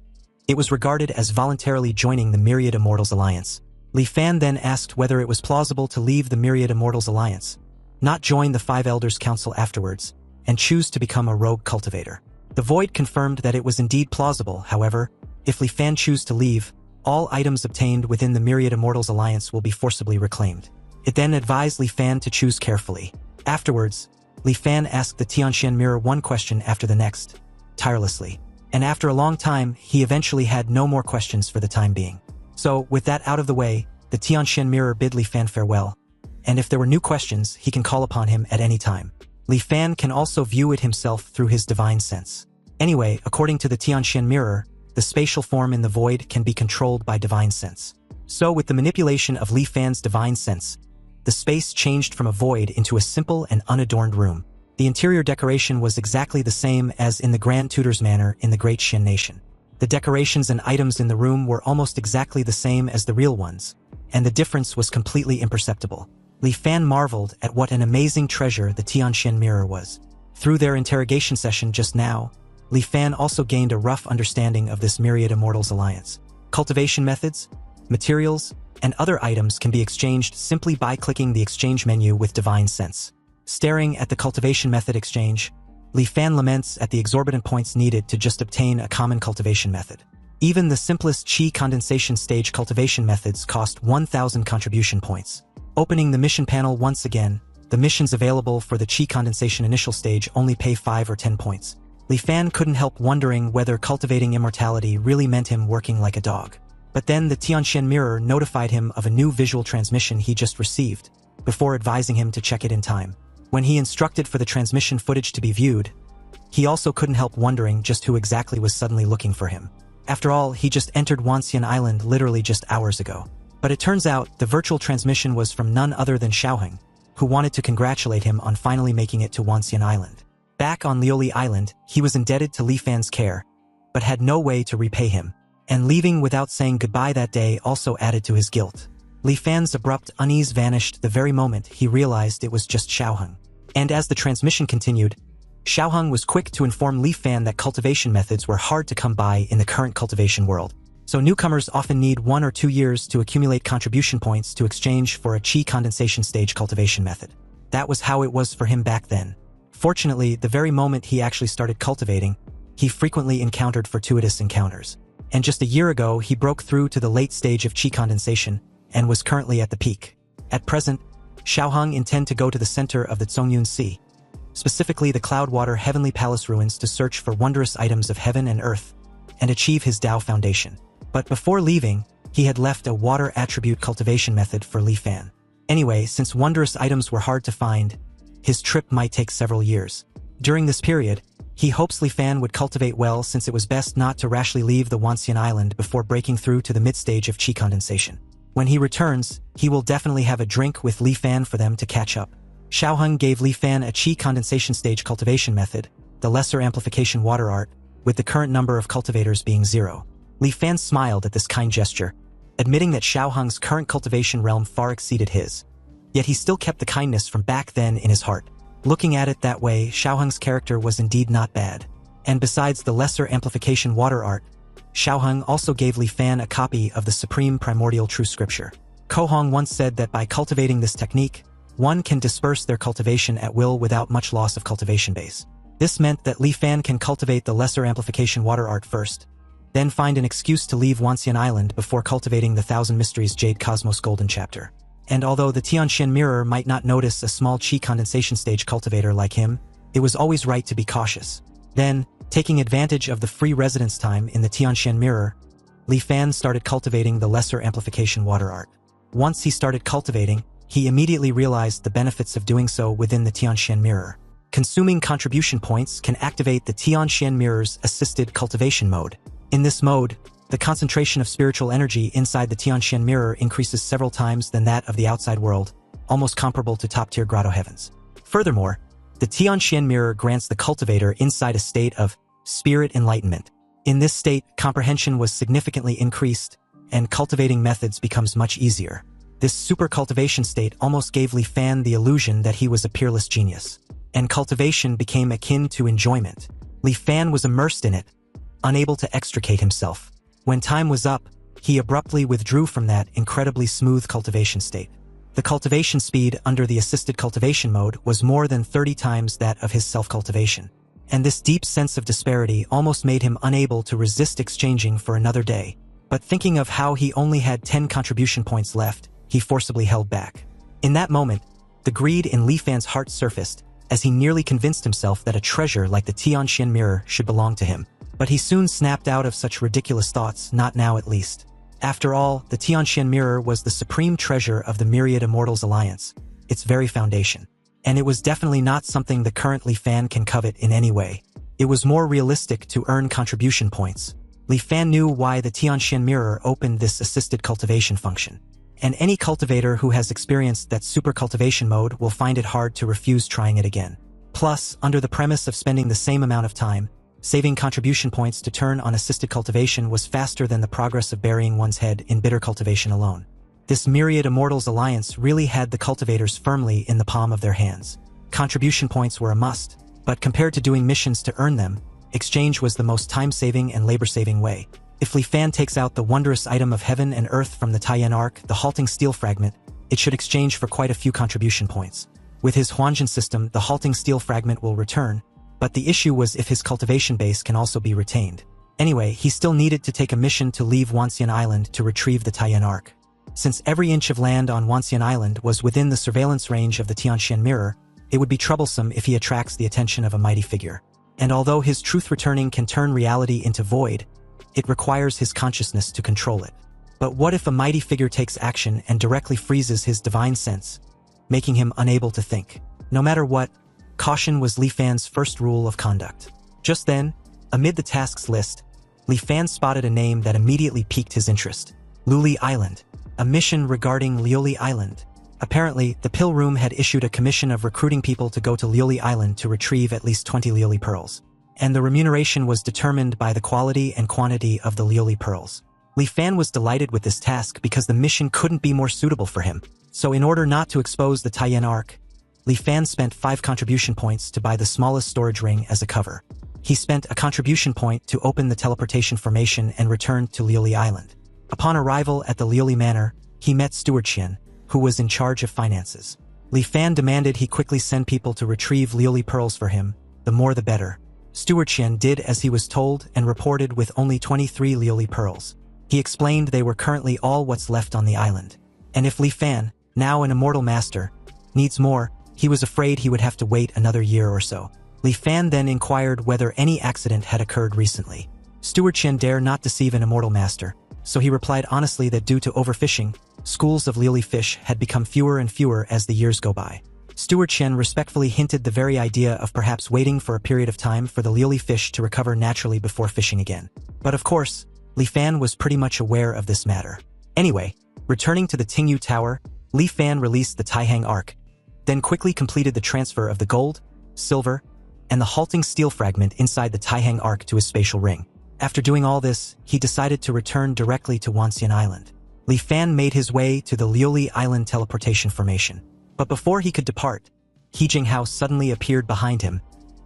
Speaker 1: it was regarded as voluntarily joining the Myriad Immortals Alliance. Li Fan then asked whether it was plausible to leave the Myriad Immortals Alliance, not join the Five Elders Council afterwards, and choose to become a rogue cultivator. The Void confirmed that it was indeed plausible. However, if Li Fan choose to leave, all items obtained within the Myriad Immortals Alliance will be forcibly reclaimed. It then advised Li Fan to choose carefully. Afterwards, Li Fan asked the Tianxian mirror one question after the next, tirelessly. And after a long time, he eventually had no more questions for the time being. So, with that out of the way, the Tianxian mirror bid Li Fan farewell. And if there were new questions, he can call upon him at any time. Li Fan can also view it himself through his divine sense. Anyway, according to the Tianxian mirror, the spatial form in the void can be controlled by divine sense. So with the manipulation of Li Fan's divine sense, the space changed from a void into a simple and unadorned room. The interior decoration was exactly the same as in the Grand Tutor's manor in the Great Shin Nation. The decorations and items in the room were almost exactly the same as the real ones, and the difference was completely imperceptible. Li Fan marveled at what an amazing treasure the Tianxian mirror was. Through their interrogation session just now, Li Fan also gained a rough understanding of this Myriad Immortals Alliance. Cultivation methods, materials, and other items can be exchanged simply by clicking the exchange menu with divine sense. Staring at the cultivation method exchange, Li Fan laments at the exorbitant points needed to just obtain a common cultivation method. Even the simplest Qi condensation stage cultivation methods cost 1,000 contribution points. Opening the mission panel once again, the missions available for the Qi condensation initial stage only pay 5 or 10 points. Li Fan couldn't help wondering whether cultivating immortality really meant him working like a dog. But then the Tianxian mirror notified him of a new visual transmission he just received, before advising him to check it in time. When he instructed for the transmission footage to be viewed, he also couldn't help wondering just who exactly was suddenly looking for him. After all, he just entered Wansen Island literally just hours ago. But it turns out the virtual transmission was from none other than Xiaoheng, who wanted to congratulate him on finally making it to Wansen Island. Back on Lioli Island, he was indebted to Li Fan's care, but had no way to repay him, and leaving without saying goodbye that day also added to his guilt. Li Fan's abrupt unease vanished the very moment he realized it was just Xiaoheng. And as the transmission continued, Xiaoheng was quick to inform Li Fan that cultivation methods were hard to come by in the current cultivation world. So newcomers often need 1 or 2 years to accumulate contribution points to exchange for a Qi condensation stage cultivation method. That was how it was for him back then. Fortunately, the very moment he actually started cultivating, he frequently encountered fortuitous encounters. And just a year ago, he broke through to the late stage of Qi condensation and was currently at the peak. At present, Xiaoheng intend to go to the center of the Zongyun Sea, specifically the Cloudwater Heavenly Palace ruins, to search for wondrous items of heaven and earth and achieve his Dao foundation. But before leaving, he had left a water attribute cultivation method for Li Fan. Anyway, since wondrous items were hard to find, his trip might take several years. During this period, he hopes Li Fan would cultivate well, since it was best not to rashly leave the Wanxian Island before breaking through to the mid-stage of Qi condensation. When he returns, he will definitely have a drink with Li Fan for them to catch up. Xiaoheng gave Li Fan a Qi condensation stage cultivation method, the lesser amplification water art, with the current number of cultivators being 0. Li Fan smiled at this kind gesture, admitting that Xiaoheng's current cultivation realm far exceeded his. Yet he still kept the kindness from back then in his heart. Looking at it that way, Xiaoheng's character was indeed not bad. And besides the lesser amplification water art, Xiaoheng also gave Li Fan a copy of the Supreme Primordial True Scripture. Kohong once said that by cultivating this technique, one can disperse their cultivation at will without much loss of cultivation base. This meant that Li Fan can cultivate the lesser amplification water art first, then find an excuse to leave Wanxian Island before cultivating the Thousand Mysteries Jade Cosmos Golden chapter. And although the Tianxian mirror might not notice a small Qi condensation stage cultivator like him, it was always right to be cautious. Then, taking advantage of the free residence time in the Tianxian mirror, Li Fan started cultivating the lesser amplification water art. Once he started cultivating, he immediately realized the benefits of doing so within the Tianxian mirror. Consuming contribution points can activate the Tianxian mirror's assisted cultivation mode. In this mode, the concentration of spiritual energy inside the Tianxian mirror increases several times than that of the outside world, almost comparable to top-tier grotto heavens. Furthermore, the Tianxian mirror grants the cultivator inside a state of spirit enlightenment. In this state, comprehension was significantly increased, and cultivating methods becomes much easier. This super cultivation state almost gave Li Fan the illusion that he was a peerless genius, and cultivation became akin to enjoyment. Li Fan was immersed in it, unable to extricate himself. When time was up, he abruptly withdrew from that incredibly smooth cultivation state. The cultivation speed under the assisted cultivation mode was more than 30 times that of his self-cultivation. And this deep sense of disparity almost made him unable to resist exchanging for another day. But thinking of how he only had 10 contribution points left, he forcibly held back. In that moment, the greed in Li Fan's heart surfaced, as he nearly convinced himself that a treasure like the Tyen mirror should belong to him. But he soon snapped out of such ridiculous thoughts, not now at least. After all, the Tyen mirror was the supreme treasure of the Myriad Immortals Alliance, its very foundation. And it was definitely not something the current Li Fan can covet in any way. It was more realistic to earn contribution points. Li Fan knew why the Tyen mirror opened this assisted cultivation function. And any cultivator who has experienced that super cultivation mode will find it hard to refuse trying it again. Plus, under the premise of spending the same amount of time, saving contribution points to turn on assisted cultivation was faster than the progress of burying one's head in bitter cultivation alone. This Myriad Immortals Alliance really had the cultivators firmly in the palm of their hands. Contribution points were a must, but compared to doing missions to earn them, exchange was the most time-saving and labor-saving way. If Li Fan takes out the wondrous item of heaven and earth from the Tyen arc, the halting steel fragment, it should exchange for quite a few contribution points. With his Wansen system, the halting steel fragment will return, but the issue was if his cultivation base can also be retained. Anyway, he still needed to take a mission to leave Wansen Island to retrieve the Tyen arc. Since every inch of land on Wansen Island was within the surveillance range of the Tyen mirror, it would be troublesome if he attracts the attention of a mighty figure. And although his truth returning can turn reality into void, it requires his consciousness to control it. But what if a mighty figure takes action and directly freezes his divine sense, making him unable to think? No matter what, caution was Li Fan's first rule of conduct. Just then, amid the tasks list, Li Fan spotted a name that immediately piqued his interest. Liuli Island. A mission regarding Liuli Island. Apparently, the Pill Room had issued a commission of recruiting people to go to Liuli Island to retrieve at least 20 Liuli pearls. And the remuneration was determined by the quality and quantity of the Liuli pearls. Li Fan was delighted with this task because the mission couldn't be more suitable for him. So in order not to expose the Tyen arc, Li Fan spent 5 contribution points to buy the smallest storage ring as a cover. He spent a contribution point to open the teleportation formation and returned to Liuli Island. Upon arrival at the Liuli Manor, he met Steward Tyen, who was in charge of finances. Li Fan demanded he quickly send people to retrieve Liuli pearls for him, the more the better. Steward Tyen did as he was told and reported with only 23 Liuli pearls. He explained they were currently all what's left on the island. And if Li Fan, now an immortal master, needs more, he was afraid he would have to wait another year or so. Li Fan then inquired whether any accident had occurred recently. Steward Tyen dare not deceive an immortal master, so he replied honestly that due to overfishing, schools of Liuli fish had become fewer and fewer as the years go by. Steward Tyen respectfully hinted the very idea of perhaps waiting for a period of time for the Liuli fish to recover naturally before fishing again. But of course, Li Fan was pretty much aware of this matter. Anyway, returning to the Tingyu Tower, Li Fan released the Taihang arc, then quickly completed the transfer of the gold, silver, and the halting steel fragment inside the Taihang arc to his spatial ring. After doing all this, he decided to return directly to Wansen Island. Li Fan made his way to the Liuli Island teleportation formation. But before he could depart, He Jinghao suddenly appeared behind him,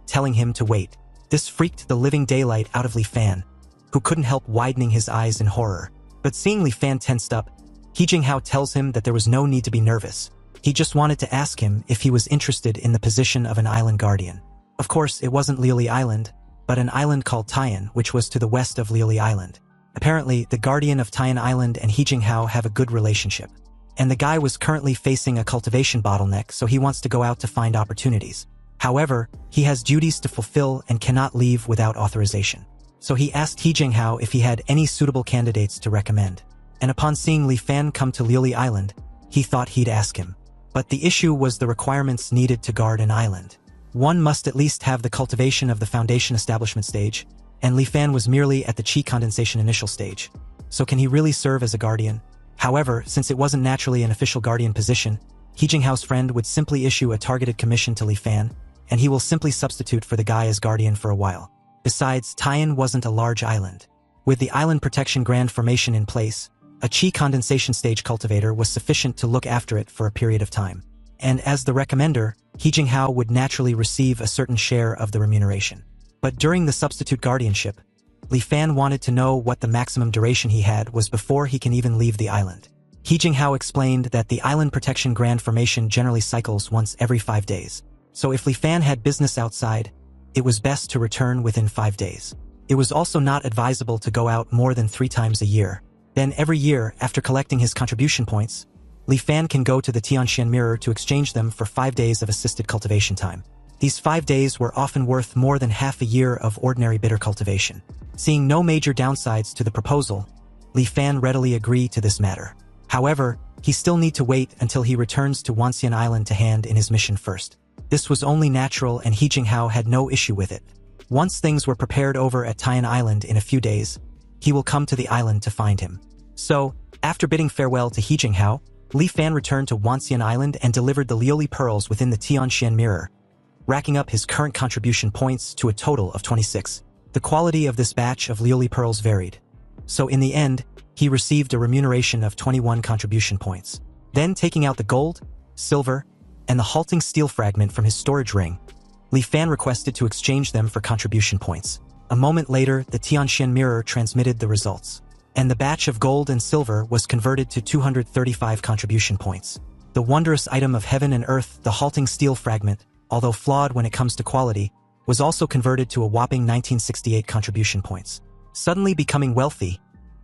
Speaker 1: telling him to wait. This freaked the living daylight out of Li Fan, who couldn't help widening his eyes in horror. But seeing Li Fan tensed up, He Jinghao tells him that there was no need to be nervous. He just wanted to ask him if he was interested in the position of an island guardian. Of course, it wasn't Liuli Island, but an island called Tyen, which was to the west of Liuli Island. Apparently, the guardian of Tyen Island and He Jinghao have a good relationship. And the guy was currently facing a cultivation bottleneck, so he wants to go out to find opportunities. However, he has duties to fulfill and cannot leave without authorization. So he asked He Jinghao if he had any suitable candidates to recommend. And upon seeing Li Fan come to Liuli Island, he thought he'd ask him. But the issue was the requirements needed to guard an island. One must at least have the cultivation of the foundation establishment stage, and Li Fan was merely at the chi condensation initial stage. So can he really serve as a guardian? However, since it wasn't naturally an official guardian position, He Jinghao's friend would simply issue a targeted commission to Li Fan, and he will simply substitute for the guy as guardian for a while. Besides, Tyen wasn't a large island. With the island protection grand formation in place, a chi condensation stage cultivator was sufficient to look after it for a period of time. And as the recommender, He Jinghao would naturally receive a certain share of the remuneration. But during the substitute guardianship, Li Fan wanted to know what the maximum duration he had was before he can even leave the island. He Jinghao explained that the island protection grand formation generally cycles once every 5 days. So if Li Fan had business outside, it was best to return within 5 days. It was also not advisable to go out more than 3 times a year. Then every year, after collecting his contribution points, Li Fan can go to the Tianxian mirror to exchange them for 5 days of assisted cultivation time. These 5 days were often worth more than half a year of ordinary bitter cultivation. Seeing no major downsides to the proposal, Li Fan readily agreed to this matter. However, he still need to wait until he returns to Wansen Island to hand in his mission first. This was only natural and He Jinghao had no issue with it. Once things were prepared over at Tyen Island in a few days, he will come to the island to find him. So, after bidding farewell to He Jinghao, Li Fan returned to Wansen Island and delivered the Liuli pearls within the Tianxian mirror, racking up his current contribution points to a total of 26. The quality of this batch of Liuli pearls varied. So in the end, he received a remuneration of 21 contribution points. Then taking out the gold, silver, and the halting steel fragment from his storage ring, Li Fan requested to exchange them for contribution points. A moment later, the Tianxian mirror transmitted the results, and the batch of gold and silver was converted to 235 contribution points. The wondrous item of heaven and earth, the halting steel fragment, although flawed when it comes to quality, was also converted to a whopping 1968 contribution points. Suddenly becoming wealthy,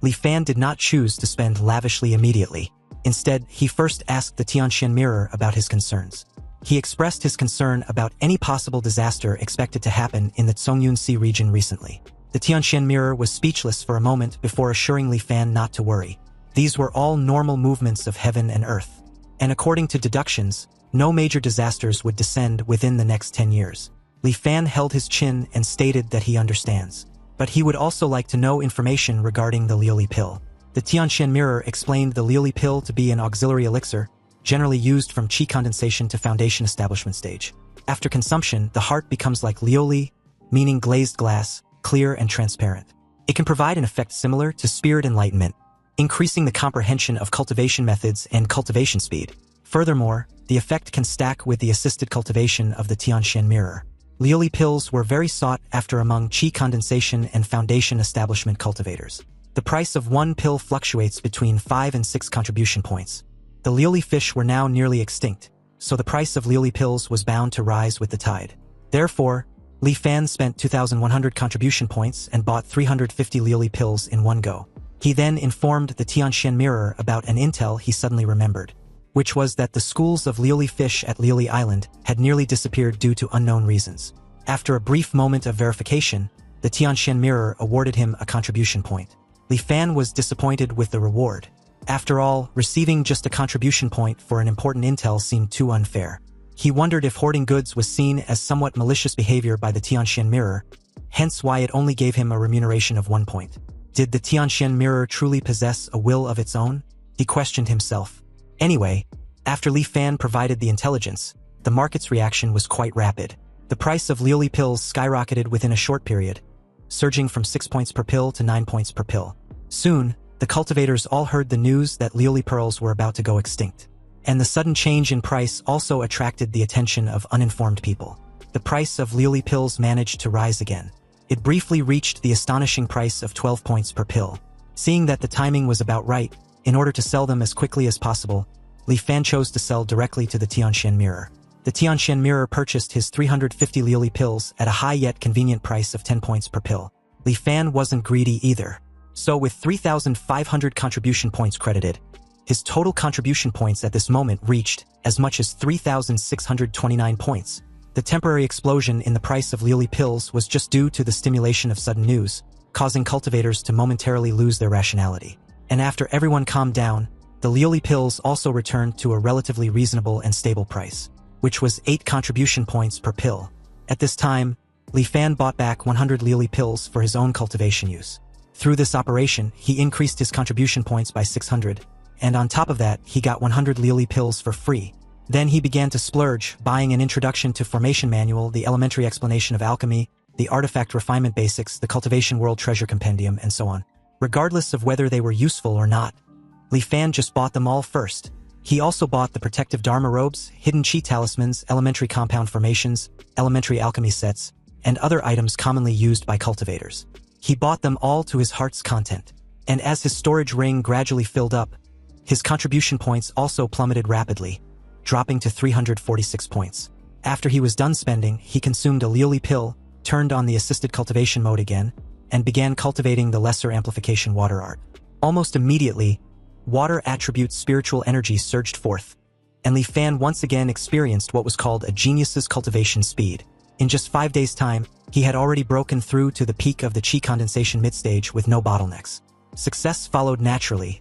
Speaker 1: Li Fan did not choose to spend lavishly immediately. Instead, he first asked the Tianxian mirror about his concerns. He expressed his concern about any possible disaster expected to happen in the Zhongyun Sea region recently. The Tianxian mirror was speechless for a moment before assuring Li Fan not to worry. These were all normal movements of heaven and earth. And according to deductions, no major disasters would descend within the next 10 years. Li Fan held his chin and stated that he understands. But he would also like to know information regarding the Liuli pill. The Tianxian mirror explained the Liuli pill to be an auxiliary elixir, generally used from qi condensation to foundation establishment stage. After consumption, the heart becomes like lioli, meaning glazed glass, clear and transparent. It can provide an effect similar to spirit enlightenment, increasing the comprehension of cultivation methods and cultivation speed. Furthermore, the effect can stack with the assisted cultivation of the Tianxian mirror. Liuli pills were very sought after among qi condensation and foundation establishment cultivators. The price of one pill fluctuates between 5 and 6 contribution points. The Liuli fish were now nearly extinct, so the price of Liuli pills was bound to rise with the tide. Therefore, Li Fan spent 2,100 contribution points and bought 350 Liuli pills in one go. He then informed the Tianxian mirror about an intel he suddenly remembered, which was that the schools of Liuli fish at Liuli Island had nearly disappeared due to unknown reasons. After a brief moment of verification, the Tianxian mirror awarded him a contribution point. Li Fan was disappointed with the reward. After all, receiving just a contribution point for an important intel seemed too unfair. He wondered if hoarding goods was seen as somewhat malicious behavior by the Tianxian mirror, hence why it only gave him a remuneration of 1 point. Did the Tianxian mirror truly possess a will of its own? He questioned himself. Anyway, after Li Fan provided the intelligence, the market's reaction was quite rapid. The price of Liuli pills skyrocketed within a short period, surging from 6 points per pill to 9 points per pill. Soon, the cultivators all heard the news that Liuli pearls were about to go extinct. And the sudden change in price also attracted the attention of uninformed people. The price of Liuli pills managed to rise again. It briefly reached the astonishing price of 12 points per pill. Seeing that the timing was about right, in order to sell them as quickly as possible, Li Fan chose to sell directly to the Tianxian mirror. The Tianxian mirror purchased his 350 Liuli pills at a high yet convenient price of 10 points per pill. Li Fan wasn't greedy either. So with 3,500 contribution points credited, his total contribution points at this moment reached as much as 3,629 points. The temporary explosion in the price of Liuli pills was just due to the stimulation of sudden news, causing cultivators to momentarily lose their rationality. And after everyone calmed down, the Liuli pills also returned to a relatively reasonable and stable price, which was 8 contribution points per pill. At this time, Li Fan bought back 100 Liuli pills for his own cultivation use. Through this operation, he increased his contribution points by 600, and on top of that, he got 100 Liuli pills for free. Then he began to splurge, buying an Introduction to Formation Manual, the Elementary Explanation of Alchemy, the Artifact Refinement Basics, the Cultivation World Treasure Compendium, and so on. Regardless of whether they were useful or not, Li Fan just bought them all first. He also bought the Protective Dharma Robes, Hidden Chi Talismans, Elementary Compound Formations, Elementary Alchemy Sets, and other items commonly used by cultivators. He bought them all to his heart's content. And as his storage ring gradually filled up, His contribution points also plummeted rapidly, dropping to 346 points. After he was done spending, he consumed a Lioli pill, turned on the assisted cultivation mode again, and began cultivating the lesser amplification water art. Almost immediately, water attribute spiritual energy surged forth, and Li Fan once again experienced what was called a genius's cultivation speed. In just 5 days' time, he had already broken through to the peak of the chi condensation midstage with no bottlenecks. Success followed naturally,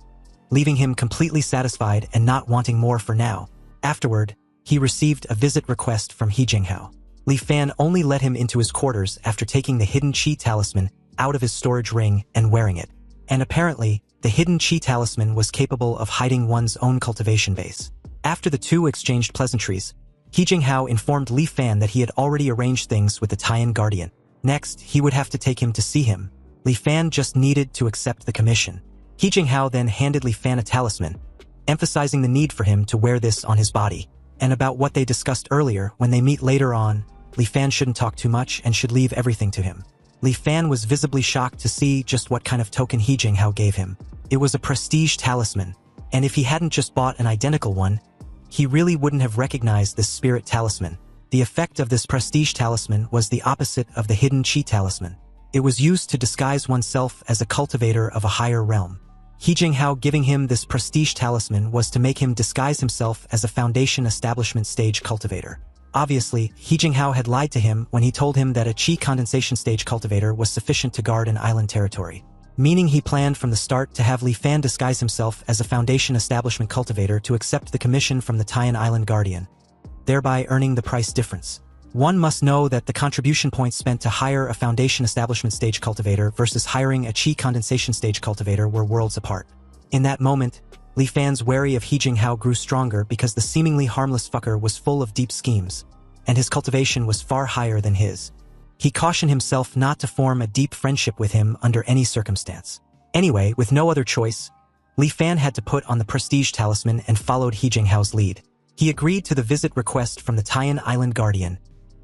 Speaker 1: leaving him completely satisfied and not wanting more for now. Afterward, he received a visit request from He Jinghao. Li Fan only let him into his quarters after taking the hidden chi talisman out of his storage ring and wearing it. And apparently, the hidden chi talisman was capable of hiding one's own cultivation base. After the two exchanged pleasantries, He Jinghao informed Li Fan that he had already arranged things with the Tyen guardian. Next, he would have to take him to see him. Li Fan just needed to accept the commission. He Jinghao then handed Li Fan a talisman, emphasizing the need for him to wear this on his body. And about what they discussed earlier, when they meet later on, Li Fan shouldn't talk too much and should leave everything to him. Li Fan was visibly shocked to see just what kind of token He Jinghao gave him. It was a prestige talisman, and if he hadn't just bought an identical one, he really wouldn't have recognized this spirit talisman. The effect of this prestige talisman was the opposite of the hidden chi talisman. It was used to disguise oneself as a cultivator of a higher realm. He Jinghao giving him this prestige talisman was to make him disguise himself as a foundation establishment stage cultivator. Obviously, He Jinghao had lied to him when he told him that a chi condensation stage cultivator was sufficient to guard an island territory, meaning he planned from the start to have Li Fan disguise himself as a foundation establishment cultivator to accept the commission from the Tyen Island Guardian, thereby earning the price difference. One must know that the contribution points spent to hire a foundation establishment stage cultivator versus hiring a chi condensation stage cultivator were worlds apart. In that moment, Li Fan's worry of He Jinghao grew stronger because the seemingly harmless fucker was full of deep schemes, and his cultivation was far higher than his. He cautioned himself not to form a deep friendship with him under any circumstance. Anyway, with no other choice, Li Fan had to put on the prestige talisman and followed He Jinghao's lead. He agreed to the visit request from the Tyen Island Guardian,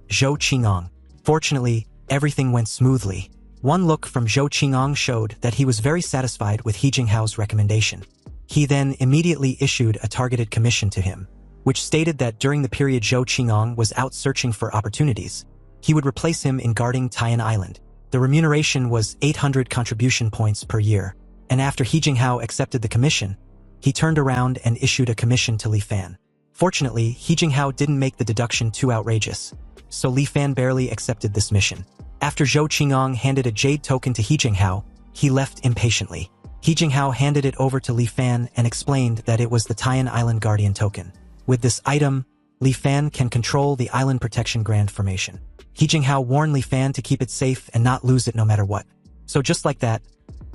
Speaker 1: Zhou Qingong. Fortunately, everything went smoothly. One look from Zhou Qingong showed that he was very satisfied with He Jinghao's recommendation. He then immediately issued a targeted commission to him, which stated that during the period Zhou Qingong was out searching for opportunities, he would replace him in guarding Tyen Island. The remuneration was 800 contribution points per year, and after He Jinghao accepted the commission, he turned around and issued a commission to Li Fan. Fortunately, He Jinghao didn't make the deduction too outrageous, so Li Fan barely accepted this mission. After Zhou Qingong handed a jade token to He Jinghao, he left impatiently. He Jinghao handed it over to Li Fan and explained that it was the Tyen Island Guardian token. With this item, Li Fan can control the Island Protection Grand Formation. He Jinghao warned Li Fan to keep it safe and not lose it no matter what. So just like that,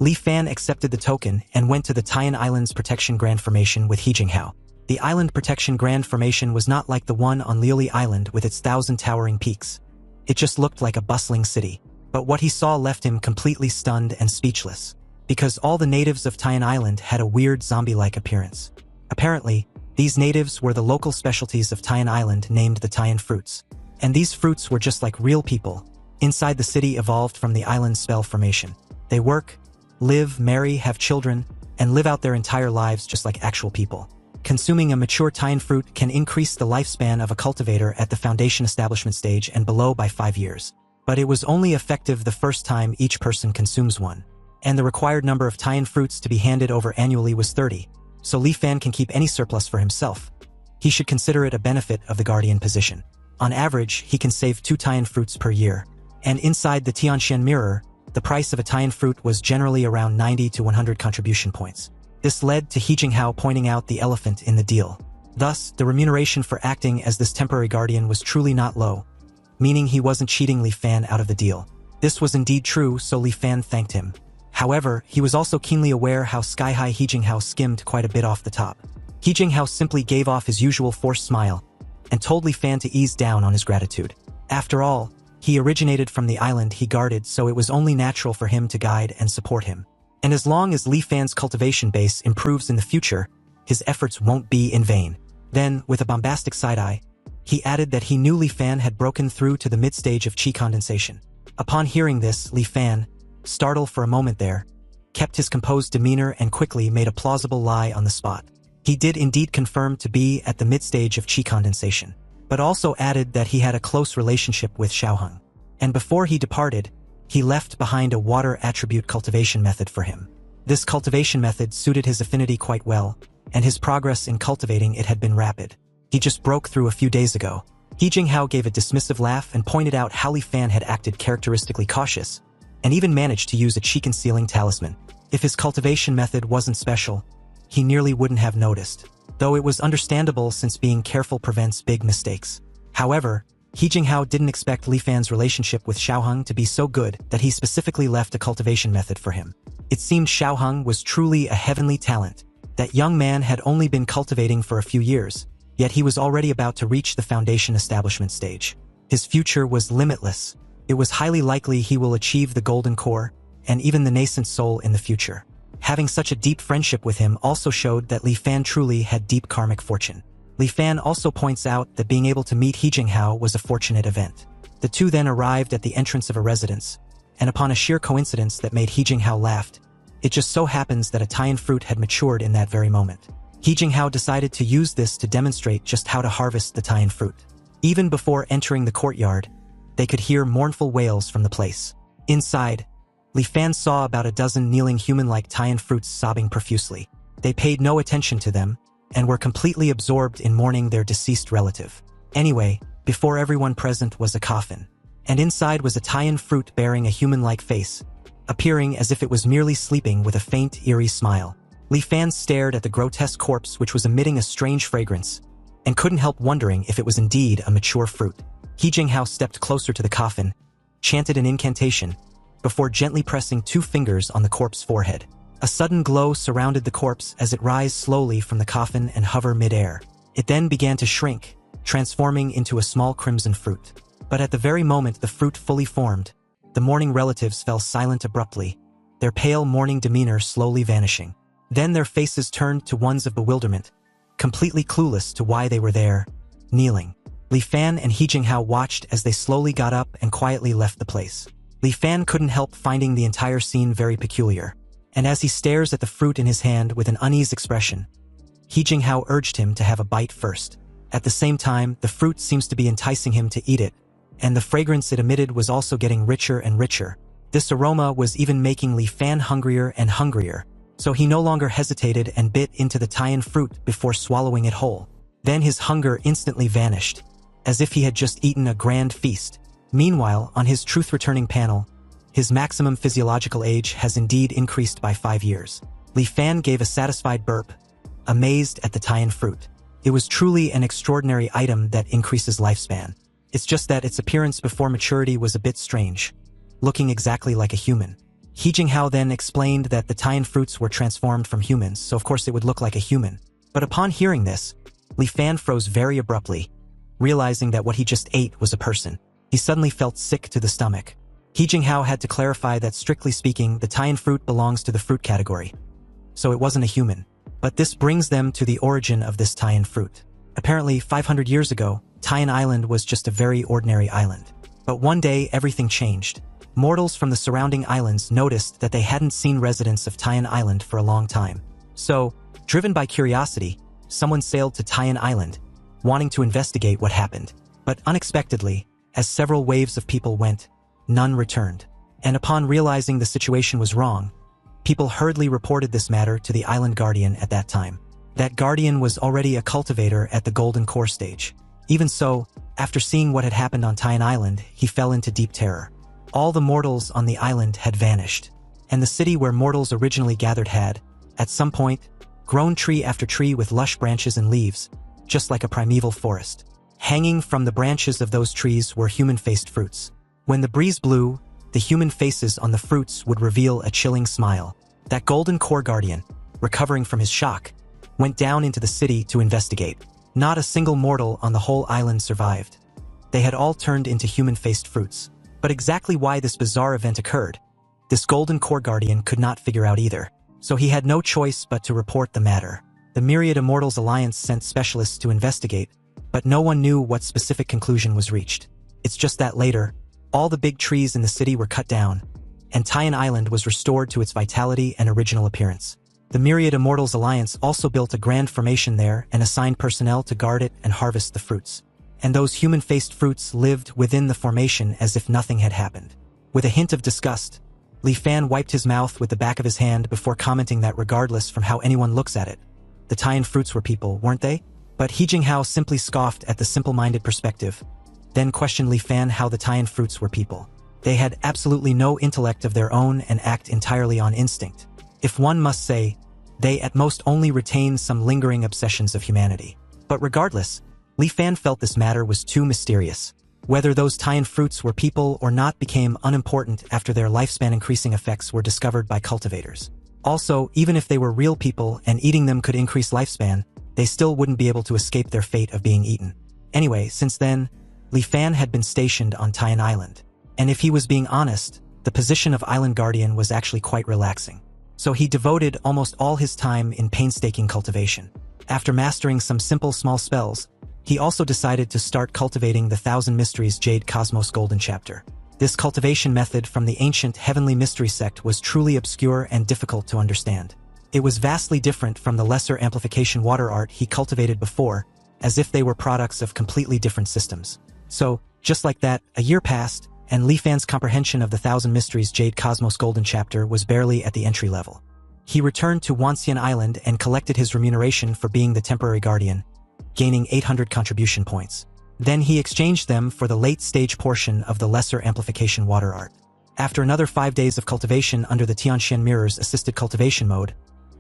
Speaker 1: Li Fan accepted the token and went to the Tyen Islands Protection Grand Formation with He Jinghao. The Island Protection Grand Formation was not like the one on Lioli Island with its 1,000 towering peaks. It just looked like a bustling city. But what he saw left him completely stunned and speechless, because all the natives of Tyen Island had a weird zombie-like appearance. Apparently, these natives were the local specialties of Tyen Island named the Tyen fruits. And these fruits were just like real people, inside the city evolved from the island's spell formation. They work, live, marry, have children, and live out their entire lives just like actual people. Consuming a mature Tyen fruit can increase the lifespan of a cultivator at the foundation establishment stage and below by 5 years. But it was only effective the first time each person consumes one, and the required number of Tyen fruits to be handed over annually was 30, so Li Fan can keep any surplus for himself. He should consider it a benefit of the guardian position. On average, he can save 2 Tyen fruits per year, and inside the Tianxian mirror, the price of a Tyen fruit was generally around 90 to 100 contribution points. This led to He Jinghao pointing out the elephant in the deal. Thus, the remuneration for acting as this temporary guardian was truly not low, meaning he wasn't cheating Li Fan out of the deal. This was indeed true, so Li Fan thanked him. However, he was also keenly aware how sky-high He Jinghao skimmed quite a bit off the top. He Jinghao simply gave off his usual forced smile and told Li Fan to ease down on his gratitude. After all, he originated from the island he guarded, so it was only natural for him to guide and support him. And as long as Li Fan's cultivation base improves in the future, his efforts won't be in vain. Then, with a bombastic side-eye, he added that he knew Li Fan had broken through to the mid-stage of chi condensation. Upon hearing this, Li Fan, startled for a moment there, kept his composed demeanor and quickly made a plausible lie on the spot. He did indeed confirm to be at the mid-stage of qi condensation, but also added that he had a close relationship with Xiaoheng. And before he departed, he left behind a water attribute cultivation method for him. This cultivation method suited his affinity quite well, and his progress in cultivating it had been rapid. He just broke through a few days ago. He Jinghao gave a dismissive laugh and pointed out how Li Fan had acted characteristically cautious, and even managed to use a qi concealing talisman. If his cultivation method wasn't special, he nearly wouldn't have noticed, though it was understandable since being careful prevents big mistakes. However, He Jinghao didn't expect Li Fan's relationship with Xiaoheng to be so good that he specifically left a cultivation method for him. It seemed Xiaoheng was truly a heavenly talent. That young man had only been cultivating for a few years, yet he was already about to reach the foundation establishment stage. His future was limitless. It was highly likely he will achieve the golden core, and even the nascent soul in the future. Having such a deep friendship with him also showed that Li Fan truly had deep karmic fortune. Li Fan also points out that being able to meet He Jinghao was a fortunate event. The two then arrived at the entrance of a residence, and upon a sheer coincidence that made He Jinghao laugh, it just so happens that a Tyen fruit had matured in that very moment. He Jinghao decided to use this to demonstrate just how to harvest the Tyen fruit. Even before entering the courtyard, they could hear mournful wails from the place. Inside, Li Fan saw about a dozen kneeling human-like Tyen fruits sobbing profusely. They paid no attention to them, and were completely absorbed in mourning their deceased relative. Anyway, before everyone present was a coffin, and inside was a Tyen fruit bearing a human-like face, appearing as if it was merely sleeping with a faint, eerie smile. Li Fan stared at the grotesque corpse which was emitting a strange fragrance, and couldn't help wondering if it was indeed a mature fruit. He Jinghao stepped closer to the coffin, chanted an incantation, before gently pressing 2 fingers on the corpse's forehead. A sudden glow surrounded the corpse as it rose slowly from the coffin and hovered mid-air. It then began to shrink, transforming into a small crimson fruit. But at the very moment the fruit fully formed, the mourning relatives fell silent abruptly, their pale mourning demeanor slowly vanishing. Then their faces turned to ones of bewilderment, completely clueless to why they were there, kneeling. Li Fan and He Jinghao watched as they slowly got up and quietly left the place. Li Fan couldn't help finding the entire scene very peculiar, and as he stares at the fruit in his hand with an uneasy expression, He Jinghao urged him to have a bite first. At the same time, the fruit seems to be enticing him to eat it, and the fragrance it emitted was also getting richer and richer. This aroma was even making Li Fan hungrier and hungrier, so he no longer hesitated and bit into the Tyen fruit before swallowing it whole. Then his hunger instantly vanished, as if he had just eaten a grand feast. Meanwhile, on his truth-returning panel, his maximum physiological age has indeed increased by 5 years. Li Fan gave a satisfied burp, amazed at the Tyen fruit. It was truly an extraordinary item that increases lifespan. It's just that its appearance before maturity was a bit strange, looking exactly like a human. He Jinghao then explained that the Tyen fruits were transformed from humans, so of course it would look like a human. But upon hearing this, Li Fan froze very abruptly, realizing that what he just ate was a person. He suddenly felt sick to the stomach. He Jinghao had to clarify that strictly speaking, the Tyen fruit belongs to the fruit category, so it wasn't a human. But this brings them to the origin of this Tyen fruit. Apparently, 500 years ago, Tyen Island was just a very ordinary island. But one day, everything changed. Mortals from the surrounding islands noticed that they hadn't seen residents of Tyen Island for a long time. So, driven by curiosity, someone sailed to Tyen Island, wanting to investigate what happened. But unexpectedly, as several waves of people went, none returned. And upon realizing the situation was wrong, people hurriedly reported this matter to the island guardian at that time. That guardian was already a cultivator at the golden core stage. Even so, after seeing what had happened on Tyen Island, he fell into deep terror. All the mortals on the island had vanished, and the city where mortals originally gathered had, at some point, grown tree after tree with lush branches and leaves, just like a primeval forest. Hanging from the branches of those trees were human-faced fruits. When the breeze blew, the human faces on the fruits would reveal a chilling smile. That golden core guardian, recovering from his shock, went down into the city to investigate. Not a single mortal on the whole island survived. They had all turned into human-faced fruits. But exactly why this bizarre event occurred, this golden core guardian could not figure out either. So he had no choice but to report the matter. The Myriad Immortals Alliance sent specialists to investigate, but no one knew what specific conclusion was reached. It's just that later, all the big trees in the city were cut down, and Tyen Island was restored to its vitality and original appearance. The Myriad Immortals Alliance also built a grand formation there and assigned personnel to guard it and harvest the fruits. And those human-faced fruits lived within the formation as if nothing had happened. With a hint of disgust, Li Fan wiped his mouth with the back of his hand before commenting that regardless from how anyone looks at it, the Tyen fruits were people, weren't they? But He Jinghao simply scoffed at the simple-minded perspective, then questioned Li Fan how the Tyen fruits were people. They had absolutely no intellect of their own and act entirely on instinct. If one must say, they at most only retain some lingering obsessions of humanity. But regardless, Li Fan felt this matter was too mysterious. Whether those Tyen fruits were people or not became unimportant after their lifespan-increasing effects were discovered by cultivators. Also, even if they were real people and eating them could increase lifespan, they still wouldn't be able to escape their fate of being eaten. Anyway, since then, Li Fan had been stationed on Tyen Island. And if he was being honest, the position of Island Guardian was actually quite relaxing. So he devoted almost all his time in painstaking cultivation. After mastering some simple small spells, he also decided to start cultivating the Thousand Mysteries Jade Cosmos Golden Chapter. This cultivation method from the ancient Heavenly Mystery sect was truly obscure and difficult to understand. It was vastly different from the lesser amplification water art he cultivated before, as if they were products of completely different systems. So, just like that, a year passed, and Li Fan's comprehension of the Thousand Mysteries Jade Cosmos Golden Chapter was barely at the entry level. He returned to Wansen Island and collected his remuneration for being the temporary guardian, gaining 800 contribution points. Then he exchanged them for the late-stage portion of the lesser amplification water art. After another 5 days of cultivation under the Tianxian Mirror's assisted cultivation mode,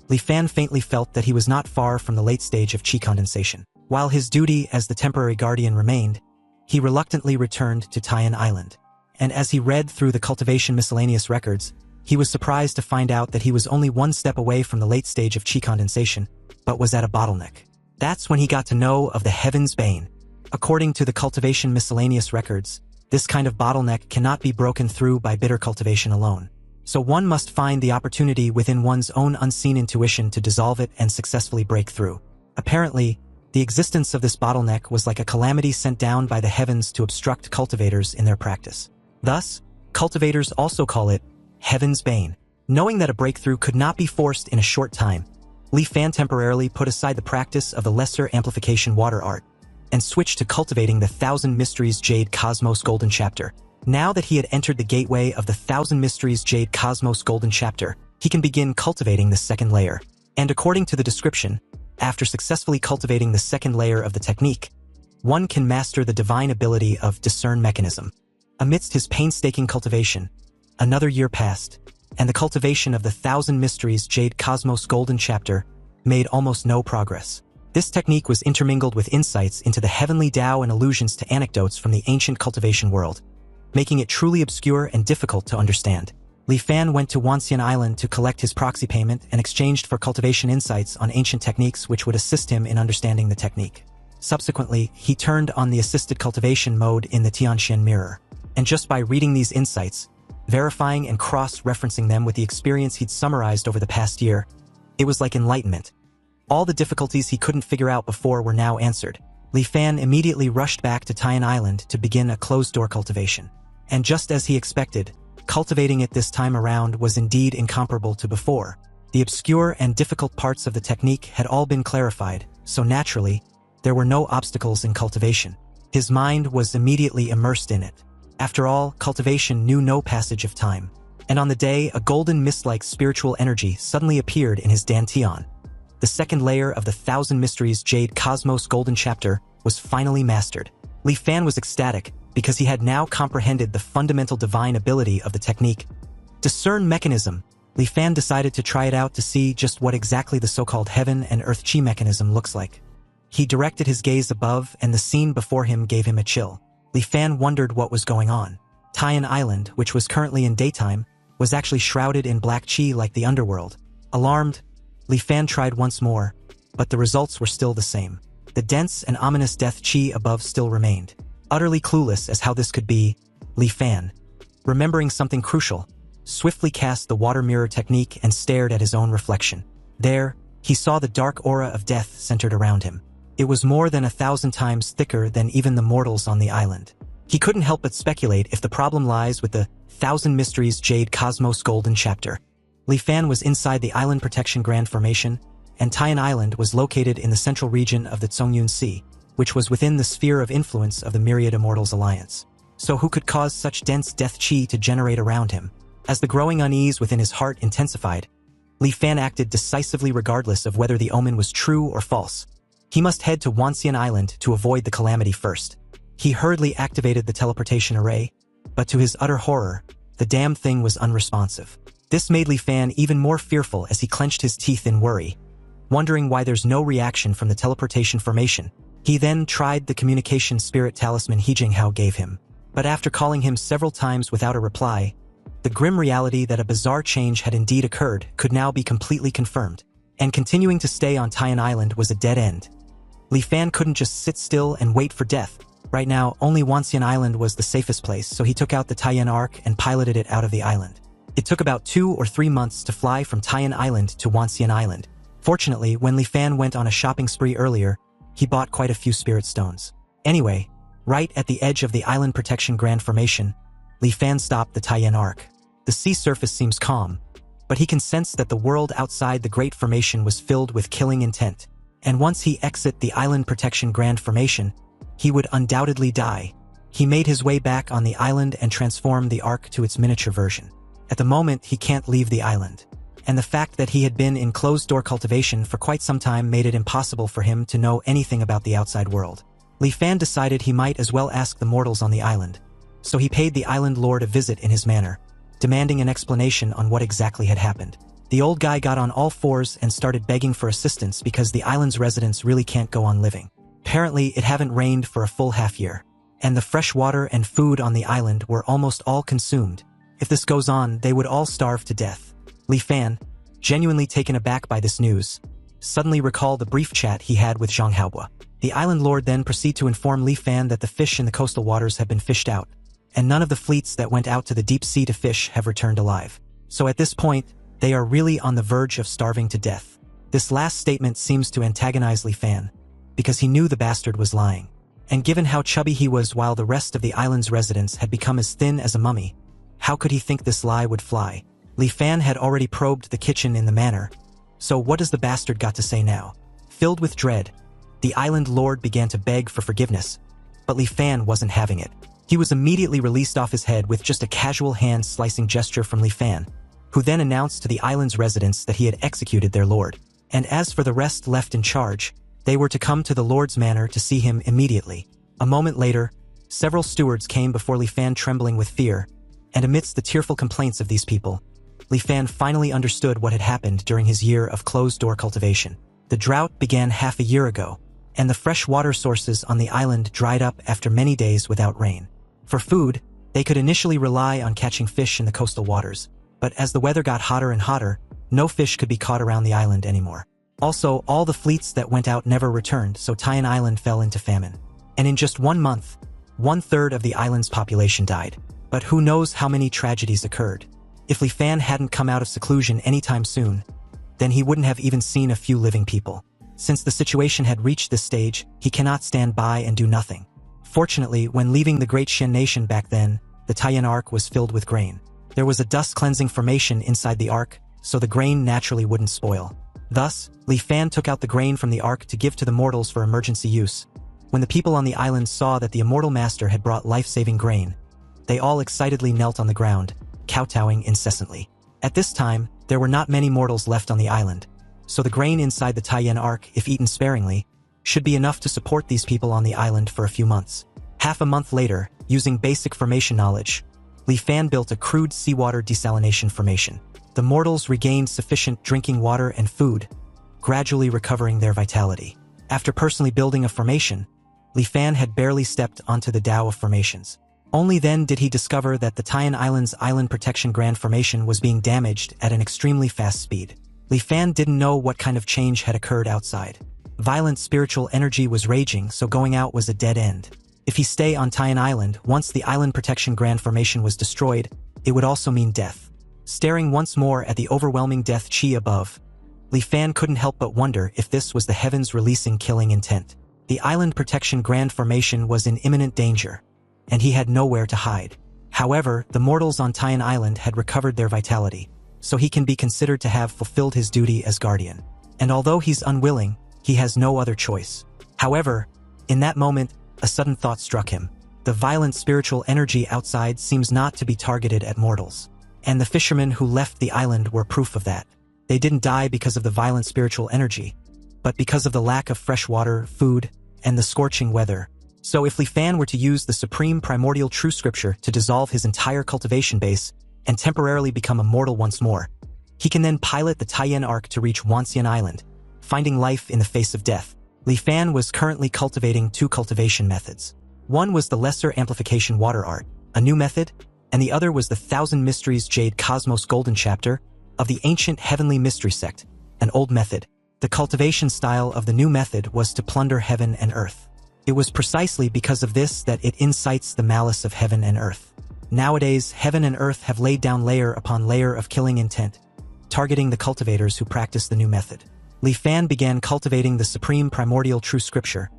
Speaker 1: Li Fan faintly felt that he was not far from the late stage of qi condensation. While his duty as the temporary guardian remained, he reluctantly returned to Tyen Island. And as he read through the cultivation miscellaneous records, he was surprised to find out that he was only one step away from the late stage of qi condensation, but was at a bottleneck. That's when he got to know of the Heaven's Bane. According to the cultivation miscellaneous records, this kind of bottleneck cannot be broken through by bitter cultivation alone. So one must find the opportunity within one's own unseen intuition to dissolve it and successfully break through. Apparently, the existence of this bottleneck was like a calamity sent down by the heavens to obstruct cultivators in their practice. Thus, cultivators also call it Heaven's Bane. Knowing that a breakthrough could not be forced in a short time, Li Fan temporarily put aside the practice of the lesser amplification water art and switched to cultivating the Thousand Mysteries Jade Cosmos Golden Chapter. Now that he had entered the gateway of the Thousand Mysteries Jade Cosmos Golden Chapter, he can begin cultivating the second layer. And according to the description, after successfully cultivating the second layer of the technique, one can master the divine ability of discern mechanism. Amidst his painstaking cultivation, another year passed, and the cultivation of the Thousand Mysteries Jade Cosmos Golden Chapter made almost no progress. This technique was intermingled with insights into the heavenly Tao and allusions to anecdotes from the ancient cultivation world, making it truly obscure and difficult to understand. Li Fan went to Wansen Island to collect his proxy payment and exchanged for cultivation insights on ancient techniques which would assist him in understanding the technique. Subsequently, he turned on the assisted cultivation mode in the Tianxian Mirror. And just by reading these insights, verifying and cross-referencing them with the experience he'd summarized over the past year, it was like enlightenment. All the difficulties he couldn't figure out before were now answered. Li Fan immediately rushed back to Tyen Island to begin a closed-door cultivation. And just as he expected, cultivating it this time around was indeed incomparable to before. The obscure and difficult parts of the technique had all been clarified, so naturally, there were no obstacles in cultivation. His mind was immediately immersed in it. After all, cultivation knew no passage of time. And on the day, a golden mist-like spiritual energy suddenly appeared in his dantian. The second layer of the Thousand Mysteries Jade Cosmos Golden Chapter was finally mastered. Li Fan was ecstatic because he had now comprehended the fundamental divine ability of the technique. Discern mechanism. Li Fan decided to try it out to see just what exactly the so-called heaven and earth chi mechanism looks like. He directed his gaze above and the scene before him gave him a chill. Li Fan wondered what was going on. Tyen Island, which was currently in daytime, was actually shrouded in black chi like the underworld. Alarmed, Li Fan tried once more, but the results were still the same. The dense and ominous death chi above still remained. Utterly clueless as how this could be, Li Fan, remembering something crucial, swiftly cast the water mirror technique and stared at his own reflection. There, he saw the dark aura of death centered around him. It was more than 1,000 times thicker than even the mortals on the island. He couldn't help but speculate if the problem lies with the Thousand Mysteries Jade Cosmos Golden Chapter. Li Fan was inside the Island Protection Grand Formation, and Tyen Island was located in the central region of the Zhongyun Sea, which was within the sphere of influence of the Myriad Immortals Alliance. So who could cause such dense death chi to generate around him? As the growing unease within his heart intensified, Li Fan acted decisively regardless of whether the omen was true or false. He must head to Wansen Island to avoid the calamity first. He hurriedly activated the teleportation array, but to his utter horror, the damn thing was unresponsive. This made Li Fan even more fearful as he clenched his teeth in worry, wondering why there's no reaction from the teleportation formation. He then tried the communication spirit talisman He Jinghao gave him, but after calling him several times without a reply, the grim reality that a bizarre change had indeed occurred could now be completely confirmed, and continuing to stay on Tyen Island was a dead end. Li Fan couldn't just sit still and wait for death. Right now, only Wansen Island was the safest place, so he took out the Tyen Arc and piloted it out of the island. It took about 2 or 3 months to fly from Tyen Island to Wansen Island. Fortunately, when Li Fan went on a shopping spree earlier, he bought quite a few spirit stones. Anyway, right at the edge of the Island Protection Grand Formation, Li Fan stopped the Tyen Arc. The sea surface seems calm, but he can sense that the world outside the Great Formation was filled with killing intent, and once he exit the Island Protection Grand Formation, he would undoubtedly die. He made his way back on the island and transformed the Ark to its miniature version. At the moment, he can't leave the island, and the fact that he had been in closed-door cultivation for quite some time made it impossible for him to know anything about the outside world. Li Fan decided he might as well ask the mortals on the island, so he paid the island lord a visit in his manner, demanding an explanation on what exactly had happened. The old guy got on all fours and started begging for assistance because the island's residents really can't go on living. Apparently, it haven't rained for a full half-year, and the fresh water and food on the island were almost all consumed. If this goes on, they would all starve to death. Li Fan, genuinely taken aback by this news, suddenly recalled the brief chat he had with Zhang Haobo. The island lord then proceeded to inform Li Fan that the fish in the coastal waters have been fished out, and none of the fleets that went out to the deep sea to fish have returned alive. So at this point, they are really on the verge of starving to death. This last statement seems to antagonize Li Fan, because he knew the bastard was lying. And given how chubby he was while the rest of the island's residents had become as thin as a mummy, how could he think this lie would fly? Li Fan had already probed the kitchen in the manor, so what does the bastard got to say now? Filled with dread, the island lord began to beg for forgiveness, but Li Fan wasn't having it. He was immediately released off his head with just a casual hand-slicing gesture from Li Fan, who then announced to the island's residents that he had executed their lord. And as for the rest left in charge, they were to come to the lord's manor to see him immediately. A moment later, several stewards came before Li Fan trembling with fear, and amidst the tearful complaints of these people, Li Fan finally understood what had happened during his year of closed-door cultivation. The drought began half a year ago, and the fresh water sources on the island dried up after many days without rain. For food, they could initially rely on catching fish in the coastal waters, but as the weather got hotter and hotter, no fish could be caught around the island anymore. Also, all the fleets that went out never returned, so Tyen Island fell into famine. And in just 1 month, 1/3 of the island's population died. But who knows how many tragedies occurred. If Li Fan hadn't come out of seclusion anytime soon, then he wouldn't have even seen a few living people. Since the situation had reached this stage, he cannot stand by and do nothing. Fortunately, when leaving the Great Shen Nation back then, the Tyen Arc was filled with grain. There was a dust-cleansing formation inside the ark, so the grain naturally wouldn't spoil. Thus, Li Fan took out the grain from the ark to give to the mortals for emergency use. When the people on the island saw that the immortal master had brought life-saving grain, they all excitedly knelt on the ground, kowtowing incessantly. At this time, there were not many mortals left on the island, so the grain inside the Tyen Arc, if eaten sparingly, should be enough to support these people on the island for a few months. Half a month later, using basic formation knowledge, Li Fan built a crude seawater desalination formation. The mortals regained sufficient drinking water and food, gradually recovering their vitality. After personally building a formation, Li Fan had barely stepped onto the Tao of formations. Only then did he discover that the Tyen Island's Island Protection Grand Formation was being damaged at an extremely fast speed. Li Fan didn't know what kind of change had occurred outside. Violent spiritual energy was raging, so going out was a dead end. If he stay on Tyen Island, once the Island Protection Grand Formation was destroyed, it would also mean death. Staring once more at the overwhelming death chi above, Li Fan couldn't help but wonder if this was the heavens releasing killing intent. The Island Protection Grand Formation was in imminent danger, and he had nowhere to hide. However, the mortals on Tyen Island had recovered their vitality, so he can be considered to have fulfilled his duty as guardian. And although he's unwilling, he has no other choice. However, in that moment, a sudden thought struck him. The violent spiritual energy outside seems not to be targeted at mortals. And the fishermen who left the island were proof of that. They didn't die because of the violent spiritual energy, but because of the lack of fresh water, food, and the scorching weather. So if Li Fan were to use the supreme primordial true scripture to dissolve his entire cultivation base and temporarily become immortal once more, he can then pilot the Tyen arc to reach Wansen Island, finding life in the face of death. Li Fan was currently cultivating 2 cultivation methods. One was the lesser amplification water art, a new method, and the other was the Thousand Mysteries Jade Cosmos Golden chapter of the ancient Heavenly Mystery Sect, an old method. The cultivation style of the new method was to plunder heaven and earth. It was precisely because of this that it incites the malice of heaven and earth. Nowadays, heaven and earth have laid down layer upon layer of killing intent, targeting the cultivators who practice the new method. Li Fan began cultivating the supreme primordial true scripture,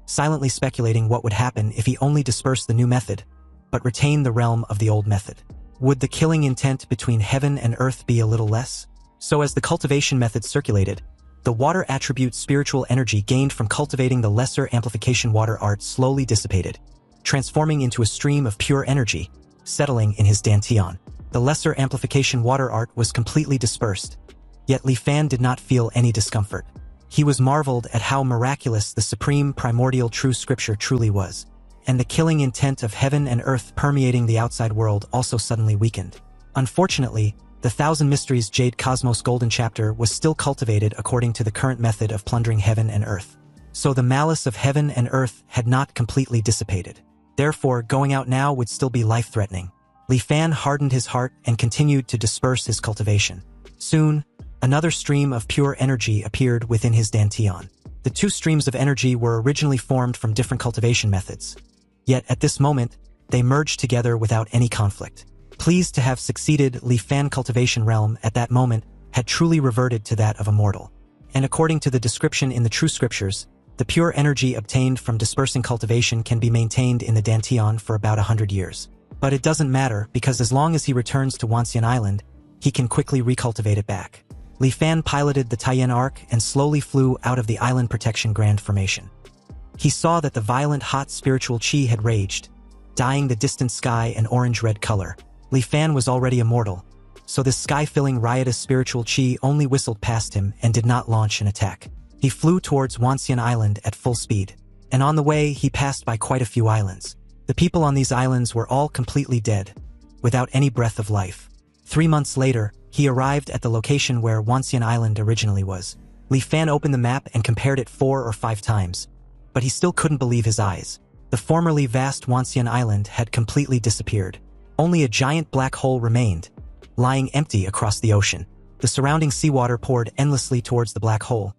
Speaker 1: silently speculating what would happen if he only dispersed the new method, but retained the realm of the old method. Would the killing intent between heaven and earth be a little less? So as the cultivation method circulated, the water attribute spiritual energy gained from cultivating the lesser amplification water art slowly dissipated, transforming into a stream of pure energy, settling in his dantian. The lesser amplification water art was completely dispersed, yet Li Fan did not feel any discomfort. He was marveled at how miraculous the supreme primordial true scripture truly was, and the killing intent of heaven and earth permeating the outside world also suddenly weakened. Unfortunately, the Thousand Mysteries Jade Cosmos Golden chapter was still cultivated according to the current method of plundering heaven and earth. So the malice of heaven and earth had not completely dissipated. Therefore, going out now would still be life-threatening. Li Fan hardened his heart and continued to disperse his cultivation. Soon, another stream of pure energy appeared within his dantian. The 2 streams of energy were originally formed from different cultivation methods. Yet at this moment, they merged together without any conflict. Pleased to have succeeded, Li Fan cultivation realm at that moment had truly reverted to that of a mortal. And according to the description in the true scriptures, the pure energy obtained from dispersing cultivation can be maintained in the dantian for about 100 years. But it doesn't matter, because as long as he returns to Wansen Island, he can quickly recultivate it back. Li Fan piloted the Tyen arc and slowly flew out of the island protection grand formation. He saw that the violent hot spiritual chi had raged, dyeing the distant sky an orange-red color. Li Fan was already immortal, so this sky-filling riotous spiritual chi only whistled past him and did not launch an attack. He flew towards Wansen Island at full speed, and on the way he passed by quite a few islands. The people on these islands were all completely dead, without any breath of life. 3 months later, he arrived at the location where Wansen Island originally was. Li Fan opened the map and compared it 4 or 5 times, but he still couldn't believe his eyes. The formerly vast Wansen Island had completely disappeared. Only a giant black hole remained, lying empty across the ocean. The surrounding seawater poured endlessly towards the black hole,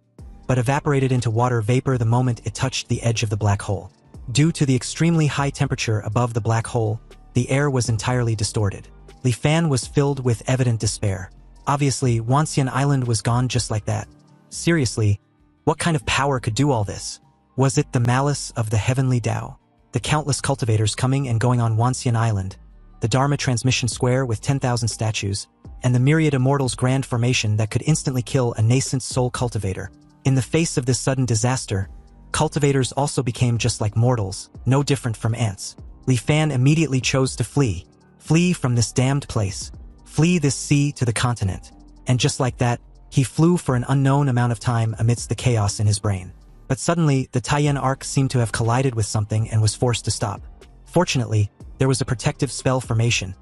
Speaker 1: but evaporated into water vapor the moment it touched the edge of the black hole. Due to the extremely high temperature above the black hole, the air was entirely distorted. Li Fan was filled with evident despair. Obviously, Wansen Island was gone just like that. Seriously, what kind of power could do all this? Was it the malice of the heavenly Tao? The countless cultivators coming and going on Wansen Island, the Dharma Transmission Square with 10,000 statues, and the myriad immortals grand formation that could instantly kill a nascent soul cultivator. In the face of this sudden disaster, cultivators also became just like mortals, no different from ants. Li Fan immediately chose to flee. Flee from this damned place. Flee this sea to the continent. And just like that, he flew for an unknown amount of time amidst the chaos in his brain. But suddenly, the Tyen arc seemed to have collided with something and was forced to stop. Fortunately, there was a protective spell formation.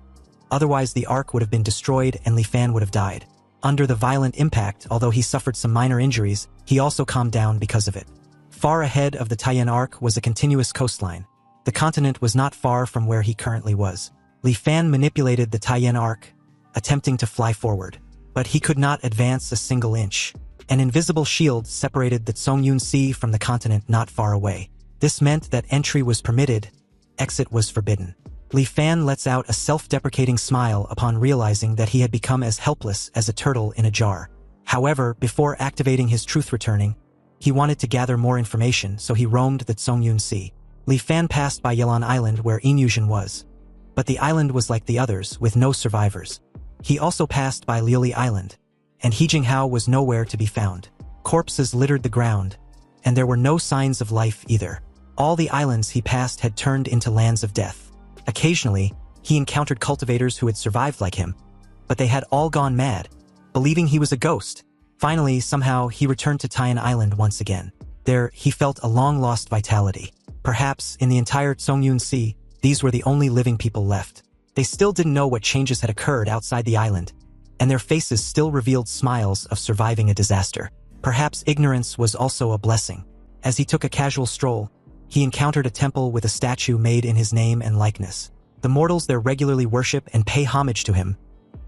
Speaker 1: Otherwise, the arc would have been destroyed and Li Fan would have died. Under the violent impact, although he suffered some minor injuries, he also calmed down because of it. Far ahead of the Tyen arc was a continuous coastline. The continent was not far from where he currently was. Li Fan manipulated the Tyen arc, attempting to fly forward. But he could not advance a single inch. An invisible shield separated the Tsongyun Sea from the continent not far away. This meant that entry was permitted, exit was forbidden. Li Fan lets out a self-deprecating smile upon realizing that he had become as helpless as a turtle in a jar. However, before activating his truth returning, he wanted to gather more information, so he roamed the Tsongyun Sea. Li Fan passed by Yelan Island where Inyushin was. But the island was like the others, with no survivors. He also passed by Liuli Island, and He Jinghao was nowhere to be found. Corpses littered the ground, and there were no signs of life either. All the islands he passed had turned into lands of death. Occasionally, he encountered cultivators who had survived like him, but they had all gone mad, believing he was a ghost. Finally, somehow, he returned to Tyen Island once again. There, he felt a long-lost vitality. Perhaps, in the entire Tsongyun Sea, these were the only living people left. They still didn't know what changes had occurred outside the island, and their faces still revealed smiles of surviving a disaster. Perhaps ignorance was also a blessing. As he took a casual stroll, he encountered a temple with a statue made in his name and likeness. The mortals there regularly worship and pay homage to him,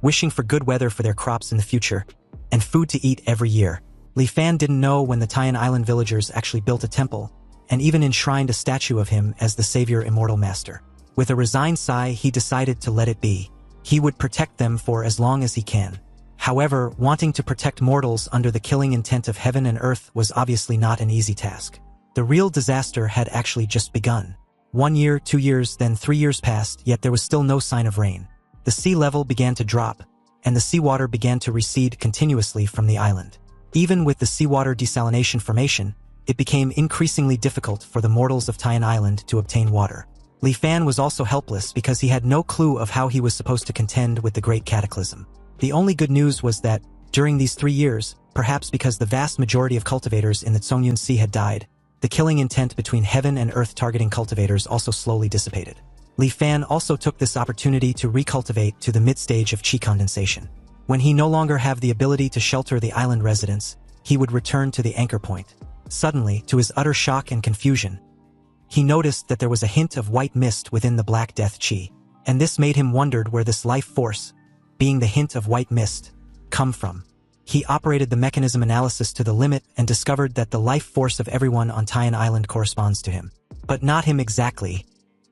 Speaker 1: wishing for good weather for their crops in the future, and food to eat every year. Li Fan didn't know when the Tyen Island villagers actually built a temple, and even enshrined a statue of him as the savior immortal master. With a resigned sigh, he decided to let it be. He would protect them for as long as he can. However, wanting to protect mortals under the killing intent of heaven and earth was obviously not an easy task. The real disaster had actually just begun. 1 year, 2 years, then 3 years passed, yet there was still no sign of rain. The sea level began to drop, and the seawater began to recede continuously from the island. Even with the seawater desalination formation, it became increasingly difficult for the mortals of Tyen Island to obtain water. Li Fan was also helpless because he had no clue of how he was supposed to contend with the great cataclysm. The only good news was that, during these 3 years, perhaps because the vast majority of cultivators in the Tsongyun Sea had died, the killing intent between heaven and earth targeting cultivators also slowly dissipated. Li Fan also took this opportunity to recultivate to the mid-stage of qi condensation. When he no longer had the ability to shelter the island residents, he would return to the anchor point. Suddenly, to his utter shock and confusion, he noticed that there was a hint of white mist within the Black Death Qi, and this made him wonder where this life force, being the hint of white mist, come from. He operated the mechanism analysis to the limit and discovered that the life force of everyone on Tyen Island corresponds to him. But not him exactly,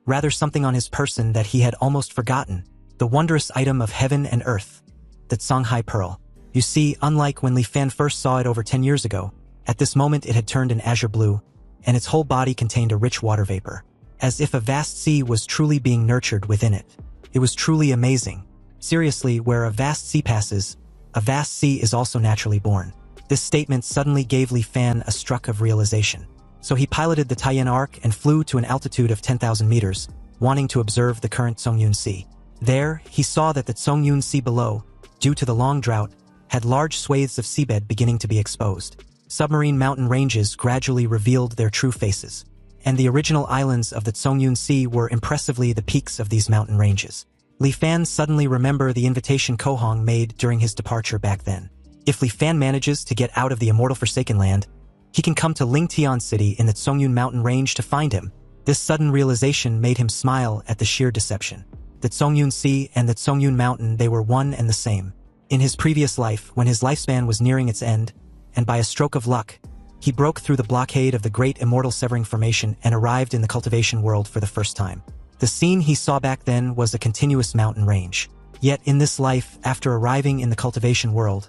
Speaker 1: rather something on his person that he had almost forgotten, the wondrous item of heaven and earth, the Songhai Pearl. You see, unlike when Li Fan first saw it over 10 years ago, at this moment it had turned an azure blue, and its whole body contained a rich water vapor, as if a vast sea was truly being nurtured within it. It was truly amazing. Seriously, where a vast sea passes, a vast sea is also naturally born. This statement suddenly gave Li Fan a struck of realization. So he piloted the Tyen Arc and flew to an altitude of 10,000 meters, wanting to observe the current Tsongyun Sea. There, he saw that the Tsongyun Sea below, due to the long drought, had large swathes of seabed beginning to be exposed. Submarine mountain ranges gradually revealed their true faces, and the original islands of the Tsongyun Sea were impressively the peaks of these mountain ranges. Li Fan suddenly remembered the invitation Kohong made during his departure back then. If Li Fan manages to get out of the immortal Forsaken Land, he can come to Lingtian City in the Tsongyun mountain range to find him. This sudden realization made him smile at the sheer deception. The Tsongyun Sea and the Tsongyun Mountain, they were one and the same. In his previous life, when his lifespan was nearing its end, and by a stroke of luck, he broke through the blockade of the Great Immortal Severing Formation and arrived in the Cultivation world for the first time. The scene he saw back then was a continuous mountain range. Yet in this life, after arriving in the Cultivation world,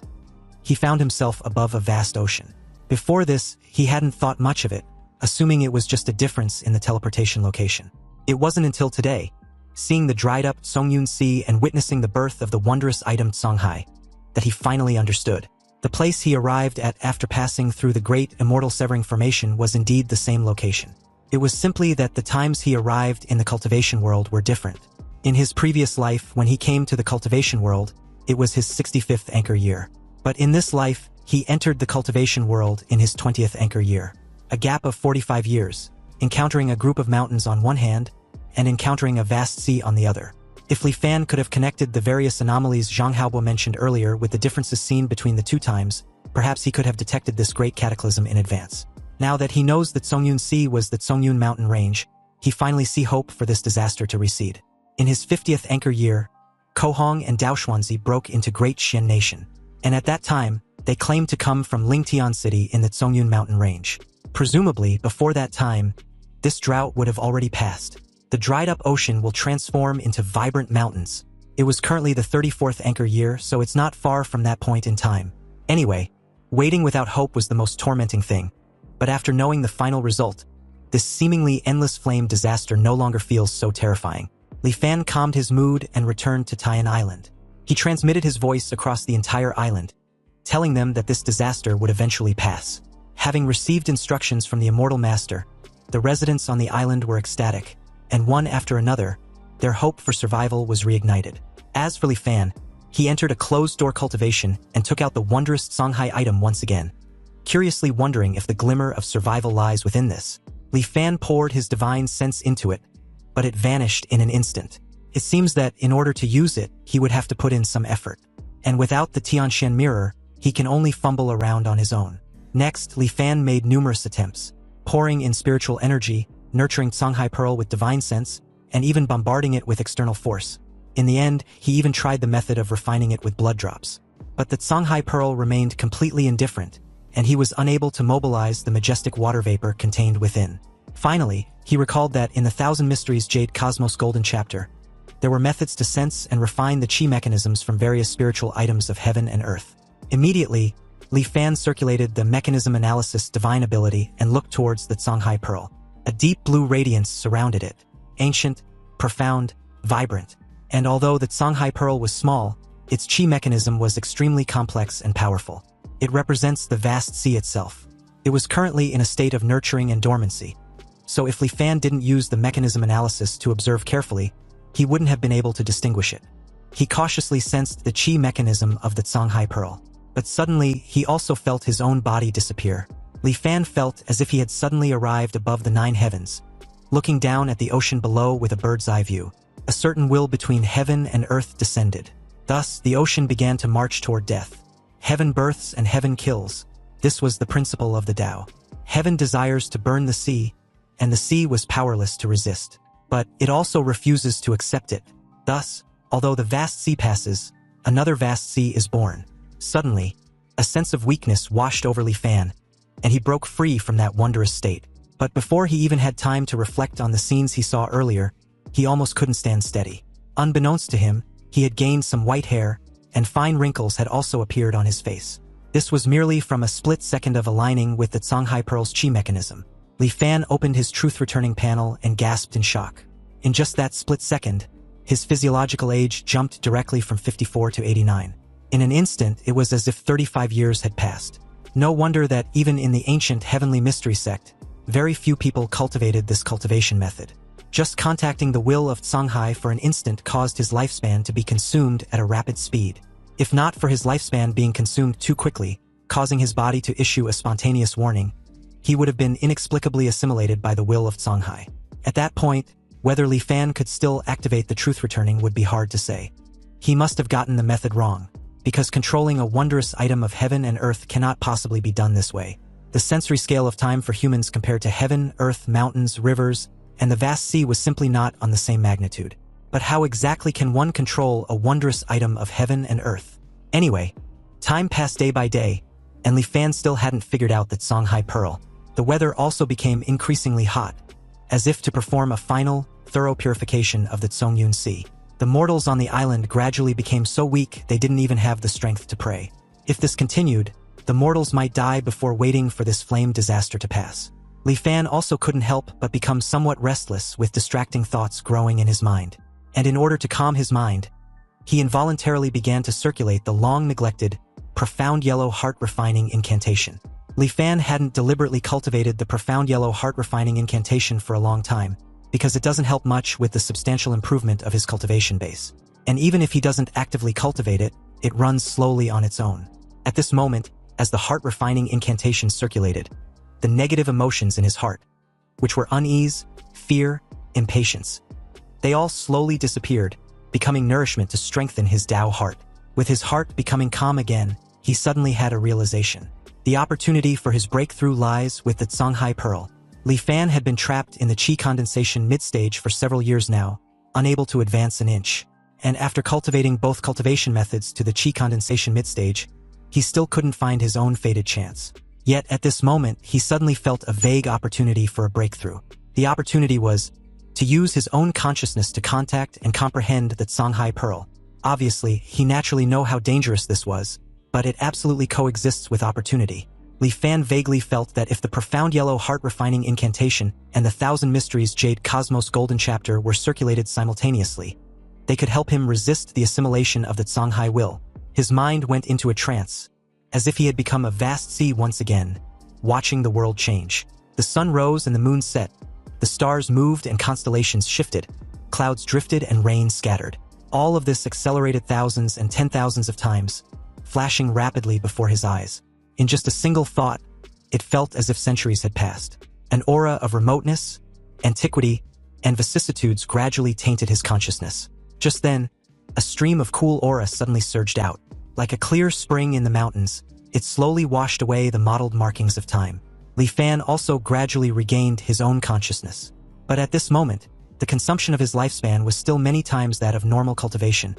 Speaker 1: he found himself above a vast ocean. Before this, he hadn't thought much of it, assuming it was just a difference in the teleportation location. It wasn't until today, seeing the dried-up Tsongyun Sea and witnessing the birth of the wondrous item Songhai, that he finally understood. The place he arrived at after passing through the Great Immortal Severing Formation was indeed the same location. It was simply that the times he arrived in the Cultivation world were different. In his previous life, when he came to the Cultivation world, it was his 65th anchor year. But in this life, he entered the Cultivation world in his 20th anchor year. A gap of 45 years, encountering a group of mountains on one hand, and encountering a vast sea on the other. If Li Fan could have connected the various anomalies Zhang Haobo mentioned earlier with the differences seen between the two times, perhaps he could have detected this great cataclysm in advance. Now that he knows that Tsongyun Sea was the Tsongyun mountain range, he finally sees hope for this disaster to recede. In his 50th anchor year, Kohong and Daoxuanzi broke into Great Xian Nation, and at that time, they claimed to come from Lingtian City in the Tsongyun mountain range. Presumably, before that time, this drought would have already passed. The dried-up ocean will transform into vibrant mountains. It was currently the 34th anchor year, so it's not far from that point in time. Anyway, waiting without hope was the most tormenting thing. But after knowing the final result, this seemingly endless flame disaster no longer feels so terrifying. Li Fan calmed his mood and returned to Tyen Island. He transmitted his voice across the entire island, telling them that this disaster would eventually pass. Having received instructions from the immortal master, the residents on the island were ecstatic, and one after another, their hope for survival was reignited. As for Li Fan, he entered a closed-door cultivation and took out the wondrous Songhai item once again. Curiously wondering if the glimmer of survival lies within this, Li Fan poured his divine sense into it, but it vanished in an instant. It seems that in order to use it, he would have to put in some effort. And without the Tianshan mirror, he can only fumble around on his own. Next, Li Fan made numerous attempts, pouring in spiritual energy, nurturing Songhai Pearl with divine sense, and even bombarding it with external force. In the end, he even tried the method of refining it with blood drops. But the Songhai Pearl remained completely indifferent, and he was unable to mobilize the majestic water vapor contained within. Finally, he recalled that in the Thousand Mysteries Jade Cosmos Golden Chapter, there were methods to sense and refine the chi mechanisms from various spiritual items of heaven and earth. Immediately, Li Fan circulated the mechanism analysis divine ability and looked towards the Songhai Pearl. A deep blue radiance surrounded it, ancient, profound, vibrant. And although the Songhai Pearl was small, its chi mechanism was extremely complex and powerful. It represents the vast sea itself. It was currently in a state of nurturing and dormancy. So if Li Fan didn't use the mechanism analysis to observe carefully, he wouldn't have been able to distinguish it. He cautiously sensed the chi mechanism of the Songhai Pearl. But suddenly, he also felt his own body disappear. Li Fan felt as if he had suddenly arrived above the 9 heavens, looking down at the ocean below with a bird's-eye view. A certain will between heaven and earth descended. Thus, the ocean began to march toward death. Heaven births and heaven kills. This was the principle of the Tao. Heaven desires to burn the sea, and the sea was powerless to resist. But it also refuses to accept it. Thus, although the vast sea passes, another vast sea is born. Suddenly, a sense of weakness washed over Li Fan, and he broke free from that wondrous state. But before he even had time to reflect on the scenes he saw earlier, he almost couldn't stand steady. Unbeknownst to him, he had gained some white hair, and fine wrinkles had also appeared on his face. This was merely from a split second of aligning with the Songhai Pearl's chi mechanism. Li Fan opened his truth-returning panel and gasped in shock. In just that split second, his physiological age jumped directly from 54 to 89. In an instant, it was as if 35 years had passed. No wonder that even in the ancient heavenly mystery sect, very few people cultivated this cultivation method. Just contacting the will of Songhai for an instant caused his lifespan to be consumed at a rapid speed. If not for his lifespan being consumed too quickly, causing his body to issue a spontaneous warning, he would have been inexplicably assimilated by the will of Songhai. At that point, whether Li Fan could still activate the truth returning would be hard to say. He must have gotten the method wrong, because controlling a wondrous item of heaven and earth cannot possibly be done this way. The sensory scale of time for humans compared to heaven, earth, mountains, rivers, and the vast sea was simply not on the same magnitude. But how exactly can one control a wondrous item of heaven and earth? Anyway, time passed day by day, and Li Fan still hadn't figured out that Songhai Pearl. The weather also became increasingly hot, as if to perform a final, thorough purification of the Tsongyun Sea. The mortals on the island gradually became so weak they didn't even have the strength to pray. If this continued, the mortals might die before waiting for this flame disaster to pass. Li Fan also couldn't help but become somewhat restless with distracting thoughts growing in his mind. And in order to calm his mind, he involuntarily began to circulate the long-neglected, profound yellow heart-refining incantation. Li Fan hadn't deliberately cultivated the profound yellow heart-refining incantation for a long time, because it doesn't help much with the substantial improvement of his cultivation base. And even if he doesn't actively cultivate it, it runs slowly on its own. At this moment, as the heart-refining incantation circulated, the negative emotions in his heart, which were unease, fear, impatience, they all slowly disappeared, becoming nourishment to strengthen his Tao heart. With his heart becoming calm again, he suddenly had a realization. The opportunity for his breakthrough lies with the Songhai Pearl. Li Fan had been trapped in the chi condensation mid-stage for several years now, unable to advance an inch. And after cultivating both cultivation methods to the chi condensation mid-stage, he still couldn't find his own fated chance. Yet at this moment, he suddenly felt a vague opportunity for a breakthrough. The opportunity was to use his own consciousness to contact and comprehend the Songhai Pearl. Obviously, he naturally knew how dangerous this was, but it absolutely coexists with opportunity. Li Fan vaguely felt that if the profound yellow heart-refining incantation and the Thousand Mysteries Jade Cosmos Golden Chapter were circulated simultaneously, They could help him resist the assimilation of the Songhai will. His mind went into a trance, as if he had become a vast sea once again, watching the world change. The sun rose and the moon set. The stars moved and constellations shifted. Clouds drifted and rain scattered. All of this accelerated thousands and 10,000s of times, flashing rapidly before his eyes. In just a single thought, it felt as if centuries had passed. An aura of remoteness, antiquity, and vicissitudes gradually tainted his consciousness. Just then, a stream of cool aura suddenly surged out. Like a clear spring in the mountains, it slowly washed away the mottled markings of time. Li Fan also gradually regained his own consciousness. But at this moment, the consumption of his lifespan was still many times that of normal cultivation,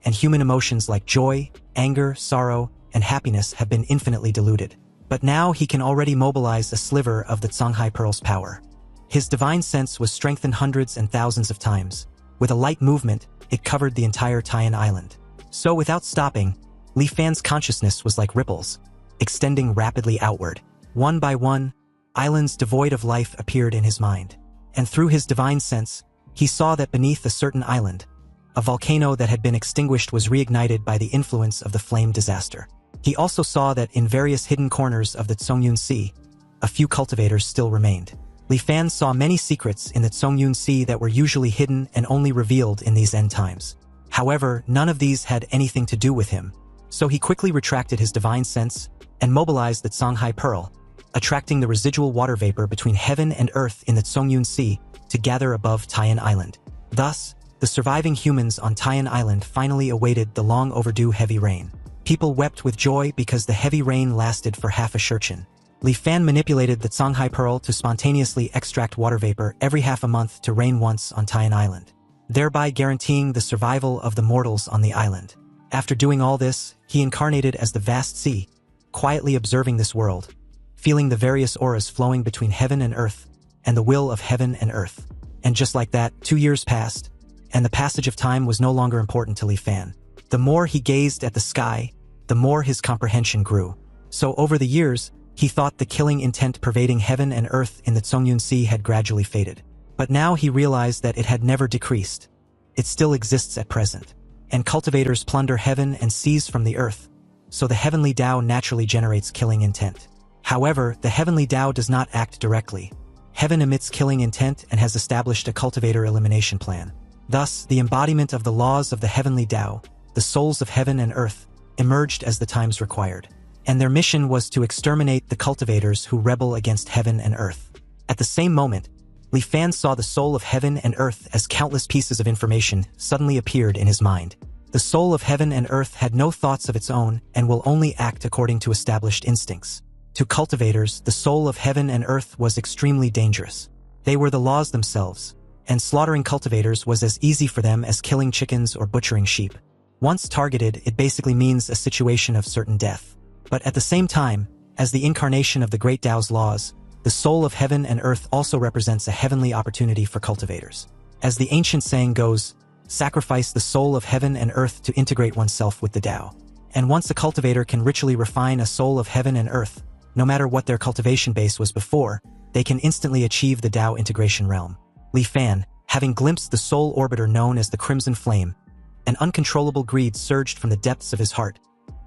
Speaker 1: and human emotions like joy, anger, sorrow, and happiness have been infinitely diluted. But now he can already mobilize a sliver of the Songhai Pearl's power. His divine sense was strengthened hundreds and thousands of times. With a light movement, it covered the entire Tyen island. So without stopping, Li Fan's consciousness was like ripples, extending rapidly outward. One by one, islands devoid of life appeared in his mind. And through his divine sense, he saw that beneath a certain island, a volcano that had been extinguished was reignited by the influence of the flame disaster. He also saw that in various hidden corners of the Tsongyun Sea, a few cultivators still remained. Li Fan saw many secrets in the Tsongyun Sea that were usually hidden and only revealed in these end times. However, none of these had anything to do with him, so he quickly retracted his divine sense and mobilized the Songhai Pearl, attracting the residual water vapor between heaven and earth in the Tsongyun Sea to gather above Tyen Island. Thus, the surviving humans on Tyen Island finally awaited the long-overdue heavy rain. People wept with joy because the heavy rain lasted for half a shurchen. Li Fan manipulated the Songhai Pearl to spontaneously extract water vapor every half a month to rain once on Tyen Island, thereby guaranteeing the survival of the mortals on the island. After doing all this, he incarnated as the vast sea, quietly observing this world, feeling the various auras flowing between heaven and earth, and the will of heaven and earth. And just like that, 2 years passed, and the passage of time was no longer important to Li Fan. The more he gazed at the sky, the more his comprehension grew. So over the years, he thought the killing intent pervading heaven and earth in the Tsongyun Sea had gradually faded. But now he realized that it had never decreased. It still exists at present. And cultivators plunder heaven and seize from the earth, so the heavenly Tao naturally generates killing intent. However, the heavenly Tao does not act directly. Heaven emits killing intent and has established a cultivator elimination plan. Thus, the embodiment of the laws of the heavenly Tao, the souls of heaven and earth, emerged as the times required. And their mission was to exterminate the cultivators who rebel against heaven and earth. At the same moment, Li Fan saw the soul of heaven and earth as countless pieces of information suddenly appeared in his mind. The soul of heaven and earth had no thoughts of its own and will only act according to established instincts. To cultivators, the soul of heaven and earth was extremely dangerous. They were the laws themselves, and slaughtering cultivators was as easy for them as killing chickens or butchering sheep. Once targeted, it basically means a situation of certain death. But at the same time, as the incarnation of the Great Tao's laws, the soul of heaven and earth also represents a heavenly opportunity for cultivators. As the ancient saying goes, sacrifice the soul of heaven and earth to integrate oneself with the Tao. And once a cultivator can ritually refine a soul of heaven and earth, no matter what their cultivation base was before, they can instantly achieve the Tao integration realm. Li Fan, having glimpsed the soul orbiter known as the Crimson Flame, an uncontrollable greed surged from the depths of his heart,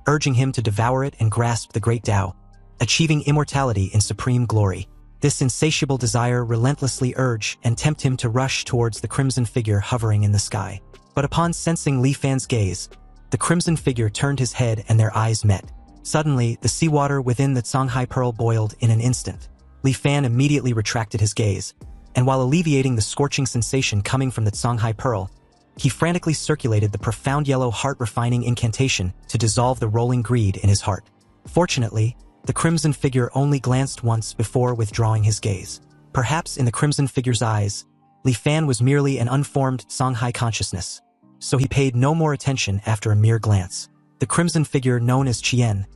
Speaker 1: urging him to devour it and grasp the great Tao, achieving immortality in supreme glory. This insatiable desire relentlessly urged and tempt him to rush towards the crimson figure hovering in the sky. But upon sensing Li Fan's gaze, the crimson figure turned his head and their eyes met. Suddenly, the seawater within the Songhai Pearl boiled in an instant. Li Fan immediately retracted his gaze, and while alleviating the scorching sensation coming from the Songhai Pearl, he frantically circulated the profound yellow heart-refining incantation to dissolve the rolling greed in his heart. Fortunately, the crimson figure only glanced once before withdrawing his gaze. Perhaps in the crimson figure's eyes, Li Fan was merely an unformed Songhai consciousness, so he paid no more attention after a mere glance. The crimson figure known as Tyen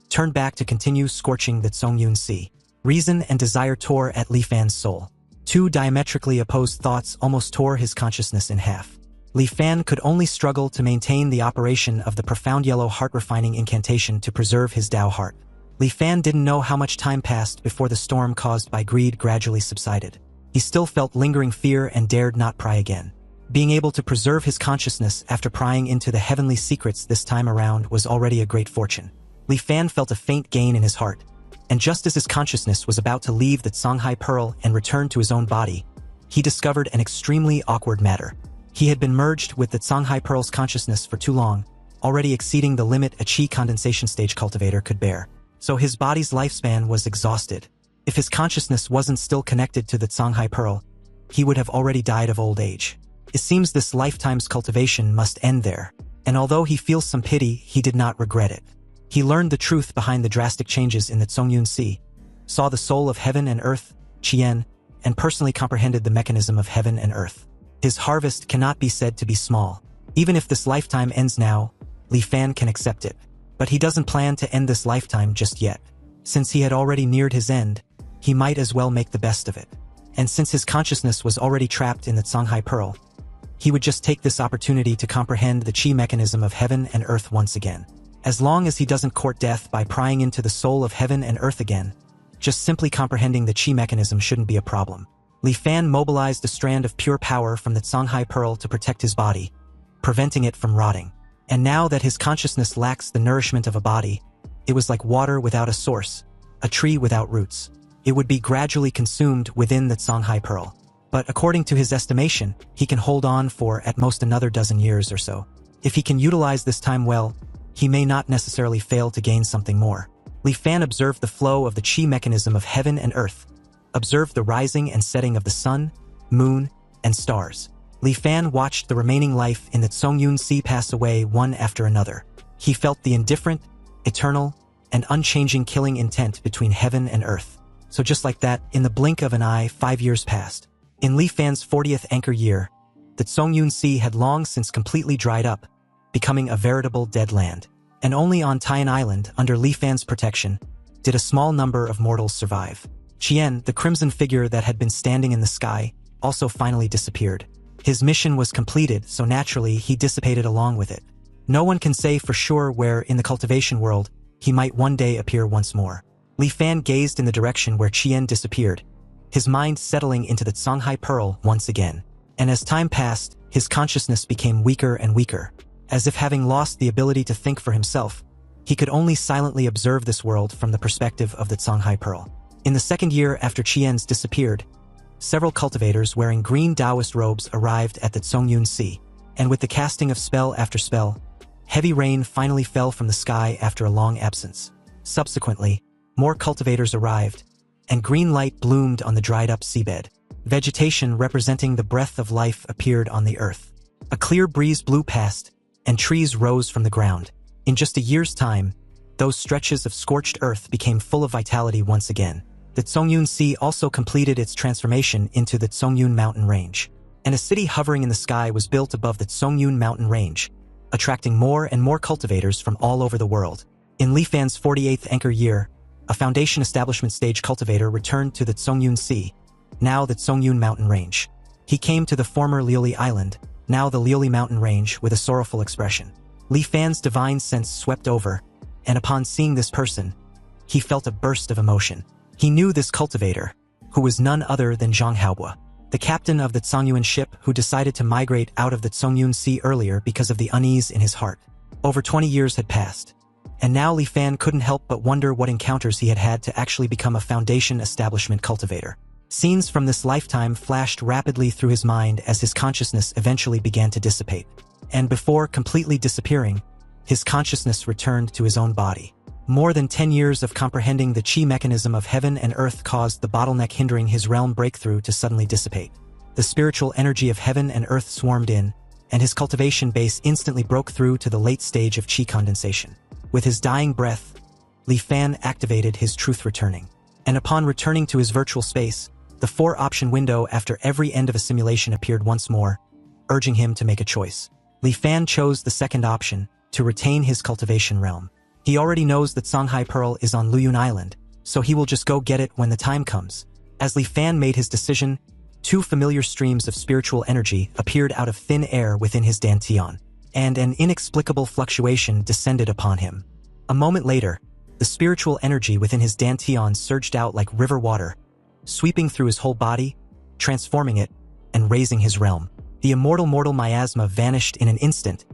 Speaker 1: turned back to continue scorching the Tsongyun Sea. Reason and desire tore at Li Fan's soul. Two diametrically opposed thoughts almost tore his consciousness in half. Li Fan could only struggle to maintain the operation of the profound yellow heart-refining incantation to preserve his Tao heart. Li Fan didn't know how much time passed before the storm caused by greed gradually subsided. He still felt lingering fear and dared not pry again. Being able to preserve his consciousness after prying into the heavenly secrets this time around was already a great fortune. Li Fan felt a faint gain in his heart, and just as his consciousness was about to leave the Songhai Pearl and return to his own body, he discovered an extremely awkward matter. He had been merged with the Songhai Pearl's consciousness for too long, already exceeding the limit a chi condensation stage cultivator could bear. So his body's lifespan was exhausted. If his consciousness wasn't still connected to the Songhai Pearl, he would have already died of old age. It seems this lifetime's cultivation must end there, and although he feels some pity, he did not regret it. He learned the truth behind the drastic changes in the Songyun Sea, saw the soul of heaven and earth, Tyen, and personally comprehended the mechanism of heaven and earth. His harvest cannot be said to be small. Even if this lifetime ends now, Li Fan can accept it. But he doesn't plan to end this lifetime just yet. Since he had already neared his end, he might as well make the best of it. And since his consciousness was already trapped in the Songhai Pearl, he would just take this opportunity to comprehend the chi mechanism of heaven and earth once again. As long as he doesn't court death by prying into the soul of heaven and earth again, just simply comprehending the chi mechanism shouldn't be a problem. Li Fan mobilized a strand of pure power from the Songhai Pearl to protect his body, preventing it from rotting. And now that his consciousness lacks the nourishment of a body, it was like water without a source, a tree without roots. It would be gradually consumed within the Songhai Pearl. But according to his estimation, he can hold on for at most another dozen years or so. If he can utilize this time well, he may not necessarily fail to gain something more. Li Fan observed the flow of the chi mechanism of heaven and earth, observed the rising and setting of the sun, moon, and stars. Li Fan watched the remaining life in the Songyun Sea pass away one after another. He felt the indifferent, eternal, and unchanging killing intent between heaven and earth. So just like that, in the blink of an eye, 5 years passed. In Li Fan's 40th anchor year, the Songyun Sea had long since completely dried up, becoming a veritable dead land. And only on Tyen Island, under Li Fan's protection, did a small number of mortals survive. Tyen, the crimson figure that had been standing in the sky, also finally disappeared. His mission was completed, so naturally he dissipated along with it. No one can say for sure where in the cultivation world he might one day appear once more. Li Fan gazed in the direction where Tyen disappeared, his mind settling into the Songhai Pearl once again. And as time passed, his consciousness became weaker and weaker. As if having lost the ability to think for himself, he could only silently observe this world from the perspective of the Songhai Pearl. In the second year after Tyen's disappeared, several cultivators wearing green Taoist robes arrived at the Songyun Sea, and with the casting of spell after spell, heavy rain finally fell from the sky after a long absence. Subsequently, more cultivators arrived, and green light bloomed on the dried-up seabed. Vegetation representing the breath of life appeared on the earth. A clear breeze blew past, and trees rose from the ground. In just a year's time, those stretches of scorched earth became full of vitality once again. The Songyun Sea also completed its transformation into the Songyun mountain range, and a city hovering in the sky was built above the Songyun mountain range, attracting more and more cultivators from all over the world. In Li Fan's 48th anchor year, a foundation establishment stage cultivator returned to the Songyun Sea, now the Songyun mountain range. He came to the former Lioli Island, now the Lioli mountain range, with a sorrowful expression. Li Fan's divine sense swept over, and upon seeing this person, he felt a burst of emotion. He knew this cultivator, who was none other than Zhang Haobo, the captain of the Songyun ship who decided to migrate out of the Songyun Sea earlier because of the unease in his heart. Over 20 years had passed, and now Li Fan couldn't help but wonder what encounters he had had to actually become a foundation establishment cultivator. Scenes from this lifetime flashed rapidly through his mind as his consciousness eventually began to dissipate. And before completely disappearing, his consciousness returned to his own body. More than 10 years of comprehending the chi mechanism of heaven and earth caused the bottleneck hindering his realm breakthrough to suddenly dissipate. The spiritual energy of heaven and earth swarmed in, and his cultivation base instantly broke through to the late stage of chi condensation. With his dying breath, Li Fan activated his truth returning. And upon returning to his virtual space, the 4-option window after every end of a simulation appeared once more, urging him to make a choice. Li Fan chose the second option, to retain his cultivation realm. He already knows that Songhai Pearl is on Luyun Island, so he will just go get it when the time comes. As Li Fan made his decision, 2 familiar streams of spiritual energy appeared out of thin air within his dantian, and an inexplicable fluctuation descended upon him. A moment later, the spiritual energy within his dantian surged out like river water, sweeping through his whole body, transforming it, and raising his realm. The immortal miasma vanished in an instant,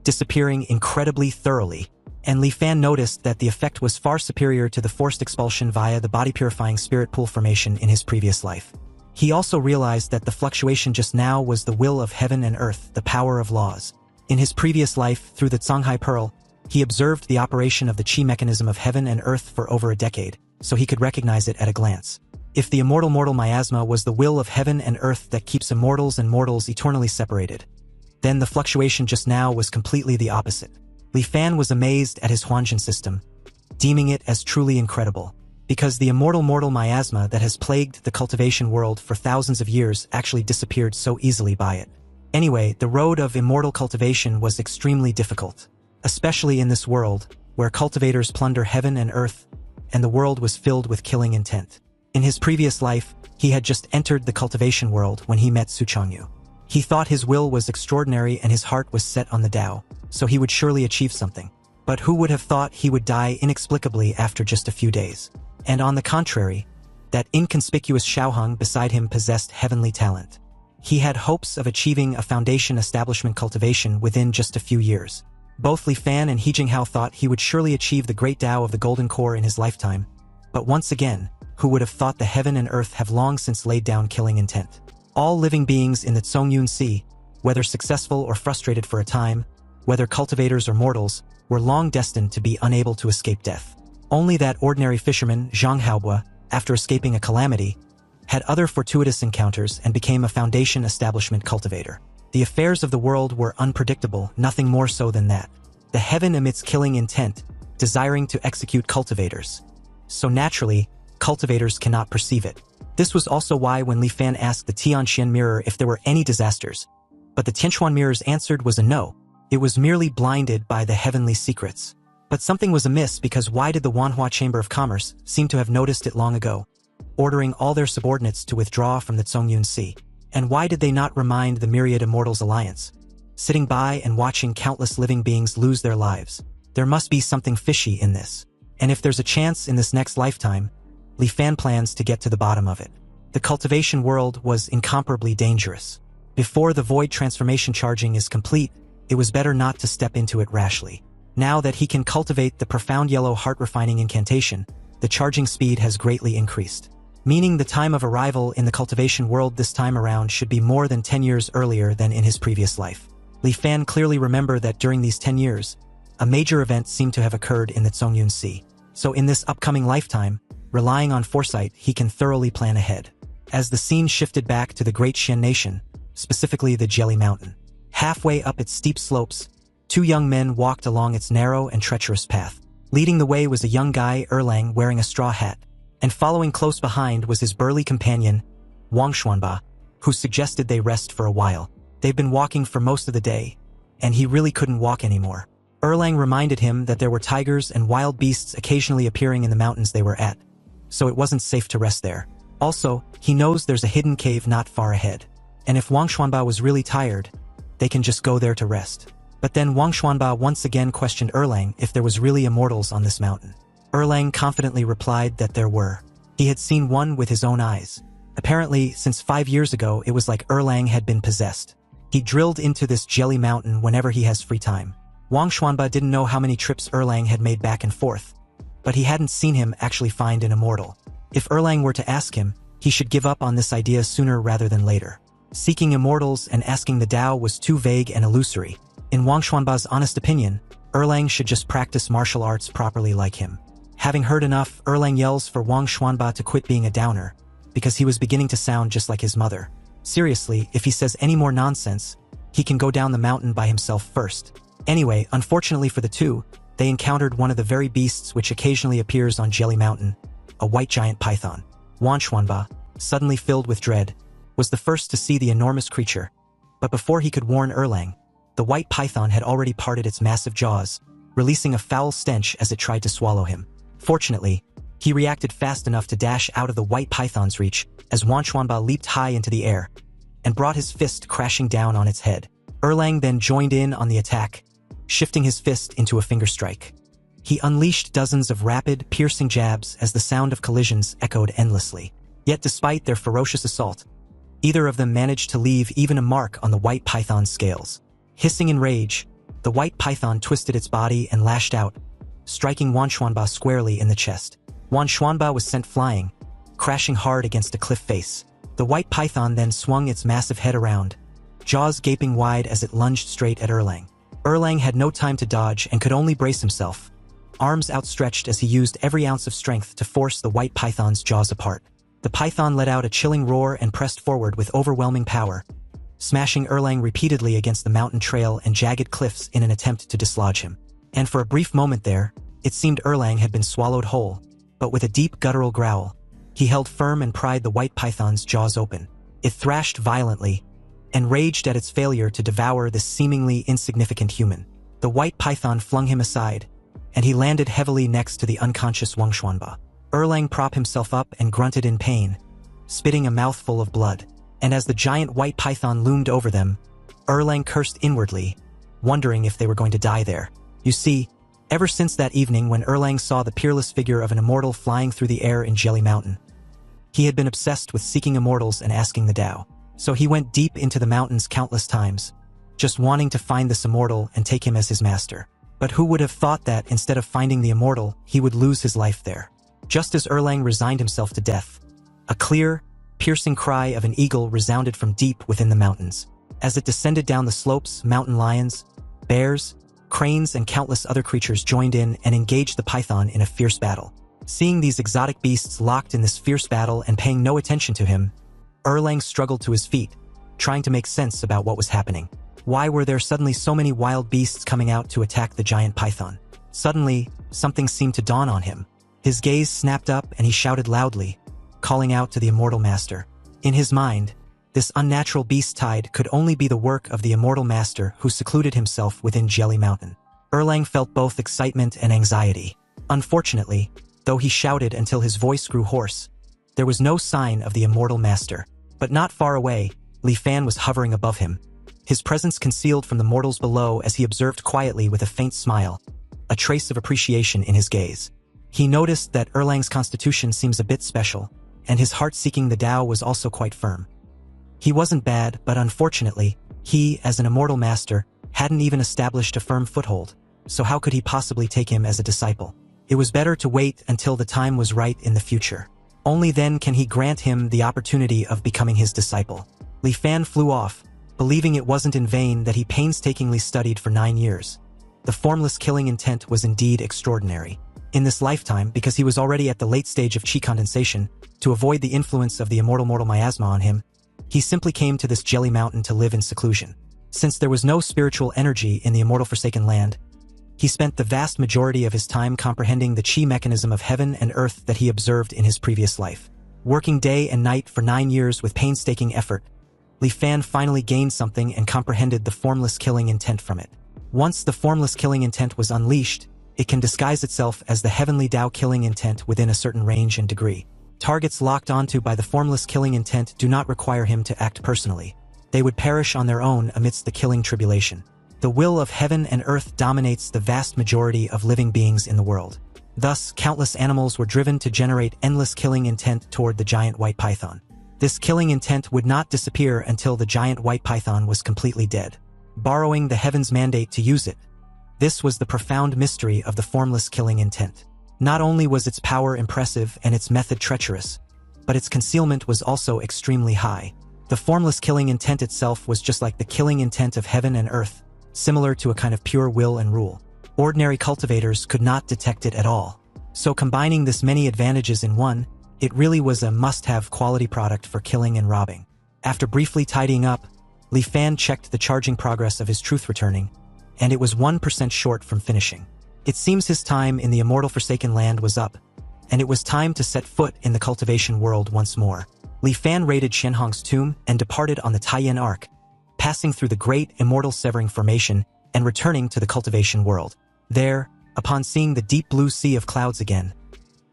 Speaker 1: disappearing incredibly thoroughly, and Li Fan noticed that the effect was far superior to the forced expulsion via the body-purifying spirit pool formation in his previous life. He also realized that the fluctuation just now was the will of heaven and earth, the power of laws. In his previous life, through the Songhai Pearl, he observed the operation of the chi mechanism of heaven and earth for over a decade, so he could recognize it at a glance. If the immortal miasma was the will of heaven and earth that keeps immortals and mortals eternally separated, then the fluctuation just now was completely the opposite. Li Fan was amazed at his Huanjin system, deeming it as truly incredible, because the immortal miasma that has plagued the cultivation world for thousands of years actually disappeared so easily by it. Anyway, the road of immortal cultivation was extremely difficult, especially in this world, where cultivators plunder heaven and earth, and the world was filled with killing intent. In his previous life, he had just entered the cultivation world when he met Su Changyu. He thought his will was extraordinary and his heart was set on the Tao, so he would surely achieve something. But who would have thought he would die inexplicably after just a few days? And on the contrary, that inconspicuous Xiaoheng beside him possessed heavenly talent. He had hopes of achieving a foundation establishment cultivation within just a few years. Both Li Fan and He Jinghao thought he would surely achieve the great Tao of the Golden Core in his lifetime. But once again, who would have thought the heaven and earth have long since laid down killing intent? All living beings in the Zhongyun Sea, whether successful or frustrated for a time, whether cultivators or mortals, were long destined to be unable to escape death. Only that ordinary fisherman, Zhang Haobua, after escaping a calamity, had other fortuitous encounters and became a foundation establishment cultivator. The affairs of the world were unpredictable, nothing more so than that. The heaven emits killing intent, desiring to execute cultivators. So naturally, cultivators cannot perceive it. This was also why when Li Fan asked the Tianxian mirror if there were any disasters, but the Tianquan mirror's answer was a no. It was merely blinded by the heavenly secrets. But something was amiss, because why did the Manhwa Chamber of Commerce seem to have noticed it long ago, ordering all their subordinates to withdraw from the Zhongyun Sea? And why did they not remind the Myriad Immortals Alliance, sitting by and watching countless living beings lose their lives? There must be something fishy in this. And if there's a chance in this next lifetime, Li Fan plans to get to the bottom of it. The cultivation world was incomparably dangerous. Before the void transformation charging is complete, it was better not to step into it rashly. Now that he can cultivate the profound yellow heart-refining incantation, the charging speed has greatly increased, meaning the time of arrival in the cultivation world this time around should be more than 10 years earlier than in his previous life. Li Fan clearly remembered that during these 10 years, a major event seemed to have occurred in the Zhongyun Sea. So in this upcoming lifetime, relying on foresight, he can thoroughly plan ahead. As the scene shifted back to the Great Xian Nation, specifically the Jelly Mountain, halfway up its steep slopes, two young men walked along its narrow and treacherous path. Leading the way was a young guy, Erlang, wearing a straw hat, and following close behind was his burly companion, Wang Xuanba, who suggested they rest for a while. They've been walking for most of the day, and he really couldn't walk anymore. Erlang reminded him that there were tigers and wild beasts occasionally appearing in the mountains they were at, so it wasn't safe to rest there. Also, he knows there's a hidden cave not far ahead, and if Wang Xuanba was really tired, they can just go there to rest. But then Wang Xuanba once again questioned Erlang if there was really immortals on this mountain. Erlang confidently replied that there were. He had seen one with his own eyes. Apparently, since 5 years ago, it was like Erlang had been possessed. He drilled into this jelly mountain whenever he has free time. Wang Xuanba didn't know how many trips Erlang had made back and forth, but he hadn't seen him actually find an immortal. If Erlang were to ask him, he should give up on this idea sooner rather than later. Seeking immortals and asking the Tao was too vague and illusory. In Wang Xuanba's honest opinion, Erlang should just practice martial arts properly like him. Having heard enough, Erlang yells for Wang Xuanba to quit being a downer, because he was beginning to sound just like his mother. Seriously, if he says any more nonsense, he can go down the mountain by himself first. Anyway, unfortunately for the two, they encountered one of the very beasts which occasionally appears on Jelly Mountain, a white giant python. Wang Xuanba, suddenly filled with dread, was the first to see the enormous creature. But before he could warn Erlang, the white python had already parted its massive jaws, releasing a foul stench as it tried to swallow him. Fortunately, he reacted fast enough to dash out of the white python's reach as Wang Xuanba leaped high into the air and brought his fist crashing down on its head. Erlang then joined in on the attack, shifting his fist into a finger strike. He unleashed dozens of rapid, piercing jabs as the sound of collisions echoed endlessly. Yet despite their ferocious assault, Either of them managed to leave even a mark on the white python's scales. Hissing in rage, the white python twisted its body and lashed out, striking Wanxuanba squarely in the chest. Wanxuanba was sent flying, crashing hard against a cliff face. The white python then swung its massive head around, jaws gaping wide as it lunged straight at Erlang. Erlang had no time to dodge and could only brace himself, arms outstretched as he used every ounce of strength to force the white python's jaws apart. The python let out a chilling roar and pressed forward with overwhelming power, smashing Erlang repeatedly against the mountain trail and jagged cliffs in an attempt to dislodge him. And for a brief moment there, it seemed Erlang had been swallowed whole, but with a deep guttural growl, he held firm and pried the white python's jaws open. It thrashed violently, and raged at its failure to devour this seemingly insignificant human. The white python flung him aside, and he landed heavily next to the unconscious Wanxuanba. Erlang propped himself up and grunted in pain, spitting a mouthful of blood. And as the giant white python loomed over them, Erlang cursed inwardly, wondering if they were going to die there. You see, ever since that evening when Erlang saw the peerless figure of an immortal flying through the air in Jelly Mountain, he had been obsessed with seeking immortals and asking the Tao. So he went deep into the mountains countless times, just wanting to find this immortal and take him as his master. But who would have thought that instead of finding the immortal, he would lose his life there? Just as Erlang resigned himself to death, a clear, piercing cry of an eagle resounded from deep within the mountains. As it descended down the slopes, mountain lions, bears, cranes, and countless other creatures joined in and engaged the python in a fierce battle. Seeing these exotic beasts locked in this fierce battle and paying no attention to him, Erlang struggled to his feet, trying to make sense about what was happening. Why were there suddenly so many wild beasts coming out to attack the giant python? Suddenly, something seemed to dawn on him. His gaze snapped up and he shouted loudly, calling out to the immortal master. In his mind, this unnatural beast tide could only be the work of the immortal master who secluded himself within Jelly Mountain. Erlang felt both excitement and anxiety. Unfortunately, though he shouted until his voice grew hoarse, there was no sign of the immortal master. But not far away, Li Fan was hovering above him, his presence concealed from the mortals below as he observed quietly with a faint smile, a trace of appreciation in his gaze. He noticed that Erlang's constitution seems a bit special, and his heart seeking the Tao was also quite firm. He wasn't bad, but unfortunately, he, as an immortal master, hadn't even established a firm foothold, so how could he possibly take him as a disciple? It was better to wait until the time was right in the future. Only then can he grant him the opportunity of becoming his disciple. Li Fan flew off, believing it wasn't in vain that he painstakingly studied for 9 years. The formless killing intent was indeed extraordinary. In this lifetime, because he was already at the late stage of chi condensation, to avoid the influence of the immortal mortal miasma on him, he simply came to this Jelly Mountain to live in seclusion. Since there was no spiritual energy in the immortal Forsaken Land, he spent the vast majority of his time comprehending the chi mechanism of heaven and earth that he observed in his previous life. Working day and night for 9 years with painstaking effort, Li Fan finally gained something and comprehended the formless killing intent from it. Once the formless killing intent was unleashed, it can disguise itself as the heavenly Tao killing intent within a certain range and degree. Targets locked onto by the formless killing intent do not require him to act personally. They would perish on their own amidst the killing tribulation. The will of heaven and earth dominates the vast majority of living beings in the world. Thus, countless animals were driven to generate endless killing intent toward the giant white python. This killing intent would not disappear until the giant white python was completely dead. Borrowing the heaven's mandate to use it, this was the profound mystery of the formless killing intent. Not only was its power impressive and its method treacherous, but its concealment was also extremely high. The formless killing intent itself was just like the killing intent of heaven and earth, similar to a kind of pure will and rule. Ordinary cultivators could not detect it at all. So combining this many advantages in one, it really was a must-have quality product for killing and robbing. After briefly tidying up, Li Fan checked the charging progress of his truth returning, and it was 1% short from finishing. It seems his time in the immortal Forsaken Land was up, and it was time to set foot in the cultivation world once more. Li Fan raided Shenhong's tomb and departed on the Tyen arc, passing through the great immortal severing formation and returning to the cultivation world. There, upon seeing the deep blue sea of clouds again,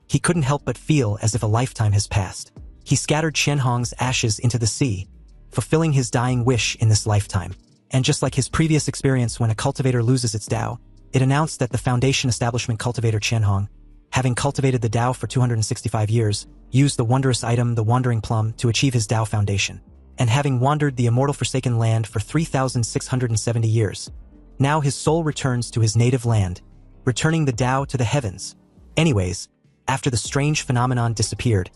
Speaker 1: he couldn't help but feel as if a lifetime has passed. He scattered Shenhong's ashes into the sea, fulfilling his dying wish in this lifetime. And just like his previous experience when a cultivator loses its Tao, it announced that the foundation establishment cultivator Shenhong, having cultivated the Tao for 265 years, used the wondrous item, the Wandering Plum, to achieve his Tao foundation. and having wandered the immortal forsaken land for 3,670 years. Now his soul returns to his native land, returning the Tao to the heavens. Anyways, after the strange phenomenon disappeared,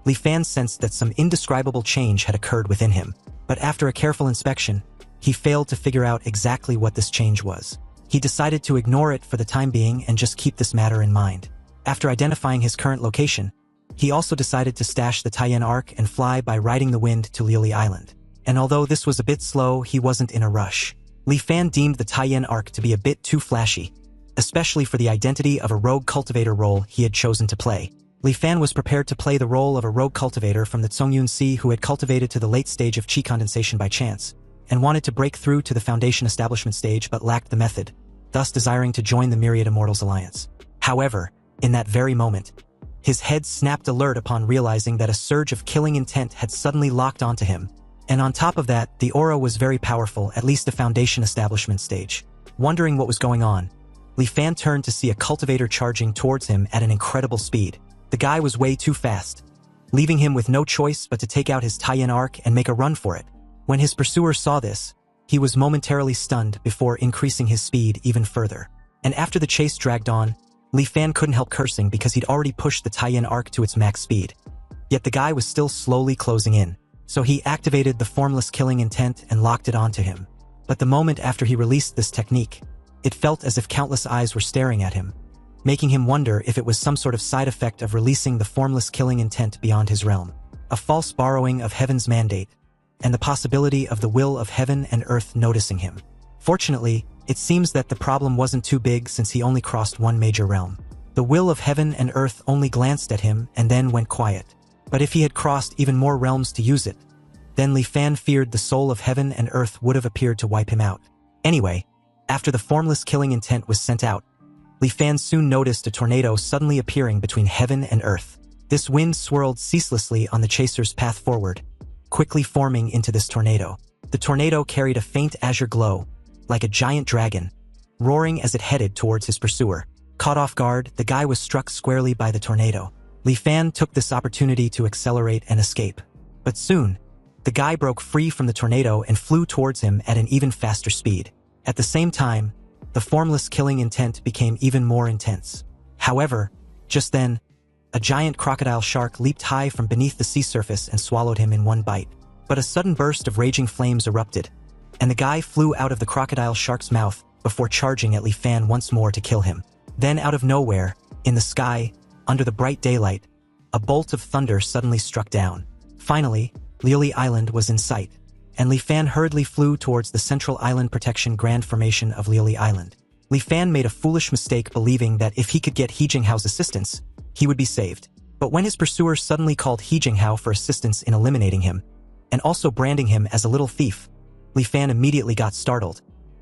Speaker 1: Li Fan sensed that some indescribable change had occurred within him. But after a careful inspection, he failed to figure out exactly what this change was. He decided to ignore it for the time being and just keep this matter in mind. After identifying his current location, he also decided to stash the Tyen arc and fly by riding the wind to Lili Island. And although this was a bit slow, he wasn't in a rush. Li Fan deemed the Tyen arc to be a bit too flashy, especially for the identity of a rogue cultivator role he had chosen to play. Li Fan was prepared to play the role of a rogue cultivator from the Tsongyun Sea who had cultivated to the late stage of qi condensation by chance, and wanted to break through to the foundation establishment stage but lacked the method, thus desiring to join the Myriad Immortals Alliance. However, in that very moment, his head snapped alert upon realizing that a surge of killing intent had suddenly locked onto him, and on top of that, the aura was very powerful, at least the foundation establishment stage. Wondering what was going on, Li Fan turned to see a cultivator charging towards him at an incredible speed. The guy was way too fast, leaving him with no choice but to take out his Tyen arc and make a run for it. When his pursuer saw this, he was momentarily stunned before increasing his speed even further. And after the chase dragged on, Li Fan couldn't help cursing because he'd already pushed the Tyen arc to its max speed. Yet the guy was still slowly closing in, so he activated the formless killing intent and locked it onto him. But the moment after he released this technique, it felt as if countless eyes were staring at him, making him wonder if it was some sort of side effect of releasing the formless killing intent beyond his realm, a false borrowing of heaven's mandate, and the possibility of the will of heaven and earth noticing him. Fortunately, it seems that the problem wasn't too big since he only crossed one major realm. The will of heaven and earth only glanced at him and then went quiet. But if he had crossed even more realms to use it, then Li Fan feared the soul of heaven and earth would have appeared to wipe him out. Anyway, after the formless killing intent was sent out, Li Fan soon noticed a tornado suddenly appearing between heaven and earth. This wind swirled ceaselessly on the chaser's path forward, quickly forming into this tornado. The tornado carried a faint azure glow, like a giant dragon, roaring as it headed towards his pursuer. Caught off guard, the guy was struck squarely by the tornado. Li Fan took this opportunity to accelerate and escape. But soon, the guy broke free from the tornado and flew towards him at an even faster speed. At the same time, the formless killing intent became even more intense. However, just then, a giant crocodile shark leaped high from beneath the sea surface and swallowed him in one bite. But a sudden burst of raging flames erupted, and the guy flew out of the crocodile shark's mouth before charging at Li Fan once more to kill him. Then out of nowhere, in the sky, under the bright daylight, a bolt of thunder suddenly struck down. Finally, Lili Island was in sight, and Li Fan hurriedly flew towards the Central Island Protection Grand Formation of Lili Island. Li Fan made a foolish mistake believing that if he could get He Jinghao's assistance, he would be saved. But when his pursuer suddenly called He Jinghao for assistance in eliminating him, and also branding him as a little thief, Li Fan immediately got startled,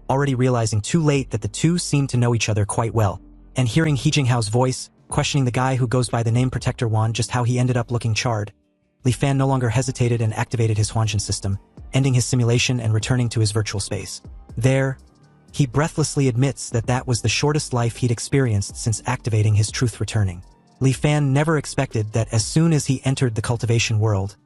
Speaker 1: already realizing too late that the two seemed to know each other quite well. And hearing He Jinghao's voice, questioning the guy who goes by the name Protector Wan just how he ended up looking charred, Li Fan no longer hesitated and activated his Wansen system, ending his simulation and returning to his virtual space. There, he breathlessly admits that that was the shortest life he'd experienced since activating his truth returning. Li Fan never expected that as soon as he entered the cultivation world,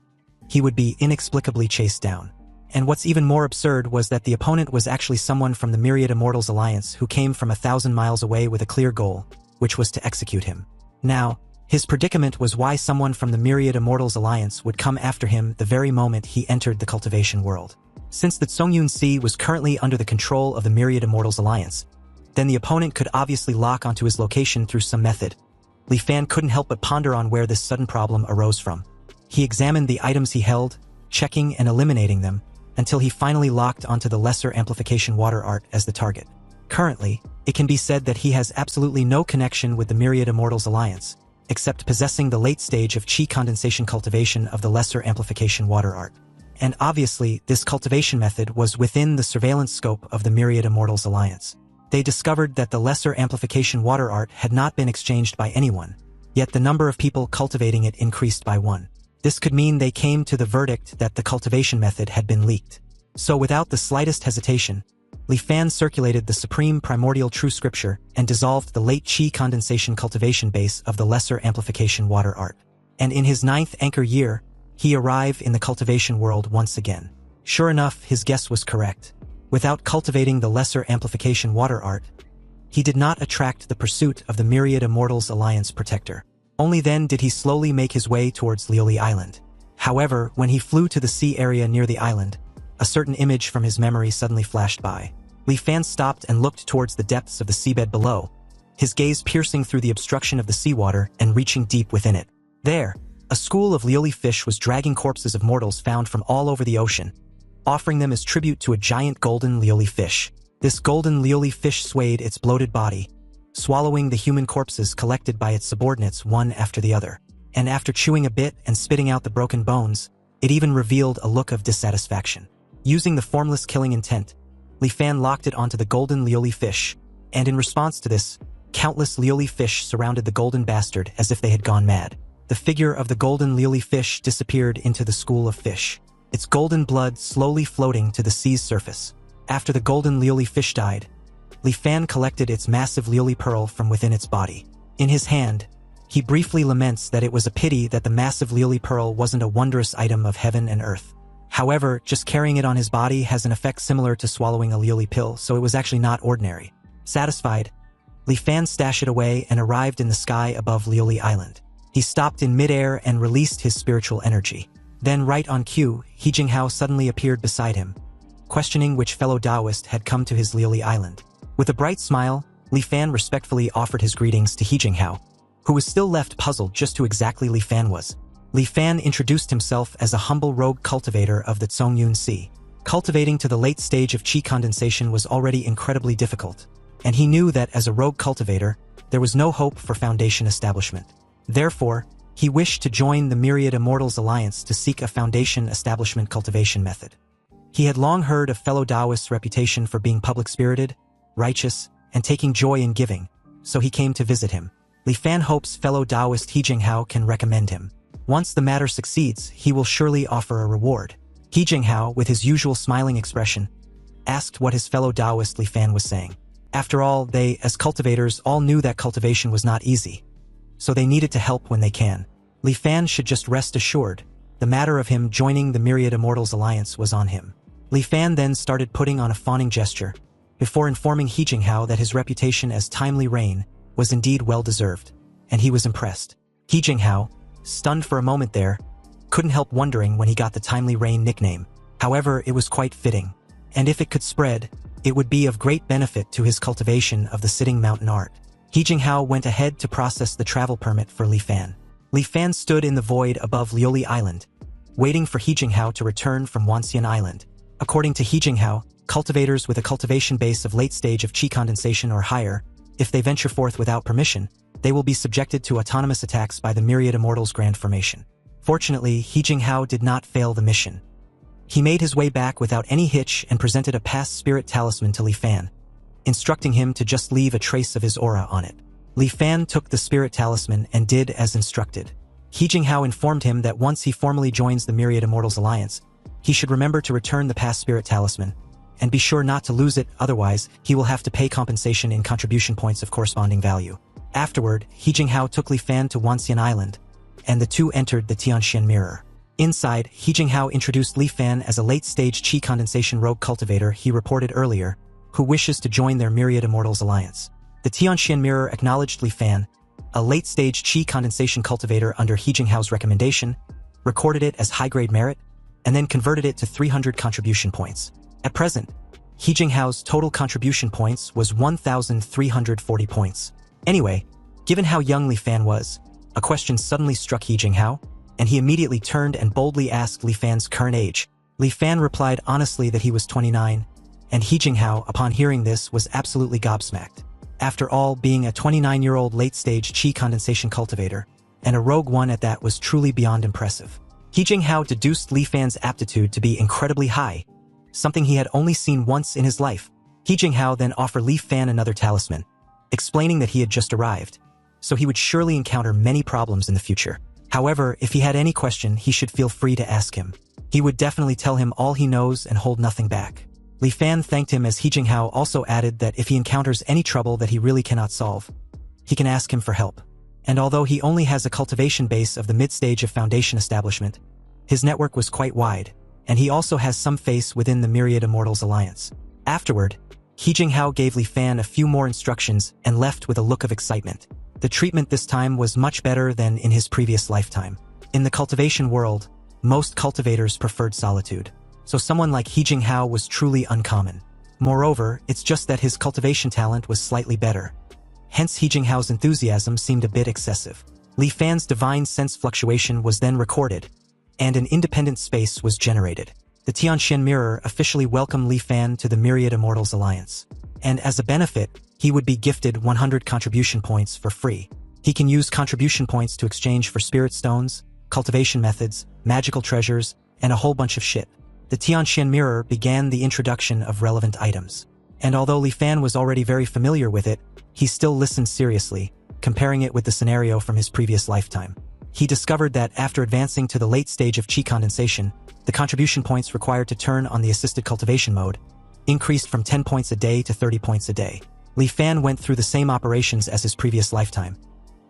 Speaker 1: he would be inexplicably chased down. And what's even more absurd was that the opponent was actually someone from the Myriad Immortals Alliance who came from 1,000 miles away with a clear goal, which was to execute him. Now, his predicament was why someone from the Myriad Immortals Alliance would come after him the very moment he entered the cultivation world. Since the Tsongyun Sea was currently under the control of the Myriad Immortals Alliance, then the opponent could obviously lock onto his location through some method. Li Fan couldn't help but ponder on where this sudden problem arose from. He examined the items he held, checking and eliminating them, until he finally locked onto the lesser amplification water art as the target. Currently, it can be said that he has absolutely no connection with the Myriad Immortals Alliance, except possessing the late stage of qi condensation cultivation of the lesser amplification water art. And obviously, this cultivation method was within the surveillance scope of the Myriad Immortals Alliance. They discovered that the lesser amplification water art had not been exchanged by anyone, yet the number of people cultivating it increased by 1. This could mean they came to the verdict that the cultivation method had been leaked. So without the slightest hesitation, Li Fan circulated the supreme primordial true scripture and dissolved the late qi condensation cultivation base of the lesser amplification water art. And in his 9th anchor year, he arrived in the cultivation world once again. Sure enough, his guess was correct. Without cultivating the lesser amplification water art, he did not attract the pursuit of the Myriad Immortals Alliance protector. Only then did he slowly make his way towards Lioli Island. However, when he flew to the sea area near the island, a certain image from his memory suddenly flashed by. Li Fan stopped and looked towards the depths of the seabed below, his gaze piercing through the obstruction of the seawater and reaching deep within it. There, a school of Lioli fish was dragging corpses of mortals found from all over the ocean, offering them as tribute to a giant golden Lioli fish. This golden Lioli fish swayed its bloated body, swallowing the human corpses collected by its subordinates one after the other. And after chewing a bit and spitting out the broken bones, it even revealed a look of dissatisfaction. Using the formless killing intent, Li Fan locked it onto the golden Lioli fish, and in response to this, countless Lioli fish surrounded the golden bastard as if they had gone mad. The figure of the golden Lioli fish disappeared into the school of fish, its golden blood slowly floating to the sea's surface. After the golden Lioli fish died, Li Fan collected its massive Lioli pearl from within its body. In his hand, he briefly laments that it was a pity that the massive Lioli pearl wasn't a wondrous item of heaven and earth. However, just carrying it on his body has an effect similar to swallowing a Lioli pill, so it was actually not ordinary. Satisfied, Li Fan stashed it away and arrived in the sky above Lioli Island. He stopped in midair and released his spiritual energy. Then right on cue, He Jinghao suddenly appeared beside him, questioning which fellow Taoist had come to his Lioli Island. With a bright smile, Li Fan respectfully offered his greetings to He Jinghao, who was still left puzzled just who exactly Li Fan was. Li Fan introduced himself as a humble rogue cultivator of the Zhongyun Sea. Cultivating to the late stage of qi condensation was already incredibly difficult, and he knew that as a rogue cultivator, there was no hope for Foundation establishment. Therefore, he wished to join the Myriad Immortals Alliance to seek a Foundation establishment cultivation method. He had long heard of fellow Taoists' reputation for being public-spirited, righteous, and taking joy in giving, so he came to visit him. Li Fan hopes fellow Taoist He Jinghao can recommend him. Once the matter succeeds, he will surely offer a reward. He Jinghao, with his usual smiling expression, asked what his fellow Taoist Li Fan was saying. After all, they, as cultivators, all knew that cultivation was not easy, so they needed to help when they can. Li Fan should just rest assured, the matter of him joining the Myriad Immortals Alliance was on him. Li Fan then started putting on a fawning gesture, before informing He Jinghao that his reputation as timely rain was indeed well-deserved, and he was impressed. He Jinghao, stunned for a moment there, couldn't help wondering when he got the timely rain nickname. However, it was quite fitting, and if it could spread, it would be of great benefit to his cultivation of the sitting mountain art. He Jinghao went ahead to process the travel permit for Li Fan. Li Fan stood in the void above Lioli Island, waiting for He Jinghao to return from Wansen Island. According to He Jinghao, cultivators with a cultivation base of late stage of qi condensation or higher, if they venture forth without permission, they will be subjected to autonomous attacks by the Myriad Immortals Grand Formation. Fortunately, He Jinghao did not fail the mission. He made his way back without any hitch and presented a past spirit talisman to Li Fan, instructing him to just leave a trace of his aura on it. Li Fan took the spirit talisman and did as instructed. He Jinghao informed him that once he formally joins the Myriad Immortals Alliance, he should remember to return the past spirit talisman, and be sure not to lose it, otherwise he will have to pay compensation in contribution points of corresponding value. Afterward, He Jinghao took Li Fan to Wansen Island, and the two entered the Tianxian Mirror. Inside, He Jinghao introduced Li Fan as a late-stage qi condensation rogue cultivator he reported earlier, who wishes to join their Myriad Immortals Alliance. The Tianxian Mirror acknowledged Li Fan, a late-stage qi condensation cultivator under He Jinghao's recommendation, recorded it as high-grade merit, and then converted it to 300 contribution points. At present, He Jinghao's total contribution points was 1,340 points. Anyway, given how young Li Fan was, a question suddenly struck He Jinghao, and he immediately turned and boldly asked Li Fan's current age. Li Fan replied honestly that he was 29, and He Jinghao, upon hearing this, was absolutely gobsmacked. After all, being a 29-year-old late-stage qi condensation cultivator, and a rogue one at that, was truly beyond impressive. He Jinghao deduced Li Fan's aptitude to be incredibly high, something he had only seen once in his life. He Jinghao then offered Li Fan another talisman, explaining that he had just arrived, so he would surely encounter many problems in the future. However, if he had any question, he should feel free to ask him. He would definitely tell him all he knows and hold nothing back. Li Fan thanked him as He Jinghao also added that if he encounters any trouble that he really cannot solve, he can ask him for help. And although he only has a cultivation base of the mid-stage of Foundation establishment, His network was quite wide, and he also has some face within the Myriad Immortals alliance. Afterward, He Jinghao gave Li Fan a few more instructions and left with a look of excitement. The treatment this time was much better than in his previous lifetime. In the cultivation world, most cultivators preferred solitude, so someone like He Jinghao was truly uncommon. Moreover, it's just that his cultivation talent was slightly better. Hence He Jinghao's enthusiasm seemed a bit excessive. Li Fan's divine sense fluctuation was then recorded, and an independent space was generated. The Tianxian Mirror officially welcomed Li Fan to the Myriad Immortals Alliance, and as a benefit, he would be gifted 100 contribution points for free. He can use contribution points to exchange for spirit stones, cultivation methods, magical treasures, and a whole bunch of shit. The Tianxian Mirror began the introduction of relevant items. And although Li Fan was already very familiar with it, he still listened seriously, comparing it with the scenario from his previous lifetime. He discovered that after advancing to the late stage of qi condensation, the contribution points required to turn on the assisted cultivation mode increased from 10 points a day to 30 points a day. Li Fan went through the same operations as his previous lifetime.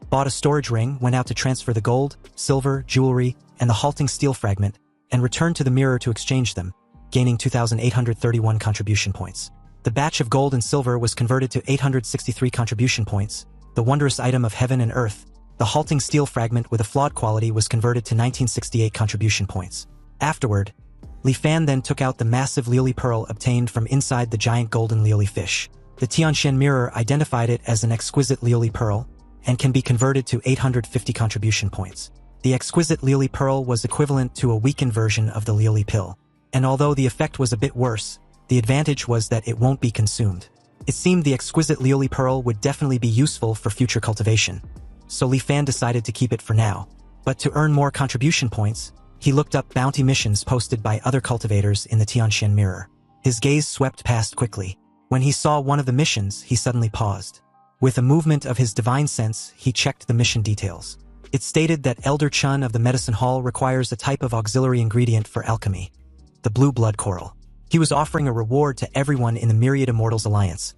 Speaker 1: Bought a storage ring, went out to transfer the gold, silver, jewelry, and the halting steel fragment, and returned to the mirror to exchange them, gaining 2,831 contribution points. The batch of gold and silver was converted to 863 contribution points. The wondrous item of heaven and earth, the halting steel fragment with a flawed quality, was converted to 1968 contribution points. Afterward, Li Fan then took out the massive Liuli pearl obtained from inside the giant golden Liuli fish. The Tianxian Mirror identified it as an exquisite Liuli pearl, and can be converted to 850 contribution points. The exquisite Liuli pearl was equivalent to a weakened version of the Liuli pill, and although the effect was a bit worse, the advantage was that it won't be consumed. It seemed the exquisite Liuli pearl would definitely be useful for future cultivation, so Li Fan decided to keep it for now. But to earn more contribution points, he looked up bounty missions posted by other cultivators in the Tianxian Mirror. His gaze swept past quickly. When he saw one of the missions, he suddenly paused. With a movement of his divine sense, he checked the mission details. It stated that Elder Chun of the Medicine Hall requires a type of auxiliary ingredient for alchemy, the blue blood coral. He was offering a reward to everyone in the Myriad Immortals Alliance.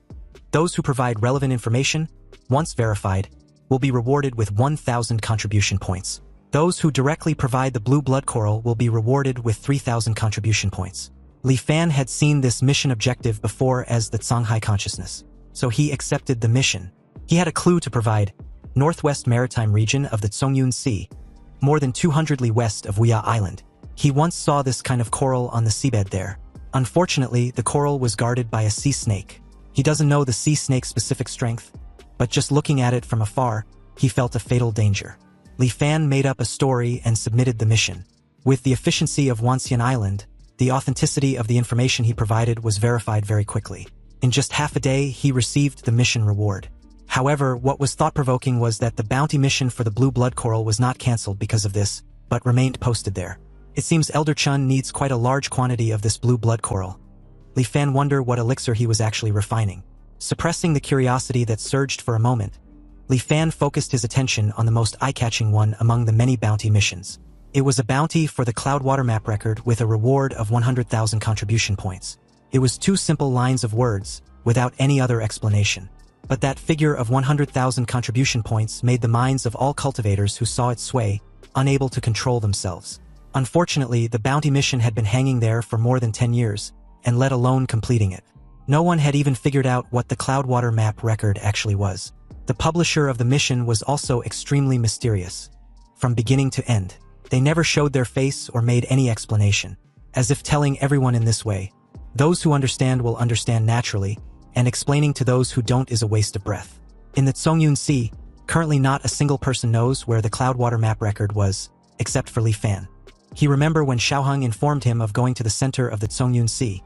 Speaker 1: Those who provide relevant information, once verified, will be rewarded with 1,000 contribution points. Those who directly provide the blue blood coral will be rewarded with 3,000 contribution points. Li Fan had seen this mission objective before as the Songhai consciousness, so he accepted the mission. He had a clue to provide: northwest maritime region of the Zhongyun Sea, more than 200 li west of Wuya Island. He once saw this kind of coral on the seabed there. Unfortunately, the coral was guarded by a sea snake. He doesn't know the sea snake's specific strength, but just looking at it from afar, he felt a fatal danger. Li Fan made up a story and submitted the mission. With the efficiency of Wansen Island, the authenticity of the information he provided was verified very quickly. In just half a day, he received the mission reward. However, what was thought-provoking was that the bounty mission for the blue blood coral was not cancelled because of this, but remained posted there. It seems Elder Chun needs quite a large quantity of this blue blood coral. Li Fan wondered what elixir he was actually refining. Suppressing the curiosity that surged for a moment, Li Fan focused his attention on the most eye-catching one among the many bounty missions. It was a bounty for the cloudwater map record with a reward of 100,000 contribution points. It was 2 simple lines of words, without any other explanation. But that figure of 100,000 contribution points made the minds of all cultivators who saw it sway, unable to control themselves. Unfortunately, the bounty mission had been hanging there for more than 10 years, and let alone completing it. No one had even figured out what the cloudwater map record actually was. The publisher of the mission was also extremely mysterious. From beginning to end, they never showed their face or made any explanation, as if telling everyone in this way, those who understand will understand naturally, and explaining to those who don't is a waste of breath. In the Zhongyun Sea, currently not a single person knows where the cloudwater map record was, except for Li Fan. He remembered when Xiaoheng informed him of going to the center of the Zhongyun Sea,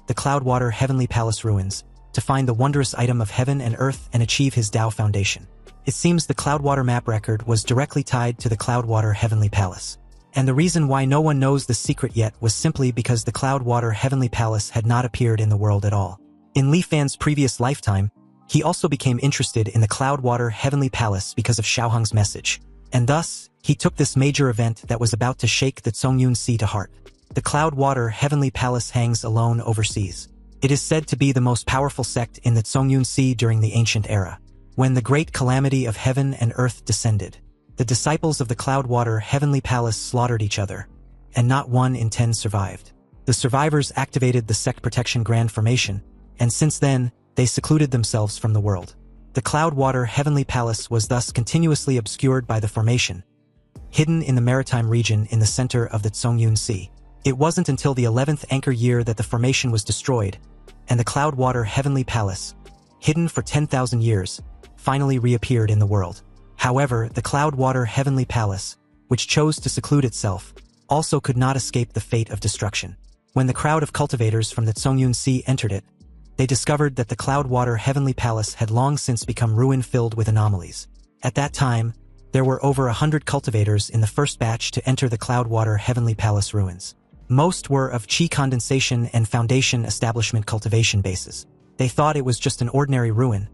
Speaker 1: the Cloudwater Heavenly Palace ruins, to find the wondrous item of heaven and earth and achieve his Tao foundation. It seems the Cloudwater map record was directly tied to the Cloudwater Heavenly Palace. And the reason why no one knows the secret yet was simply because the Cloudwater Heavenly Palace had not appeared in the world at all. In Li Fan's previous lifetime, he also became interested in the Cloudwater Heavenly Palace because of Xiaoheng's message. And thus, he took this major event that was about to shake the Zhongyun Sea to heart. The Cloudwater Heavenly Palace hangs alone overseas. It is said to be the most powerful sect in the Zhongyun Sea during the ancient era. When the great calamity of heaven and earth descended, the disciples of the Cloudwater Heavenly Palace slaughtered each other, and not 1 in 10 survived. The survivors activated the Sect Protection Grand Formation, and since then, they secluded themselves from the world. The Cloudwater Heavenly Palace was thus continuously obscured by the formation, hidden in the maritime region in the center of the Tsogyun Sea. It wasn't until the 11th anchor year that the formation was destroyed, and the Cloudwater Heavenly Palace, hidden for 10,000 years, finally reappeared in the world. However, the Cloudwater Heavenly Palace, which chose to seclude itself, also could not escape the fate of destruction. When the crowd of cultivators from the Tsogyun Sea entered it, they discovered that the Cloudwater Heavenly Palace had long since become ruin filled with anomalies. At that time, there were over 100 cultivators in the first batch to enter the Cloudwater Heavenly Palace ruins. Most were of chi condensation and foundation establishment cultivation bases. They thought it was just an ordinary ruin,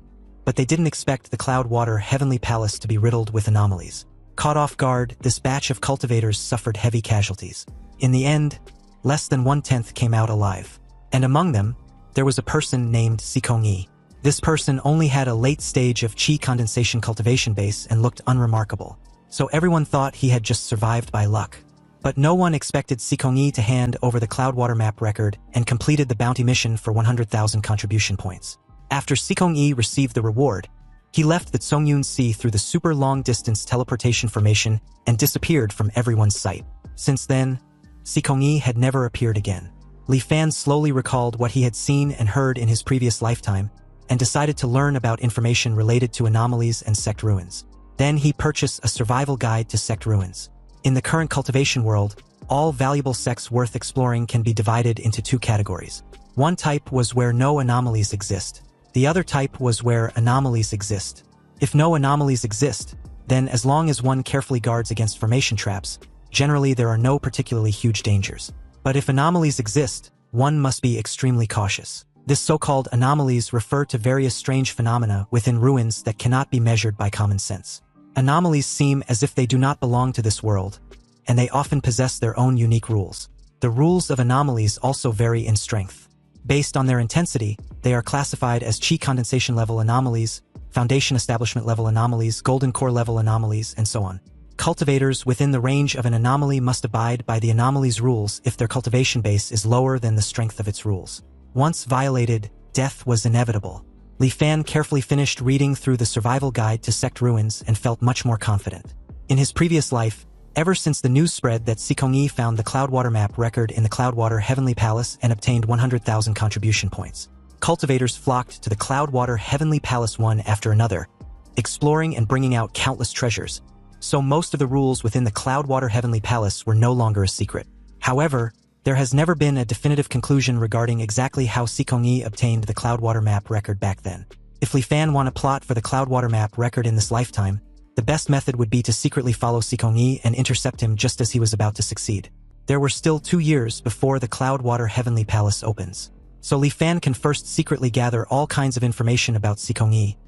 Speaker 1: but they didn't expect the Cloudwater Heavenly Palace to be riddled with anomalies. Caught off guard, this batch of cultivators suffered heavy casualties. In the end, less than 1/10 came out alive. And among them, there was a person named Sikong-yi. This person only had a late stage of chi condensation cultivation base and looked unremarkable, so everyone thought he had just survived by luck. But no one expected Sikong-yi to hand over the Cloudwater map record and completed the bounty mission for 100,000 contribution points. After Sikong-yi received the reward, he left the Tsogyun Sea through the super long-distance teleportation formation and disappeared from everyone's sight. Since then, Sikong-yi had never appeared again. Li Fan slowly recalled what he had seen and heard in his previous lifetime and decided to learn about information related to anomalies and sect ruins. Then he purchased a survival guide to sect ruins. In the current cultivation world, all valuable sects worth exploring can be divided into 2 categories. One type was where no anomalies exist. The other type was where anomalies exist. If no anomalies exist, then as long as one carefully guards against formation traps, generally there are no particularly huge dangers. But if anomalies exist, one must be extremely cautious. This so-called anomalies refer to various strange phenomena within ruins that cannot be measured by common sense. Anomalies seem as if they do not belong to this world, and they often possess their own unique rules. The rules of anomalies also vary in strength. Based on their intensity, they are classified as chi condensation level anomalies, foundation establishment level anomalies, golden core level anomalies, and so on. Cultivators within the range of an anomaly must abide by the anomaly's rules if their cultivation base is lower than the strength of its rules. Once violated, death was inevitable. Li Fan carefully finished reading through the survival guide to sect ruins and felt much more confident. In his previous life, ever since the news spread that Sikong-yi found the Cloudwater map record in the Cloudwater Heavenly Palace and obtained 100,000 contribution points, cultivators flocked to the Cloudwater Heavenly Palace one after another, exploring and bringing out countless treasures. So most of the rules within the Cloudwater Heavenly Palace were no longer a secret. However, there has never been a definitive conclusion regarding exactly how Sikong-yi obtained the Cloudwater map record back then. If Li Fan want a plot for the Cloudwater map record in this lifetime, the best method would be to secretly follow Sikong-yi and intercept him just as he was about to succeed. There were still 2 years before the Cloudwater Heavenly Palace opens. So Li Fan can first secretly gather all kinds of information about Sikong-yi,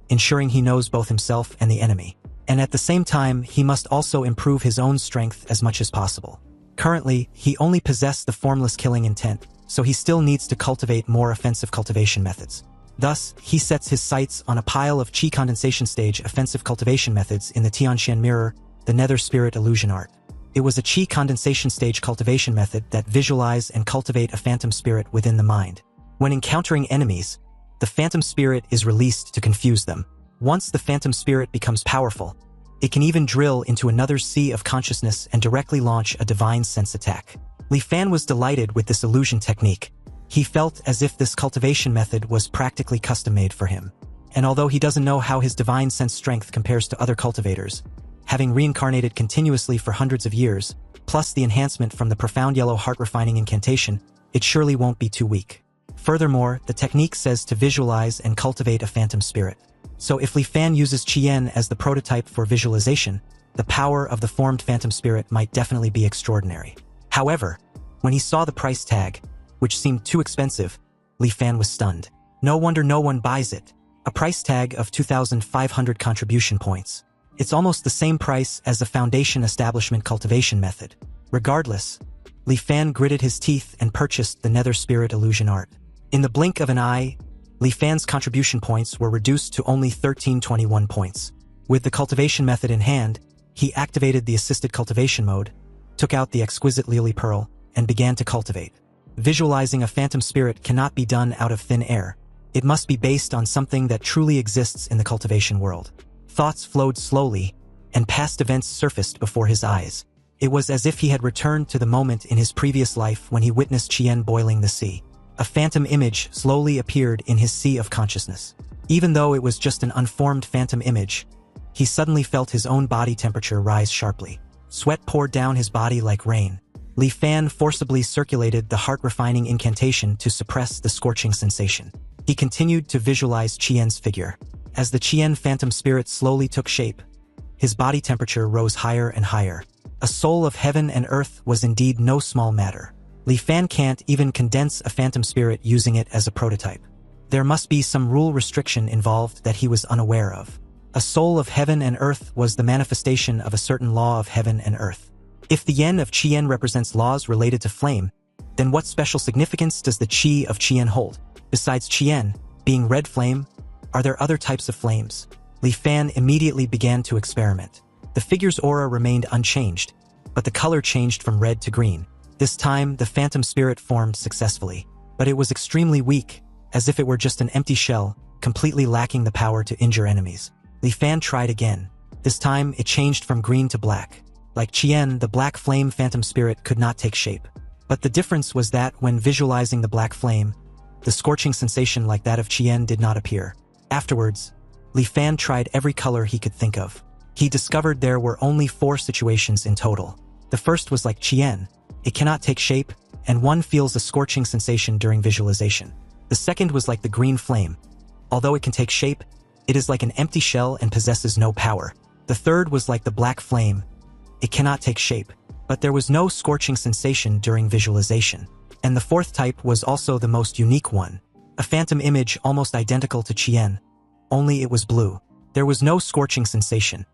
Speaker 1: ensuring he knows both himself and the enemy. And at the same time, he must also improve his own strength as much as possible. Currently, he only possessed the formless killing intent, so he still needs to cultivate more offensive cultivation methods. Thus, he sets his sights on a pile of chi condensation stage offensive cultivation methods in the Tianxian Mirror, the Nether Spirit Illusion Art. It was a chi condensation stage cultivation method that visualize and cultivate a phantom spirit within the mind. When encountering enemies, the phantom spirit is released to confuse them. Once the phantom spirit becomes powerful, it can even drill into another sea of consciousness and directly launch a divine sense attack. Li Fan was delighted with this illusion technique. He felt as if this cultivation method was practically custom-made for him. And although he doesn't know how his divine sense strength compares to other cultivators, having reincarnated continuously for hundreds of years, plus the enhancement from the profound yellow heart refining incantation, it surely won't be too weak. Furthermore, the technique says to visualize and cultivate a phantom spirit. So if Li Fan uses Tyen as the prototype for visualization, the power of the formed phantom spirit might definitely be extraordinary. However, when he saw the price tag, which seemed too expensive, Li Fan was stunned. No wonder no one buys it. A price tag of 2,500 contribution points. It's almost the same price as the foundation establishment cultivation method. Regardless, Li Fan gritted his teeth and purchased the Nether Spirit Illusion Art. In the blink of an eye, Li Fan's contribution points were reduced to only 1321 points. With the cultivation method in hand, he activated the assisted cultivation mode, took out the exquisite lily pearl, and began to cultivate. Visualizing a phantom spirit cannot be done out of thin air. It must be based on something that truly exists in the cultivation world. Thoughts flowed slowly, and past events surfaced before his eyes. It was as if he had returned to the moment in his previous life when he witnessed Tyen boiling the sea. A phantom image slowly appeared in his sea of consciousness. Even though it was just an unformed phantom image, he suddenly felt his own body temperature rise sharply. Sweat poured down his body like rain. Li Fan forcibly circulated the heart-refining incantation to suppress the scorching sensation. He continued to visualize Tyen's figure. As the Tyen phantom spirit slowly took shape, his body temperature rose higher and higher. A soul of heaven and earth was indeed no small matter. Li Fan can't even condense a phantom spirit using it as a prototype. There must be some rule restriction involved that he was unaware of. A soul of heaven and earth was the manifestation of a certain law of heaven and earth. If the yen of Tyen represents laws related to flame, then what special significance does the chi of Tyen hold? Besides Tyen being red flame, are there other types of flames? Li Fan immediately began to experiment. The figure's aura remained unchanged, but the color changed from red to green. This time, the phantom spirit formed successfully, but it was extremely weak, as if it were just an empty shell, completely lacking the power to injure enemies. Li Fan tried again. This time, it changed from green to black. Like Tyen, the black flame phantom spirit could not take shape. But the difference was that when visualizing the black flame, the scorching sensation like that of Tyen did not appear. Afterwards, Li Fan tried every color he could think of. He discovered there were only 4 situations in total. The first was like Tyen. It cannot take shape, and one feels a scorching sensation during visualization. The second was like the green flame. Although it can take shape, it is like an empty shell and possesses no power. The third was like the black flame. It cannot take shape, but there was no scorching sensation during visualization. And the fourth type was also the most unique one. A phantom image almost identical to Tyen, only it was blue. There was no scorching sensation.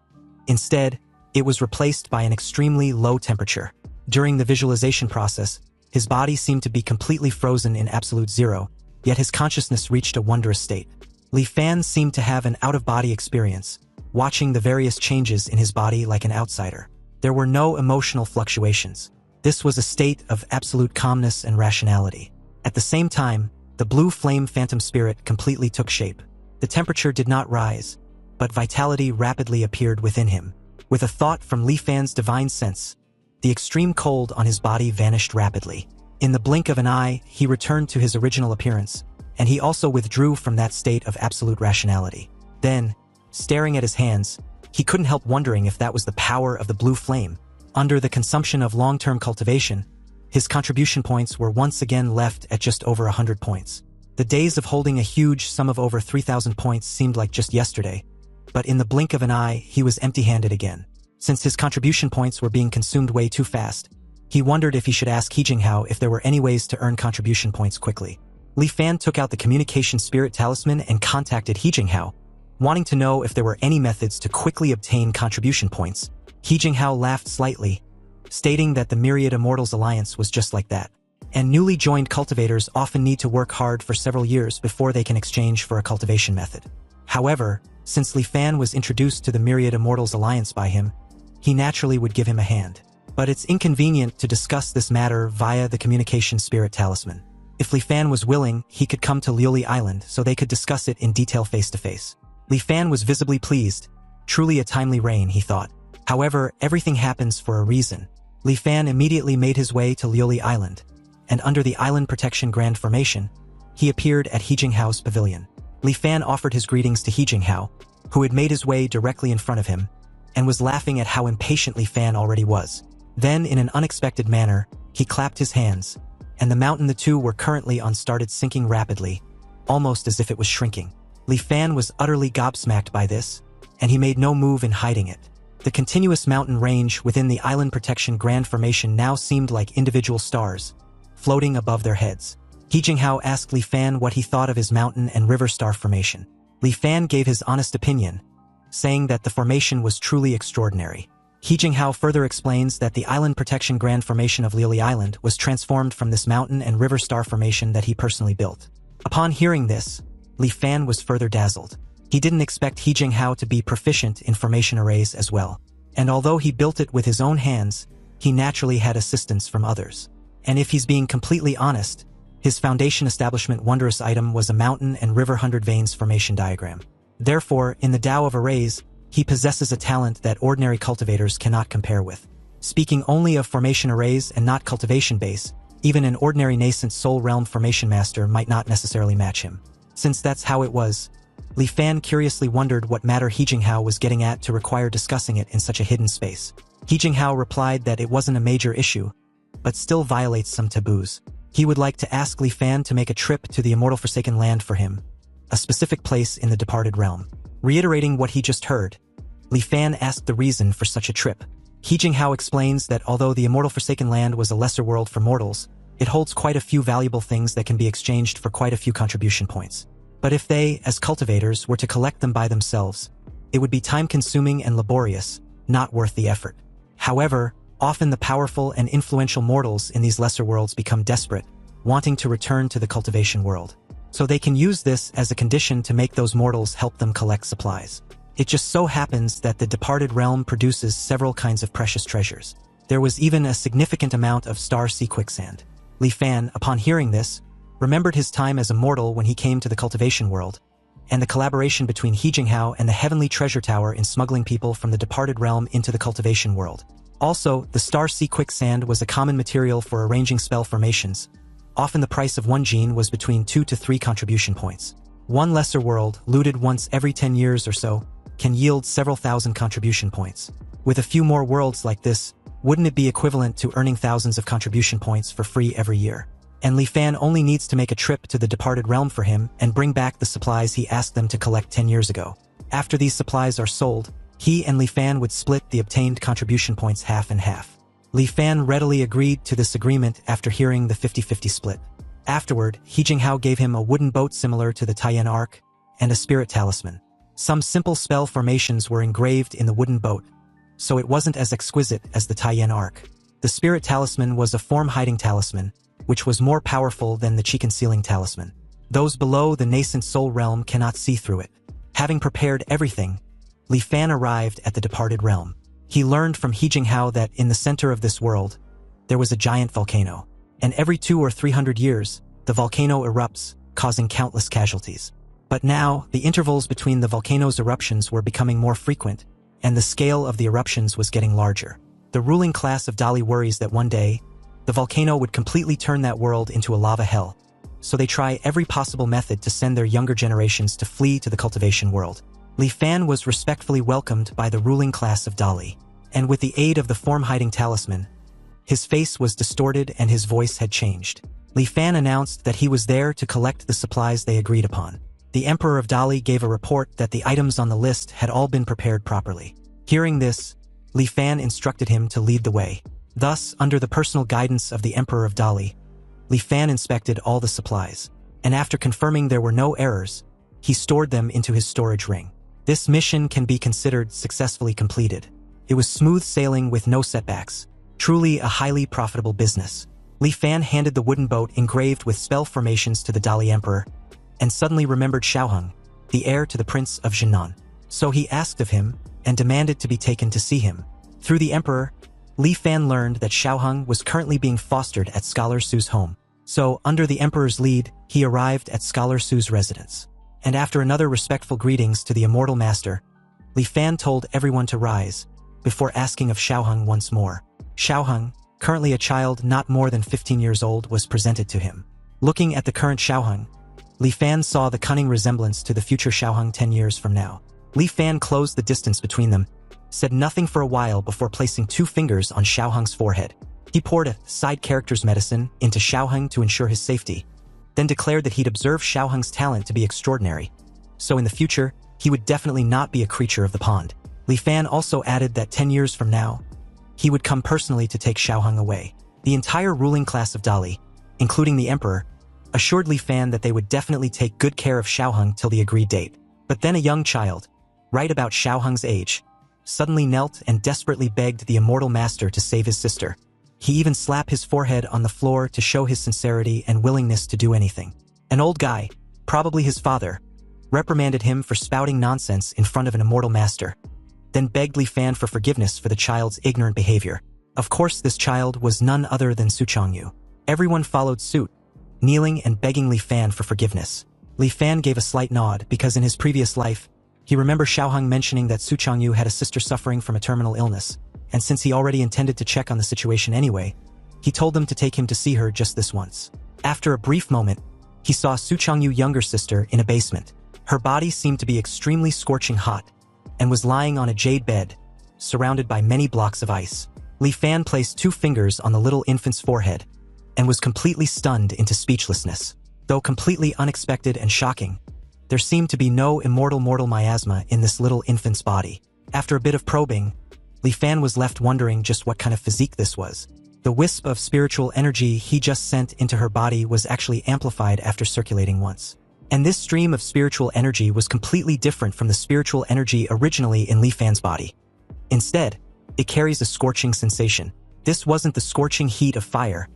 Speaker 1: Instead, it was replaced by an extremely low temperature. During the visualization process, his body seemed to be completely frozen in absolute zero, yet his consciousness reached a wondrous state. Li Fan seemed to have an out-of-body experience, watching the various changes in his body like an outsider. There were no emotional fluctuations. This was a state of absolute calmness and rationality. At the same time, the blue flame phantom spirit completely took shape. The temperature did not rise, but vitality rapidly appeared within him. With a thought from Li Fan's divine sense, the extreme cold on his body vanished rapidly. In the blink of an eye, he returned to his original appearance, and he also withdrew from that state of absolute rationality. Then, staring at his hands, he couldn't help wondering if that was the power of the blue flame. Under the consumption of long-term cultivation, his contribution points were once again left at just over 100 points. The days of holding a huge sum of over 3,000 points seemed like just yesterday, but in the blink of an eye, he was empty-handed again. Since his contribution points were being consumed way too fast, he wondered if he should ask He Jinghao if there were any ways to earn contribution points quickly. Li Fan took out the communication spirit talisman and contacted He Jinghao, wanting to know if there were any methods to quickly obtain contribution points. He Jinghao laughed slightly, stating that the Myriad Immortals Alliance was just like that, and newly joined cultivators often need to work hard for several years before they can exchange for a cultivation method. However, since Li Fan was introduced to the Myriad Immortals Alliance by him, he naturally would give him a hand. But it's inconvenient to discuss this matter via the communication spirit talisman. If Li Fan was willing, he could come to Liuli Island so they could discuss it in detail face-to-face. Li Fan was visibly pleased. Truly a timely rain, he thought. However, everything happens for a reason. Li Fan immediately made his way to Liuli Island, and under the Island Protection Grand Formation, he appeared at He Jinghao's pavilion. Li Fan offered his greetings to He Jinghao, who had made his way directly in front of him, and was laughing at how impatient Li Fan already was. Then, in an unexpected manner, he clapped his hands, and the mountain the two were currently on started sinking rapidly, almost as if it was shrinking. Li Fan was utterly gobsmacked by this, and he made no move in hiding it. The continuous mountain range within the Island Protection Grand Formation now seemed like individual stars, floating above their heads. He Jinghao asked Li Fan what he thought of his mountain and river star formation. Li Fan gave his honest opinion, saying that the formation was truly extraordinary. He Jinghao further explains that the Island Protection Grand Formation of Liuli Island was transformed from this mountain and river star formation that he personally built. Upon hearing this, Li Fan was further dazzled. He didn't expect He Jinghao to be proficient in formation arrays as well. And although he built it with his own hands, he naturally had assistance from others. And if he's being completely honest, his foundation establishment wondrous item was a mountain and river 100 veins formation diagram. Therefore, in the Tao of Arrays, he possesses a talent that ordinary cultivators cannot compare with. Speaking only of formation arrays and not cultivation base, even an ordinary nascent soul realm formation master might not necessarily match him. Since that's how it was, Li Fan curiously wondered what matter He Jinghao was getting at to require discussing it in such a hidden space. He Jinghao replied that it wasn't a major issue, but still violates some taboos. He would like to ask Li Fan to make a trip to the immortal Forsaken Land for him, a specific place in the departed realm. Reiterating what he just heard, Li Fan asked the reason for such a trip. He Jinghao explains that although the immortal Forsaken Land was a lesser world for mortals, it holds quite a few valuable things that can be exchanged for quite a few contribution points. But if they, as cultivators, were to collect them by themselves, it would be time-consuming and laborious, not worth the effort. However, often the powerful and influential mortals in these lesser worlds become desperate, wanting to return to the cultivation world. So they can use this as a condition to make those mortals help them collect supplies. It just so happens that the departed realm produces several kinds of precious treasures. There was even a significant amount of star sea quicksand. Li Fan, upon hearing this, remembered his time as a mortal when he came to the cultivation world, and the collaboration between He Jinghao and the Heavenly Treasure Tower in smuggling people from the departed realm into the cultivation world. Also, the star sea quicksand was a common material for arranging spell formations. Often the price of one gene was between 2 to 3 contribution points. One lesser world, looted once every 10 years or so, can yield several thousand contribution points. With a few more worlds like this, wouldn't it be equivalent to earning thousands of contribution points for free every year? And Li Fan only needs to make a trip to the departed realm for him and bring back the supplies he asked them to collect 10 years ago. After these supplies are sold, he and Li Fan would split the obtained contribution points half and half. Li Fan readily agreed to this agreement after hearing the 50-50 split. Afterward, He Jinghao gave him a wooden boat similar to the Tyen arc and a spirit talisman. Some simple spell formations were engraved in the wooden boat, so it wasn't as exquisite as the Tyen arc. The spirit talisman was a form-hiding talisman, which was more powerful than the chi-concealing talisman. Those below the nascent soul realm cannot see through it. Having prepared everything, Li Fan arrived at the departed realm. He learned from He Jinghao that in the center of this world, there was a giant volcano, and every 200 or 300 years, the volcano erupts, causing countless casualties. But now, the intervals between the volcano's eruptions were becoming more frequent, and the scale of the eruptions was getting larger. The ruling class of Dali worries that one day, the volcano would completely turn that world into a lava hell, so they try every possible method to send their younger generations to flee to the cultivation world. Li Fan was respectfully welcomed by the ruling class of Dali, and with the aid of the form-hiding talisman, his face was distorted and his voice had changed. Li Fan announced that he was there to collect the supplies they agreed upon. The Emperor of Dali gave a report that the items on the list had all been prepared properly. Hearing this, Li Fan instructed him to lead the way. Thus, under the personal guidance of the Emperor of Dali, Li Fan inspected all the supplies, and after confirming there were no errors, he stored them into his storage ring. This mission can be considered successfully completed. It was smooth sailing with no setbacks, truly a highly profitable business. Li Fan handed the wooden boat engraved with spell formations to the Dali Emperor, and suddenly remembered Xiaoheng, the heir to the Prince of Jinan. So he asked of him, and demanded to be taken to see him. Through the Emperor, Li Fan learned that Xiaoheng was currently being fostered at Scholar Su's home. So, under the Emperor's lead, he arrived at Scholar Su's residence. And after another respectful greetings to the immortal master, Li Fan told everyone to rise, before asking of Xiaoheng once more. Xiaoheng, currently a child not more than 15 years old, was presented to him. Looking at the current Xiaoheng, Li Fan saw the cunning resemblance to the future Xiaoheng 10 years from now. Li Fan closed the distance between them, said nothing for a while before placing 2 fingers on Xiaoheng's forehead. He poured a side character's medicine into Xiaoheng to ensure his safety, then declared that he'd observed Xiaoheng's talent to be extraordinary, so in the future, he would definitely not be a creature of the pond. Li Fan also added that 10 years from now, he would come personally to take Xiaoheng away. The entire ruling class of Dali, including the Emperor, assured Li Fan that they would definitely take good care of Xiaoheng till the agreed date. But then a young child, right about Xiaoheng's age, suddenly knelt and desperately begged the immortal master to save his sister. He even slapped his forehead on the floor to show his sincerity and willingness to do anything. An old guy, probably his father, reprimanded him for spouting nonsense in front of an immortal master, then begged Li Fan for forgiveness for the child's ignorant behavior. Of course, this child was none other than Su Changyu. Everyone followed suit, kneeling and begging Li Fan for forgiveness. Li Fan gave a slight nod because in his previous life, he remembered Xiaoheng mentioning that Su Changyu had a sister suffering from a terminal illness, and since he already intended to check on the situation anyway, he told them to take him to see her just this once. After a brief moment, he saw Su Changyu's younger sister in a basement. Her body seemed to be extremely scorching hot, and was lying on a jade bed, surrounded by many blocks of ice. Li Fan placed 2 fingers on the little infant's forehead, and was completely stunned into speechlessness. Though completely unexpected and shocking, there seemed to be no mortal miasma in this little infant's body. After a bit of probing, Li Fan was left wondering just what kind of physique this was. The wisp of spiritual energy he just sent into her body was actually amplified after circulating once. And this stream of spiritual energy was completely different from the spiritual energy originally in Li Fan's body. Instead, it carries a scorching sensation. This wasn't the scorching heat of fire,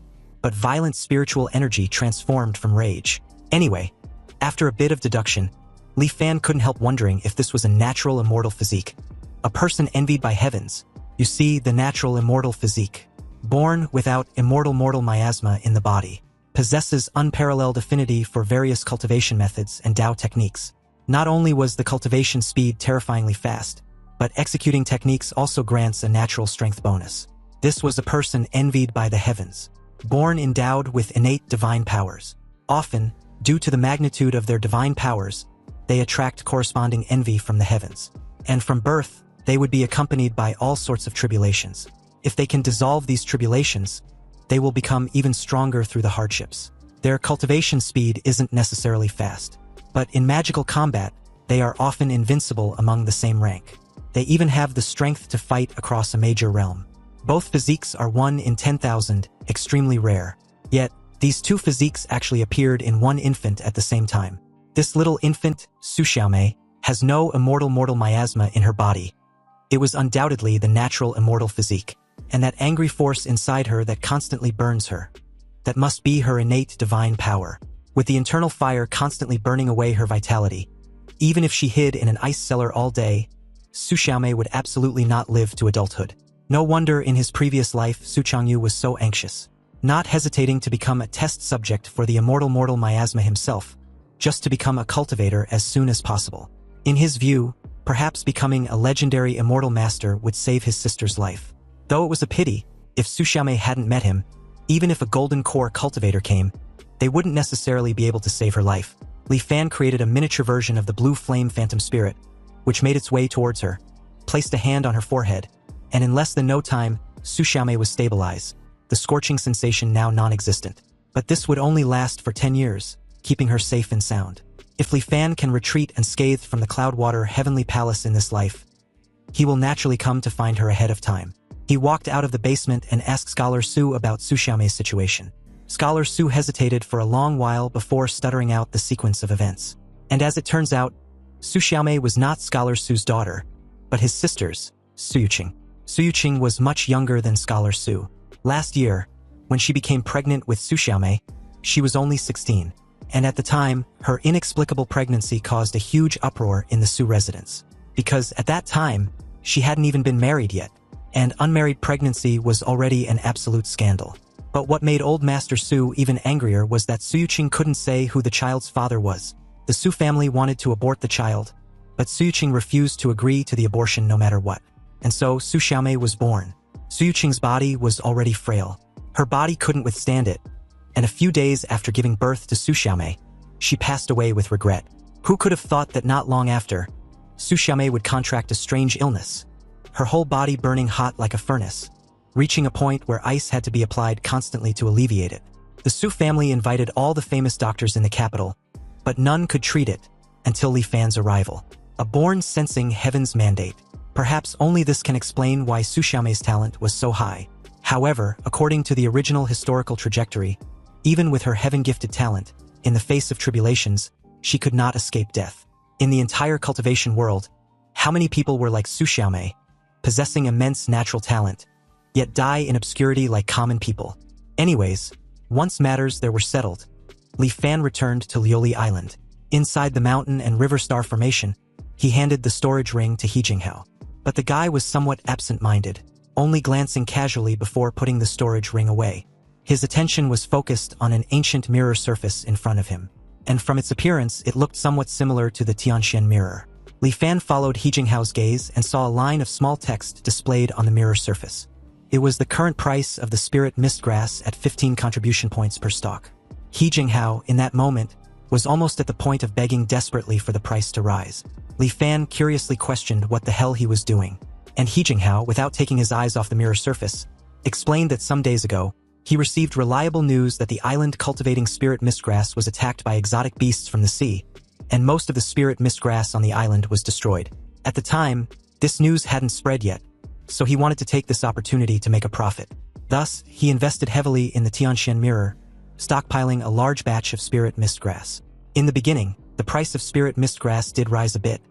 Speaker 1: but violent spiritual energy transformed from rage. Anyway, after a bit of deduction, Li Fan couldn't help wondering if this was a natural immortal physique. A person envied by heavens. You see, the natural immortal physique, born without immortal miasma in the body, possesses unparalleled affinity for various cultivation methods and Dao techniques. Not only was the cultivation speed terrifyingly fast, but executing techniques also grants a natural strength bonus. This was a person envied by the heavens, born endowed with innate divine powers. Often, due to the magnitude of their divine powers, they attract corresponding envy from the heavens. And from birth, they would be accompanied by all sorts of tribulations. If they can dissolve these tribulations, they will become even stronger through the hardships. Their cultivation speed isn't necessarily fast, but in magical combat, they are often invincible among the same rank. They even have the strength to fight across a major realm. Both physiques are 1 in 10,000, extremely rare. Yet, these 2 physiques actually appeared in one infant at the same time. This little infant, Su Xiaomei, has no immortal miasma in her body. It was undoubtedly the natural immortal physique, and that angry force inside her that constantly burns her. That must be her innate divine power, with the internal fire constantly burning away her vitality. Even if she hid in an ice cellar all day, Su Xiaomei would absolutely not live to adulthood. No wonder in his previous life Su Changyu was so anxious, not hesitating to become a test subject for the immortal miasma himself, just to become a cultivator as soon as possible. In his view, perhaps becoming a legendary immortal master would save his sister's life. Though it was a pity, if Su Xiaomei hadn't met him, even if a golden core cultivator came, they wouldn't necessarily be able to save her life. Li Fan created a miniature version of the blue flame phantom spirit, which made its way towards her, placed a hand on her forehead, and in less than no time, Su Xiaomei was stabilized, the scorching sensation now non-existent. But this would only last for 10 years, keeping her safe and sound. If Li Fan can retreat unscathed from the cloudwater heavenly palace in this life, he will naturally come to find her ahead of time. He walked out of the basement and asked Scholar Su about Su Xiaomei's situation. Scholar Su hesitated for a long while before stuttering out the sequence of events. And as it turns out, Su Xiaomei was not Scholar Su's daughter, but his sister's, Su Yuqing. Su Yuqing was much younger than Scholar Su. Last year, when she became pregnant with Su Xiaomei, she was only 16. And at the time, her inexplicable pregnancy caused a huge uproar in the Su residence. Because at that time, she hadn't even been married yet, and unmarried pregnancy was already an absolute scandal. But what made Old Master Su even angrier was that Su Yuqing couldn't say who the child's father was. The Su family wanted to abort the child, but Su Yuqing refused to agree to the abortion no matter what. And so Su Xiaomei was born. Su Yuqing's body was already frail. Her body couldn't withstand it, and a few days after giving birth to Su Xiaomei, she passed away with regret. Who could have thought that not long after, Su Xiaomei would contract a strange illness, her whole body burning hot like a furnace, reaching a point where ice had to be applied constantly to alleviate it. The Su family invited all the famous doctors in the capital, but none could treat it until Li Fan's arrival. A born sensing heaven's mandate. Perhaps only this can explain why Su Xiaomei's talent was so high. However, according to the original historical trajectory, even with her heaven-gifted talent, in the face of tribulations, she could not escape death. In the entire cultivation world, how many people were like Su Xiaomei, possessing immense natural talent, yet die in obscurity like common people? Anyways, once matters there were settled, Li Fan returned to Lioli Island. Inside the mountain and river star formation, he handed the storage ring to He Jinghao. But the guy was somewhat absent-minded. only glancing casually before putting the storage ring away. His attention was focused on an ancient mirror surface in front of him, and from its appearance it looked somewhat similar to the Tyen mirror. Li Fan followed He Jinghao's gaze and saw a line of small text displayed on the mirror surface. It was the current price of the spirit mistgrass at 15 contribution points per stock. He Jinghao, in that moment, was almost at the point of begging desperately for the price to rise. Li Fan curiously questioned what the hell he was doing, and He Jinghao, without taking his eyes off the mirror surface, explained that some days ago, he received reliable news that the island cultivating spirit mistgrass was attacked by exotic beasts from the sea, and most of the spirit mistgrass on the island was destroyed. At the time, this news hadn't spread yet, so he wanted to take this opportunity to make a profit. Thus, he invested heavily in the Tyen mirror, stockpiling a large batch of spirit mistgrass. In the beginning, the price of spirit mistgrass did rise a bit,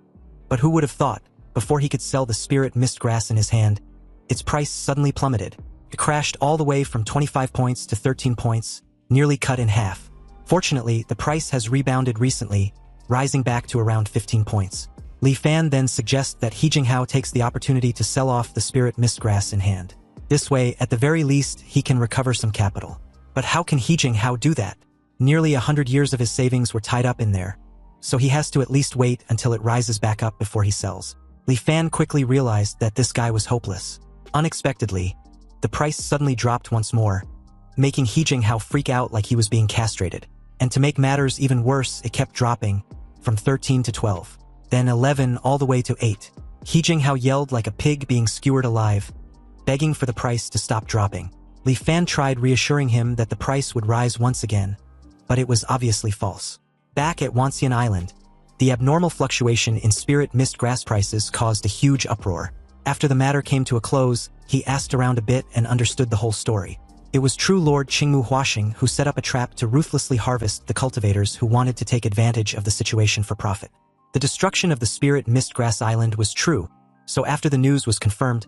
Speaker 1: but who would have thought, before he could sell the spirit mistgrass in his hand, its price suddenly plummeted. It crashed all the way from 25 points to 13 points, nearly cut in half. Fortunately, the price has rebounded recently, rising back to around 15 points. Li Fan then suggests that He Jinghao takes the opportunity to sell off the spirit mistgrass in hand. This way, at the very least, he can recover some capital. But how can He Jinghao do that? Nearly 100 years of his savings were tied up in there, so he has to at least wait until it rises back up before he sells. Li Fan quickly realized that this guy was hopeless. Unexpectedly, the price suddenly dropped once more, making He Jinghao freak out like he was being castrated. And to make matters even worse, it kept dropping, from 13 to 12, then 11 all the way to 8. He Jinghao yelled like a pig being skewered alive, begging for the price to stop dropping. Li Fan tried reassuring him that the price would rise once again, but it was obviously false. Back at Wansen Island, the abnormal fluctuation in spirit mistgrass prices caused a huge uproar. After the matter came to a close, he asked around a bit and understood the whole story. It was true Lord Qingmu Huaxing who set up a trap to ruthlessly harvest the cultivators who wanted to take advantage of the situation for profit. The destruction of the spirit mistgrass island was true, so after the news was confirmed,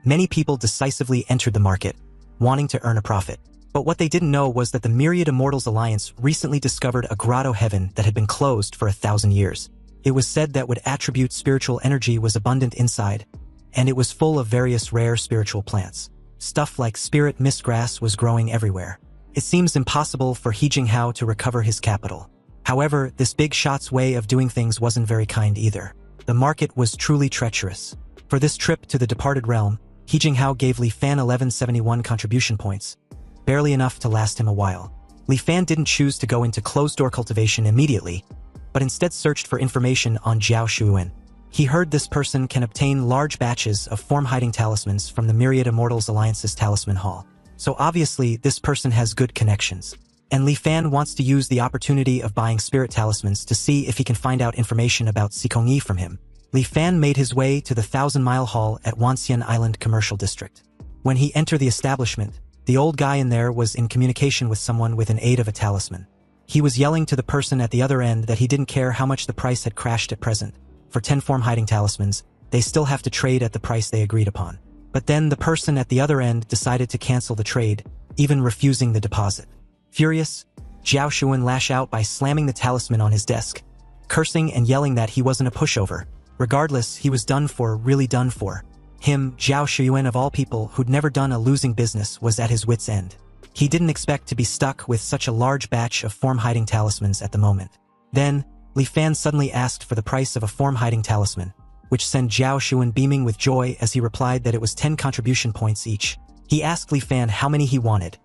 Speaker 1: many people decisively entered the market, wanting to earn a profit. But what they didn't know was that the Myriad Immortals Alliance recently discovered a grotto heaven that had been closed for 1,000 years. It was said that would attribute spiritual energy was abundant inside, and it was full of various rare spiritual plants. Stuff like spirit mistgrass was growing everywhere. It seems impossible for He Jinghao to recover his capital. However, this big shot's way of doing things wasn't very kind either. The market was truly treacherous. For this trip to the departed realm, He Jinghao gave Li Fan 1171 contribution points, barely enough to last him a while. Li Fan didn't choose to go into closed-door cultivation immediately, but instead searched for information on Jiao Shuwen. He heard this person can obtain large batches of form-hiding talismans from the Myriad Immortals Alliance's Talisman Hall. So obviously, this person has good connections. And Li Fan wants to use the opportunity of buying spirit talismans to see if he can find out information about Sikongyi from him. Li Fan made his way to the 1,000-mile hall at Wansen Island Commercial District. When he entered the establishment, the old guy in there was in communication with someone with an aid of a talisman. He was yelling to the person at the other end that he didn't care how much the price had crashed at present. For 10 form-hiding talismans, they still have to trade at the price they agreed upon. But then the person at the other end decided to cancel the trade, even refusing the deposit. Furious, Jiao Shuwen lashed out by slamming the talisman on his desk, cursing and yelling that he wasn't a pushover. Regardless, he was done for, really done for. Him, Jiao Shuwen of all people who'd never done a losing business, was at his wit's end. He didn't expect to be stuck with such a large batch of form-hiding talismans at the moment. Then, Li Fan suddenly asked for the price of a form-hiding talisman, which sent Jiao Shuwen beaming with joy as he replied that it was 10 contribution points each. He asked Li Fan how many he wanted,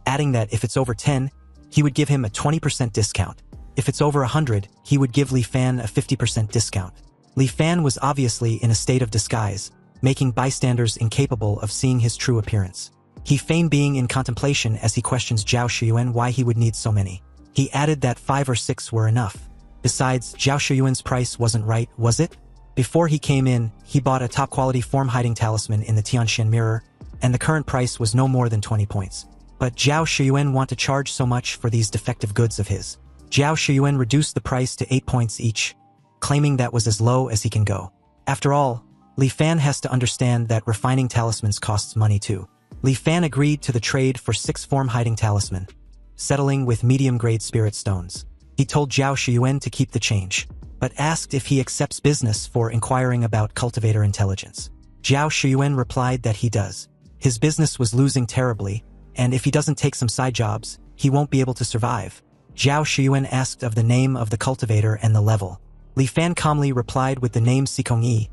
Speaker 1: adding that if it's over 10, he would give him a 20% discount. If it's over 100, he would give Li Fan a 50% discount. Li Fan was obviously in a state of disguise, making bystanders incapable of seeing his true appearance. He feigned being in contemplation as he questions Jiao Shuyen why he would need so many. He added that 5 or 6 were enough. Besides, Jiao Shuyuan's price wasn't right, was it? Before he came in, he bought a top-quality form-hiding talisman in the Tianxian mirror, and the current price was no more than 20 points. But Jiao Shuyuan want to charge so much for these defective goods of his. Jiao Shuyuan reduced the price to 8 points each, claiming that was as low as he can go. After all, Li Fan has to understand that refining talismans costs money too. Li Fan agreed to the trade for 6 form-hiding talisman, settling with medium-grade spirit stones. He told Jiao Shuyuan to keep the change, but asked if he accepts business for inquiring about cultivator intelligence. Jiao Shuyuan replied that he does. His business was losing terribly, and if he doesn't take some side jobs, he won't be able to survive. Zhao Shiyuan asked of the name of the cultivator and the level. Li Fan calmly replied with the name Sikongyi,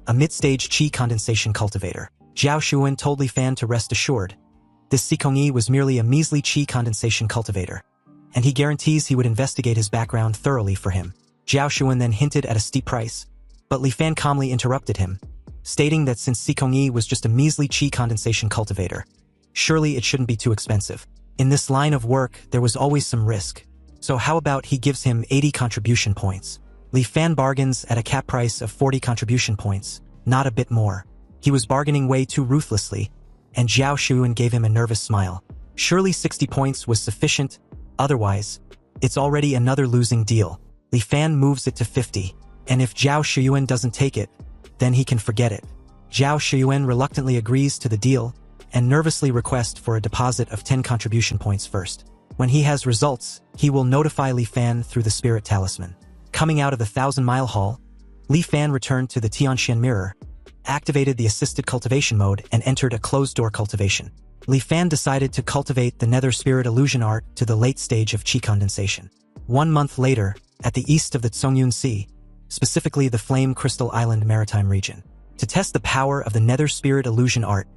Speaker 1: a mid-stage qi condensation cultivator. Zhao Shiyuan told Li Fan to rest assured. This Sikongyi was merely a measly qi condensation cultivator, and he guarantees he would investigate his background thoroughly for him. Zhao Shiyuan then hinted at a steep price, but Li Fan calmly interrupted him, stating that since Sikongyi was just a measly qi condensation cultivator, surely it shouldn't be too expensive. In this line of work, there was always some risk, so how about he gives him 80 contribution points? Li Fan bargains at a cap price of 40 contribution points, not a bit more. He was bargaining way too ruthlessly, and Zhao Shiyuan gave him a nervous smile. Surely 60 points was sufficient, otherwise, it's already another losing deal. Li Fan moves it to 50, and if Zhao Shiyuan doesn't take it, then he can forget it. Zhao Shiyuan reluctantly agrees to the deal and nervously requests for a deposit of 10 contribution points first. When he has results, he will notify Li Fan through the spirit talisman. Coming out of the 1,000-mile hall, Li Fan returned to the Tianxian mirror, activated the assisted cultivation mode, and entered a closed-door cultivation. Li Fan decided to cultivate the nether spirit illusion art to the late stage of qi condensation. 1 month later, at the east of the Tsongyun Sea, specifically the Flame Crystal Island maritime region. To test the power of the nether spirit illusion art,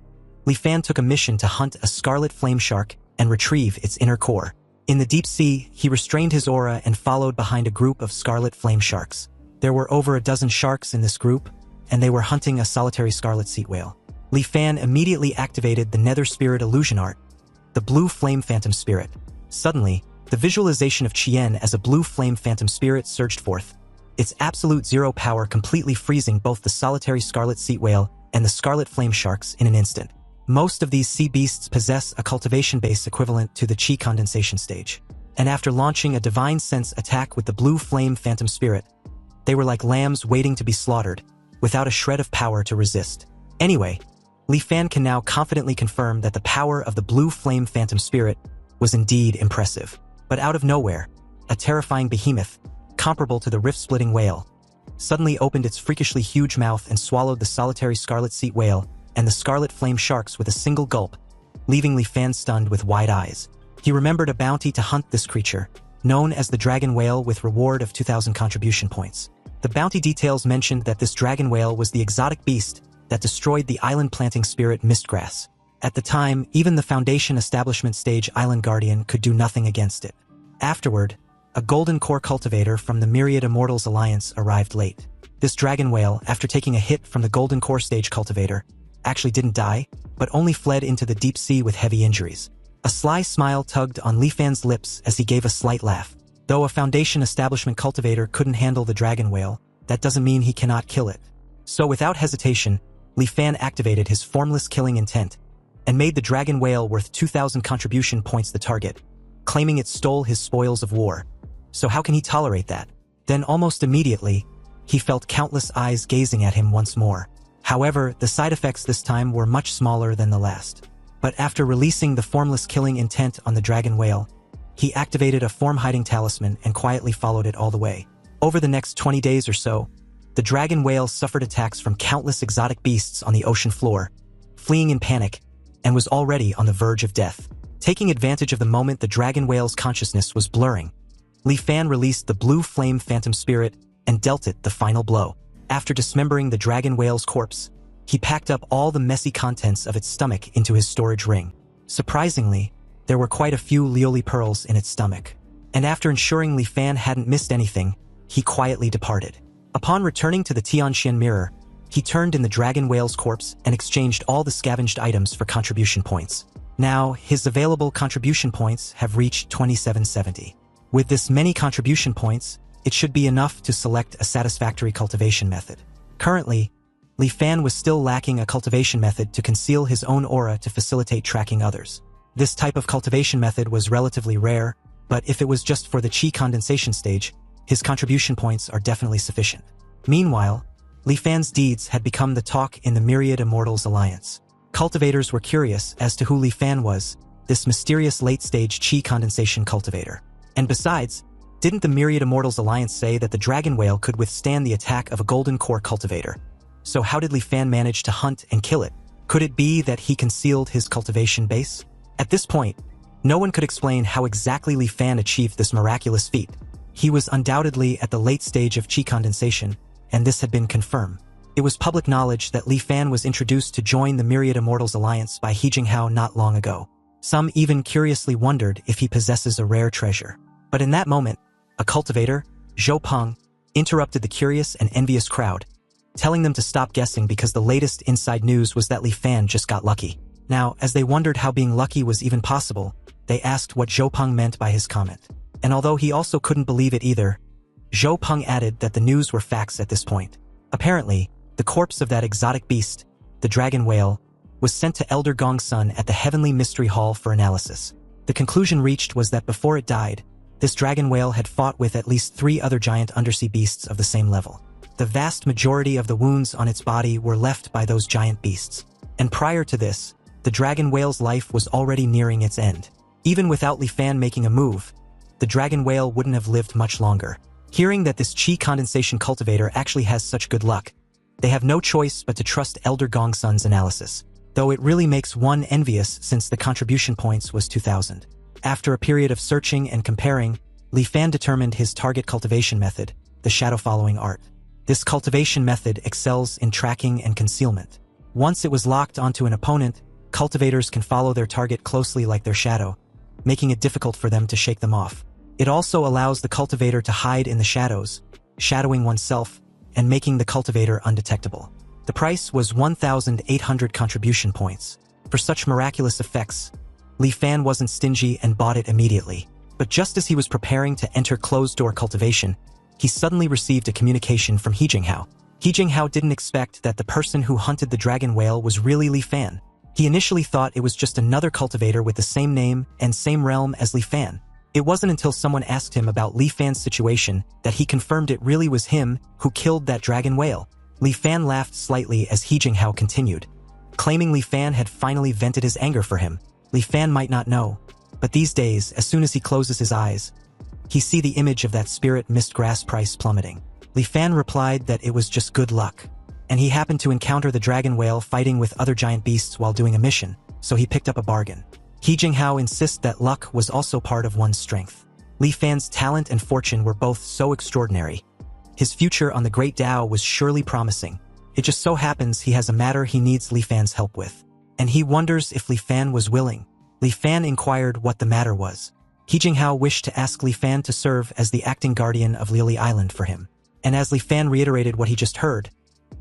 Speaker 1: Li Fan took a mission to hunt a scarlet flame shark and retrieve its inner core. In the deep sea, he restrained his aura and followed behind a group of scarlet flame sharks. There were over a dozen sharks in this group, and they were hunting a solitary scarlet sea whale. Li Fan immediately activated the nether spirit illusion art, the blue flame phantom spirit. Suddenly, the visualization of Tyen as a blue flame phantom spirit surged forth, its absolute zero power completely freezing both the solitary scarlet sea whale and the scarlet flame sharks in an instant. Most of these sea beasts possess a cultivation base equivalent to the qi condensation stage, and after launching a divine sense attack with the blue flame phantom spirit, they were like lambs waiting to be slaughtered, without a shred of power to resist. Anyway, Li Fan can now confidently confirm that the power of the blue flame phantom spirit was indeed impressive. But out of nowhere, a terrifying behemoth, comparable to the rift-splitting whale, suddenly opened its freakishly huge mouth and swallowed the solitary scarlet sea whale and the scarlet flame sharks with a single gulp, leaving Li Fan stunned with wide eyes. He remembered a bounty to hunt this creature, known as the dragon whale, with reward of 2,000 contribution points. The bounty details mentioned that this dragon whale was the exotic beast that destroyed the island planting spirit Mistgrass. At the time, even the Foundation Establishment Stage Island Guardian could do nothing against it. Afterward, a golden core cultivator from the Myriad Immortals Alliance arrived late. This dragon whale, after taking a hit from the golden core stage cultivator, actually didn't die, but only fled into the deep sea with heavy injuries. A sly smile tugged on Li Fan's lips as he gave a slight laugh. Though a Foundation Establishment cultivator couldn't handle the dragon whale, that doesn't mean he cannot kill it. So without hesitation, Li Fan activated his formless killing intent and made the dragon whale worth 2,000 contribution points the target, claiming it stole his spoils of war. So how can he tolerate that? Then almost immediately, he felt countless eyes gazing at him once more. However, the side effects this time were much smaller than the last. But after releasing the formless killing intent on the dragon whale, he activated a form-hiding talisman and quietly followed it all the way. Over the next 20 days or so, the dragon whale suffered attacks from countless exotic beasts on the ocean floor, fleeing in panic, and was already on the verge of death. Taking advantage of the moment the dragon whale's consciousness was blurring, Li Fan released the blue flame phantom spirit and dealt it the final blow. After dismembering the dragon whale's corpse, he packed up all the messy contents of its stomach into his storage ring. Surprisingly, there were quite a few Lioli pearls in its stomach. And after ensuring Li Fan hadn't missed anything, he quietly departed. Upon returning to the Tianxian mirror, he turned in the dragon whale's corpse and exchanged all the scavenged items for contribution points. Now, his available contribution points have reached 2770. With this many contribution points, it should be enough to select a satisfactory cultivation method. Currently, Li Fan was still lacking a cultivation method to conceal his own aura to facilitate tracking others. This type of cultivation method was relatively rare, but if it was just for the qi condensation stage, his contribution points are definitely sufficient. Meanwhile, Li Fan's deeds had become the talk in the Myriad Immortals Alliance. Cultivators were curious as to who Li Fan was, this mysterious late-stage qi condensation cultivator. And besides, didn't the Myriad Immortals Alliance say that the dragon whale could withstand the attack of a golden core cultivator? So how did Li Fan manage to hunt and kill it? Could it be that he concealed his cultivation base? At this point, no one could explain how exactly Li Fan achieved this miraculous feat. He was undoubtedly at the late stage of qi condensation, and this had been confirmed. It was public knowledge that Li Fan was introduced to join the Myriad Immortals alliance by He Jinghao not long ago. Some even curiously wondered if he possesses a rare treasure. But in that moment, a cultivator, Zhou Peng, interrupted the curious and envious crowd, telling them to stop guessing because the latest inside news was that Li Fan just got lucky. Now, as they wondered how being lucky was even possible, they asked what Zhou Peng meant by his comment. And although he also couldn't believe it either, Zhou Peng added that the news were facts at this point. Apparently, the corpse of that exotic beast, the dragon whale, was sent to Elder Gongsun at the Heavenly Mystery Hall for analysis. The conclusion reached was that before it died, this dragon whale had fought with at least 3 other giant undersea beasts of the same level. The vast majority of the wounds on its body were left by those giant beasts. And prior to this, the dragon whale's life was already nearing its end. Even without Li Fan making a move, the dragon whale wouldn't have lived much longer. Hearing that this qi condensation cultivator actually has such good luck, they have no choice but to trust Elder Gongsun's analysis. Though it really makes one envious since the contribution points was 2,000. After a period of searching and comparing, Li Fan determined his target cultivation method, the shadow following art. This cultivation method excels in tracking and concealment. Once it was locked onto an opponent, cultivators can follow their target closely like their shadow, making it difficult for them to shake them off. It also allows the cultivator to hide in the shadows, shadowing oneself, and making the cultivator undetectable. The price was 1,800 contribution points. For such miraculous effects, Li Fan wasn't stingy and bought it immediately. But just as he was preparing to enter closed-door cultivation, he suddenly received a communication from He Jinghao. He Jinghao didn't expect that the person who hunted the dragon whale was really Li Fan. He initially thought it was just another cultivator with the same name and same realm as Li Fan. It wasn't until someone asked him about Li Fan's situation that he confirmed it really was him who killed that dragon whale. Li Fan laughed slightly as He Jinghao continued, claiming Li Fan had finally vented his anger for him. Li Fan might not know, but these days, as soon as he closes his eyes, he sees the image of that spirit mist grass price plummeting. Li Fan replied that it was just good luck, and he happened to encounter the dragon whale fighting with other giant beasts while doing a mission, so he picked up a bargain. He Jinghao insists that luck was also part of one's strength. Li Fan's talent and fortune were both so extraordinary. His future on the Great Dao was surely promising. It just so happens he has a matter he needs Li Fan's help with, and he wonders if Li Fan was willing. Li Fan inquired what the matter was. He Jinghao wished to ask Li Fan to serve as the acting guardian of Lily Island for him. And as Li Fan reiterated what he just heard,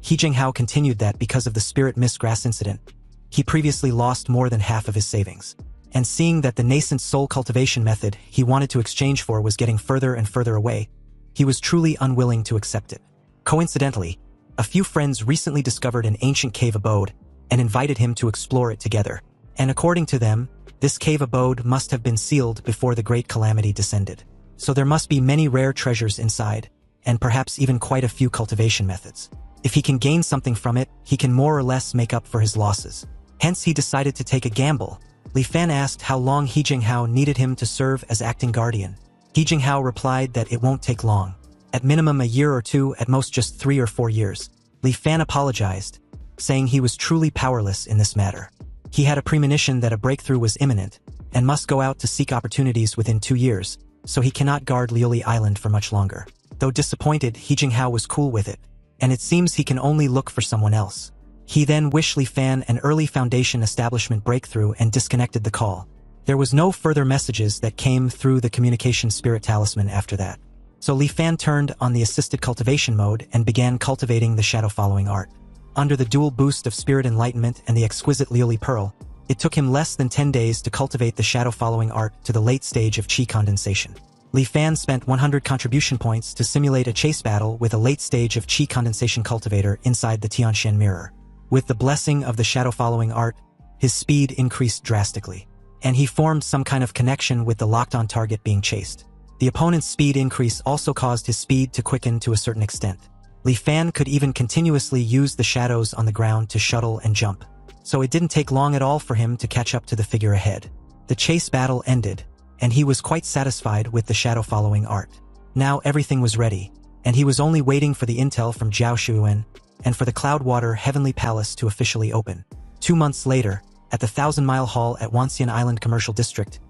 Speaker 1: He Jinghao continued that because of the spirit mist grass incident, he previously lost more than half of his savings. And seeing that the nascent soul cultivation method he wanted to exchange for was getting further and further away, he was truly unwilling to accept it. Coincidentally, a few friends recently discovered an ancient cave abode and invited him to explore it together. And according to them, this cave abode must have been sealed before the great calamity descended. So there must be many rare treasures inside, and perhaps even quite a few cultivation methods. If he can gain something from it, he can more or less make up for his losses. Hence he decided to take a gamble. Li Fan asked how long He Jinghao needed him to serve as acting guardian. He Jinghao replied that it won't take long. At minimum a year or two, at most just 3 or 4 years. Li Fan apologized, saying he was truly powerless in this matter. He had a premonition that a breakthrough was imminent, and must go out to seek opportunities within 2 years, so he cannot guard Liuli Island for much longer. Though disappointed, He Jinghao was cool with it, and it seems he can only look for someone else. He then wished Li Fan an early Foundation establishment breakthrough and disconnected the call. There was no further messages that came through the communication spirit talisman after that. So Li Fan turned on the assisted cultivation mode and began cultivating the shadow following art. Under the dual boost of spirit enlightenment and the exquisite Liuli pearl, it took him less than 10 days to cultivate the shadow following art to the late stage of qi condensation. Li Fan spent 100 contribution points to simulate a chase battle with a late stage of qi condensation cultivator inside the Tianshan mirror. With the blessing of the shadow following art, his speed increased drastically, and he formed some kind of connection with the locked-on target being chased. The opponent's speed increase also caused his speed to quicken to a certain extent. Li Fan could even continuously use the shadows on the ground to shuttle and jump, so it didn't take long at all for him to catch up to the figure ahead. The chase battle ended, and he was quite satisfied with the shadow following art. Now everything was ready, and he was only waiting for the intel from Jiao Shuwen and for the Cloudwater Heavenly Palace to officially open. 2 months later, at the 1,000-mile hall at Wansen Island Commercial District,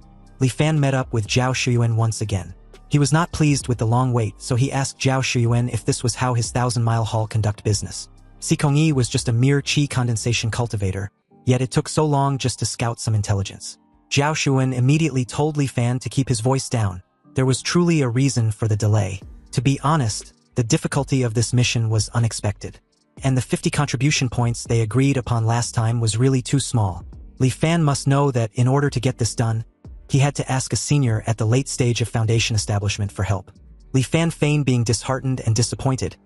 Speaker 1: Li Fan met up with Zhao Shiyuan once again. He was not pleased with the long wait, so he asked Zhao Shiyuan if this was how his 1,000-mile hall conduct business. Sikongyi was just a mere qi condensation cultivator, yet it took so long just to scout some intelligence. Zhao Shiyuan immediately told Li Fan to keep his voice down. There was truly a reason for the delay. To be honest, the difficulty of this mission was unexpected. And the 50 contribution points they agreed upon last time was really too small. Li Fan must know that in order to get this done, he had to ask a senior at the late stage of Foundation establishment for help. Li Fan feigned being disheartened and disappointed,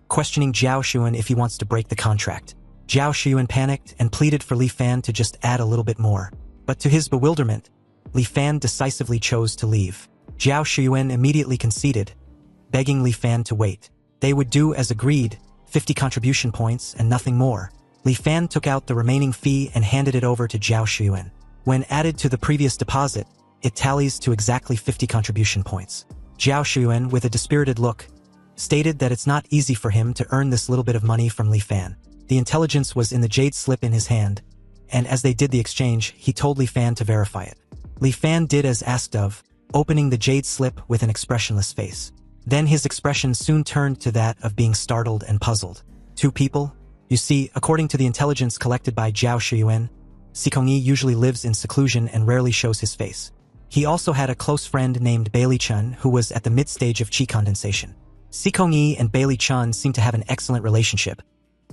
Speaker 1: questioning Zhao Shiyuan if he wants to break the contract. Zhao Shiyuan panicked and pleaded for Li Fan to just add a little bit more. But to his bewilderment, Li Fan decisively chose to leave. Zhao Shiyuan immediately conceded, begging Li Fan to wait. They would do as agreed, 50 contribution points and nothing more. Li Fan took out the remaining fee and handed it over to Zhao Shiyuan. When added to the previous deposit, it tallies to exactly 50 contribution points. Zhao Shiyuan, with a dispirited look, stated that it's not easy for him to earn this little bit of money from Li Fan. The intelligence was in the jade slip in his hand, and as they did the exchange, he told Li Fan to verify it. Li Fan did as asked of, opening the jade slip with an expressionless face. Then his expression soon turned to that of being startled and puzzled. Two people? You see, according to the intelligence collected by Zhao Shiyuan, Sikongyi usually lives in seclusion and rarely shows his face. He also had a close friend named Bailey Chun who was at the mid-stage of qi condensation. Sikongyi and Bailey Chun seem to have an excellent relationship.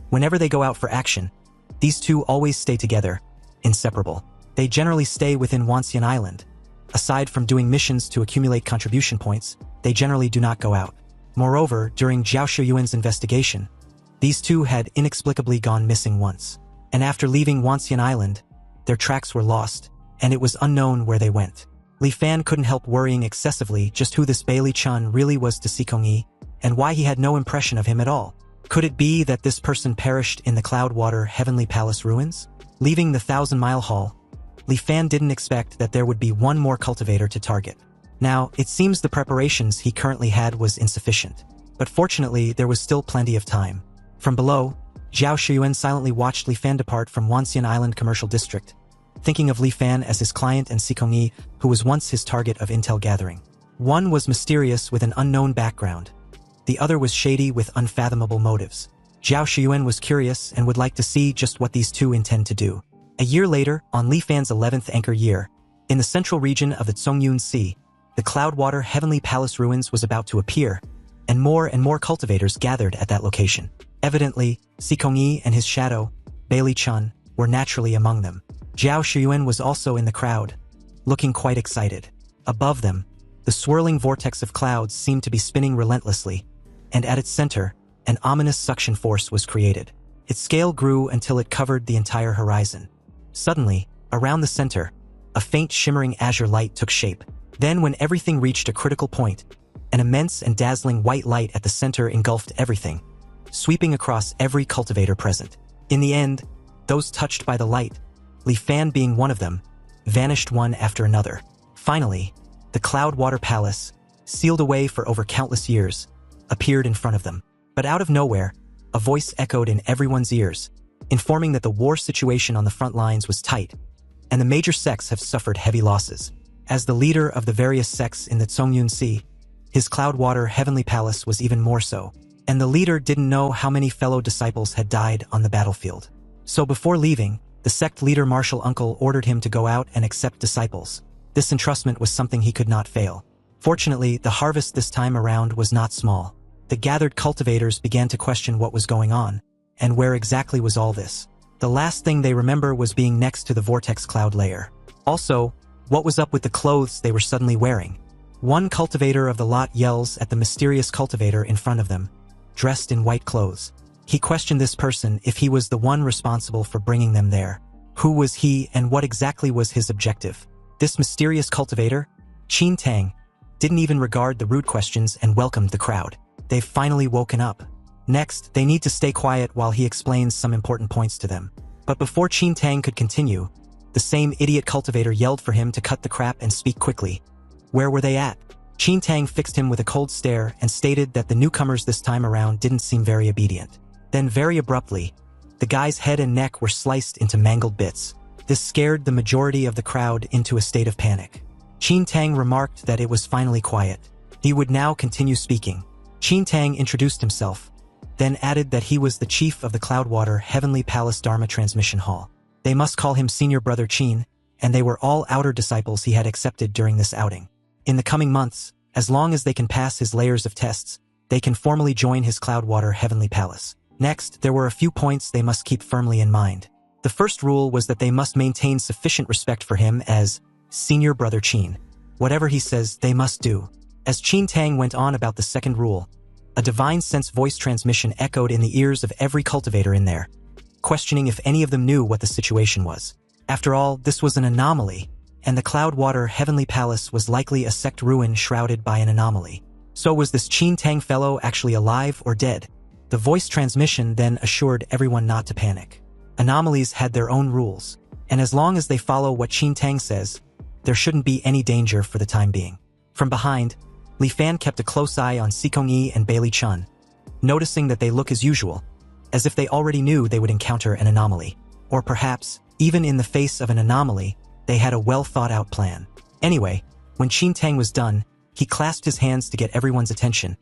Speaker 1: Whenever they go out for action, these two always stay together, inseparable. They generally stay within Wansen Island. Aside from doing missions to accumulate contribution points, they generally do not go out. Moreover, during Zhao Shiyuan's investigation, these two had inexplicably gone missing once. And after leaving Wansen Island, their tracks were lost, and it was unknown where they went. Li Fan couldn't help worrying excessively just who this Bailey Chun really was to Sikongyi, and why he had no impression of him at all. Could it be that this person perished in the Cloudwater Heavenly Palace ruins? Leaving the 1,000-mile hall, Li Fan didn't expect that there would be one more cultivator to target. Now, it seems the preparations he currently had was insufficient. But fortunately, there was still plenty of time. From below, Zhao Shiyuan silently watched Li Fan depart from Wansen Island Commercial District, thinking of Li Fan as his client and Sikongyi, who was once his target of intel gathering. One was mysterious with an unknown background. The other was shady with unfathomable motives. Zhao Shiyuan was curious and would like to see just what these two intend to do. A year later, on Li Fan's 11th anchor year, in the central region of the Zhongyun Sea, the Cloudwater Heavenly Palace ruins was about to appear, and more cultivators gathered at that location. Evidently, Sikongyi and his shadow, Bailey Chun, were naturally among them. Zhao Shiyuan was also in the crowd, looking quite excited. Above them, the swirling vortex of clouds seemed to be spinning relentlessly, and at its center, an ominous suction force was created. Its scale grew until it covered the entire horizon. Suddenly, around the center, a faint shimmering azure light took shape. Then when everything reached a critical point, an immense and dazzling white light at the center engulfed everything, sweeping across every cultivator present. In the end, those touched by the light, Li Fan being one of them, vanished one after another. Finally, the Cloudwater Palace, sealed away for over countless years, appeared in front of them. But out of nowhere, a voice echoed in everyone's ears, informing that the war situation on the front lines was tight, and the major sects have suffered heavy losses. As the leader of the various sects in the Zhongyun Sea, his Cloudwater Heavenly Palace was even more so, and the leader didn't know how many fellow disciples had died on the battlefield. So before leaving, the sect leader Marshal Uncle ordered him to go out and accept disciples. This entrustment was something he could not fail. Fortunately, the harvest this time around was not small. The gathered cultivators began to question what was going on, and where exactly was all this. The last thing they remember was being next to the vortex cloud layer. Also, what was up with the clothes they were suddenly wearing? One cultivator of the lot yells at the mysterious cultivator in front of them, dressed in white clothes. He questioned this person if he was the one responsible for bringing them there. Who was he and what exactly was his objective? This mysterious cultivator, Qin Tang, didn't even regard the rude questions and welcomed the crowd. They've finally woken up. Next, they need to stay quiet while he explains some important points to them. But before Qin Tang could continue, the same idiot cultivator yelled for him to cut the crap and speak quickly. Where were they at? Qin Tang fixed him with a cold stare and stated that the newcomers this time around didn't seem very obedient. Then very abruptly, The guy's head and neck were sliced into mangled bits. This scared the majority of the crowd into a state of panic. Qin Tang remarked that it was finally quiet. He would now continue speaking. Qin Tang introduced himself, then added that he was the chief of the Cloudwater Heavenly Palace Dharma Transmission Hall. They must call him Senior Brother Qin, and they were all outer disciples he had accepted during this outing. In the coming months, as long as they can pass his layers of tests, they can formally join his Cloudwater Heavenly Palace. Next, there were a few points they must keep firmly in mind. The first rule was that they must maintain sufficient respect for him as Senior Brother Qin. Whatever he says, they must do. As Qin Tang went on about the second rule, a divine sense voice transmission echoed in the ears of every cultivator in there, questioning if any of them knew what the situation was. After all, this was an anomaly, and the Cloudwater Heavenly Palace was likely a sect ruin shrouded by an anomaly. So was this Qin Tang fellow actually alive or dead? The voice transmission then assured everyone not to panic. Anomalies had their own rules, and as long as they follow what Qin Tang says, there shouldn't be any danger for the time being. From behind, Li Fan kept a close eye on Sikong-yi and Bailey Chun, noticing that they look as usual, as if they already knew they would encounter an anomaly. Or perhaps, even in the face of an anomaly, they had a well-thought-out plan. Anyway, when Qin Tang was done, he clasped his hands to get everyone's attention,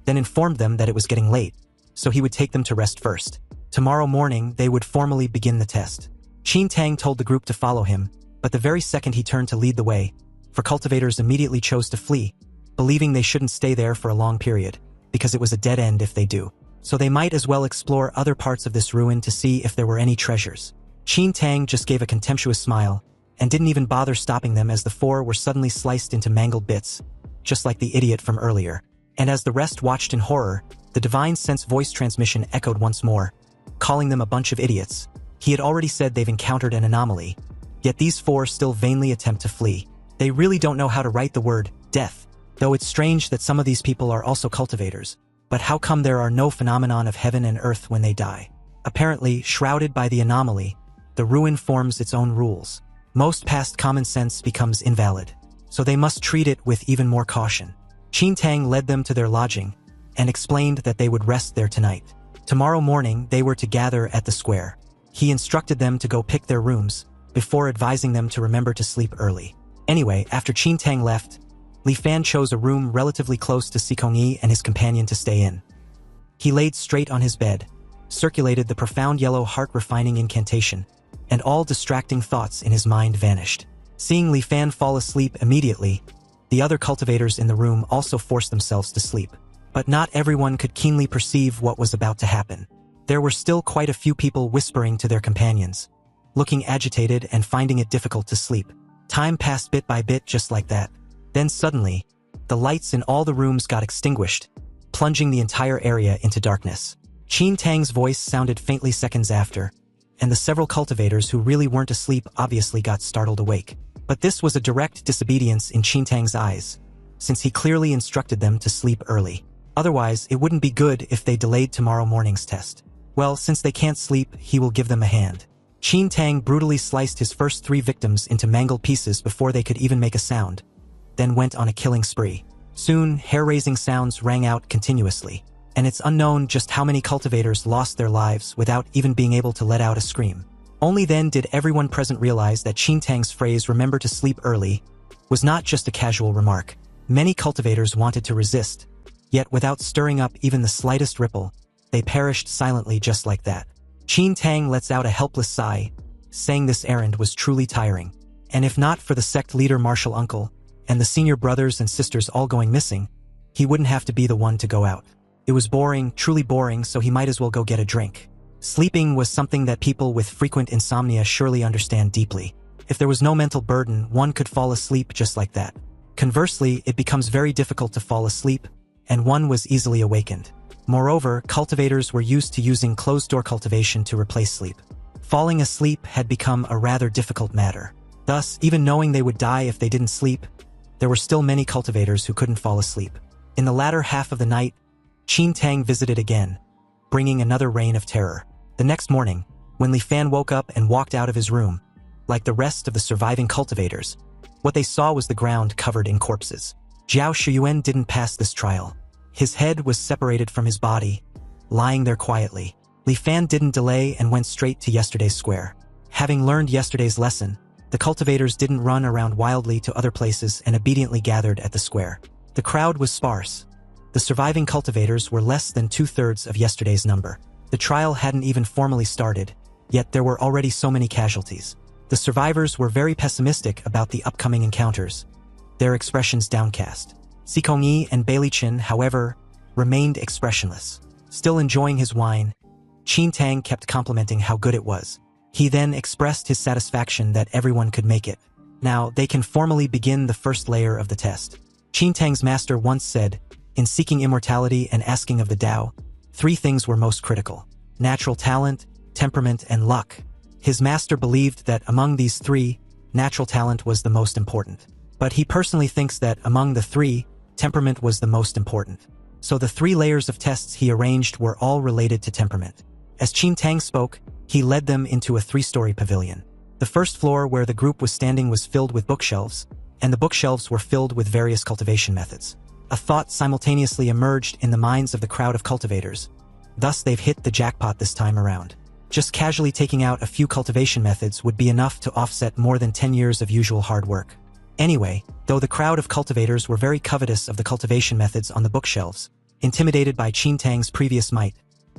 Speaker 1: then informed them that it was getting late, so he would take them to rest first. Tomorrow morning, they would formally begin the test. Qin Tang told the group to follow him, but the very second he turned to lead the way, for cultivators immediately chose to flee, believing they shouldn't stay there for a long period, because it was a dead end if they do. So they might as well explore other parts of this ruin to see if there were any treasures. Qin Tang just gave a contemptuous smile, and didn't even bother stopping them as the four were suddenly sliced into mangled bits, just like the idiot from earlier. And as the rest watched in horror, the divine sense voice transmission echoed once more, calling them a bunch of idiots. He had already said they've encountered an anomaly, yet these four still vainly attempt to flee. They really don't know how to write the word death, though it's strange that some of these people are also cultivators. But how come there are no phenomenon of heaven and earth when they die? Apparently, shrouded by the anomaly, the ruin forms its own rules. Most past common sense becomes invalid, so they must treat it with even more caution. Qin Tang led them to their lodging, and explained that they would rest there tonight. Tomorrow morning, they were to gather at the square. He instructed them to go pick their rooms, before advising them to remember to sleep early. Anyway, after Qin Tang left, Li Fan chose a room relatively close to Sikong-yi and his companion to stay in. He laid straight on his bed, circulated the profound yellow heart-refining incantation, and all distracting thoughts in his mind vanished. Seeing Li Fan fall asleep immediately, the other cultivators in the room also forced themselves to sleep. But not everyone could keenly perceive what was about to happen. There were still quite a few people whispering to their companions, looking agitated and finding it difficult to sleep. Time passed bit by bit just like that. Then suddenly, the lights in all the rooms got extinguished, plunging the entire area into darkness. Qin Tang's voice sounded faintly seconds after, and the several cultivators who really weren't asleep obviously got startled awake. But this was a direct disobedience in Qin Tang's eyes, since he clearly instructed them to sleep early. Otherwise, it wouldn't be good if they delayed tomorrow morning's test. Well, since they can't sleep, he will give them a hand. Qin Tang brutally sliced his first 3 victims into mangled pieces before they could even make a sound, then went on a killing spree. Soon, hair-raising sounds rang out continuously, and it's unknown just how many cultivators lost their lives without even being able to let out a scream. Only then did everyone present realize that Qin Tang's phrase "remember to sleep early" was not just a casual remark. Many cultivators wanted to resist, yet without stirring up even the slightest ripple, they perished silently just like that. Qin Tang lets out a helpless sigh, saying this errand was truly tiring. And if not for the sect leader Marshal Uncle, and the senior brothers and sisters all going missing, he wouldn't have to be the one to go out. It was boring, truly boring, so he might as well go get a drink. Sleeping was something that people with frequent insomnia surely understand deeply. If there was no mental burden, one could fall asleep just like that. Conversely, it becomes very difficult to fall asleep, and one was easily awakened. Moreover, cultivators were used to using closed-door cultivation to replace sleep. Falling asleep had become a rather difficult matter. Thus, even knowing they would die if they didn't sleep, there were still many cultivators who couldn't fall asleep. In the latter half of the night, Qin Tang visited again, bringing another reign of terror. The next morning, when Li Fan woke up and walked out of his room, like the rest of the surviving cultivators, what they saw was the ground covered in corpses. Zhao Shiyuan didn't pass this trial. His head was separated from his body, lying there quietly. Li Fan didn't delay and went straight to yesterday's square. Having learned yesterday's lesson, the cultivators didn't run around wildly to other places and obediently gathered at the square. The crowd was sparse. The surviving cultivators were less than 2/3 of yesterday's number. The trial hadn't even formally started, yet there were already so many casualties. The survivors were very pessimistic about the upcoming encounters, their expressions downcast. Sikongyi and Bailichin, however, remained expressionless. Still enjoying his wine, Qin Tang kept complimenting how good it was. He then expressed his satisfaction that everyone could make it. Now, they can formally begin the first layer of the test. Qin Tang's master once said, in seeking immortality and asking of the Tao, 3 things were most critical: natural talent, temperament, and luck. His master believed that among these 3, natural talent was the most important. But he personally thinks that among the 3, temperament was the most important. So the 3 layers of tests he arranged were all related to temperament. As Qin Tang spoke, he led them into a 3-story pavilion. The first floor where the group was standing was filled with bookshelves, and the bookshelves were filled with various cultivation methods. A thought simultaneously emerged in the minds of the crowd of cultivators. Thus they've hit the jackpot this time around. Just casually taking out a few cultivation methods would be enough to offset more than 10 years of usual hard work. Anyway, though the crowd of cultivators were very covetous of the cultivation methods on the bookshelves, intimidated by Qin Tang's previous might,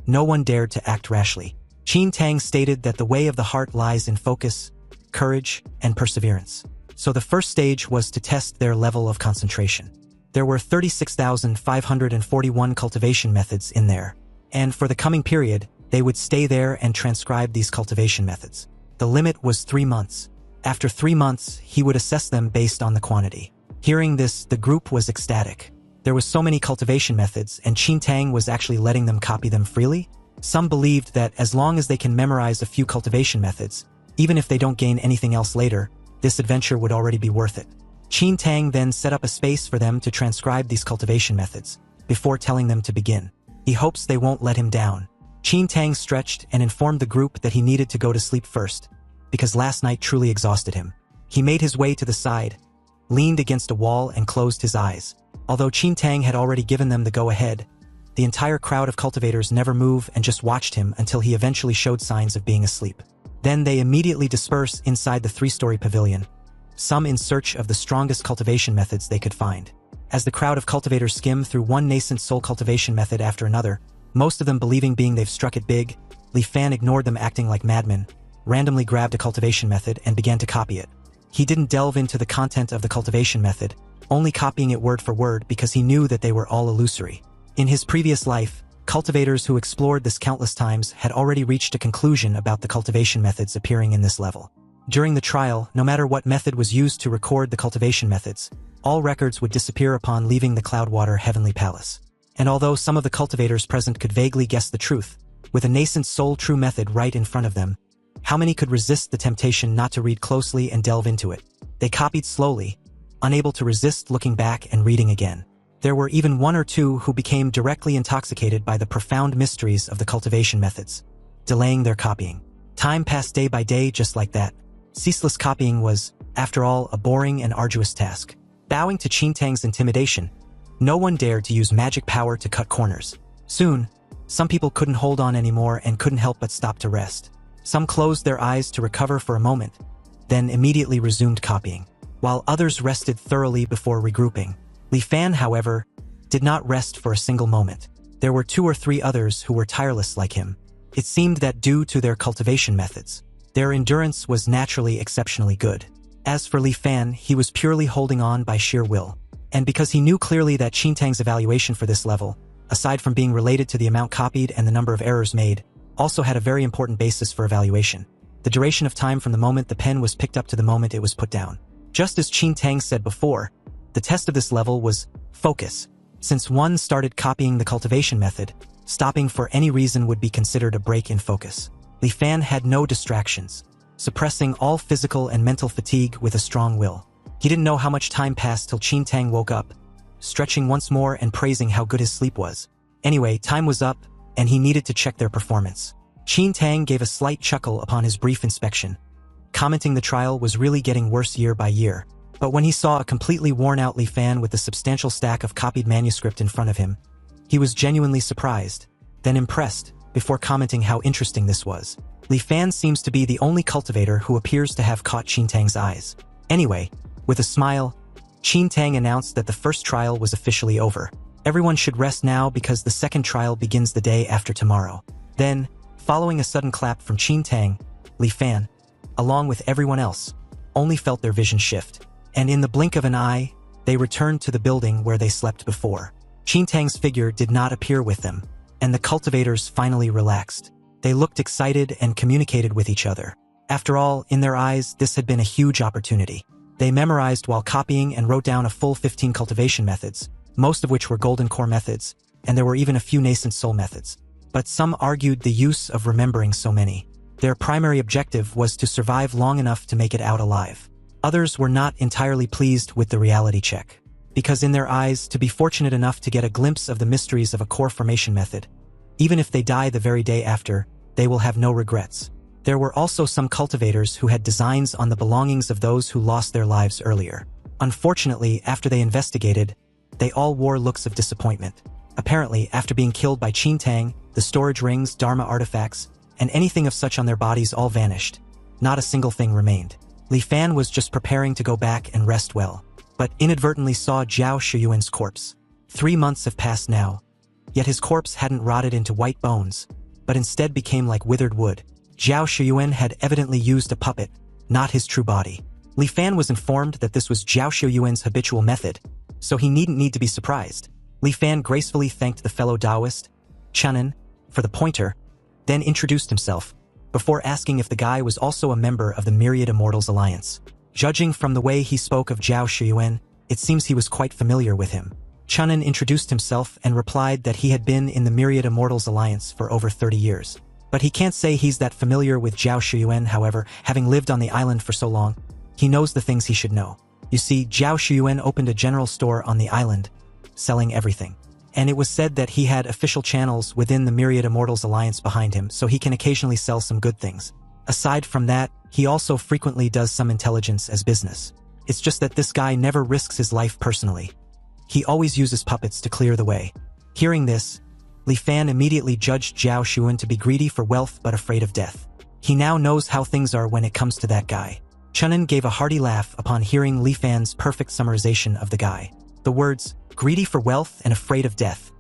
Speaker 1: no one dared to act rashly. Qin Tang stated that the way of the heart lies in focus, courage, and perseverance. So the first stage was to test their level of concentration. There were 36,541 cultivation methods in there, and for the coming period, they would stay there and transcribe these cultivation methods. The limit was 3 months. After 3 months, he would assess them based on the quantity. Hearing this, the group was ecstatic. There was so many cultivation methods, and Qin Tang was actually letting them copy them freely. Some believed that as long as they can memorize a few cultivation methods, even if they don't gain anything else later, this adventure would already be worth it. Qin Tang then set up a space for them to transcribe these cultivation methods, before telling them to begin. He hopes they won't let him down. Qin Tang stretched and informed the group that he needed to go to sleep first, because last night truly exhausted him. He made his way to the side, leaned against a wall and closed his eyes. Although Qin Tang had already given them the go-ahead, the entire crowd of cultivators never moved and just watched him until he eventually showed signs of being asleep. Then they immediately disperse inside the 3-story pavilion, some in search of the strongest cultivation methods they could find. As the crowd of cultivators skimmed through one nascent soul cultivation method after another, most of them believing they've struck it big, Li Fan ignored them acting like madmen, randomly grabbed a cultivation method and began to copy it. He didn't delve into the content of the cultivation method, only copying it word for word because he knew that they were all illusory. In his previous life, cultivators who explored this countless times had already reached a conclusion about the cultivation methods appearing in this level. During the trial, no matter what method was used to record the cultivation methods, all records would disappear upon leaving the cloudwater heavenly palace. And although some of the cultivators present could vaguely guess the truth, with a nascent soul true method right in front of them, how many could resist the temptation not to read closely and delve into it? They copied slowly, unable to resist looking back and reading again. There were even 1 or 2 who became directly intoxicated by the profound mysteries of the cultivation methods, delaying their copying. Time passed day by day just like that. Ceaseless copying was, after all, a boring and arduous task. Bowing to Qin Tang's intimidation, no one dared to use magic power to cut corners. Soon, some people couldn't hold on anymore and couldn't help but stop to rest. Some closed their eyes to recover for a moment, then immediately resumed copying, while others rested thoroughly before regrouping. Li Fan, however, did not rest for a single moment. There were 2 or 3 others who were tireless like him. It seemed that due to their cultivation methods, their endurance was naturally exceptionally good. As for Li Fan, he was purely holding on by sheer will. And because he knew clearly that Qin Tang's evaluation for this level, aside from being related to the amount copied and the number of errors made, also had a very important basis for evaluation: the duration of time from the moment the pen was picked up to the moment it was put down. Just as Qin Tang said before, the test of this level was focus. Since one started copying the cultivation method, stopping for any reason would be considered a break in focus. Li Fan had no distractions, suppressing all physical and mental fatigue with a strong will. He didn't know how much time passed till Qin Tang woke up, stretching once more and praising how good his sleep was. Anyway, time was up, and he needed to check their performance. Qin Tang gave a slight chuckle upon his brief inspection, commenting the trial was really getting worse year by year. But when he saw a completely worn-out Li Fan with a substantial stack of copied manuscript in front of him, he was genuinely surprised, then impressed, before commenting how interesting this was. Li Fan seems to be the only cultivator who appears to have caught Qin Tang's eyes. Anyway, with a smile, Qin Tang announced that the first trial was officially over. Everyone should rest now because the second trial begins the day after tomorrow. Then, following a sudden clap from Qin Tang, Li Fan, along with everyone else, only felt their vision shift. And in the blink of an eye, they returned to the building where they slept before. Qin Tang's figure did not appear with them, and the cultivators finally relaxed. They looked excited and communicated with each other. After all, in their eyes, this had been a huge opportunity. They memorized while copying and wrote down a full 15 cultivation methods, most of which were golden core methods, and there were even a few nascent soul methods. But some argued the use of remembering so many. Their primary objective was to survive long enough to make it out alive. Others were not entirely pleased with the reality check, because in their eyes, to be fortunate enough to get a glimpse of the mysteries of a core formation method, even if they die the very day after, they will have no regrets. There were also some cultivators who had designs on the belongings of those who lost their lives earlier. Unfortunately, after they investigated, they all wore looks of disappointment. Apparently, after being killed by Qin Tang, the storage rings, Dharma artifacts, and anything of such on their bodies all vanished. Not a single thing remained. Li Fan was just preparing to go back and rest well, but inadvertently saw Zhao Shiyuan's corpse. 3 months have passed now, yet his corpse hadn't rotted into white bones, but instead became like withered wood. Zhao Shiyuan had evidently used a puppet, not his true body. Li Fan was informed that this was Zhao Shiyuan's habitual method, so he needn't need to be surprised. Li Fan gracefully thanked the fellow Taoist, Chunin, for the pointer, then introduced himself, before asking if the guy was also a member of the Myriad Immortals Alliance. Judging from the way he spoke of Zhao Shiyuan, it seems he was quite familiar with him. Chunin introduced himself and replied that he had been in the Myriad Immortals Alliance for over 30 years. But he can't say he's that familiar with Zhao Shiyuan, however, having lived on the island for so long, he knows the things he should know. You see, Zhao Shiyuan opened a general store on the island, selling everything. And it was said that he had official channels within the Myriad Immortals Alliance behind him, so he can occasionally sell some good things. Aside from that, he also frequently does some intelligence as business. It's just that this guy never risks his life personally. He always uses puppets to clear the way. Hearing this, Li Fan immediately judged Zhao Shiyuan to be greedy for wealth but afraid of death. He now knows how things are when it comes to that guy. Chunin gave a hearty laugh upon hearing Li Fan's perfect summarization of the guy. The words, greedy for wealth and afraid of death,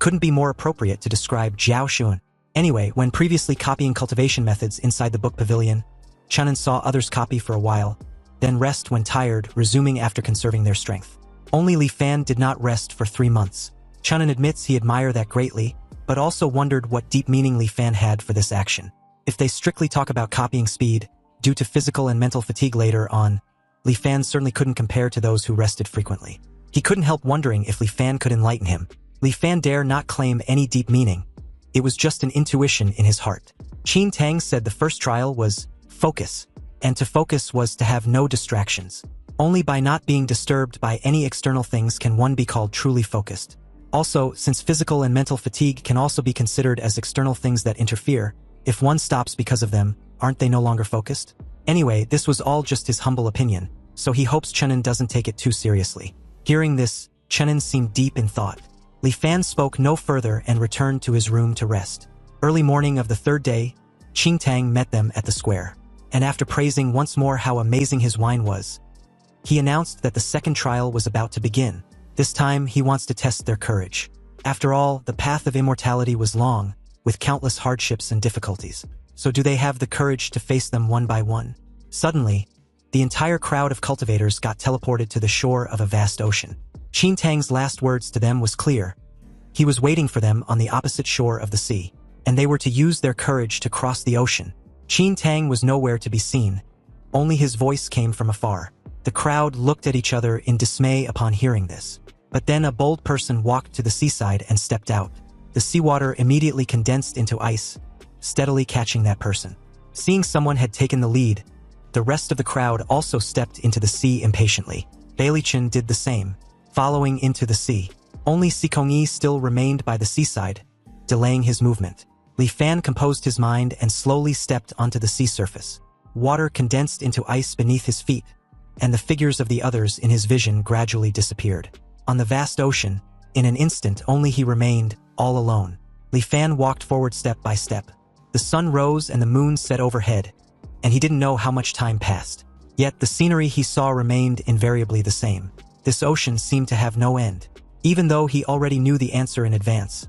Speaker 1: couldn't be more appropriate to describe Zhao Shiyuan. Anyway, when previously copying cultivation methods inside the book pavilion, Chunin saw others copy for a while, then rest when tired, resuming after conserving their strength. Only Li Fan did not rest for 3 months. Chunin admits he admired that greatly, but also wondered what deep meaning Li Fan had for this action. If they strictly talk about copying speed, due to physical and mental fatigue later on, Li Fan certainly couldn't compare to those who rested frequently. He couldn't help wondering if Li Fan could enlighten him. Li Fan dare not claim any deep meaning. It was just an intuition in his heart. Qin Tang said the first trial was focus, and to focus was to have no distractions. Only by not being disturbed by any external things can one be called truly focused. Also, since physical and mental fatigue can also be considered as external things that interfere, if one stops because of them, aren't they no longer focused? Anyway, this was all just his humble opinion, so he hopes Chunin doesn't take it too seriously. Hearing this, Chunin seemed deep in thought. Li Fan spoke no further and returned to his room to rest. Early morning of the third day, Qin Tang met them at the square, and after praising once more how amazing his wine was, he announced that the second trial was about to begin. This time, he wants to test their courage. After all, the path of immortality was long, with countless hardships and difficulties. So do they have the courage to face them one by one? Suddenly, the entire crowd of cultivators got teleported to the shore of a vast ocean. Qin Tang's last words to them was clear. He was waiting for them on the opposite shore of the sea, and they were to use their courage to cross the ocean. Qin Tang was nowhere to be seen. Only his voice came from afar. The crowd looked at each other in dismay upon hearing this. But then a bold person walked to the seaside and stepped out. The seawater immediately condensed into ice, steadily catching that person. Seeing someone had taken the lead, the rest of the crowd also stepped into the sea impatiently. Bailichin did the same, following into the sea. Only Sikongyi still remained by the seaside, delaying his movement. Li Fan composed his mind and slowly stepped onto the sea surface. Water condensed into ice beneath his feet, and the figures of the others in his vision gradually disappeared. On the vast ocean, in an instant only he remained, all alone. Li Fan walked forward step by step. The sun rose and the moon set overhead, and he didn't know how much time passed. Yet the scenery he saw remained invariably the same. This ocean seemed to have no end. Even though he already knew the answer in advance,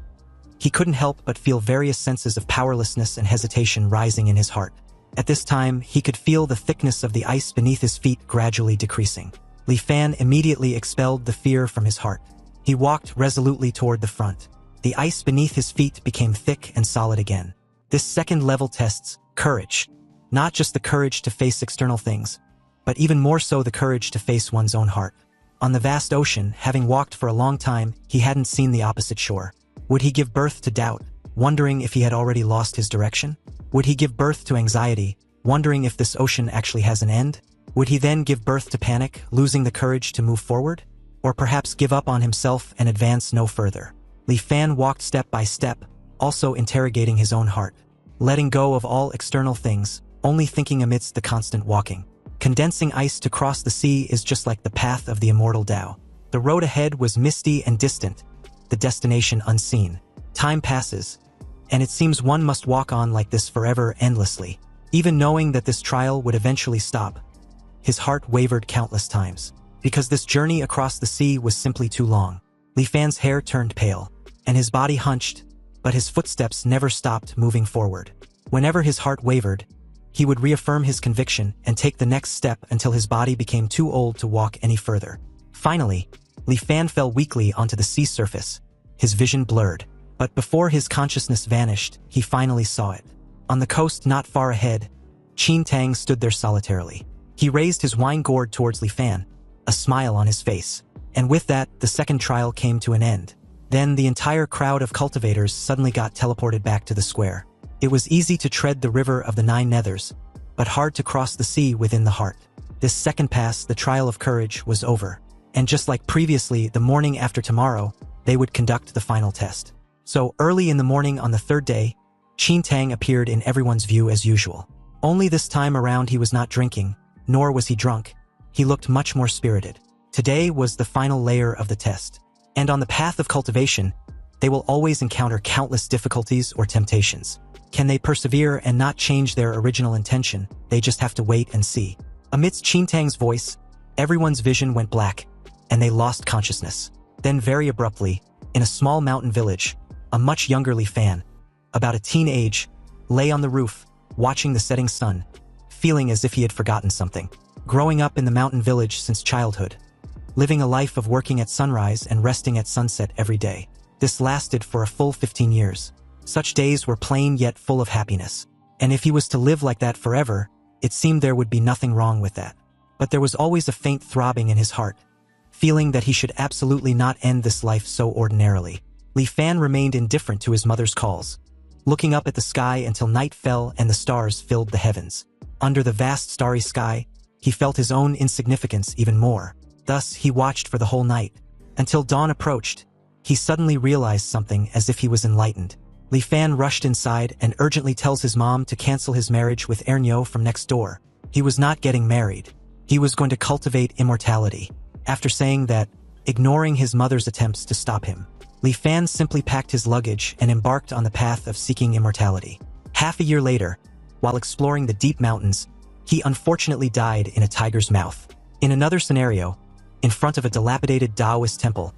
Speaker 1: he couldn't help but feel various senses of powerlessness and hesitation rising in his heart. At this time, he could feel the thickness of the ice beneath his feet gradually decreasing. Li Fan immediately expelled the fear from his heart. He walked resolutely toward the front. The ice beneath his feet became thick and solid again. This second level tests courage. Not just the courage to face external things, but even more so the courage to face one's own heart. On the vast ocean, having walked for a long time, he hadn't seen the opposite shore. Would he give birth to doubt, wondering if he had already lost his direction? Would he give birth to anxiety, wondering if this ocean actually has an end? Would he then give birth to panic, losing the courage to move forward? Or perhaps give up on himself and advance no further? Li Fan walked step by step, also interrogating his own heart, letting go of all external things, only thinking amidst the constant walking. Condensing ice to cross the sea is just like the path of the immortal Tao. The road ahead was misty and distant, the destination unseen. Time passes, and it seems one must walk on like this forever endlessly. Even knowing that this trial would eventually stop, his heart wavered countless times, because this journey across the sea was simply too long. Li Fan's hair turned pale, and his body hunched, but his footsteps never stopped moving forward. Whenever his heart wavered, he would reaffirm his conviction and take the next step until his body became too old to walk any further. Finally, Li Fan fell weakly onto the sea surface, his vision blurred. But before his consciousness vanished, he finally saw it. On the coast not far ahead, Qin Tang stood there solitarily. He raised his wine gourd towards Li Fan, a smile on his face. And with that, the second trial came to an end. Then the entire crowd of cultivators suddenly got teleported back to the square. It was easy to tread the river of the Nine Nethers, but hard to cross the sea within the heart. This second pass, the trial of courage, was over. And just like previously, the morning after tomorrow, they would conduct the final test. So early in the morning on the third day, Qin Tang appeared in everyone's view as usual. Only this time around he was not drinking, nor was he drunk. He looked much more spirited. Today was the final layer of the test. And on the path of cultivation, they will always encounter countless difficulties or temptations. Can they persevere and not change their original intention? They just have to wait and see. Amidst Qin Tang's voice, everyone's vision went black, and they lost consciousness. Then very abruptly, in a small mountain village, a much younger Li Fan, about a teen age, lay on the roof, watching the setting sun, feeling as if he had forgotten something. Growing up in the mountain village since childhood, living a life of working at sunrise and resting at sunset every day. This lasted for a full 15 years. Such days were plain yet full of happiness. And if he was to live like that forever, it seemed there would be nothing wrong with that. But there was always a faint throbbing in his heart, feeling that he should absolutely not end this life so ordinarily. Li Fan remained indifferent to his mother's calls, looking up at the sky until night fell and the stars filled the heavens. Under the vast starry sky, he felt his own insignificance even more. Thus, he watched for the whole night. Until dawn approached, he suddenly realized something as if he was enlightened. Li Fan rushed inside and urgently tells his mom to cancel his marriage with Ernyo from next door. He was not getting married. He was going to cultivate immortality. After saying that, ignoring his mother's attempts to stop him, Li Fan simply packed his luggage and embarked on the path of seeking immortality. Half a year later, while exploring the deep mountains, he unfortunately died in a tiger's mouth. In another scenario, in front of a dilapidated Taoist temple,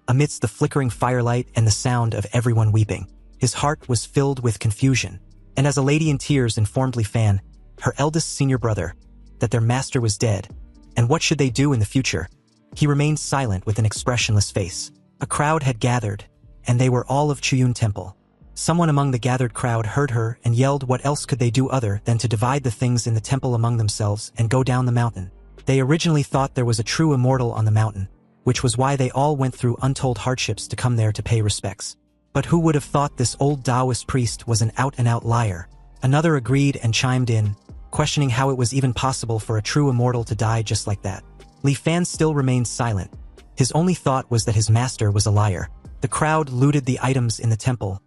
Speaker 1: amidst the flickering firelight and the sound of everyone weeping, his heart was filled with confusion. And as a lady in tears informed Li Fan, her eldest senior brother, that their master was dead, and what should they do in the future, he remained silent with an expressionless face. A crowd had gathered, and they were all of Chuyun Temple. Someone among the gathered crowd heard her and yelled what else could they do other than to divide the things in the temple among themselves and go down the mountain. They originally thought there was a true immortal on the mountain, which was why they all went through untold hardships to come there to pay respects. But who would have thought this old Taoist priest was an out-and-out liar? Another agreed and chimed in, questioning how it was even possible for a true immortal to die just like that. Li Fan still remained silent. His only thought was that his master was a liar. The crowd looted the items in the temple,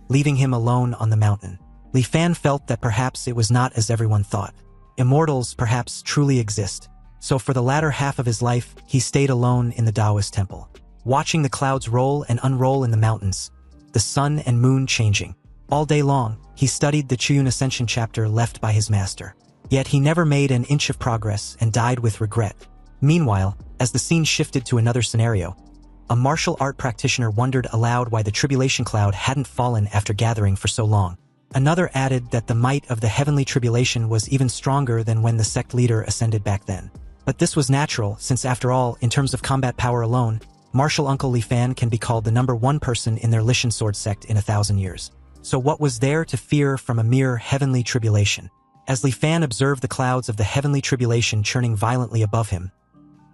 Speaker 1: leaving him alone on the mountain. Li Fan felt that perhaps it was not as everyone thought. Immortals perhaps truly exist. So for the latter half of his life, he stayed alone in the Taoist temple, watching the clouds roll and unroll in the mountains, the sun and moon changing. All day long, he studied the Chuyun Ascension chapter left by his master. Yet he never made an inch of progress and died with regret. Meanwhile, as the scene shifted to another scenario, a martial art practitioner wondered aloud why the tribulation cloud hadn't fallen after gathering for so long. Another added that the might of the heavenly tribulation was even stronger than when the sect leader ascended back then. But this was natural, since after all, in terms of combat power alone, Martial Uncle Li Fan can be called the #1 person in their Lishan sword sect in 1,000 years. So what was there to fear from a mere heavenly tribulation? As Li Fan observed the clouds of the heavenly tribulation churning violently above him,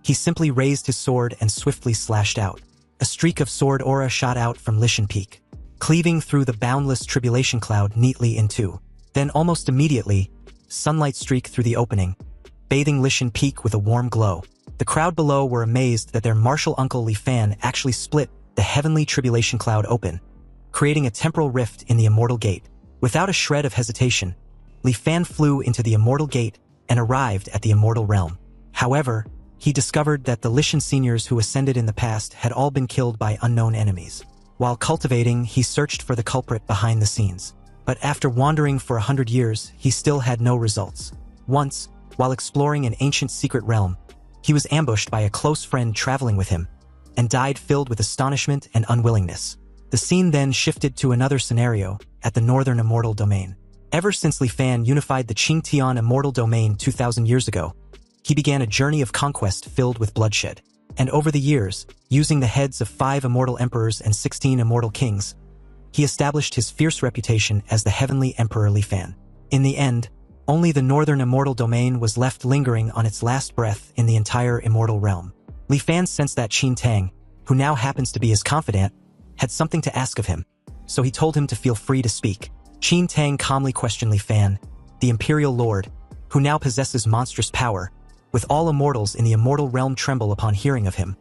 Speaker 1: he simply raised his sword and swiftly slashed out. A streak of sword aura shot out from Lishan Peak, cleaving through the boundless tribulation cloud neatly in two. Then almost immediately, sunlight streaked through the opening, bathing Lishan Peak with a warm glow. The crowd below were amazed that their martial uncle Li Fan actually split the heavenly tribulation cloud open, creating a temporal rift in the immortal gate. Without a shred of hesitation, Li Fan flew into the immortal gate and arrived at the immortal realm. However, he discovered that the Lishan seniors who ascended in the past had all been killed by unknown enemies. While cultivating, he searched for the culprit behind the scenes. But after wandering for 100 years, he still had no results. Once, while exploring an ancient secret realm, he was ambushed by a close friend traveling with him, and died filled with astonishment and unwillingness. The scene then shifted to another scenario, at the northern immortal domain. Ever since Li Fan unified the Qing-Tian immortal domain 2,000 years ago, he began a journey of conquest filled with bloodshed. And over the years, using the heads of 5 immortal emperors and 16 immortal kings, he established his fierce reputation as the heavenly emperor Li Fan. In the end, only the northern immortal domain was left lingering on its last breath in the entire immortal realm. Li Fan sensed that Qin Tang, who now happens to be his confidant, had something to ask of him, so he told him to feel free to speak. Qin Tang calmly questioned Li Fan, the imperial lord, who now possesses monstrous power, with all immortals in the immortal realm tremble upon hearing of him.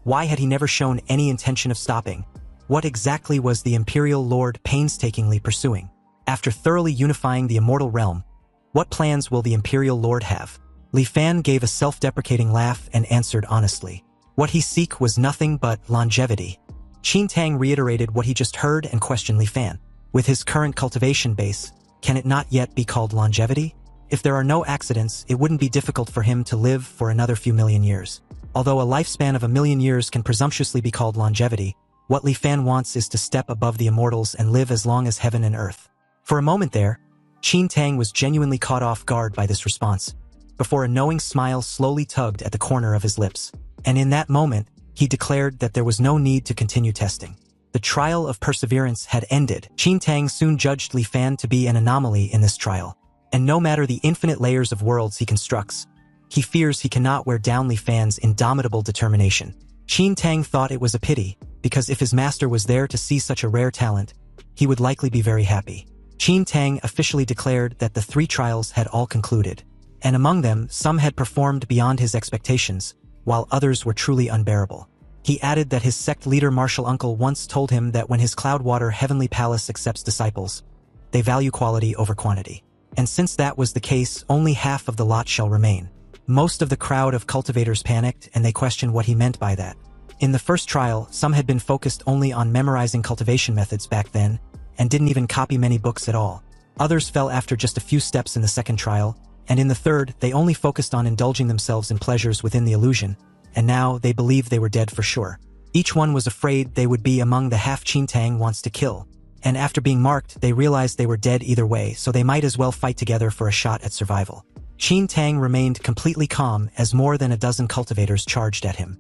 Speaker 1: Why had he never shown any intention of stopping? What exactly was the imperial lord painstakingly pursuing? After thoroughly unifying the immortal realm, what plans will the imperial lord have? Li Fan gave a self-deprecating laugh and answered honestly. What he seek was nothing but longevity. Qin Tang reiterated what he just heard and questioned Li Fan. With his current cultivation base, can it not yet be called longevity? If there are no accidents, it wouldn't be difficult for him to live for another few million years. Although a lifespan of 1,000,000 years can presumptuously be called longevity, what Li Fan wants is to step above the immortals and live as long as heaven and earth. For a moment there, Qin Tang was genuinely caught off guard by this response, before a knowing smile slowly tugged at the corner of his lips. And in that moment, he declared that there was no need to continue testing. The trial of perseverance had ended. Qin Tang soon judged Li Fan to be an anomaly in this trial. And no matter the infinite layers of worlds he constructs, he fears he cannot wear down Li Fan's indomitable determination. Qin Tang thought it was a pity, because if his master was there to see such a rare talent, he would likely be very happy. Qin Tang officially declared that the 3 trials had all concluded, and among them, some had performed beyond his expectations, while others were truly unbearable. He added that his sect leader martial uncle once told him that when his cloudwater heavenly palace accepts disciples, they value quality over quantity. And since that was the case, only half of the lot shall remain. Most of the crowd of cultivators panicked, and they questioned what he meant by that. In the first trial, some had been focused only on memorizing cultivation methods back then, and didn't even copy many books at all. Others fell after just a few steps in the second trial, and in the third, they only focused on indulging themselves in pleasures within the illusion, and now they believed they were dead for sure. Each one was afraid they would be among the half Qin Tang wants to kill. And after being marked, they realized they were dead either way, so they might as well fight together for a shot at survival. Qin Tang remained completely calm as more than a dozen cultivators charged at him.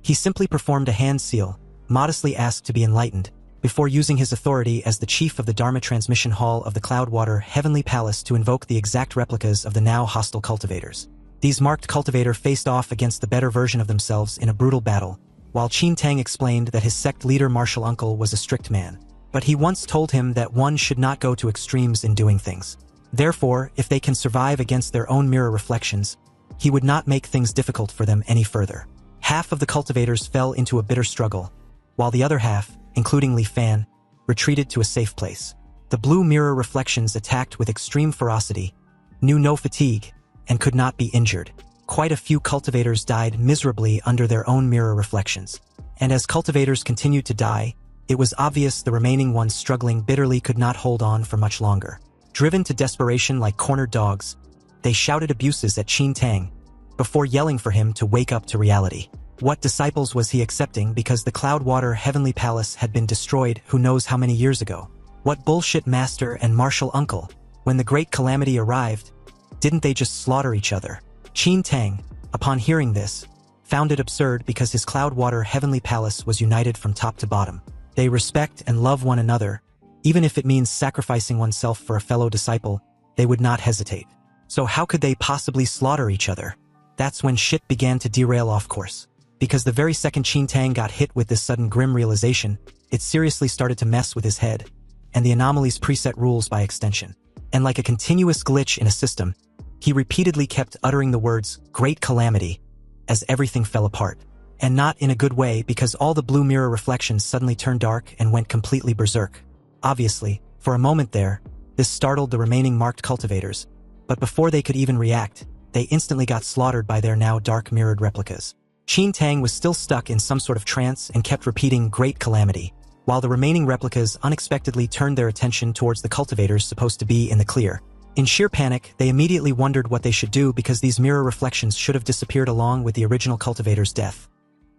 Speaker 1: He simply performed a hand seal, modestly asked to be enlightened, before using his authority as the chief of the Dharma Transmission Hall of the Cloudwater Heavenly Palace to invoke the exact replicas of the now hostile cultivators. These marked cultivator faced off against the better version of themselves in a brutal battle, while Qin Tang explained that his sect leader martial uncle was a strict man. But he once told him that one should not go to extremes in doing things. Therefore, if they can survive against their own mirror reflections, he would not make things difficult for them any further. Half of the cultivators fell into a bitter struggle, while the other half, including Li Fan, retreated to a safe place. The blue mirror reflections attacked with extreme ferocity, knew no fatigue, and could not be injured. Quite a few cultivators died miserably under their own mirror reflections. And as cultivators continued to die, It was obvious the remaining ones struggling bitterly could not hold on for much longer. Driven to desperation like cornered dogs, they shouted abuses at Qin Tang before yelling for him to wake up to reality. What disciples was he accepting because the Cloudwater Heavenly Palace had been destroyed who knows how many years ago? What bullshit master and martial uncle? When the great calamity arrived, didn't they just slaughter each other? Qin Tang, upon hearing this, found it absurd because his Cloudwater Heavenly Palace was united from top to bottom. They respect and love one another, even if it means sacrificing oneself for a fellow disciple, they would not hesitate. So how could they possibly slaughter each other? That's when shit began to derail off course. Because the very second Qin Tang got hit with this sudden grim realization, it seriously started to mess with his head, and the anomaly's preset rules by extension. And like a continuous glitch in a system, he repeatedly kept uttering the words, "Great Calamity," as everything fell apart. And not in a good way because all the blue mirror reflections suddenly turned dark and went completely berserk. Obviously, for a moment there, this startled the remaining marked cultivators, but before they could even react, they instantly got slaughtered by their now dark mirrored replicas. Qin Tang was still stuck in some sort of trance and kept repeating "Great Calamity," while the remaining replicas unexpectedly turned their attention towards the cultivators supposed to be in the clear. In sheer panic, they immediately wondered what they should do because these mirror reflections should have disappeared along with the original cultivator's death.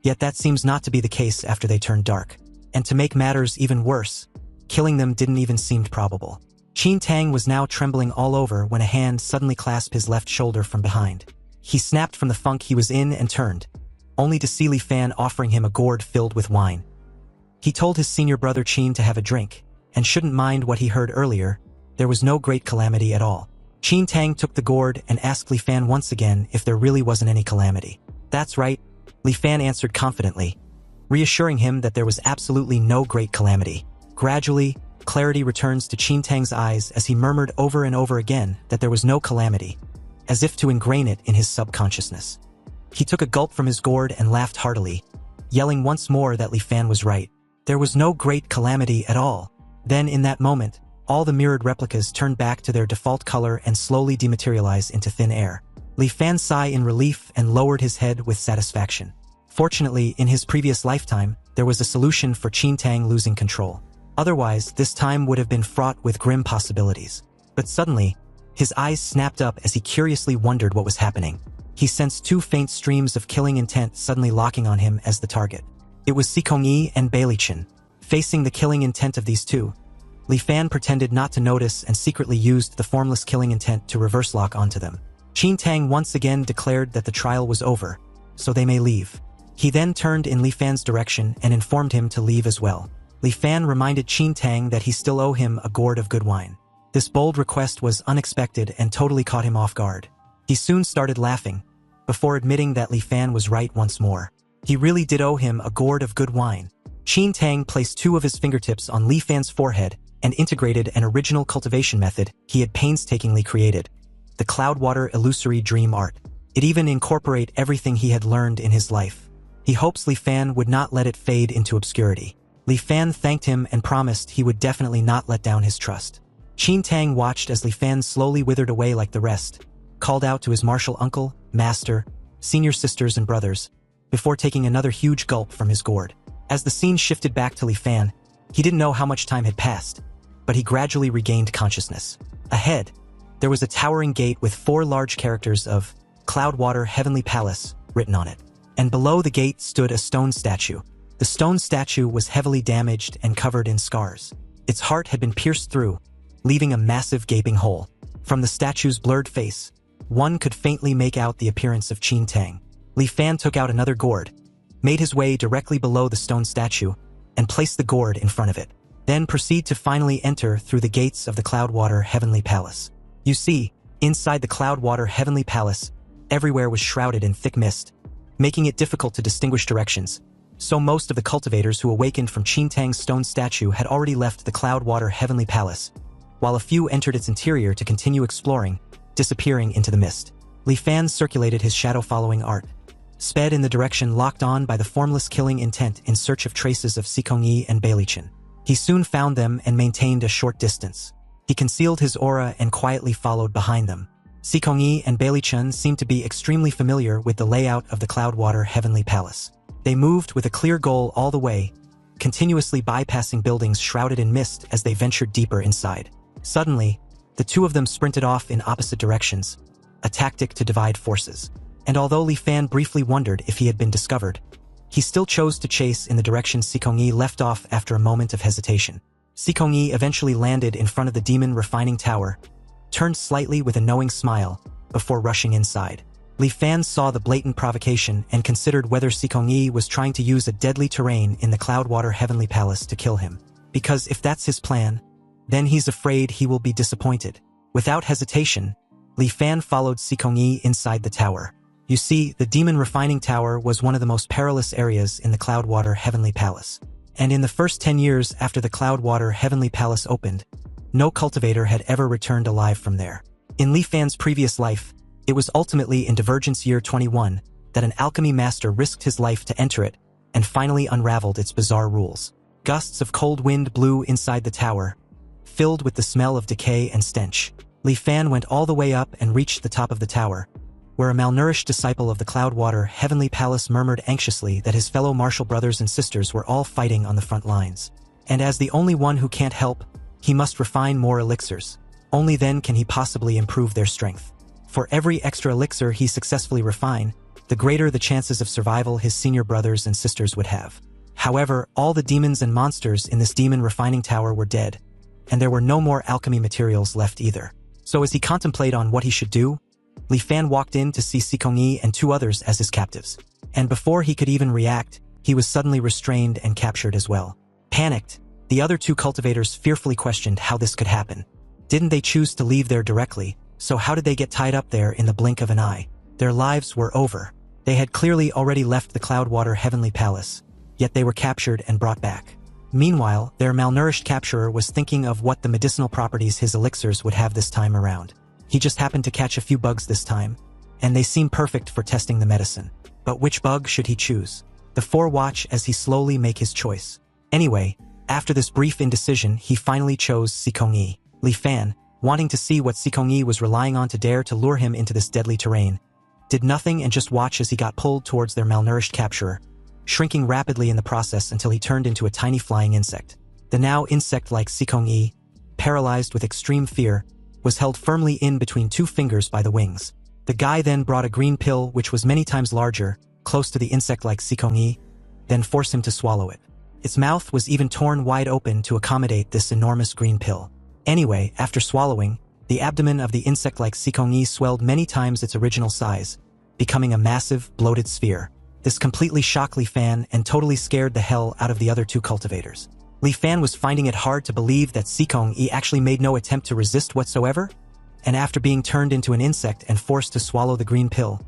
Speaker 1: Yet that seems not to be the case after they turned dark. And to make matters even worse, killing them didn't even seem probable. Qin Tang was now trembling all over when a hand suddenly clasped his left shoulder from behind. He snapped from the funk he was in and turned, only to see Li Fan offering him a gourd filled with wine. He told his senior brother Qin to have a drink, and shouldn't mind what he heard earlier. There was no great calamity at all. Qin Tang took the gourd and asked Li Fan once again if there really wasn't any calamity. "That's right," Li Fan answered confidently, reassuring him that there was absolutely no great calamity. Gradually, clarity returns to Qin Tang's eyes as he murmured over and over again that there was no calamity, as if to ingrain it in his subconsciousness. He took a gulp from his gourd and laughed heartily, yelling once more that Li Fan was right. There was no great calamity at all. Then in that moment, all the mirrored replicas turned back to their default color and slowly dematerialized into thin air. Li Fan sighed in relief and lowered his head with satisfaction. Fortunately, in his previous lifetime, there was a solution for Qin Tang losing control. Otherwise, this time would have been fraught with grim possibilities. But suddenly, his eyes snapped up as he curiously wondered what was happening. He sensed two faint streams of killing intent suddenly locking on him as the target. It was Sikong-yi and Bailichin. Facing the killing intent of these two, Li Fan pretended not to notice and secretly used the formless killing intent to reverse lock onto them. Qin Tang once again declared that the trial was over, so they may leave. He then turned in Li Fan's direction and informed him to leave as well. Li Fan reminded Qin Tang that he still owed him a gourd of good wine. This bold request was unexpected and totally caught him off guard. He soon started laughing, before admitting that Li Fan was right once more. He really did owe him a gourd of good wine. Qin Tang placed two of his fingertips on Li Fan's forehead and integrated an original cultivation method he had painstakingly created, the Cloudwater Illusory Dream Art. It even incorporated everything he had learned in his life. He hopes Li Fan would not let it fade into obscurity. Li Fan thanked him and promised he would definitely not let down his trust. Qin Tang watched as Li Fan slowly withered away like the rest, called out to his martial uncle, master, senior sisters and brothers, before taking another huge gulp from his gourd. As the scene shifted back to Li Fan, he didn't know how much time had passed, but he gradually regained consciousness. Ahead, there was a towering gate with 4 large characters of Cloudwater Heavenly Palace written on it. And below the gate stood a stone statue. The stone statue was heavily damaged and covered in scars. Its heart had been pierced through, leaving a massive gaping hole. From the statue's blurred face, one could faintly make out the appearance of Qin Tang. Li Fan took out another gourd, made his way directly below the stone statue, and placed the gourd in front of it. Then proceed to finally enter through the gates of the Cloudwater Heavenly Palace. You see, inside the Cloudwater Heavenly Palace, everywhere was shrouded in thick mist, making it difficult to distinguish directions. So most of the cultivators who awakened from Qin Tang's stone statue had already left the Cloudwater Heavenly Palace, while a few entered its interior to continue exploring, disappearing into the mist. Li Fan circulated his shadow-following art, sped in the direction locked on by the formless killing intent in search of traces of Sikong-yi and Bailichin. He soon found them and maintained a short distance. He concealed his aura and quietly followed behind them. Sikong-yi and Bailichin seemed to be extremely familiar with the layout of the Cloudwater Heavenly Palace. They moved with a clear goal all the way, continuously bypassing buildings shrouded in mist as they ventured deeper inside. Suddenly, the two of them sprinted off in opposite directions, a tactic to divide forces. And although Li Fan briefly wondered if he had been discovered, he still chose to chase in the direction Sikongyi left off after a moment of hesitation. Sikongyi eventually landed in front of the demon refining tower, turned slightly with a knowing smile, before rushing inside. Li Fan saw the blatant provocation and considered whether Sikongyi was trying to use a deadly terrain in the Cloudwater Heavenly Palace to kill him. Because if that's his plan, then he's afraid he will be disappointed. Without hesitation, Li Fan followed Sikongyi inside the tower. You see, the demon refining tower was one of the most perilous areas in the Cloudwater Heavenly Palace. And in the first 10 years after the Cloudwater Heavenly Palace opened, no cultivator had ever returned alive from there. In Li Fan's previous life, it was ultimately in Divergence Year 21 that an alchemy master risked his life to enter it and finally unraveled its bizarre rules. Gusts of cold wind blew inside the tower, filled with the smell of decay and stench. Li Fan went all the way up and reached the top of the tower, where a malnourished disciple of the Cloudwater Heavenly Palace murmured anxiously that his fellow martial brothers and sisters were all fighting on the front lines. And as the only one who can't help, he must refine more elixirs. Only then can he possibly improve their strength. For every extra elixir he successfully refine, the greater the chances of survival his senior brothers and sisters would have. However, all the demons and monsters in this demon refining tower were dead, and there were no more alchemy materials left either. So as he contemplated on what he should do, Li Fan walked in to see Sikongyi and two others as his captives. And before he could even react, he was suddenly restrained and captured as well. Panicked, the other two cultivators fearfully questioned how this could happen. Didn't they choose to leave there directly, so how did they get tied up there in the blink of an eye? Their lives were over. They had clearly already left the Cloudwater Heavenly Palace, yet they were captured and brought back. Meanwhile, their malnourished capturer was thinking of what the medicinal properties his elixirs would have this time around. He just happened to catch a few bugs this time, and they seem perfect for testing the medicine. But which bug should he choose? The four watch as he slowly make his choice. Anyway, after this brief indecision, he finally chose Sikongyi. Li Fan, wanting to see what Sikongyi was relying on to dare to lure him into this deadly terrain, did nothing and just watch as he got pulled towards their malnourished capturer, shrinking rapidly in the process until he turned into a tiny flying insect. The now insect-like Sikongyi, paralyzed with extreme fear, was held firmly in between two fingers by the wings. The guy then brought a green pill which was many times larger, close to the insect-like Sikongyi, then forced him to swallow it. Its mouth was even torn wide open to accommodate this enormous green pill. Anyway, after swallowing, the abdomen of the insect-like Sikongyi swelled many times its original size, becoming a massive, bloated sphere. This completely shocked Li Fan and totally scared the hell out of the other two cultivators. Li Fan was finding it hard to believe that Sikongyi actually made no attempt to resist whatsoever, and after being turned into an insect and forced to swallow the green pill,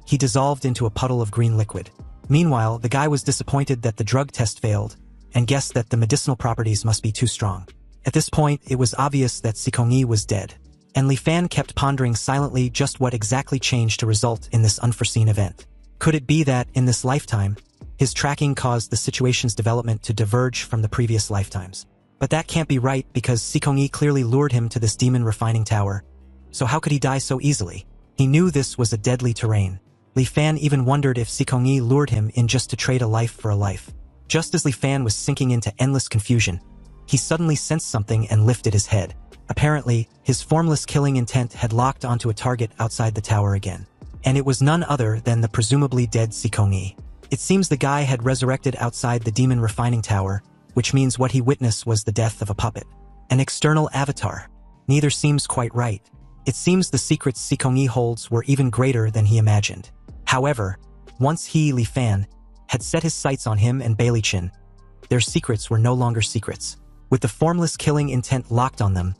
Speaker 1: he dissolved into a puddle of green liquid. Meanwhile, the guy was disappointed that the drug test failed, and guessed that the medicinal properties must be too strong. At this point, it was obvious that Sikongyi was dead, and Li Fan kept pondering silently just what exactly changed to result in this unforeseen event. Could it be that, in this lifetime, his tracking caused the situation's development to diverge from the previous lifetimes? But that can't be right because Sikongyi clearly lured him to this demon refining tower. So how could he die so easily? He knew this was a deadly terrain. Li Fan even wondered if Sikongyi lured him in just to trade a life for a life. Just as Li Fan was sinking into endless confusion, he suddenly sensed something and lifted his head. Apparently, his formless killing intent had locked onto a target outside the tower again. And it was none other than the presumably dead Sikongyi. It seems the guy had resurrected outside the demon refining tower, which means what he witnessed was the death of a puppet. An external avatar. Neither seems quite right. It seems the secrets Sikongyi holds were even greater than he imagined. However, once he, Li Fan, had set his sights on him and Bailichin, their secrets were no longer secrets. With the formless killing intent locked on them,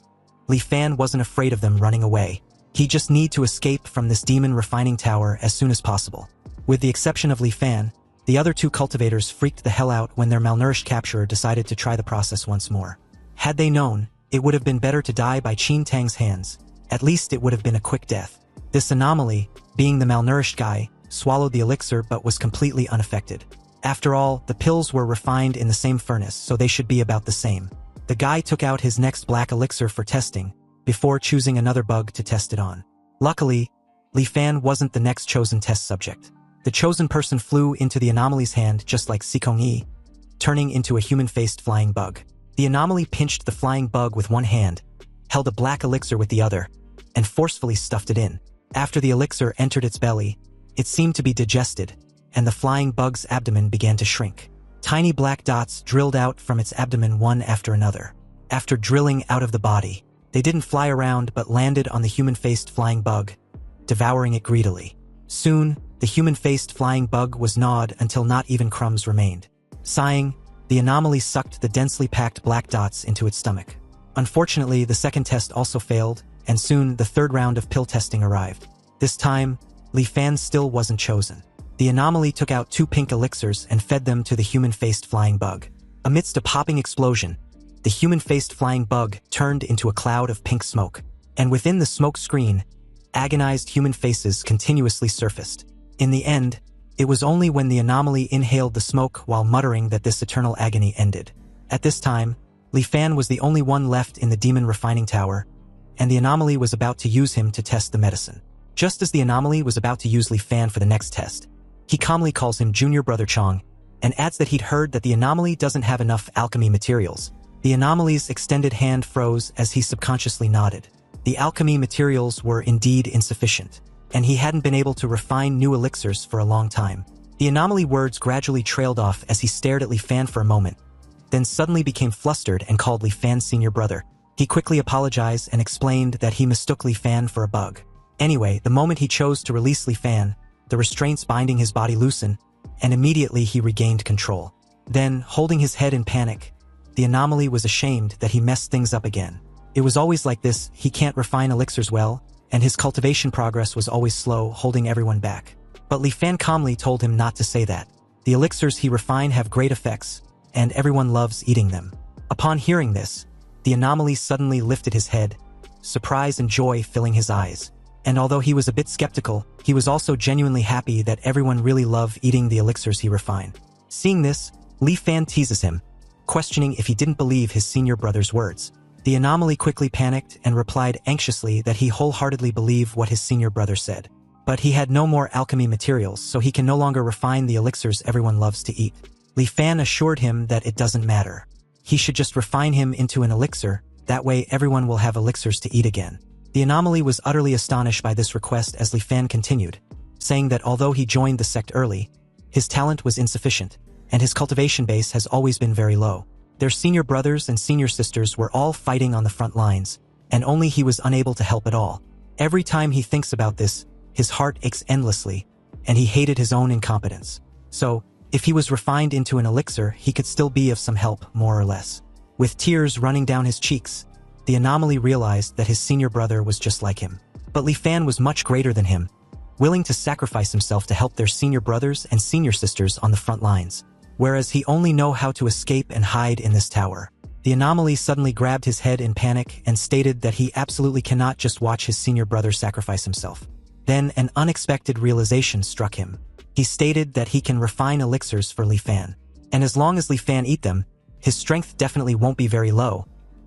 Speaker 1: Li Fan wasn't afraid of them running away. He just needed to escape from this demon refining tower as soon as possible. With the exception of Li Fan, the other two cultivators freaked the hell out when their malnourished capturer decided to try the process once more. Had they known, it would have been better to die by Qin Tang's hands. At least it would have been a quick death. This anomaly, being the malnourished guy, swallowed the elixir but was completely unaffected. After all, the pills were refined in the same furnace, so they should be about the same. The guy took out his next black elixir for testing, before choosing another bug to test it on. Luckily, Li Fan wasn't the next chosen test subject. The chosen person flew into the anomaly's hand just like Sikongyi, turning into a human-faced flying bug. The anomaly pinched the flying bug with one hand, held a black elixir with the other, and forcefully stuffed it in. After the elixir entered its belly, it seemed to be digested, and the flying bug's abdomen began to shrink. Tiny black dots drilled out from its abdomen one after another. After drilling out of the body, they didn't fly around but landed on the human-faced flying bug, devouring it greedily. Soon, the human-faced flying bug was gnawed until not even crumbs remained. Sighing, the anomaly sucked the densely packed black dots into its stomach. Unfortunately, the second test also failed, and soon the third round of pill testing arrived. This time, Li Fan still wasn't chosen. The anomaly took out 2 pink elixirs and fed them to the human-faced flying bug. Amidst a popping explosion, the human-faced flying bug turned into a cloud of pink smoke, and within the smoke screen, agonized human faces continuously surfaced. In the end, it was only when the anomaly inhaled the smoke while muttering that this eternal agony ended. At this time, Li Fan was the only one left in the demon refining tower, and the anomaly was about to use him to test the medicine. Just as the anomaly was about to use Li Fan for the next test, he calmly calls him Junior Brother Chong, and adds that he'd heard that the anomaly doesn't have enough alchemy materials. The anomaly's extended hand froze as he subconsciously nodded. The alchemy materials were indeed insufficient, and he hadn't been able to refine new elixirs for a long time. The anomaly words gradually trailed off as he stared at Li Fan for a moment, then suddenly became flustered and called Li Fan senior brother. He quickly apologized and explained that he mistook Li Fan for a bug. Anyway, the moment he chose to release Li Fan, the restraints binding his body loosened, and immediately he regained control. Then, holding his head in panic, the anomaly was ashamed that he messed things up again. It was always like this, he can't refine elixirs well, and his cultivation progress was always slow, holding everyone back. But Li Fan calmly told him not to say that. The elixirs he refined have great effects, and everyone loves eating them. Upon hearing this, the anomaly suddenly lifted his head, surprise and joy filling his eyes. And although he was a bit skeptical, he was also genuinely happy that everyone really loved eating the elixirs he refined. Seeing this, Li Fan teases him, questioning if he didn't believe his senior brother's words. The anomaly quickly panicked and replied anxiously that he wholeheartedly believed what his senior brother said. But he had no more alchemy materials, so he can no longer refine the elixirs everyone loves to eat. Li Fan assured him that it doesn't matter. He should just refine him into an elixir, that way everyone will have elixirs to eat again. The anomaly was utterly astonished by this request as Li Fan continued, saying that although he joined the sect early, his talent was insufficient, and his cultivation base has always been very low. Their senior brothers and senior sisters were all fighting on the front lines, and only he was unable to help at all. Every time he thinks about this, his heart aches endlessly, and he hated his own incompetence. So, if he was refined into an elixir, he could still be of some help, more or less. With tears running down his cheeks, the anomaly realized that his senior brother was just like him. But Li Fan was much greater than him, willing to sacrifice himself to help their senior brothers and senior sisters on the front lines. Whereas he only know how to escape and hide in this tower. The anomaly suddenly grabbed his head in panic and stated that he absolutely cannot just watch his senior brother sacrifice himself. Then an unexpected realization struck him. He stated that he can refine elixirs for Li Fan, and as long as Li Fan eat them, his strength definitely won't be very low,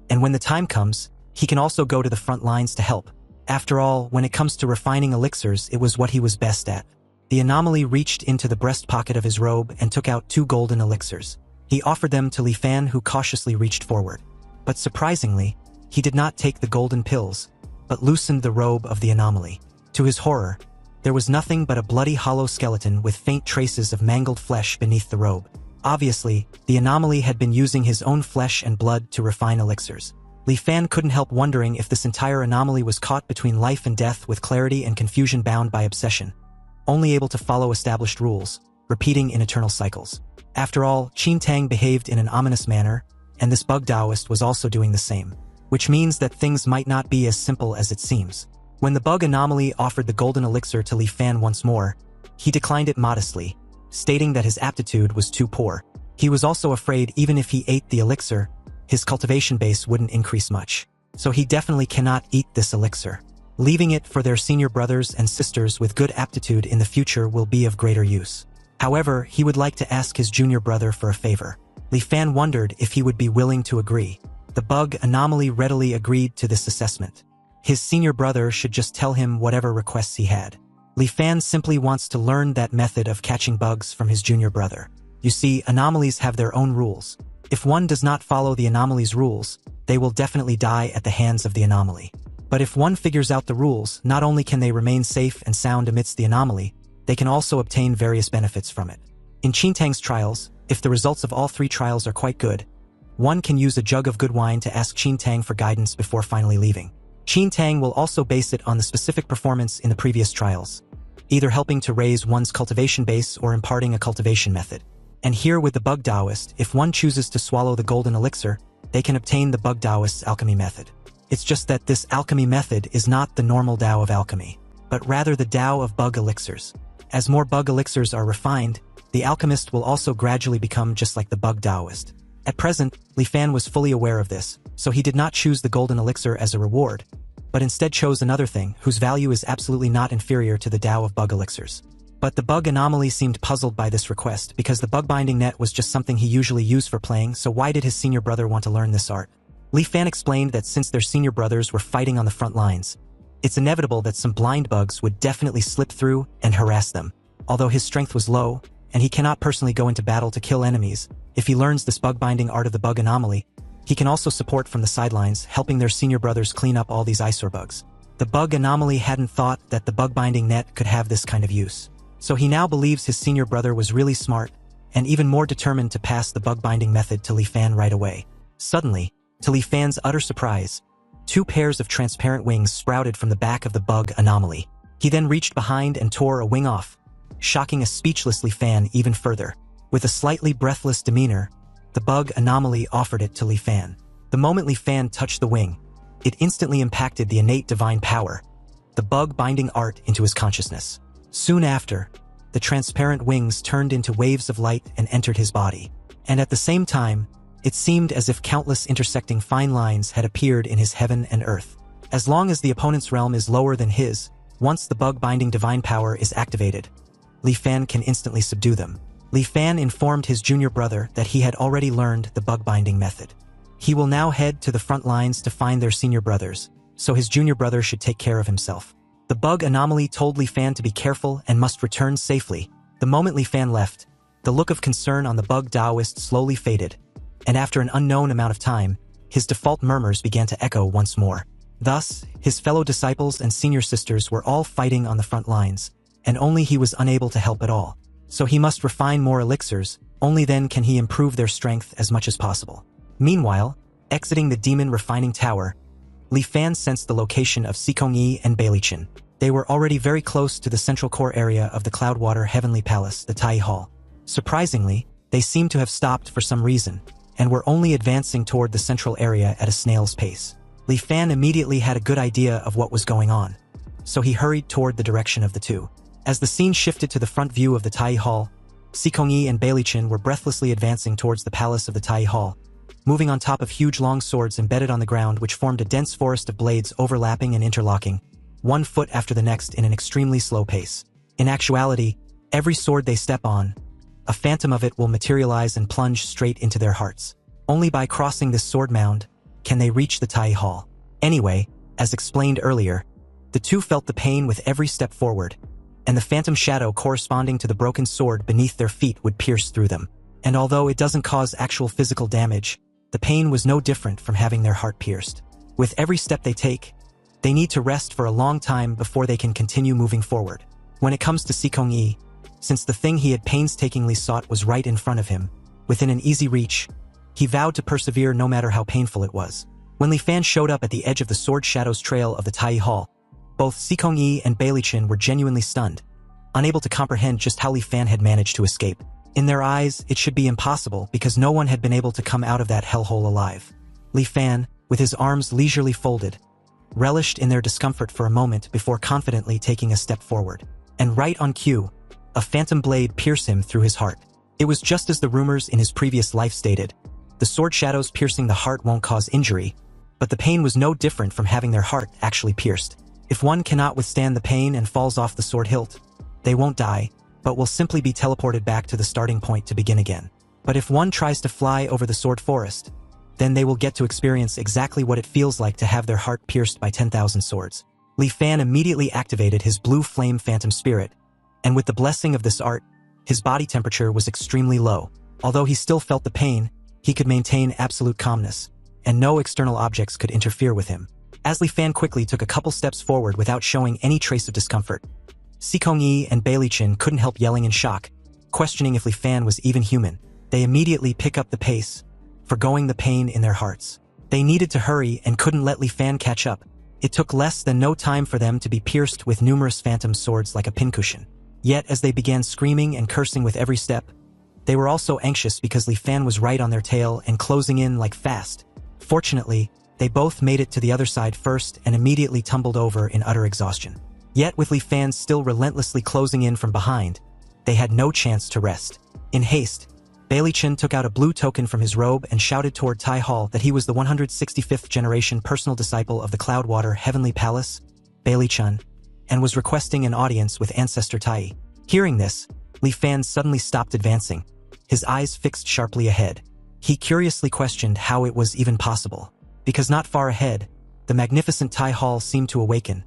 Speaker 1: and when the time comes, he can also go to the front lines to help. After all, when it comes to refining elixirs, it was what he was best at. The anomaly reached into the breast pocket of his robe and took out 2 golden elixirs. He offered them to Li Fan, who cautiously reached forward. But surprisingly, he did not take the golden pills, but loosened the robe of the anomaly. To his horror, there was nothing but a bloody hollow skeleton with faint traces of mangled flesh beneath the robe. Obviously, the anomaly had been using his own flesh and blood to refine elixirs. Li Fan couldn't help wondering if this entire anomaly was caught between life and death with clarity and confusion bound by obsession, only able to follow established rules, repeating in eternal cycles. After all, Qin Tang behaved in an ominous manner, and this bug Taoist was also doing the same, which means that things might not be as simple as it seems. When the bug anomaly offered the golden elixir to Li Fan once more, he declined it modestly, stating that his aptitude was too poor. He was also afraid even if he ate the elixir, his cultivation base wouldn't increase much. So he definitely cannot eat this elixir. Leaving it for their senior brothers and sisters with good aptitude in the future will be of greater use. However, he would like to ask his junior brother for a favor. Li Fan wondered if he would be willing to agree. The bug anomaly readily agreed to this assessment. His senior brother should just tell him whatever requests he had. Li Fan simply wants to learn that method of catching bugs from his junior brother. You see, anomalies have their own rules. If one does not follow the anomaly's rules, they will definitely die at the hands of the anomaly. But if one figures out the rules, not only can they remain safe and sound amidst the anomaly, they can also obtain various benefits from it. In Chintang's trials, if the results of all 3 trials are quite good, one can use a jug of good wine to ask Chintang for guidance before finally leaving. Chintang will also base it on the specific performance in the previous trials, either helping to raise one's cultivation base or imparting a cultivation method. And here with the Bug Taoist, if one chooses to swallow the golden elixir, they can obtain the Bug Taoist's alchemy method. It's just that this alchemy method is not the normal Tao of alchemy, but rather the Tao of bug elixirs. As more bug elixirs are refined, the alchemist will also gradually become just like the Bug Taoist. At present, Li Fan was fully aware of this, so he did not choose the golden elixir as a reward, but instead chose another thing whose value is absolutely not inferior to the Tao of bug elixirs. But the bug anomaly seemed puzzled by this request because the bug binding net was just something he usually used for playing, so why did his senior brother want to learn this art? Li Fan explained that since their senior brothers were fighting on the front lines, it's inevitable that some blind bugs would definitely slip through and harass them. Although his strength was low, and he cannot personally go into battle to kill enemies, if he learns this bug binding art of the bug anomaly, he can also support from the sidelines, helping their senior brothers clean up all these eyesore bugs. The bug anomaly hadn't thought that the bug binding net could have this kind of use. So he now believes his senior brother was really smart, and even more determined to pass the bug binding method to Li Fan right away. Suddenly, to Li Fan's utter surprise, 2 pairs of transparent wings sprouted from the back of the bug anomaly. He then reached behind and tore a wing off, shocking a speechless Li Fan even further. With a slightly breathless demeanor, the bug anomaly offered it to Li Fan. The moment Li Fan touched the wing, it instantly impacted the innate divine power, the bug binding art, into his consciousness. Soon after, the transparent wings turned into waves of light and entered his body. And at the same time, it seemed as if countless intersecting fine lines had appeared in his heaven and earth. As long as the opponent's realm is lower than his, once the bug binding divine power is activated, Li Fan can instantly subdue them. Li Fan informed his junior brother that he had already learned the bug binding method. He will now head to the front lines to find their senior brothers, so his junior brother should take care of himself. The bug anomaly told Li Fan to be careful and must return safely. The moment Li Fan left, the look of concern on the bug Taoist slowly faded, and after an unknown amount of time, his default murmurs began to echo once more. Thus, his fellow disciples and senior sisters were all fighting on the front lines, and only he was unable to help at all. So he must refine more elixirs, only then can he improve their strength as much as possible. Meanwhile, exiting the demon refining tower, Li Fan sensed the location of Sikongyi and Beilichin. They were already very close to the central core area of the Cloudwater Heavenly Palace, the Tai Hall. Surprisingly, they seemed to have stopped for some reason, and were only advancing toward the central area at a snail's pace. Li Fan immediately had a good idea of what was going on, so he hurried toward the direction of the two. As the scene shifted to the front view of the Tai Hall, Sikongyi and Beilichin were breathlessly advancing towards the palace of the Tai Hall, moving on top of huge long swords embedded on the ground which formed a dense forest of blades overlapping and interlocking, one foot after the next in an extremely slow pace. In actuality, every sword they step on, a phantom of it will materialize and plunge straight into their hearts. Only by crossing this sword mound can they reach the Tai Hall. Anyway, as explained earlier, the two felt the pain with every step forward, and the phantom shadow corresponding to the broken sword beneath their feet would pierce through them. And although it doesn't cause actual physical damage, the pain was no different from having their heart pierced. With every step they take, they need to rest for a long time before they can continue moving forward. When it comes to Sikongyi, since the thing he had painstakingly sought was right in front of him, within an easy reach, he vowed to persevere no matter how painful it was. When Li Fan showed up at the edge of the sword shadow's trail of the Tai Hall, both Sikongyi and Beilichin were genuinely stunned, unable to comprehend just how Li Fan had managed to escape. In their eyes, it should be impossible because no one had been able to come out of that hellhole alive. Li Fan, with his arms leisurely folded, relished in their discomfort for a moment before confidently taking a step forward. And right on cue, a phantom blade pierced him through his heart. It was just as the rumors in his previous life stated. The sword shadows piercing the heart won't cause injury, but the pain was no different from having their heart actually pierced. If one cannot withstand the pain and falls off the sword hilt, they won't die, but will simply be teleported back to the starting point to begin again. But if one tries to fly over the sword forest, then they will get to experience exactly what it feels like to have their heart pierced by 10,000 swords. Li Fan immediately activated his blue flame phantom spirit, and with the blessing of this art, His body temperature was extremely low. Although he still felt the pain, he could maintain absolute calmness, and no external objects could interfere with him. As Li Fan quickly took a couple steps forward without showing any trace of discomfort, Si Kongyi and Bai Lichin couldn't help yelling in shock, questioning if Li Fan was even human. They immediately pick up the pace, forgoing the pain in their hearts. They needed to hurry and couldn't let Li Fan catch up. It took less than no time for them to be pierced with numerous phantom swords like a pincushion. Yet as they began screaming and cursing with every step, they were also anxious because Li Fan was right on their tail and closing in like fast. Fortunately, they both made it to the other side first and immediately tumbled over in utter exhaustion. Yet with Li Fan still relentlessly closing in from behind, they had no chance to rest. In haste, Bai Lichin took out a blue token from his robe and shouted toward Tai Hall that he was the 165th generation personal disciple of the Cloudwater Heavenly Palace, Bai Lichin, and was requesting an audience with ancestor Tyen. Hearing this, Li Fan suddenly stopped advancing, his eyes fixed sharply ahead. He curiously questioned how it was even possible, because not far ahead, the magnificent Tai Hall seemed to awaken.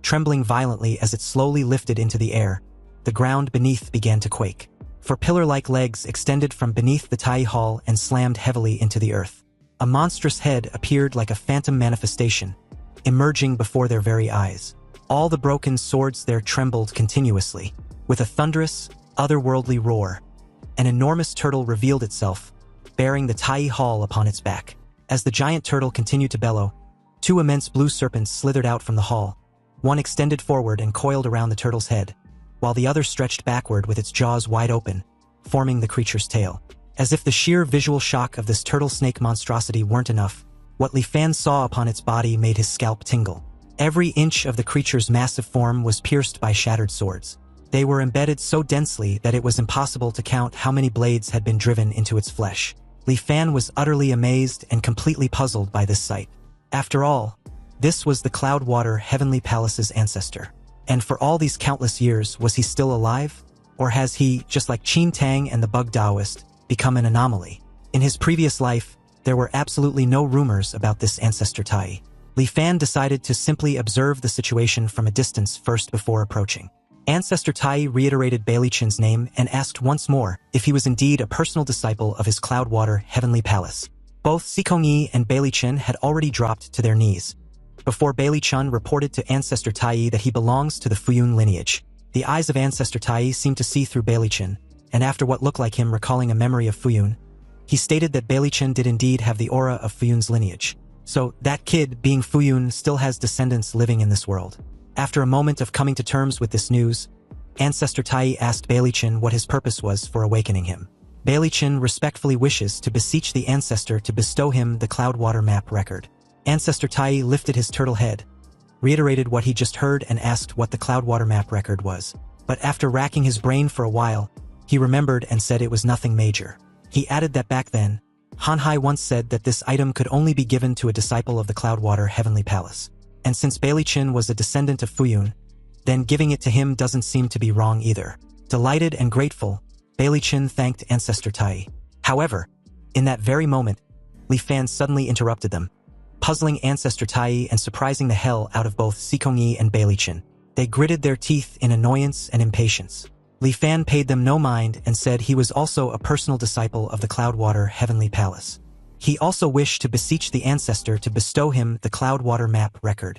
Speaker 1: Trembling violently as it slowly lifted into the air, the ground beneath began to quake. For pillar-like legs extended from beneath the Tai Hall and slammed heavily into the earth. A monstrous head appeared like a phantom manifestation, emerging before their very eyes. All the broken swords there trembled continuously. With a thunderous, otherworldly roar, an enormous turtle revealed itself, bearing the Tai Hall upon its back. As the giant turtle continued to bellow, two immense blue serpents slithered out from the hall. One extended forward and coiled around the turtle's head, while the other stretched backward with its jaws wide open, forming the creature's tail. As if the sheer visual shock of this turtle-snake monstrosity weren't enough, what Li Fan saw upon its body made his scalp tingle. Every inch of the creature's massive form was pierced by shattered swords. They were embedded so densely that it was impossible to count how many blades had been driven into its flesh. Li Fan was utterly amazed and completely puzzled by this sight. After all, this was the Cloudwater Heavenly Palace's ancestor. And for all these countless years, was he still alive? Or has he, just like Qin Tang and the Bug Taoist, become an anomaly? In his previous life, there were absolutely no rumors about this ancestor Tyen. Li Fan decided to simply observe the situation from a distance first before approaching. Ancestor Tyen reiterated Bai Lichin's name and asked once more if he was indeed a personal disciple of his Cloudwater Heavenly Palace. Both Si Kongyi and Bai Lichin had already dropped to their knees before Bai Lichin reported to Ancestor Tyen that he belongs to the Fuyun lineage. The eyes of Ancestor Tyen seemed to see through Bai Lichin, and after what looked like him recalling a memory of Fuyun, he stated that Bai Lichin did indeed have the aura of Fuyun's lineage. So, that kid, being Fuyun, still has descendants living in this world. After a moment of coming to terms with this news, Ancestor Tyen asked Bai Lichin what his purpose was for awakening him. Bai Lichin respectfully wishes to beseech the ancestor to bestow him the Cloudwater map record. Ancestor Tyen lifted his turtle head, reiterated what he just heard and asked what the Cloudwater map record was. But after racking his brain for a while, he remembered and said it was nothing major. He added that back then, Han Hai once said that this item could only be given to a disciple of the Cloudwater Heavenly Palace. And since Bai Lichin was a descendant of Fuyun, then giving it to him doesn't seem to be wrong either. Delighted and grateful, Bai Lichin thanked Ancestor Tyen. However, in that very moment, Li Fan suddenly interrupted them, puzzling Ancestor Tyen and surprising the hell out of both Si Kongyi and Bai Lichin. They gritted their teeth in annoyance and impatience. Li Fan paid them no mind and said he was also a personal disciple of the Cloudwater Heavenly Palace. He also wished to beseech the ancestor to bestow him the Cloudwater map record.